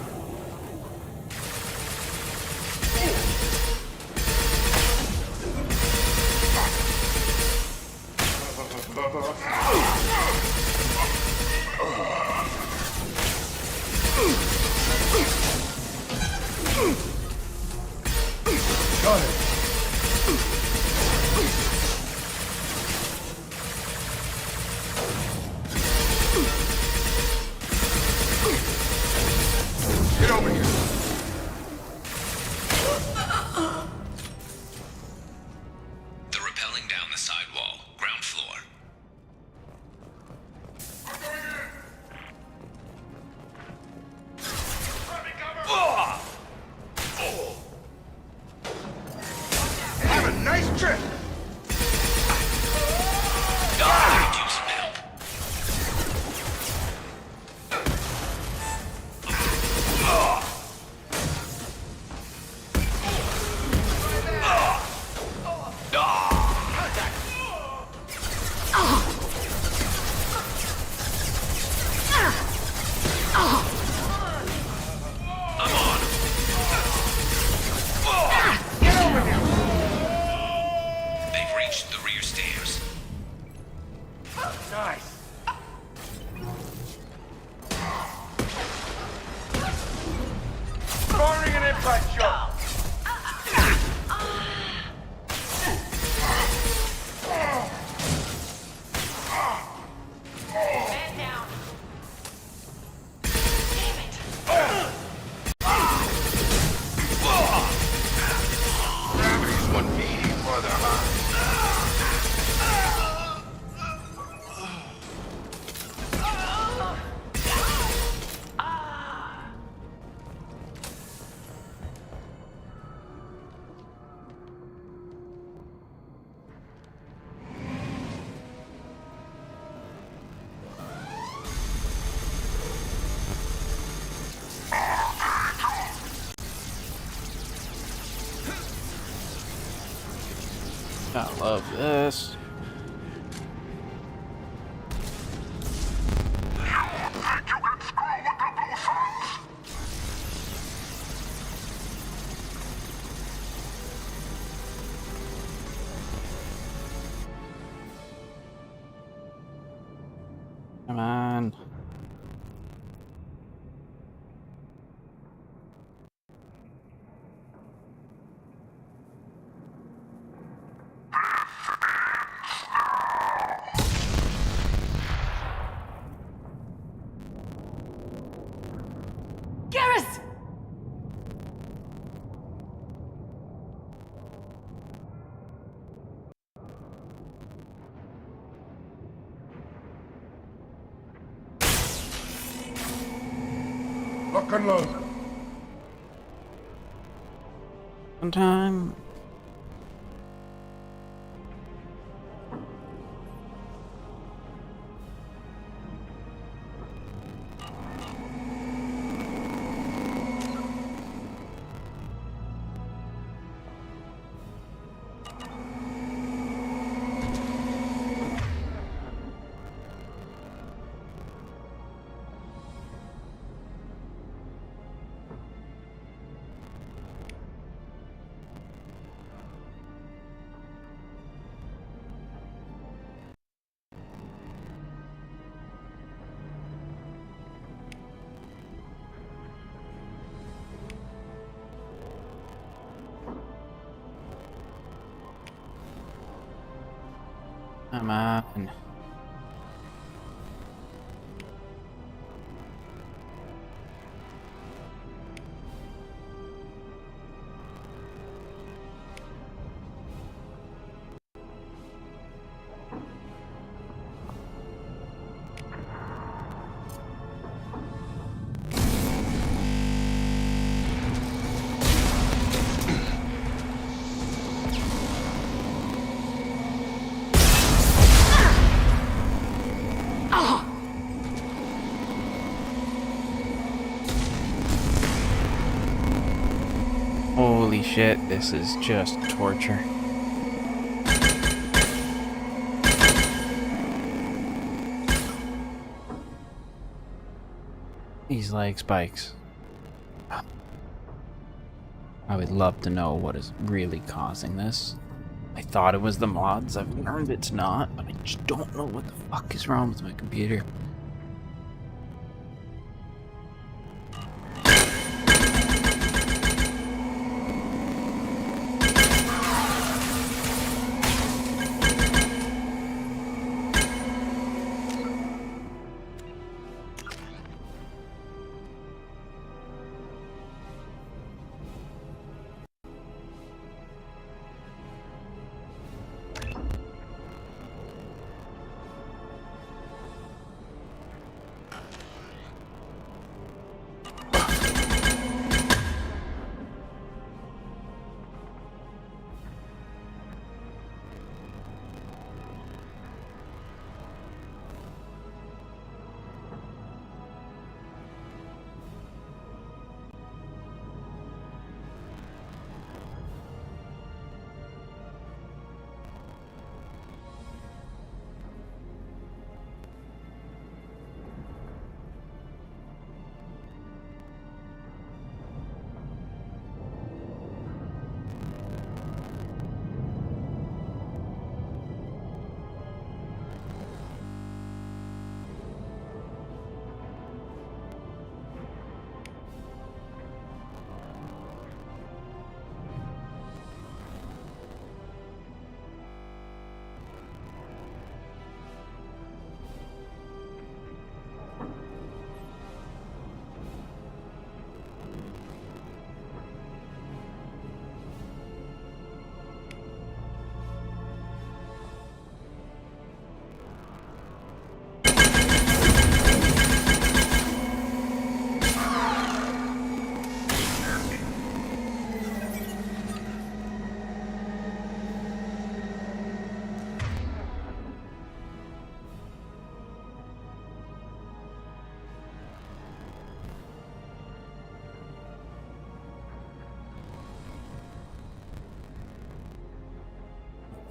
Got it. Get over here. They're rappelling down the side wall. Ground floor. Have a nice trip. Could use some help. I'm on. Get over here. They've reached the rear stairs. Nice. Firing an impact shot. Man down. Gravity's one meaty mother, huh? I love this. Come on. Garrus! Lock and load. One time. Come on. Holy shit, this is just torture. These leg spikes. I would love to know what is really causing this. I thought it was the mods. I've learned it's not, but I just don't know what the fuck is wrong with my computer.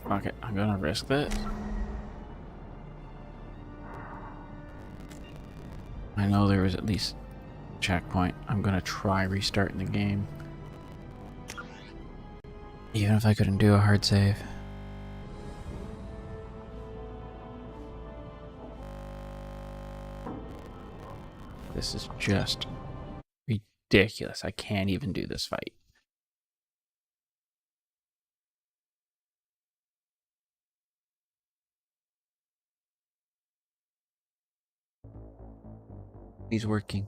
Fuck it, I'm gonna risk this. I know there was at least a checkpoint. I'm gonna try restarting the game. Even if I couldn't do a hard save. This is just ridiculous. I can't even do this fight. He's working.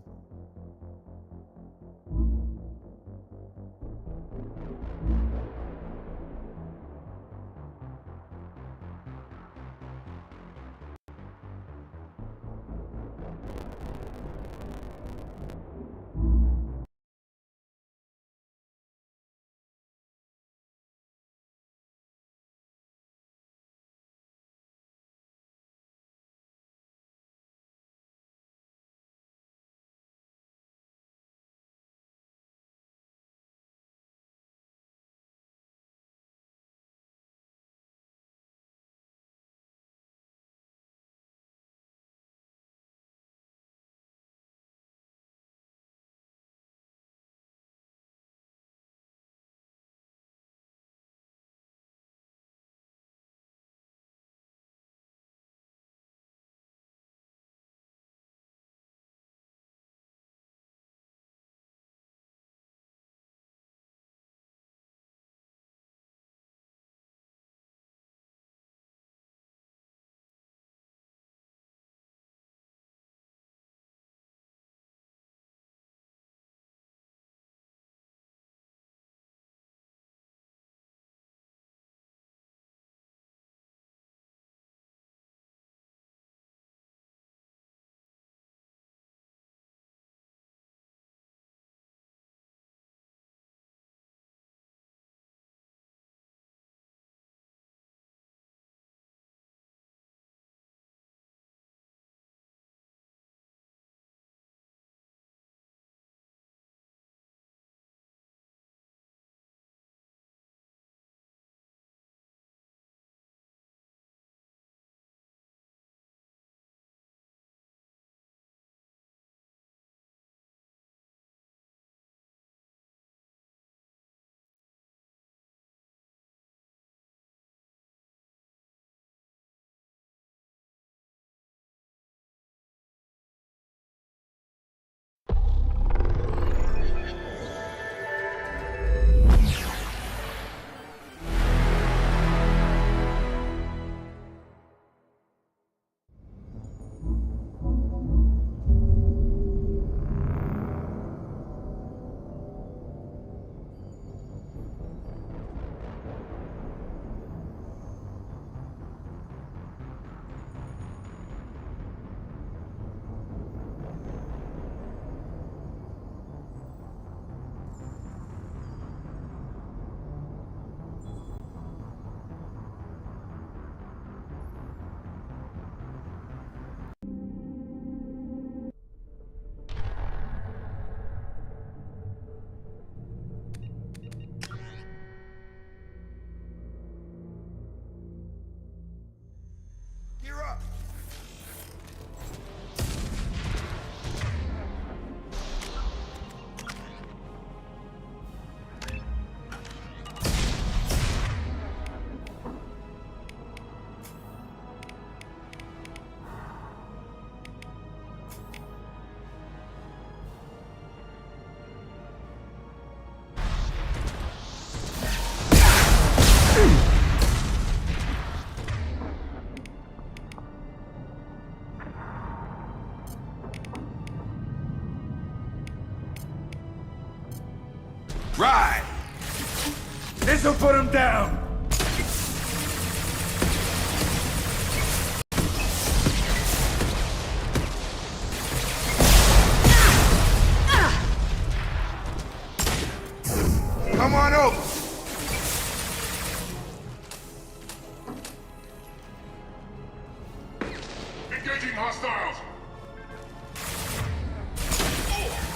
hostiles!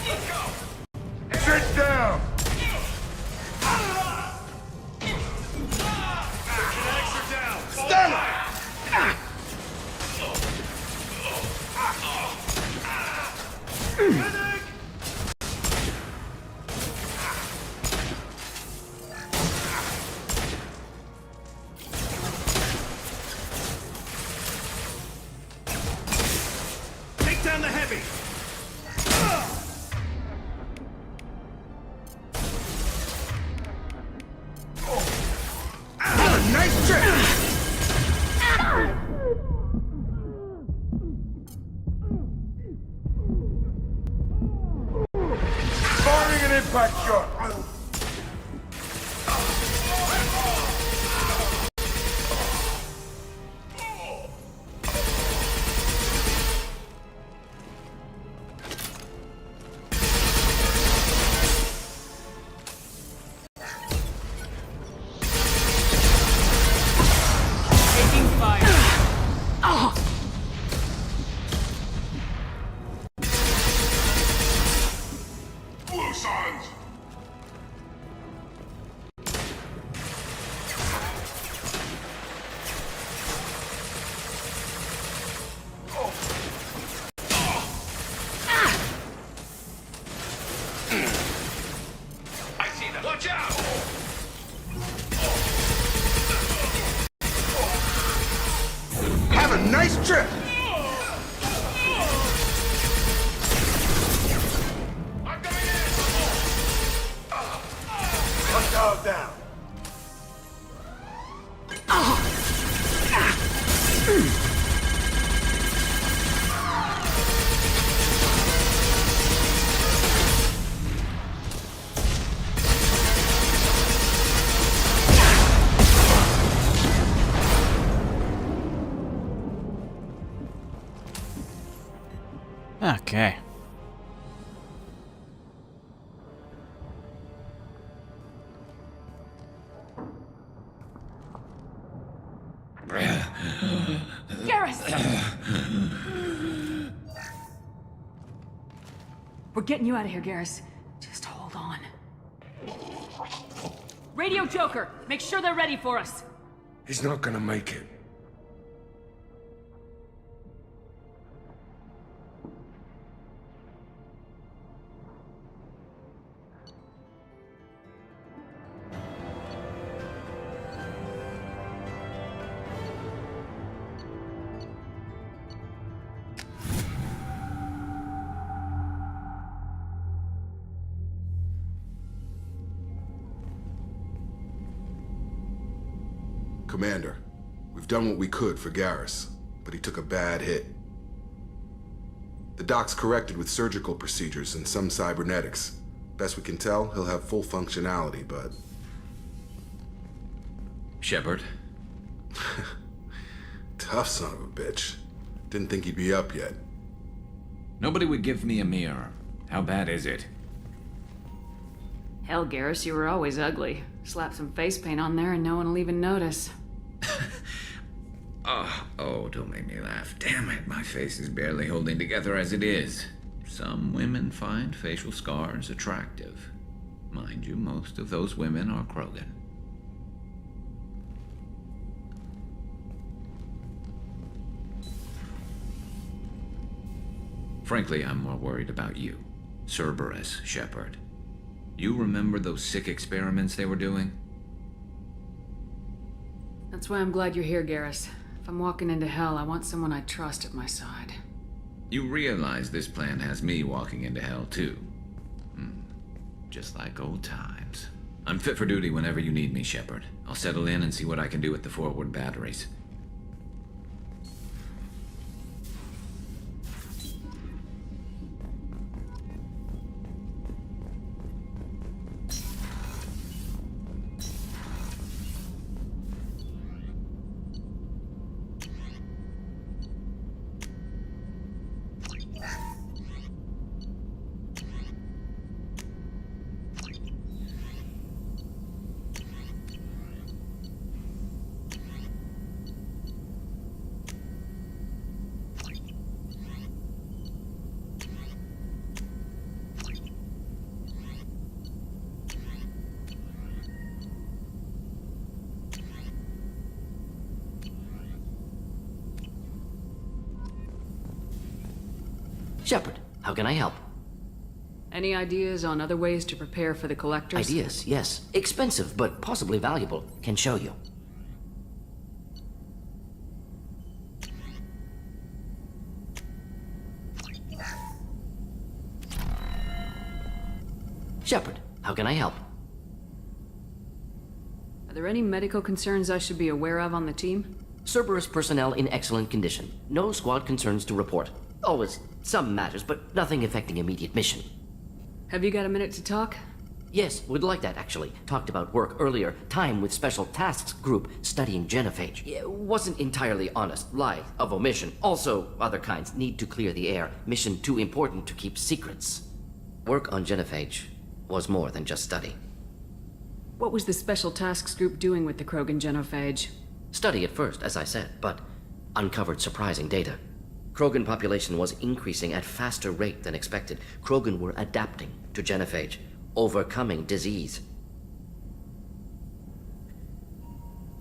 Let's go! Sit down! Kinetics are down! Stand Medic! Take down the heavy! Nice trick! Firing an impact shot! Taking fire. Blue Suns! I see them! Watch out! Have a nice trip! I'm going in! Hostile down! Okay. Garrus! We're getting you out of here, Garrus. Just hold on. Radio Joker, make sure they're ready for us. He's not gonna make it. Commander, we've done what we could for Garrus, but he took a bad hit. The doc's corrected with surgical procedures and some cybernetics. Best we can tell, he'll have full functionality, but... Shepard? Tough son of a bitch. Didn't think he'd be up yet. Nobody would give me a mirror. How bad is it? Hell, Garrus, you were always ugly. Slap some face paint on there and no one will even notice. Oh, don't make me laugh. Damn it, my face is barely holding together as it is. Some women find facial scars attractive. Mind you, most of those women are Krogan. Frankly, I'm more worried about you. Cerberus, Shepard. You remember those sick experiments they were doing? That's why I'm glad you're here, Garrus. If I'm walking into hell, I want someone I trust at my side. You realize this plan has me walking into hell, too. Just like old times. I'm fit for duty whenever you need me, Shepard. I'll settle in and see what I can do with the forward batteries. Shepard, how can I help? Any ideas on other ways to prepare for the collectors? Ideas, yes. Expensive, but possibly valuable. Can show you. Shepard, how can I help? Are there any medical concerns I should be aware of on the team? Cerberus personnel in excellent condition. No squad concerns to report. Always some matters, but nothing affecting immediate mission. Have you got a minute to talk? Yes, would like that, actually. Talked about work earlier. Time with Special Tasks Group studying genophage. Yeah, wasn't entirely honest. Lie of omission. Also, other kinds. Need to clear the air. Mission too important to keep secrets. Work on genophage was more than just study. What was the Special Tasks Group doing with the Krogan genophage? Study at first, as I said, but uncovered surprising data. Krogan population was increasing at faster rate than expected. Krogan were adapting to genophage, overcoming disease.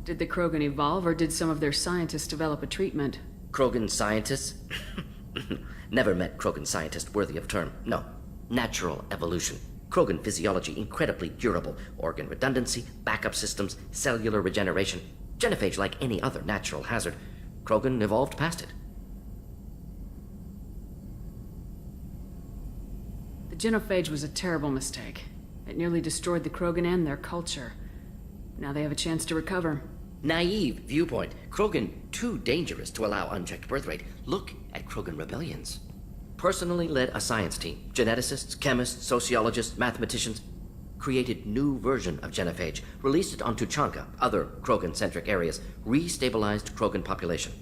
Did the Krogan evolve, or did some of their scientists develop a treatment? Krogan scientists? Never met Krogan scientist worthy of term. No. Natural evolution. Krogan physiology incredibly durable. Organ redundancy, backup systems, cellular regeneration. Genophage like any other natural hazard. Krogan evolved past it. The genophage was a terrible mistake. It nearly destroyed the Krogan and their culture. Now they have a chance to recover. Naive viewpoint. Krogan too dangerous to allow unchecked birth rate. Look at Krogan rebellions. Personally led a science team. Geneticists, chemists, sociologists, mathematicians. Created new version of genophage. Released it on Tuchanka, other Krogan-centric areas. Restabilized Krogan population.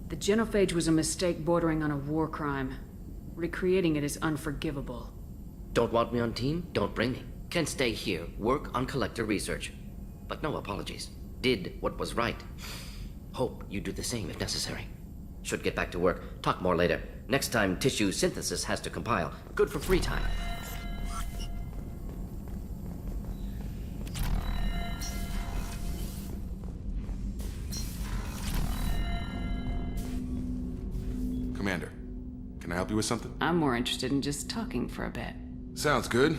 The genophage was a mistake bordering on a war crime. Recreating it is unforgivable. Don't want me on team? Don't bring me. Can stay here, work on collector research. But no apologies. Did what was right. Hope you do the same if necessary. Should get back to work. Talk more later. Next time, tissue synthesis has to compile. Good for free time. Commander, can I help you with something? I'm more interested in just talking for a bit. Sounds good.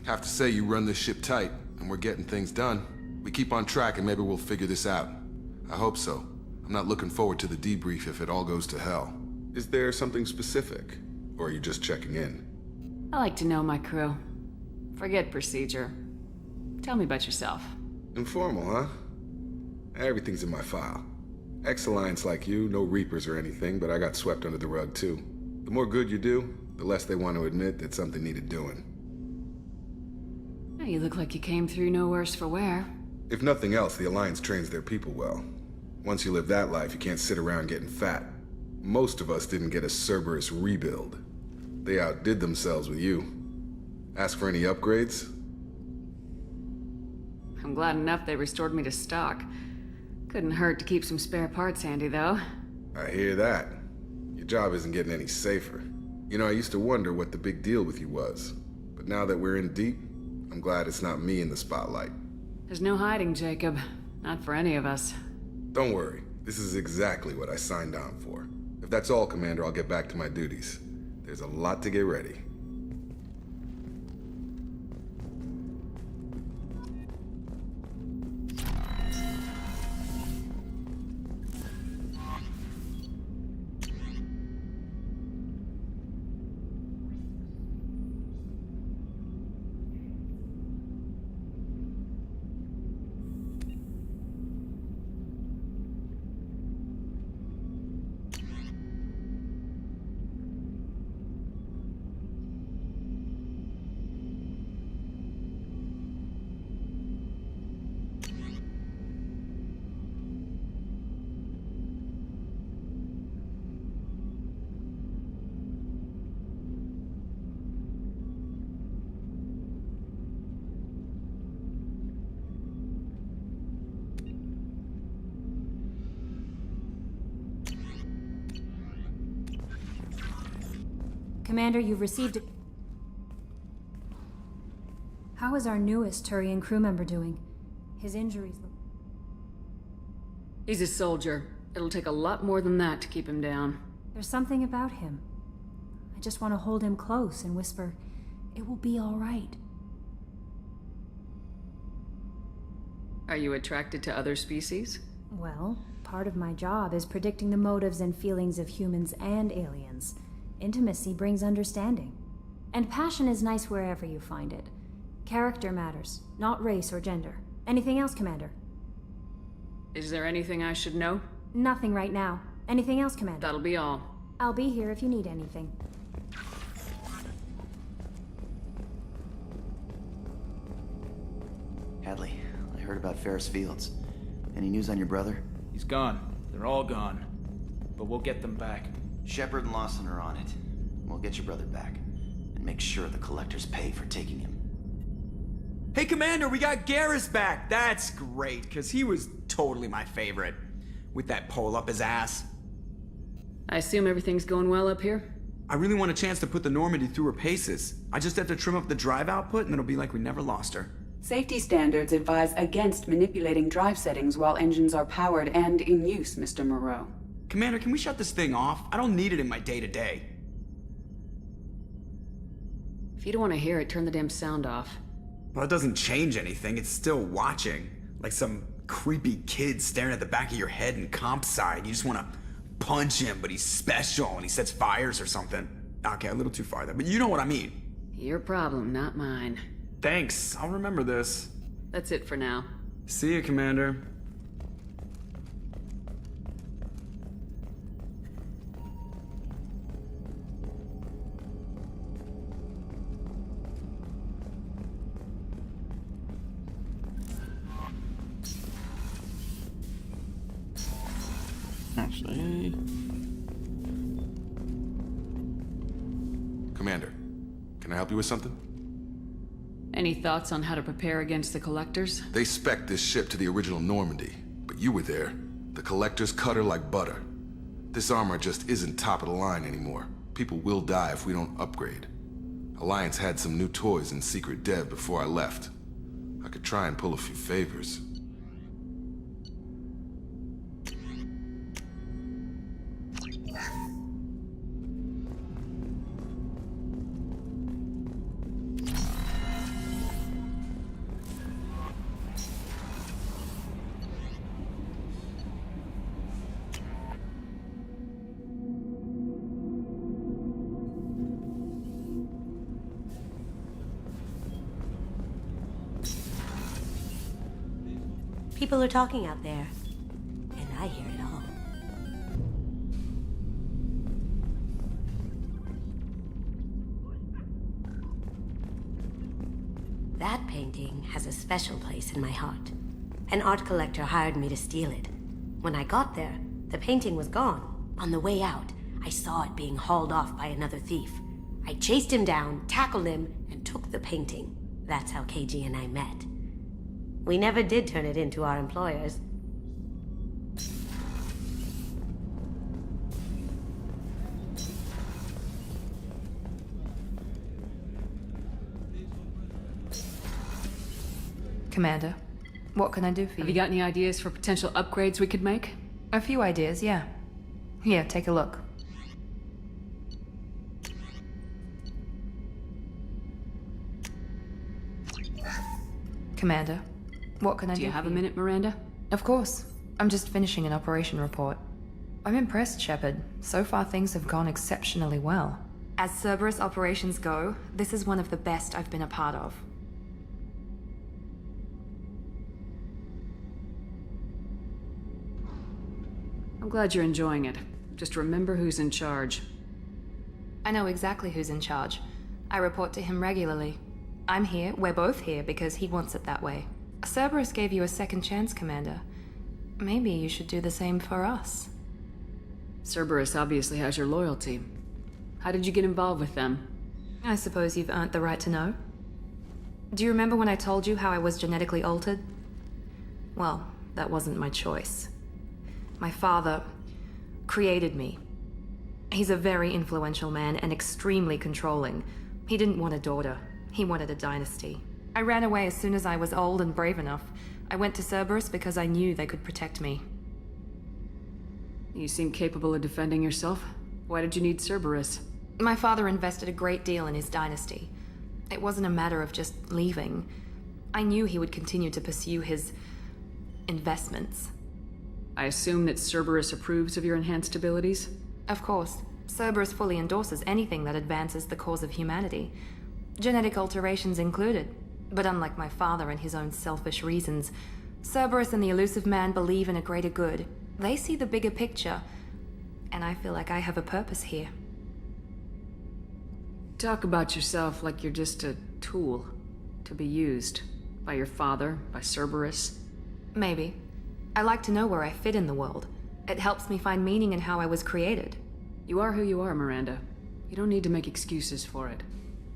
Have to say you run this ship tight, and we're getting things done. We keep on track and maybe we'll figure this out. I hope so. I'm not looking forward to the debrief if it all goes to hell. Is there something specific? Or are you just checking in? I like to know my crew. Forget procedure. Tell me about yourself. Informal, huh? Everything's in my file. Ex-Alliance like you, no Reapers or anything, but I got swept under the rug too. The more good you do, the less they want to admit that something needed doing. You look like you came through no worse for wear. If nothing else, the Alliance trains their people well. Once you live that life, you can't sit around getting fat. Most of us didn't get a Cerberus rebuild. They outdid themselves with you. Ask for any upgrades? I'm glad enough they restored me to stock. Couldn't hurt to keep some spare parts handy, though. I hear that. Your job isn't getting any safer. You know, I used to wonder what the big deal with you was. But now that we're in deep, I'm glad it's not me in the spotlight. There's no hiding, Jacob. Not for any of us. Don't worry. This is exactly what I signed on for. If that's all, Commander, I'll get back to my duties. There's a lot to get ready. Commander, you've received it. How is our newest Turian crew member doing? His injuries look... He's a soldier. It'll take a lot more than that to keep him down. There's something about him. I just want to hold him close and whisper, "It will be all right." Are you attracted to other species? Well, part of my job is predicting the motives and feelings of humans and aliens. Intimacy brings understanding. And passion is nice wherever you find it. Character matters, not race or gender. Anything else, Commander? Is there anything I should know? Nothing right now. Anything else, Commander? That'll be all. I'll be here if you need anything. Hadley, I heard about Ferris Fields. Any news on your brother? He's gone. They're all gone. But we'll get them back. Shepard and Lawson are on it. We'll get your brother back. And make sure the collectors pay for taking him. Hey, Commander, we got Garrus back! That's great, because he was totally my favorite. With that pole up his ass. I assume everything's going well up here? I really want a chance to put the Normandy through her paces. I just have to trim up the drive output and it'll be like we never lost her. Safety standards advise against manipulating drive settings while engines are powered and in use, Mr. Moreau. Commander, can we shut this thing off? I don't need it in my day-to-day. If you don't want to hear it, turn the damn sound off. Well, it doesn't change anything. It's still watching. Like some creepy kid staring at the back of your head in comp side. You just want to punch him, but he's special and he sets fires or something. Okay, a little too far there, but you know what I mean. Your problem, not mine. Thanks, I'll remember this. That's it for now. See you, Commander. Actually... Commander, can I help you with something? Any thoughts on how to prepare against the Collectors? They spec'd this ship to the original Normandy, but you were there. The Collectors cut her like butter. This armor just isn't top of the line anymore. People will die if we don't upgrade. Alliance had some new toys in secret dev before I left. I could try and pull a few favors. People are talking out there, and I hear it all. That painting has a special place in my heart. An art collector hired me to steal it. When I got there, the painting was gone. On the way out, I saw it being hauled off by another thief. I chased him down, tackled him, and took the painting. That's how KG and I met. We never did turn it into our employers. Commander, what can I do for you? Have you got any ideas for potential upgrades we could make? A few ideas, yeah. Here, take a look. Commander, what can I do? Do you have a minute, Miranda? Of course. I'm just finishing an operation report. I'm impressed, Shepard. So far, things have gone exceptionally well. As Cerberus operations go, this is one of the best I've been a part of. I'm glad you're enjoying it. Just remember who's in charge. I know exactly who's in charge. I report to him regularly. I'm here, we're both here, because he wants it that way. Cerberus gave you a second chance, Commander. Maybe you should do the same for us. Cerberus obviously has your loyalty. How did you get involved with them? I suppose you've earned the right to know. Do you remember when I told you how I was genetically altered? Well, that wasn't my choice. My father created me. He's a very influential man and extremely controlling. He didn't want a daughter. He wanted a dynasty. I ran away as soon as I was old and brave enough. I went to Cerberus because I knew they could protect me. You seem capable of defending yourself. Why did you need Cerberus? My father invested a great deal in his dynasty. It wasn't a matter of just leaving. I knew he would continue to pursue his investments. I assume that Cerberus approves of your enhanced abilities? Of course. Cerberus fully endorses anything that advances the cause of humanity. Genetic alterations included. But unlike my father and his own selfish reasons, Cerberus and the Elusive Man believe in a greater good. They see the bigger picture, and I feel like I have a purpose here. Talk about yourself like you're just a tool to be used by your father, by Cerberus. Maybe. I like to know where I fit in the world. It helps me find meaning in how I was created. You are who you are, Miranda. You don't need to make excuses for it.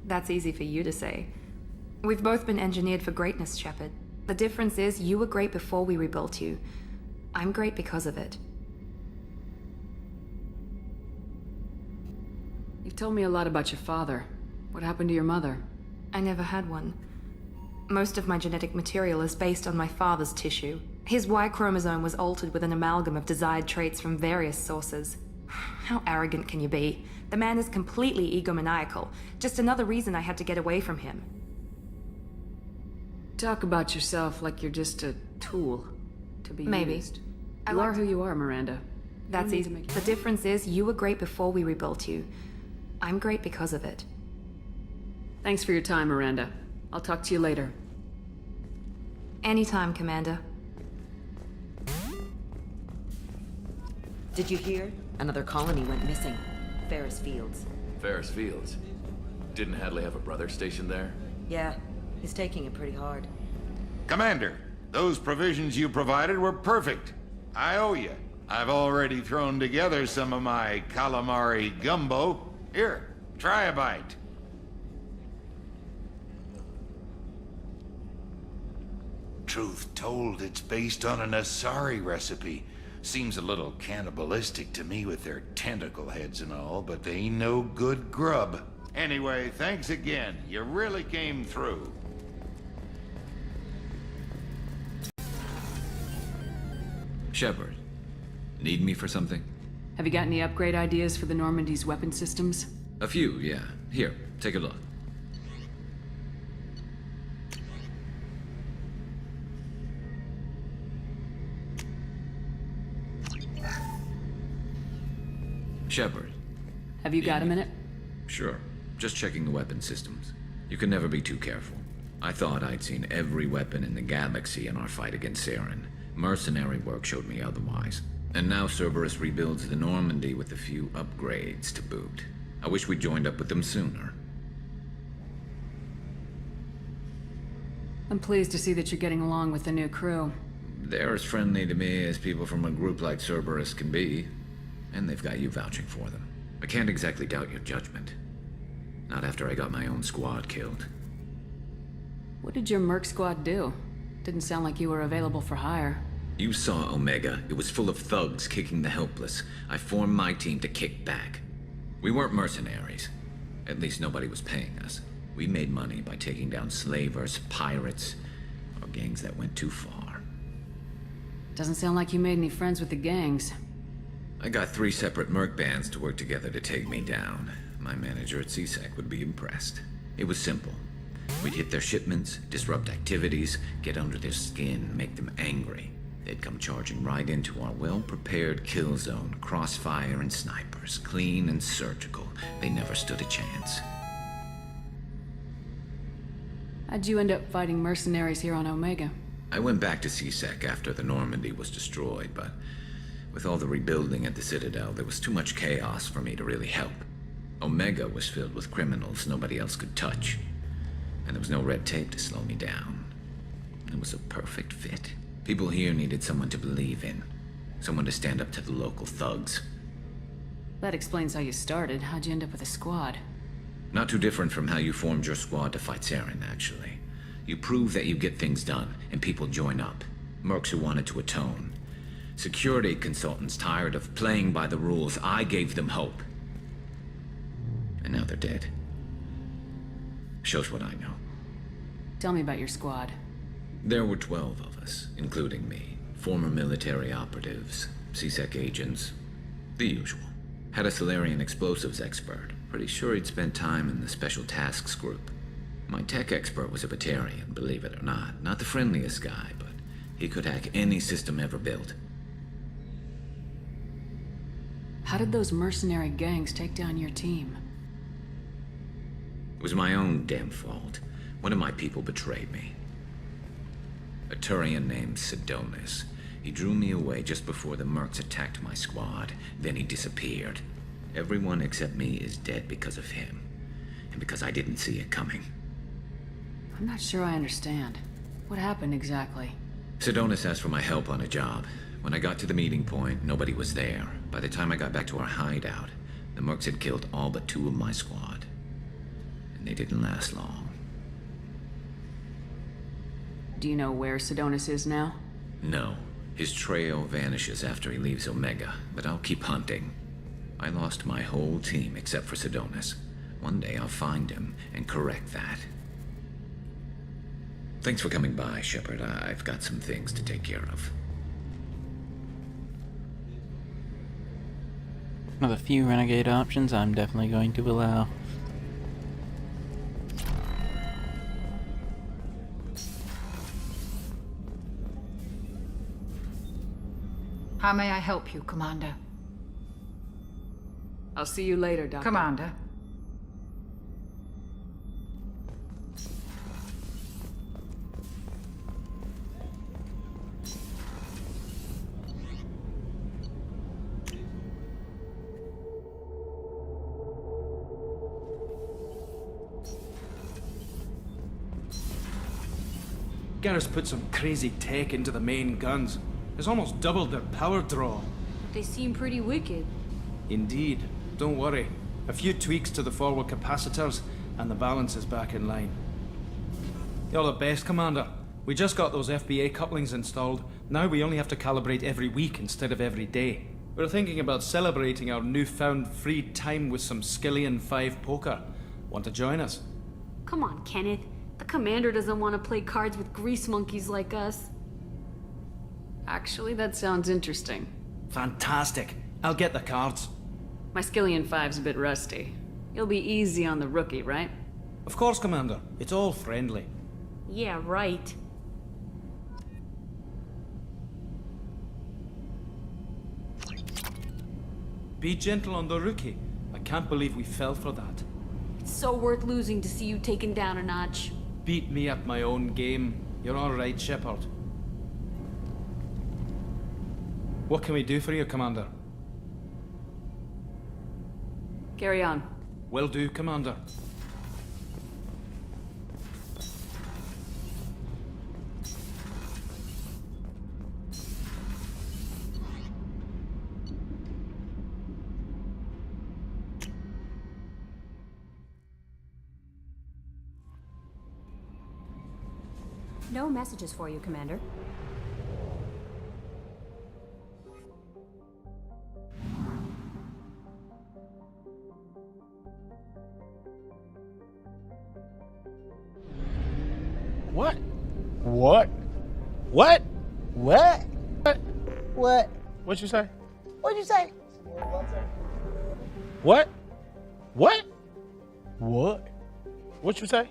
That's easy for you to say. We've both been engineered for greatness, Shepard. The difference is you were great before we rebuilt you. I'm great because of it. You've told me a lot about your father. What happened to your mother? I never had one. Most of my genetic material is based on my father's tissue. His Y chromosome was altered with an amalgam of desired traits from various sources. How arrogant can you be? The man is completely egomaniacal. Just another reason I had to get away from him. Talk about yourself like you're just a tool to be Maybe. used. You are who you are, Miranda. That's easy. The difference is you were great before we rebuilt you. I'm great because of it. Thanks for your time, Miranda. I'll talk to you later. Anytime, Commander. Did you hear? Another colony went missing. Ferris Fields. Ferris Fields? Didn't Hadley have a brother stationed there? Yeah, he's taking it pretty hard. Commander, those provisions you provided were perfect. I owe you. I've already thrown together some of my calamari gumbo. Here, try a bite. Truth told, it's based on an Asari recipe. Seems a little cannibalistic to me with their tentacle heads and all, but they ain't no good grub. Anyway, thanks again. You really came through. Shepard, need me for something? Have you got any upgrade ideas for the Normandy's weapon systems? A few, yeah. Here, take a look. Shepard. Have you got a minute? Sure. Just checking the weapon systems. You can never be too careful. I thought I'd seen every weapon in the galaxy in our fight against Saren. Mercenary work showed me otherwise. And now Cerberus rebuilds the Normandy with a few upgrades to boot. I wish we'd joined up with them sooner. I'm pleased to see that you're getting along with the new crew. They're as friendly to me as people from a group like Cerberus can be. And they've got you vouching for them. I can't exactly doubt your judgment. Not after I got my own squad killed. What did your merc squad do? Didn't sound like you were available for hire. You saw Omega. It was full of thugs kicking the helpless. I formed my team to kick back. We weren't mercenaries. At least nobody was paying us. We made money by taking down slavers, pirates, or gangs that went too far. Doesn't sound like you made any friends with the gangs. I got 3 separate merc bands to work together to take me down. My manager at CSEC would be impressed. It was simple. We'd hit their shipments, disrupt activities, get under their skin, make them angry. They'd come charging right into our well-prepared kill zone, crossfire and snipers, clean and surgical. They never stood a chance. How'd you end up fighting mercenaries here on Omega? I went back to CSEC after the Normandy was destroyed, but with all the rebuilding at the Citadel, there was too much chaos for me to really help. Omega was filled with criminals nobody else could touch, and there was no red tape to slow me down. It was a perfect fit. People here needed someone to believe in, someone to stand up to the local thugs. That explains how you started. How'd you end up with a squad? Not too different from how you formed your squad to fight Saren, actually. You prove that you get things done, and people join up. Mercs who wanted to atone. Security consultants tired of playing by the rules. I gave them hope. And now they're dead. Shows what I know. Tell me about your squad. There were 12 of us, including me. Former military operatives, CSEC agents, The usual. Had a Solarian explosives expert. Pretty sure he'd spent time in the Special Tasks group. My tech expert was a Batarian, believe it or not. Not the friendliest guy, but he could hack any system ever built. How did those mercenary gangs take down your team? It was my own damn fault. One of my people betrayed me. A Turian named Sidonis. He drew me away just before the mercs attacked my squad. Then he disappeared. Everyone except me is dead because of him. And because I didn't see it coming. I'm not sure I understand. What happened exactly? Sidonis asked for my help on a job. When I got to the meeting point, nobody was there. By the time I got back to our hideout, the mercs had killed all but 2 of my squad. And they didn't last long. Do you know where Sidonis is now? No. His trail vanishes after he leaves Omega, but I'll keep hunting. I lost my whole team except for Sidonis. One day I'll find him and correct that. Thanks for coming by, Shepard. I've got some things to take care of. One of the few renegade options I'm definitely going to allow. How may I help you, Commander? I'll see you later, Doctor. Commander. Garrus put some crazy tech into the main guns. It's almost doubled their power draw. They seem pretty wicked. Indeed. Don't worry. A few tweaks to the forward capacitors, and the balance is back in line. You're the best, Commander. We just got those FBA couplings installed. Now we only have to calibrate every week instead of every day. We're thinking about celebrating our newfound free time with some Skillian 5 poker. Want to join us? Come on, Kenneth. The commander doesn't want to play cards with grease monkeys like us. Actually, that sounds interesting. Fantastic. I'll get the cards. My Skillian 5's a bit rusty. You'll be easy on the rookie, right? Of course, Commander. It's all friendly. Yeah, right. Be gentle on the rookie. I can't believe we fell for that. It's so worth losing to see you taken down a notch. Beat me at my own game. You're all right, Shepard. What can we do for you, Commander? Carry on. Will do, Commander. No messages for you, Commander. What? What? What? What? What? What? What'd you say? What'd you say? What? What? What? What'd you say?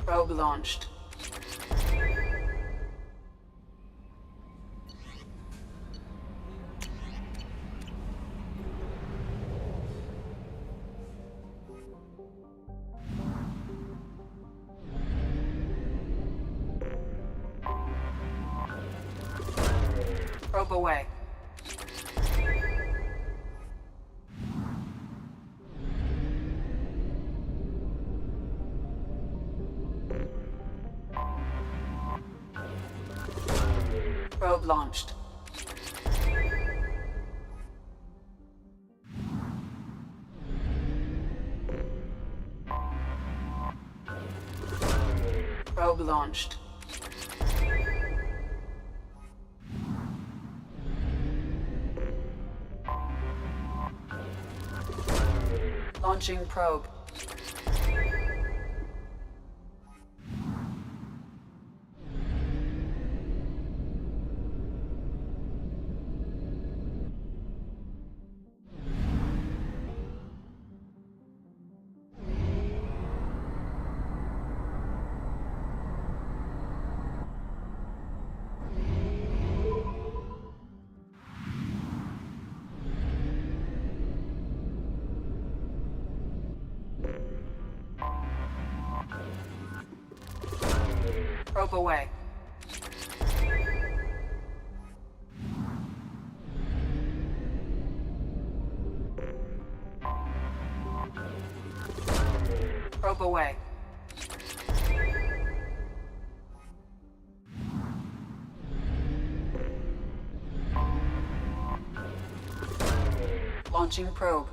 Probe launched. Probe away. Probe launched. Probe launched. Launching probe. Probe away. Probe away. Launching probe.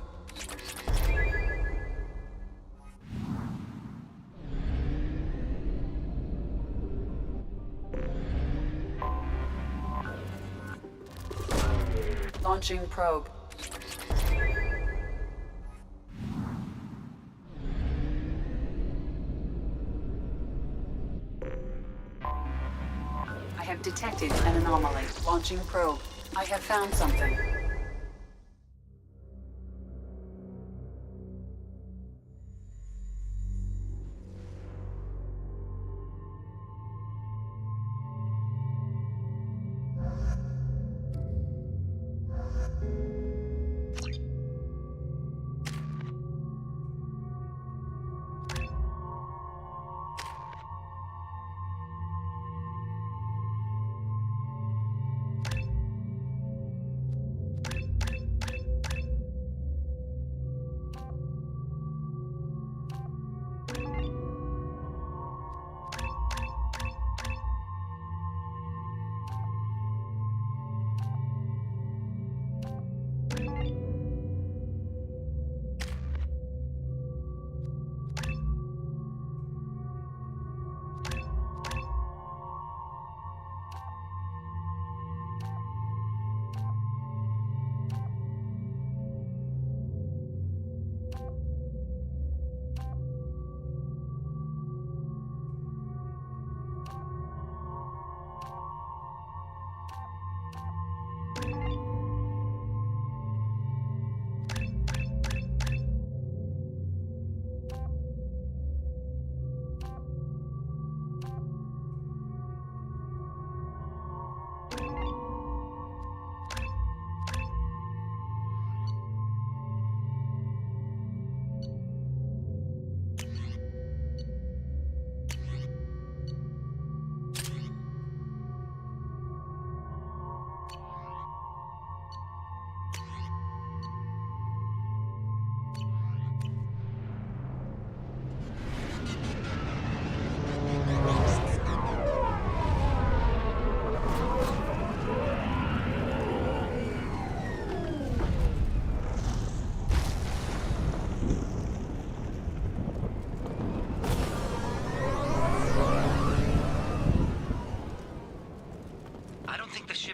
Launching probe. I have detected an anomaly. Launching probe. I have found something.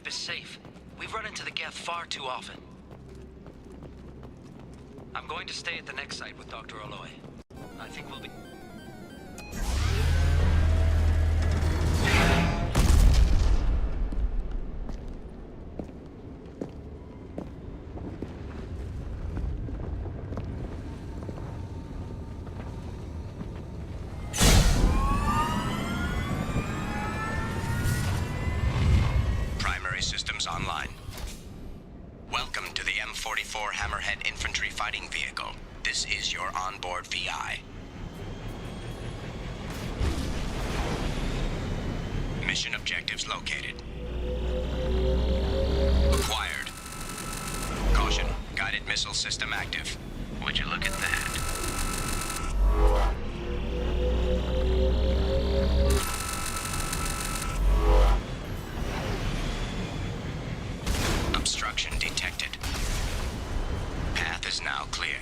Is safe. We've run into the Geth far too often. I'm going to stay at the next site with Dr. Aloy. I think we'll be... Systems online. Welcome to the M44 Hammerhead Infantry Fighting Vehicle. This is your onboard VI. Mission objectives located. Acquired. Caution, guided missile system active. Would you look at that? All clear.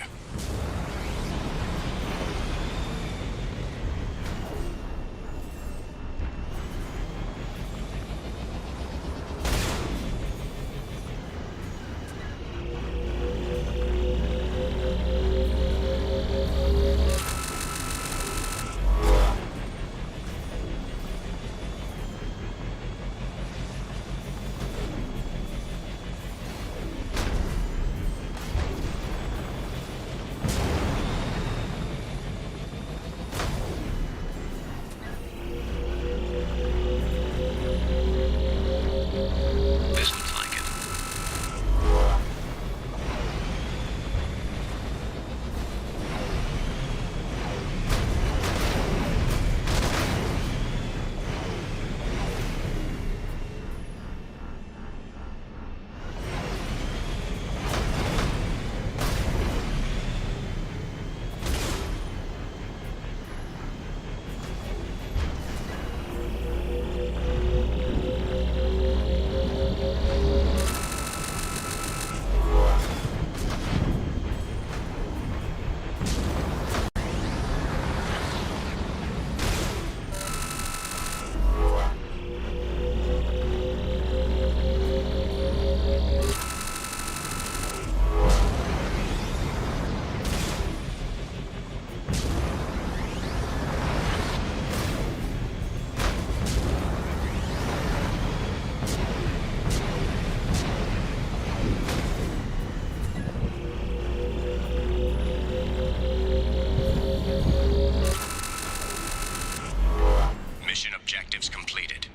Mission objectives completed.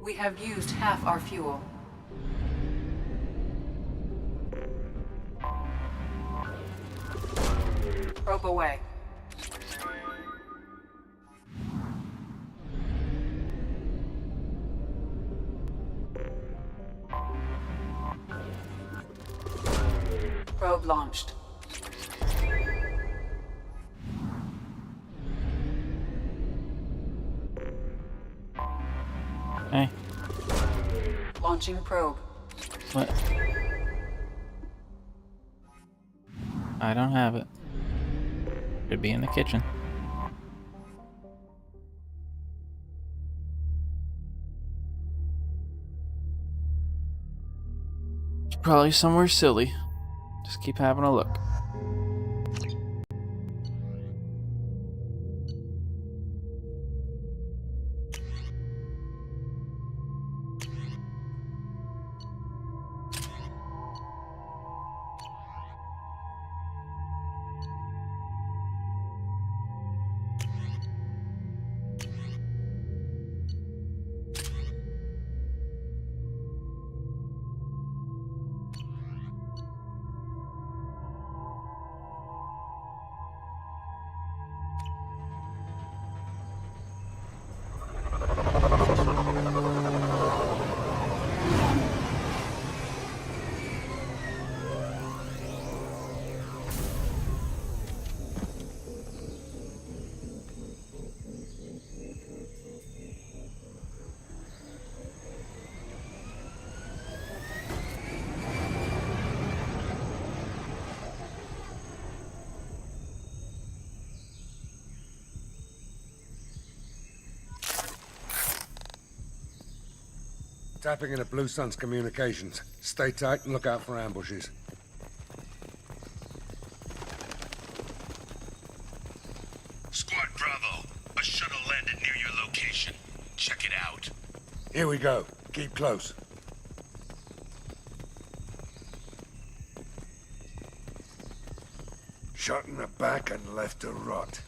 We have used half our fuel. Probe away. Probe launched. Hey. Launching probe. What? I don't have it. Should be in the kitchen. It's probably somewhere silly. Just keep having a look. Tapping into Blue Sun's communications. Stay tight and look out for ambushes. Squad Bravo, a shuttle landed near your location. Check it out. Here we go. Keep close. Shot in the back and left to rot.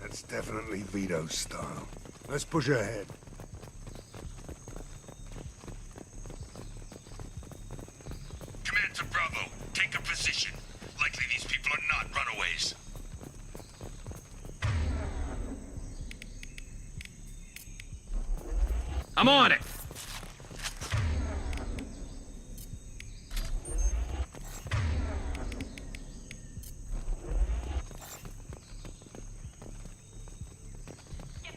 That's definitely Vito's style. Let's push ahead. Command to Bravo, take a position. Likely these people are not runaways. I'm on it!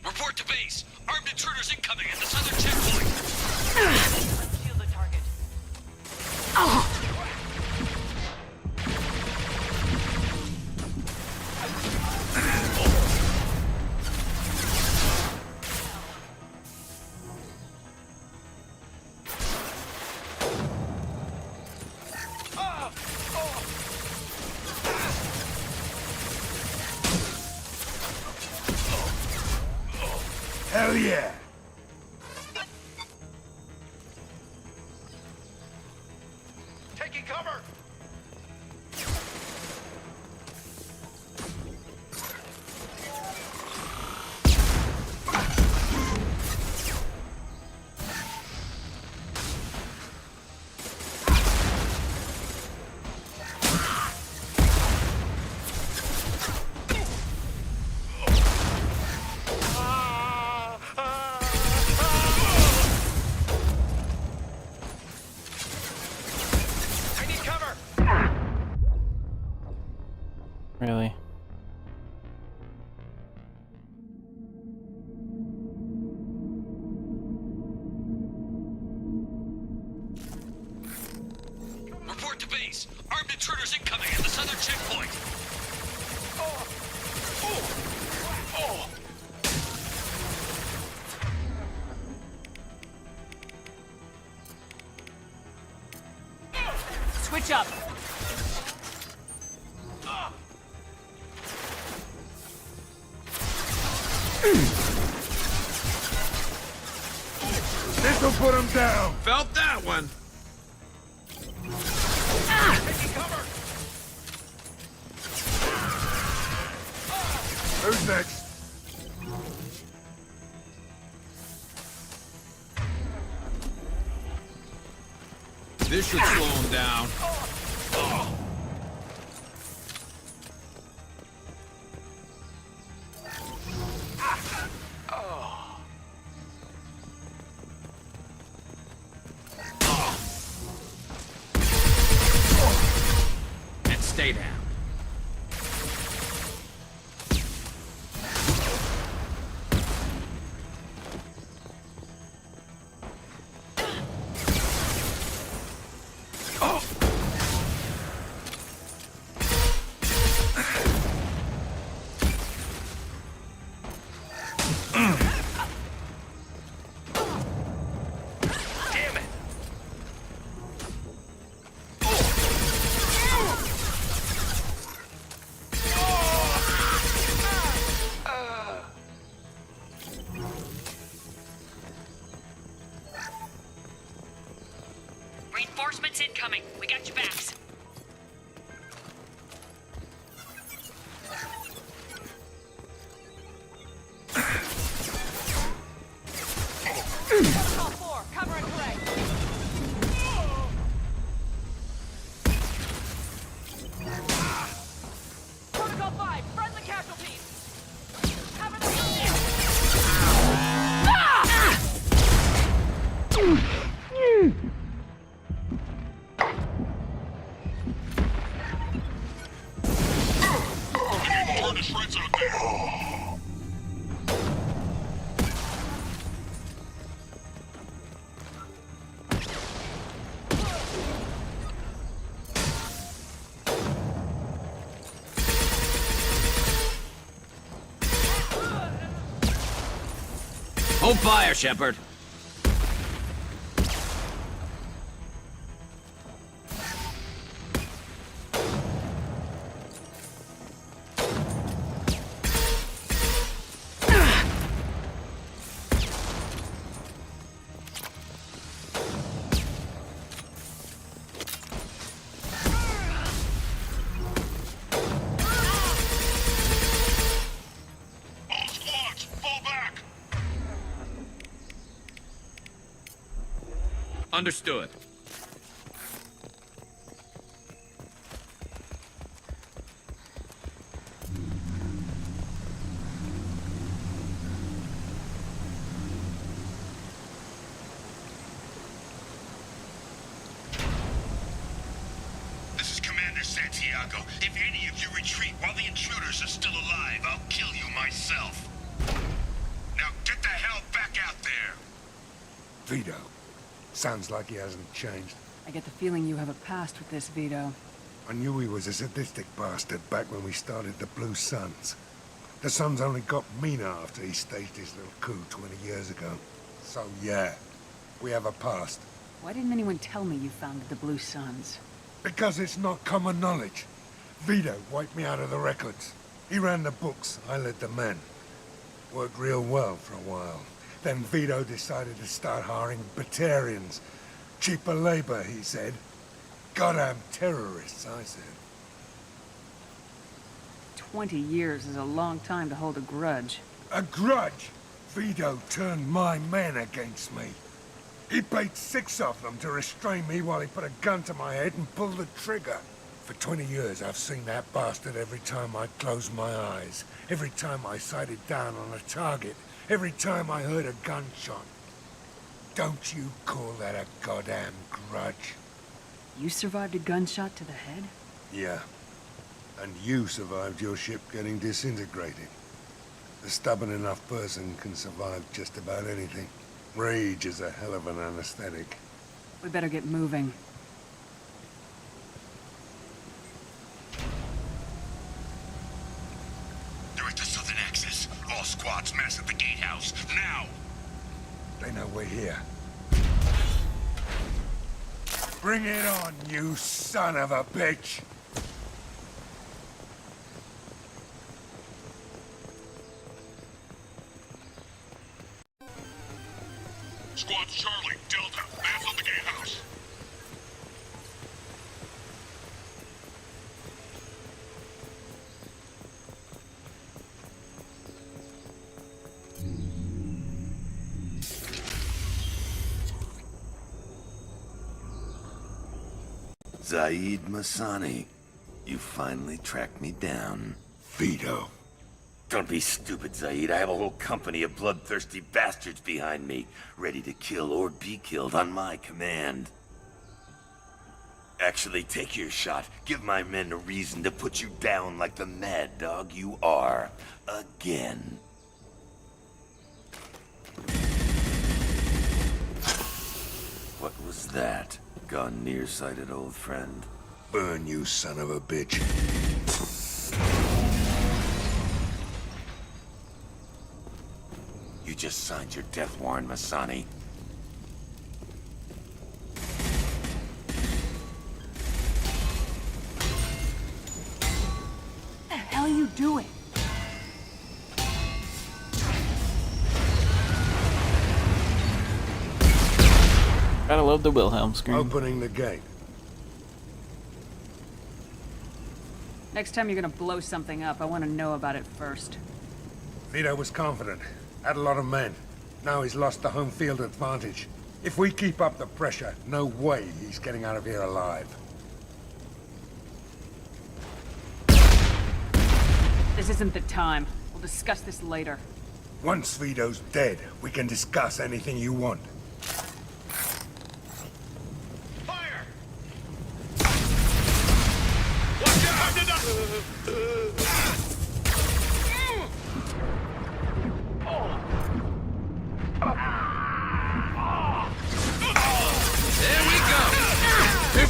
Report to base! Armed intruders incoming at the southern checkpoint! Shield the target. Hell yeah! Taking cover! I need cover! Really? Report to base! Armed intruders incoming at the southern checkpoint! Switch up. This'll put him down! Felt that one! Taking cover! Who's next? This should slow him down. And stay down. There's friends out there! Hold fire, Shepard. Understood. This is Commander Santiago. If any of you retreat while the intruders are still alive, I'll kill you myself. Now get the hell back out there! Vito. Sounds like he hasn't changed. I get the feeling you have a past with this, Vito. I knew he was a sadistic bastard back when we started the Blue Suns. The Suns only got meaner after he staged his little coup 20 years ago. So yeah, we have a past. Why didn't anyone tell me you founded the Blue Suns? Because it's not common knowledge. Vito wiped me out of the records. He ran the books, I led the men. Worked real well for a while. Then Vito decided to start hiring Batarians. Cheaper labor, he said. Goddamn terrorists, I said. 20 years is a long time to hold a grudge. A grudge? Vito turned my men against me. He paid 6 of them to restrain me while he put a gun to my head and pulled the trigger. For 20 years, I've seen that bastard every time I closed my eyes. Every time I sighted down on a target. Every time I heard a gunshot. Don't you call that a goddamn grudge? You survived a gunshot to the head? Yeah. And you survived your ship getting disintegrated. A stubborn enough person can survive just about anything. Rage is a hell of an anesthetic. We better get moving. They're at the southern axis. All squads mass at the gatehouse. Now! They know we're here. Bring it on, you son of a bitch! Squad Charlie, Delta, mass at the gatehouse. Zaid Masani, you finally tracked me down. Vito. Don't be stupid, Zaid. I have a whole company of bloodthirsty bastards behind me, ready to kill or be killed on my command. Actually, take your shot. Give my men a reason to put you down like the mad dog you are. Again. What was that? Gone nearsighted, old friend. Burn, you son of a bitch. You just signed your death warrant, Masani. What the hell are you doing? Gotta love the Wilhelm scream. Opening the gate. Next time you're gonna blow something up, I want to know about it first. Vito was confident. Had a lot of men. Now he's lost the home field advantage. If we keep up the pressure, no way he's getting out of here alive. This isn't the time. We'll discuss this later. Once Vito's dead, we can discuss anything you want.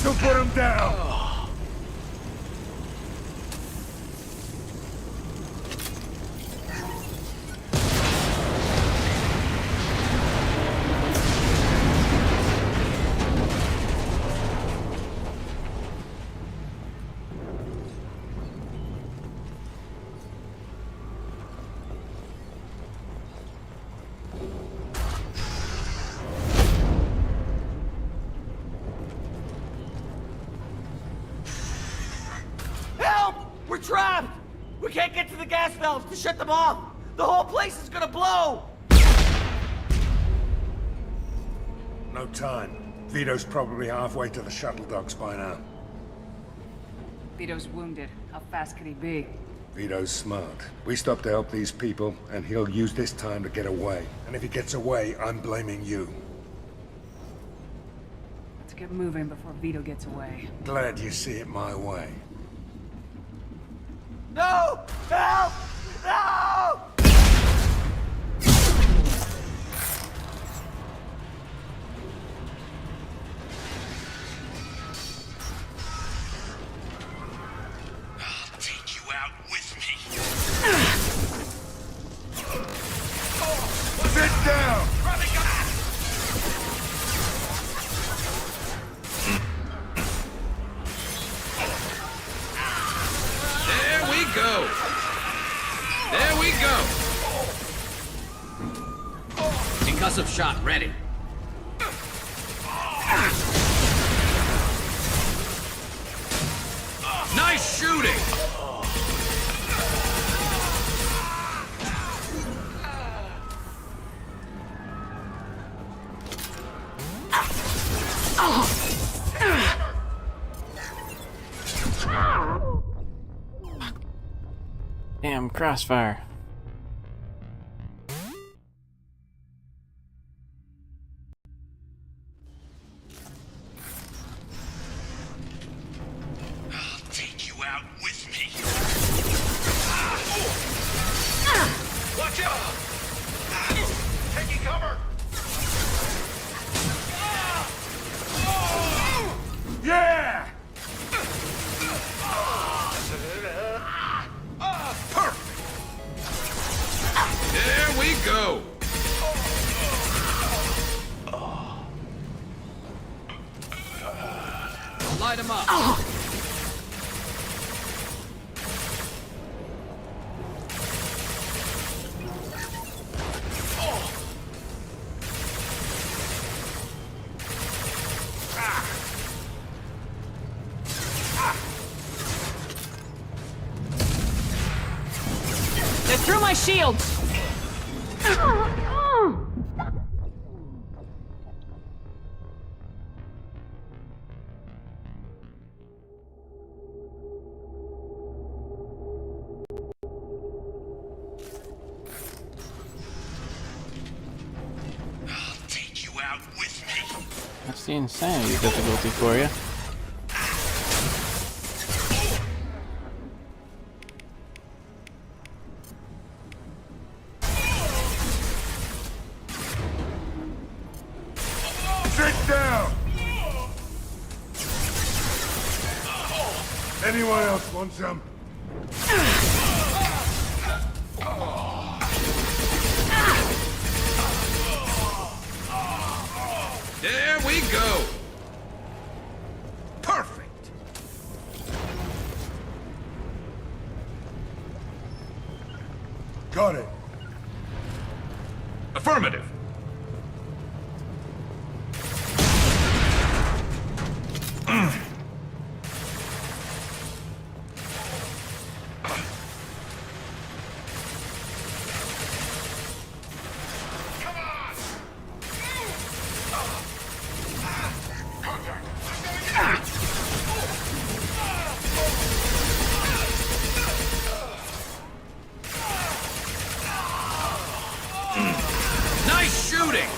This'll put him down! Help! We're trapped! We can't get to the gas valves to shut them off! The whole place is gonna blow! No time. Vito's probably halfway to the shuttle docks by now. Vito's wounded. How fast could he be? Vito's smart. We stop to help these people, and he'll use this time to get away. And if he gets away, I'm blaming you. Let's get moving before Vito gets away. Glad you see it my way. No! Help! No! I'll take you out with me. Sit down! There we go. There we go. Concussive shot ready. Nice shooting. Damn, crossfire. I'll take you out with me. Watch out! Taking cover! Yeah! There we go. Light him up. They're through my shields! I'll take you out with me. That's the insanity difficulty for you. Sit down! Anyone else want some? There we go. Perfect. Got it. Affirmative. Nice shooting.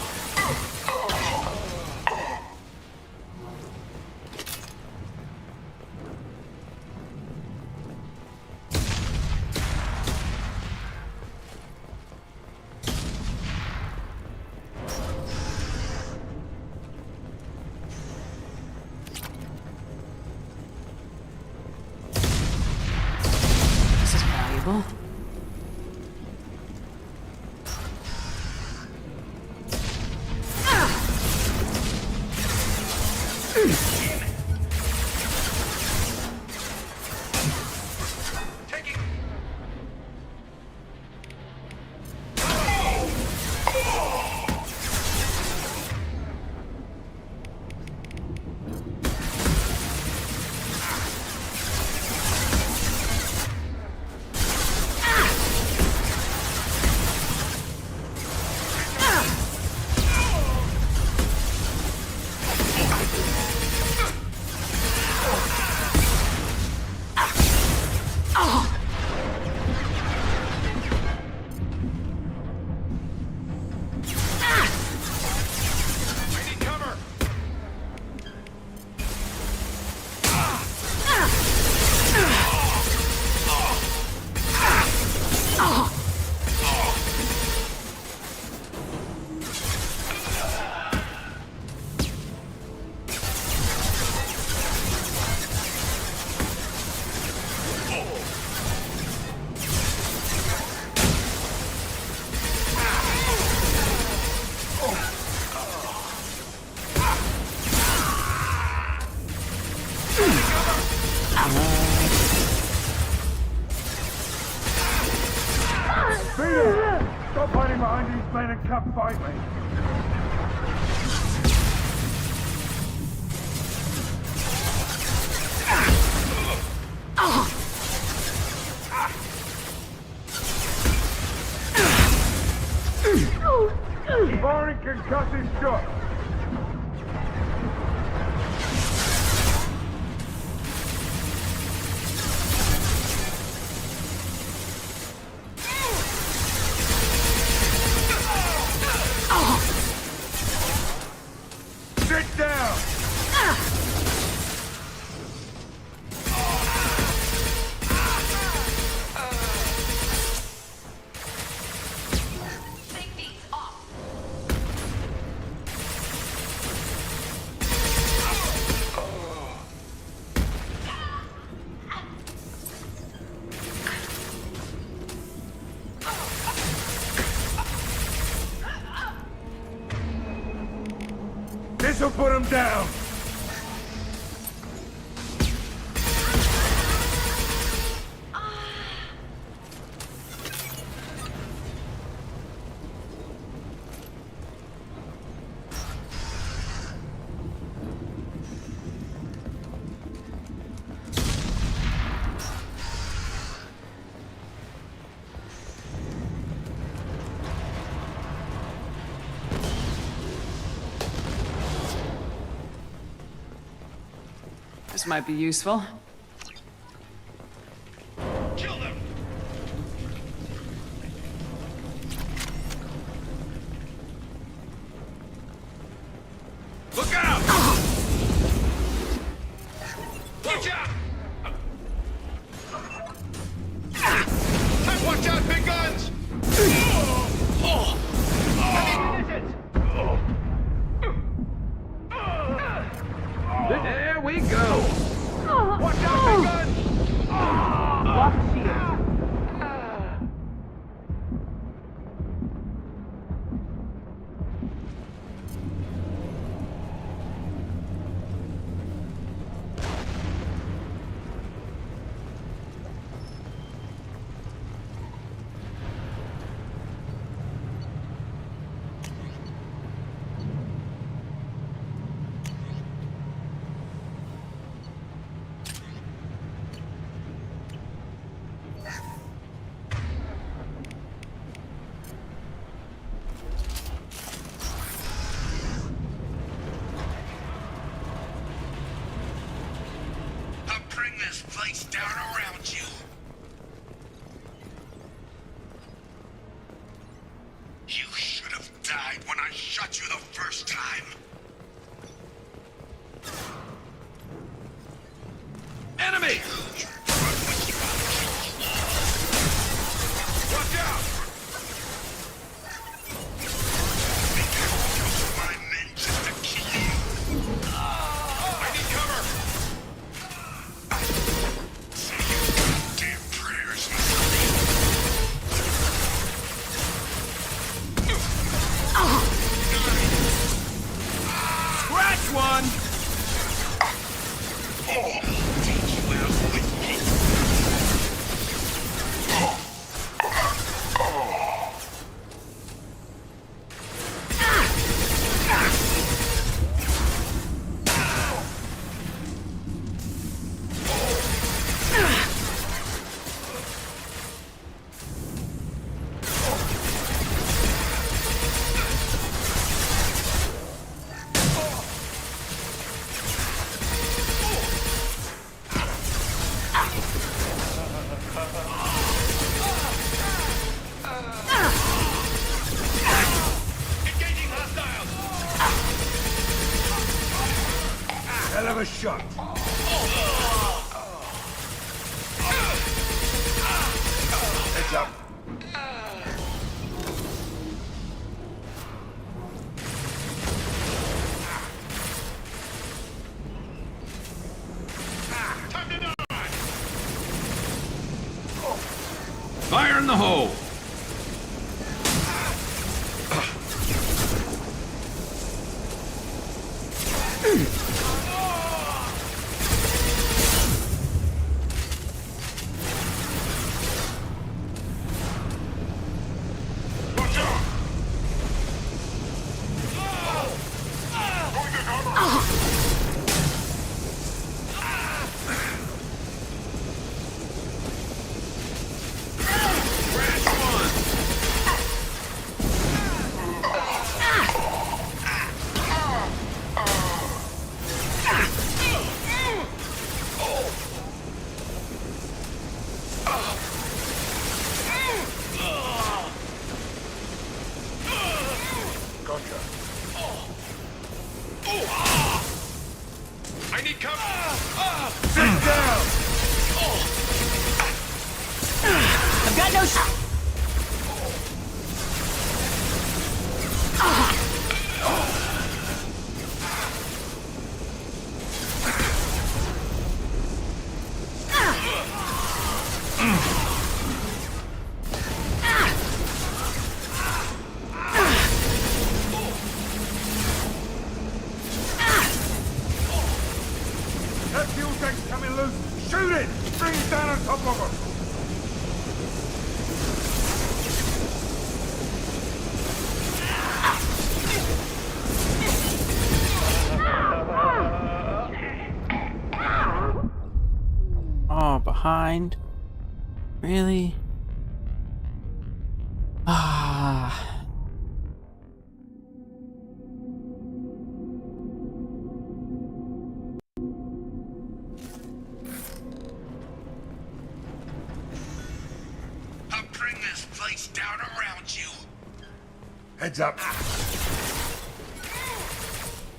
Understandable. Stop hiding behind these men and come fight me. Firing concussive shot. Sit down! This'll put him down! This might be useful. Kill them! Look out! Watch out! Watch out, big guns! There we go. Watch out, big guns! Lock the shield. Place down around you. You should have died when I shot you the first time. Enemy! Watch out! My men just to kill you. I need cover! Say your goddamn prayers, shot. Heads up. Fire in the hole! I need cover! Sit down! I've got no shot! That fuel tank's coming loose! Shoot it! Bring it down on top of her! Oh, behind? Really? Ah. I'll bring this place down around you. Heads up.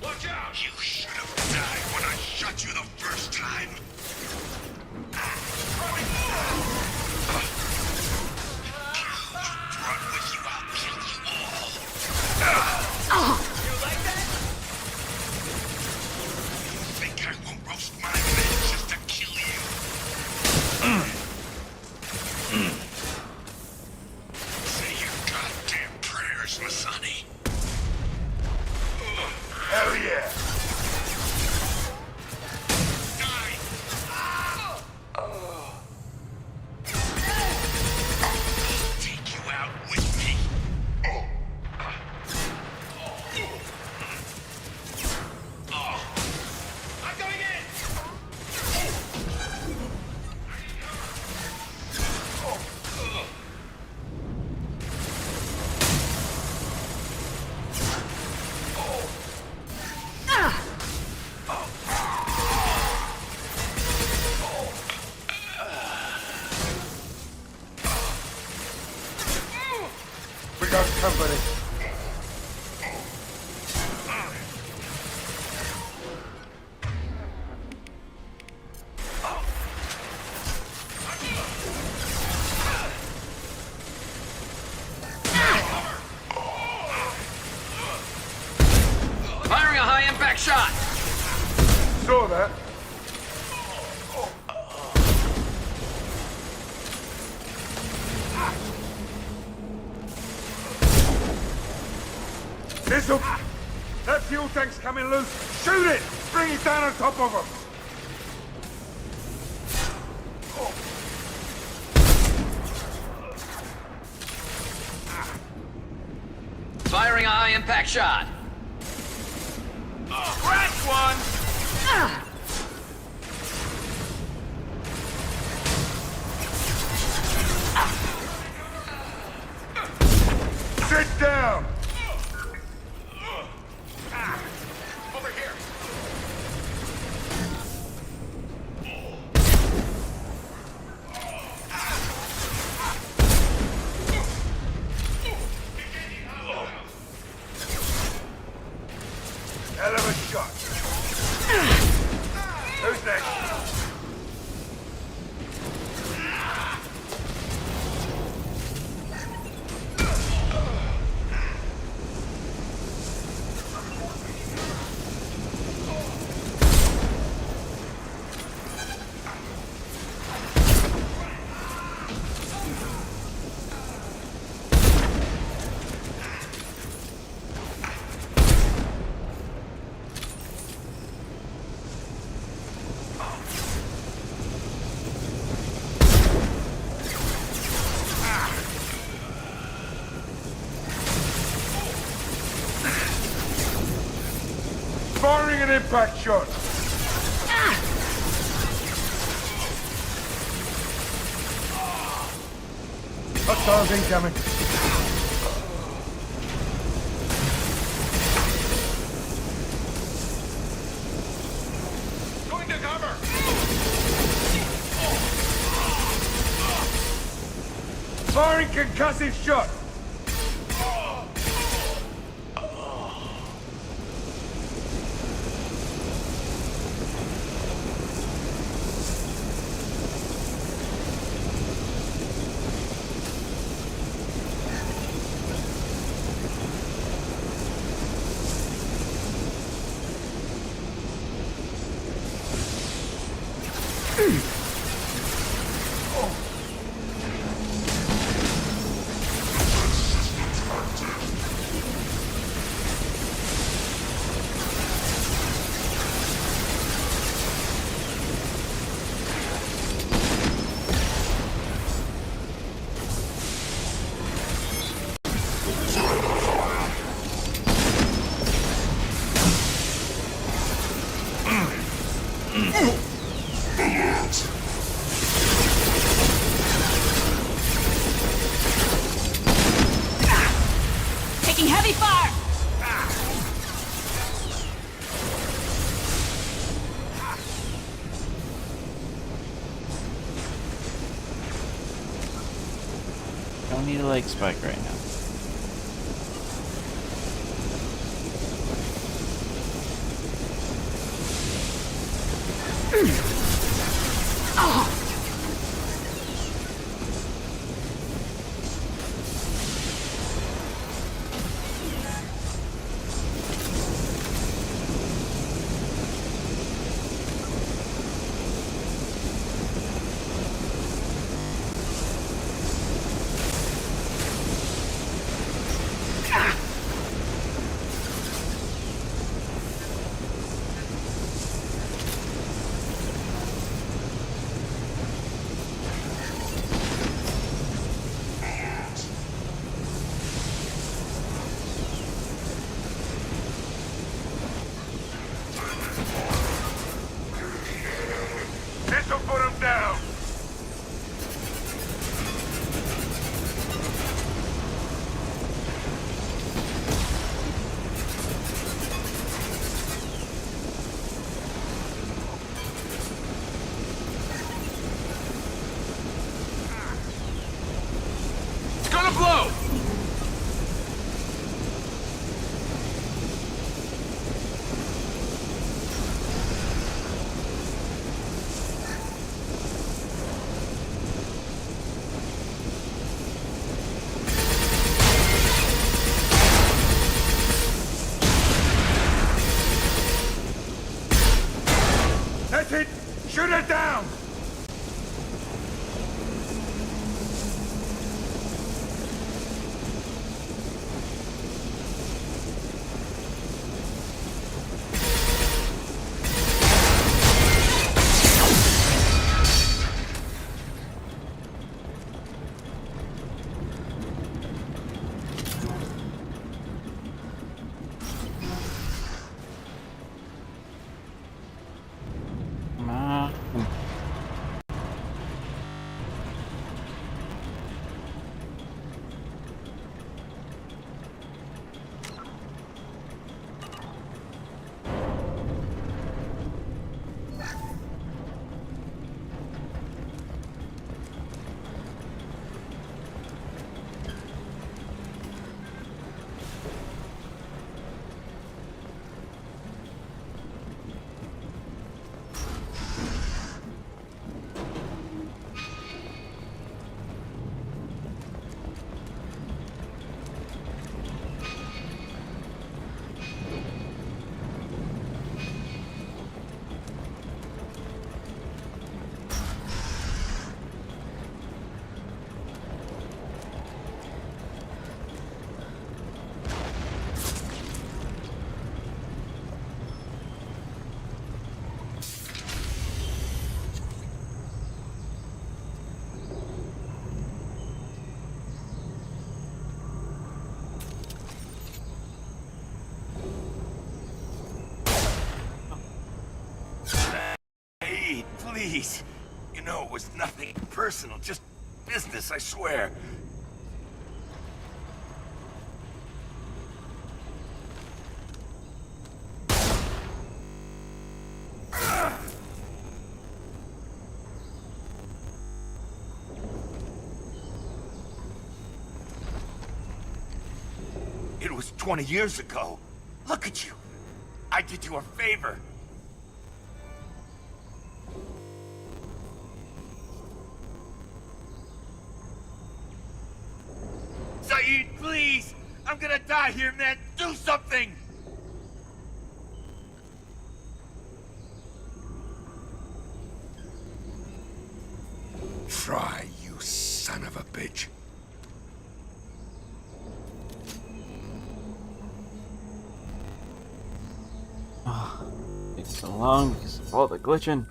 Watch out! You should have died when I shot you the first time. Brought with you, I'll kill you all. You like that? You think I won't roast my men just to kill you? Say your goddamn prayers, Masani. Hell yeah! Take you out with me. I'm going in! We got company. Firing a high-impact shot! Saw that. This'll... That fuel tank's coming loose. Shoot it! Bring it down on top of him. Firing a high-impact shot! Crash one! Sit down! Over here! Hell of a shot! an impact shot. Hostiles incoming. Going to cover! Firing concussive shot. Taking heavy fire! Don't need a leg spike right now. please. You know it was nothing personal, just business, I swear. It was 20 years ago. Look at you. I did you a favor. Saeed, please! I'm gonna die here, man! Do something! Try, you son of a bitch. Oh, it's so long because of all the glitching.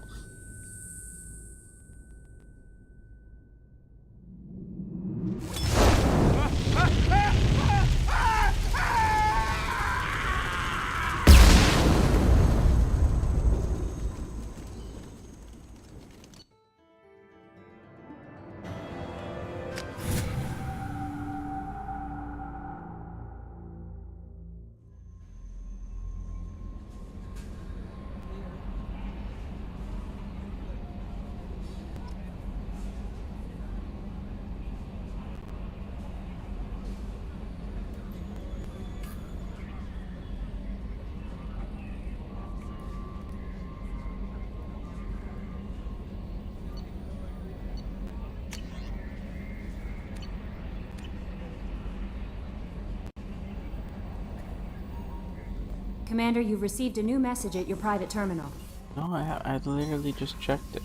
Commander, you've received a new message at your private terminal. No, I literally just checked it.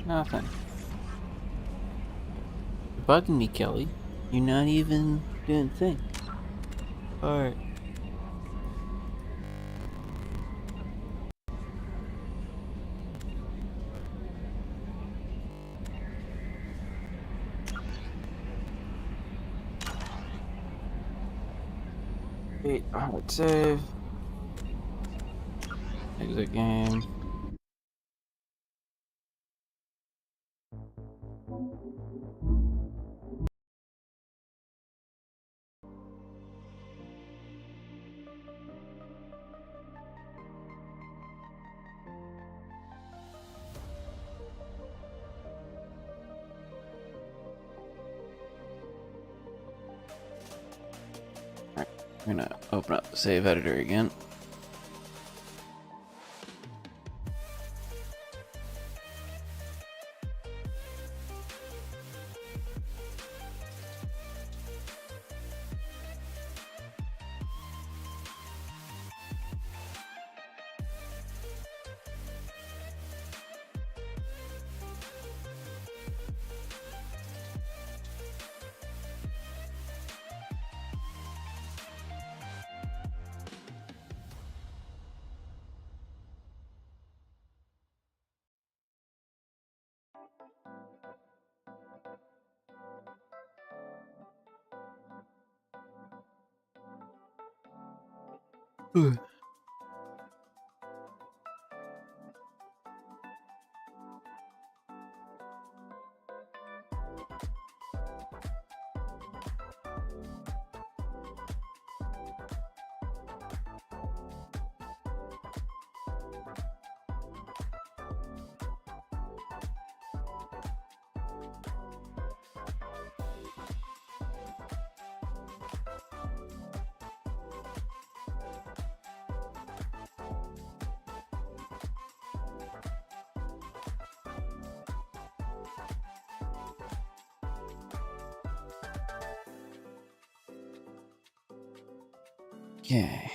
Nothing. You're bugging me, Kelly. You're not even doing a thing. Alright. Wait, alright, save. Exit game. Alright, we're gonna open up the save editor again. Ugh. Okay.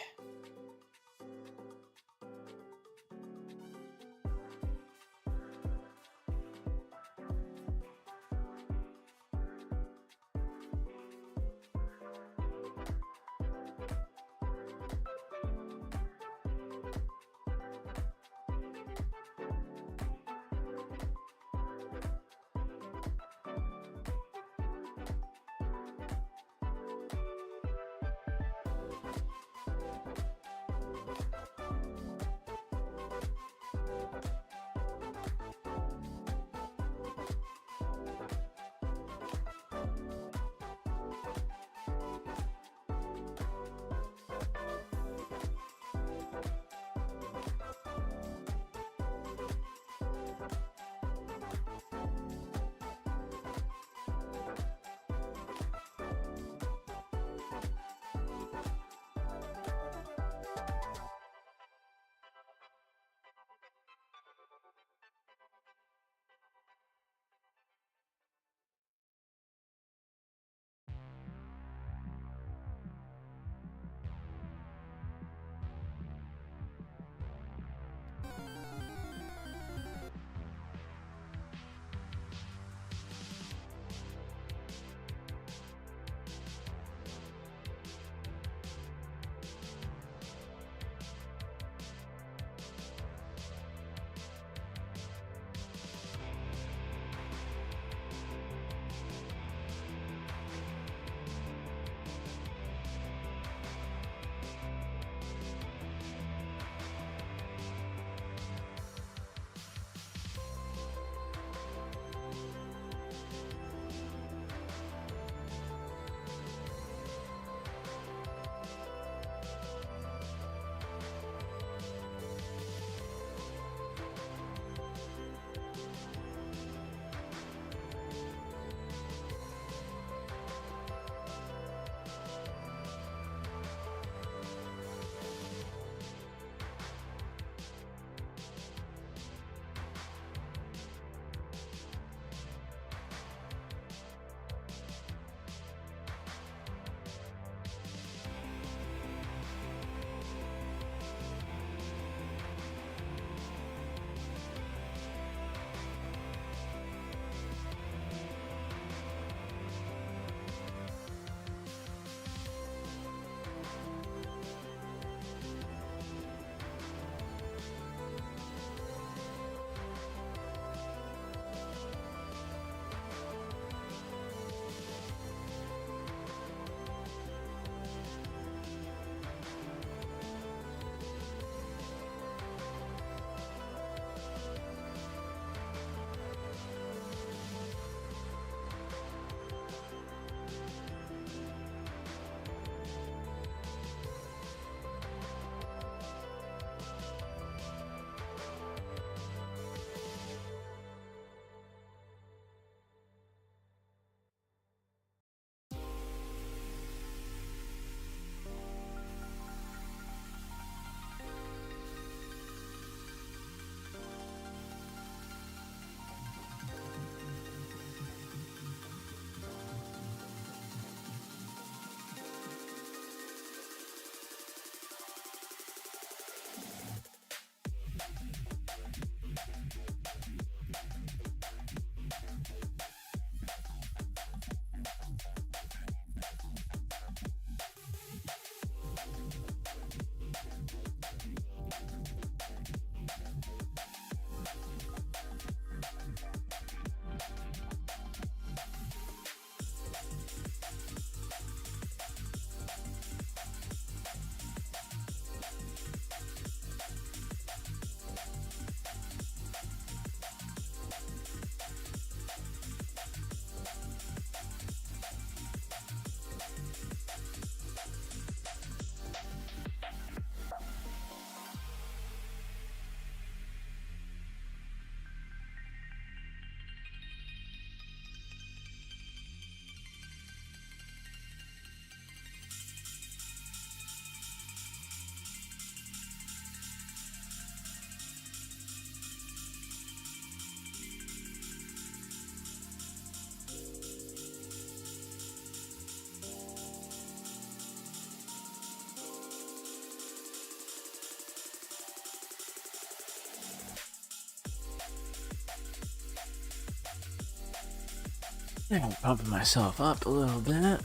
I'm pumping myself up a little bit.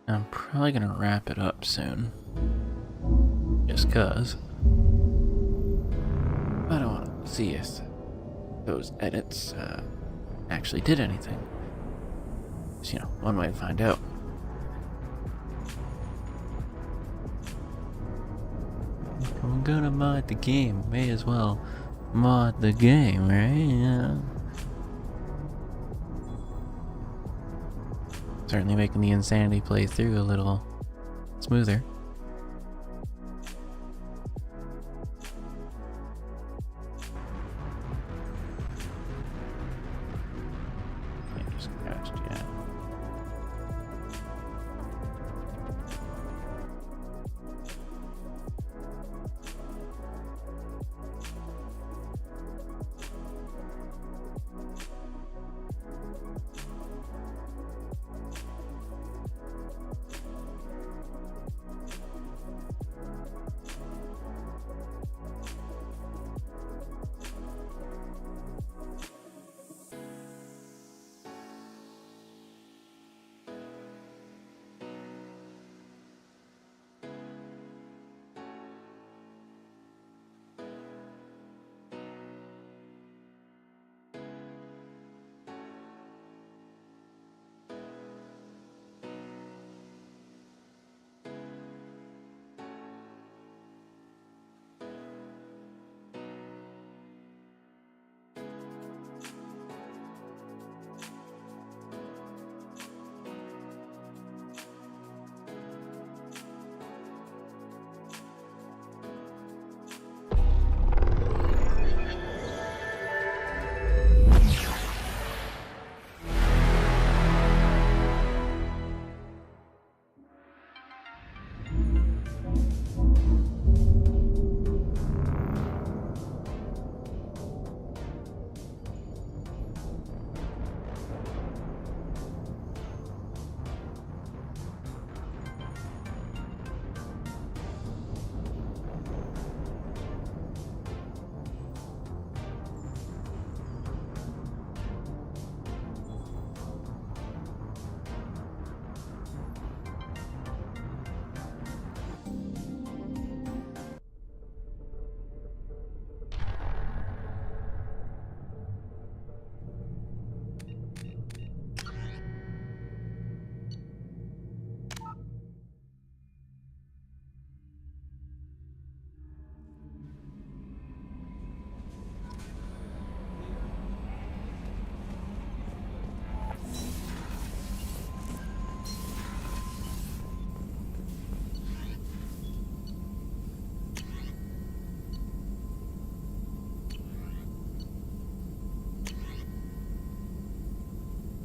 I'm probably gonna wrap it up soon. Just cause. I don't want to see if those edits actually did anything. So, one way to find out. If I'm gonna mod the game, may as well mod the game, right? Yeah. Certainly making the insanity playthrough a little smoother. Yeah, just crashed, yeah.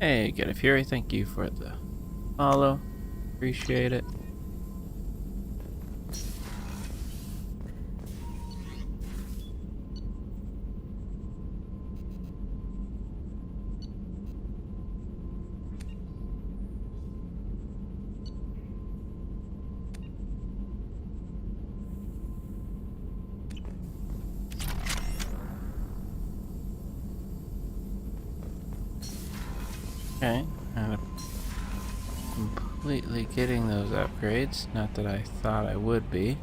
Hey, Get a Fury, thank you for the follow. Appreciate it. Okay, I'm completely getting those upgrades. Not that I thought I would be.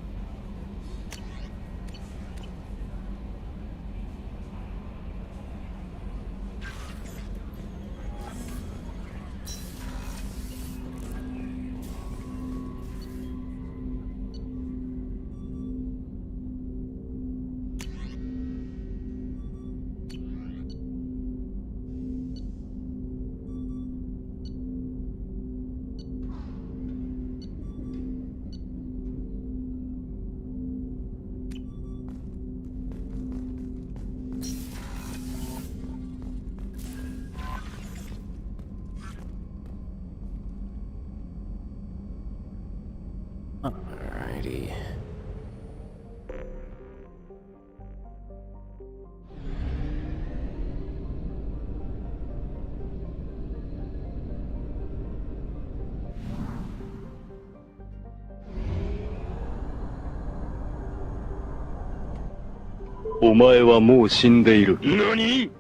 Alrighty. NANI?!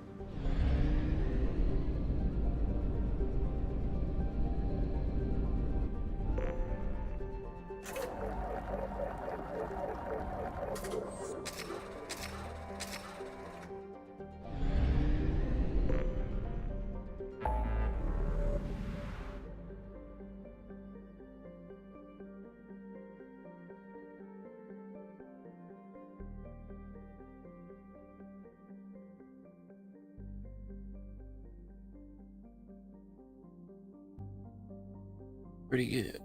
Pretty good.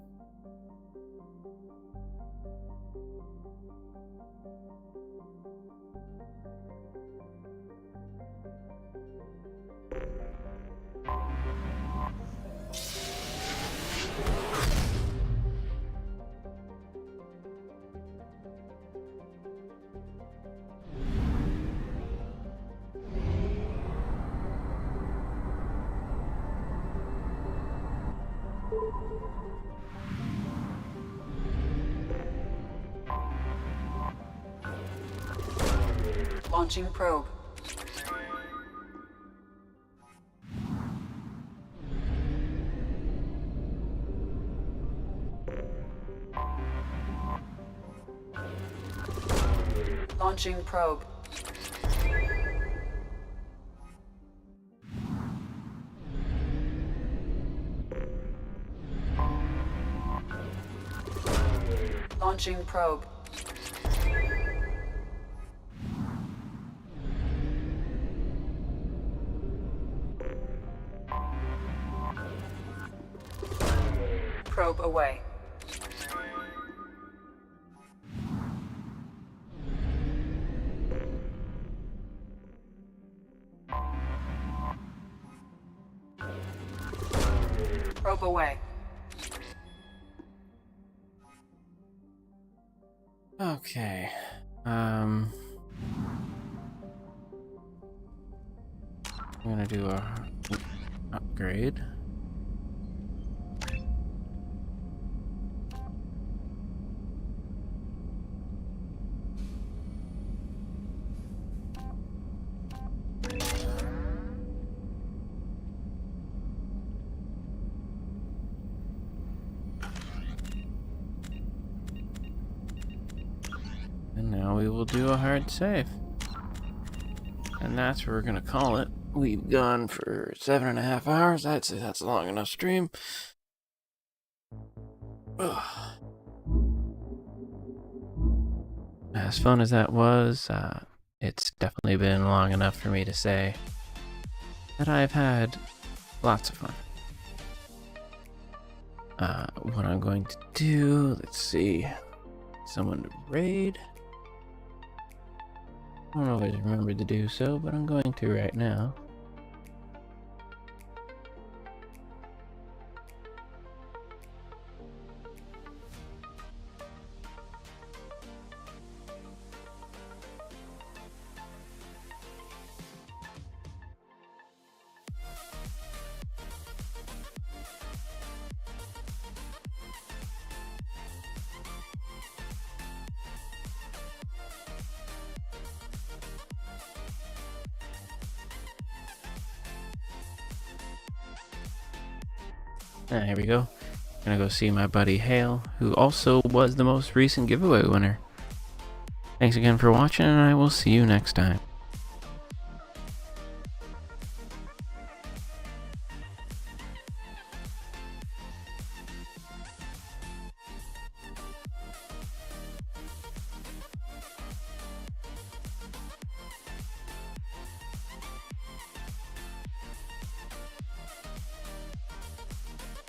Launching probe. Launching probe. Launching probe. Probe away. Probe away. Okay. I'm gonna do a upgrade. And now we will do a hard save. And that's what we're gonna call it. We've gone for 7.5 hours. I'd say that's a long enough stream. Ugh. As fun as that was, it's definitely been long enough for me to say that I've had lots of fun. What I'm going to do, let's see, someone to raid. I don't always remember to do so, but I'm going to right now. Here we go. Gonna go see my buddy Hale, who also was the most recent giveaway winner. Thanks again for watching, and I will see you next time.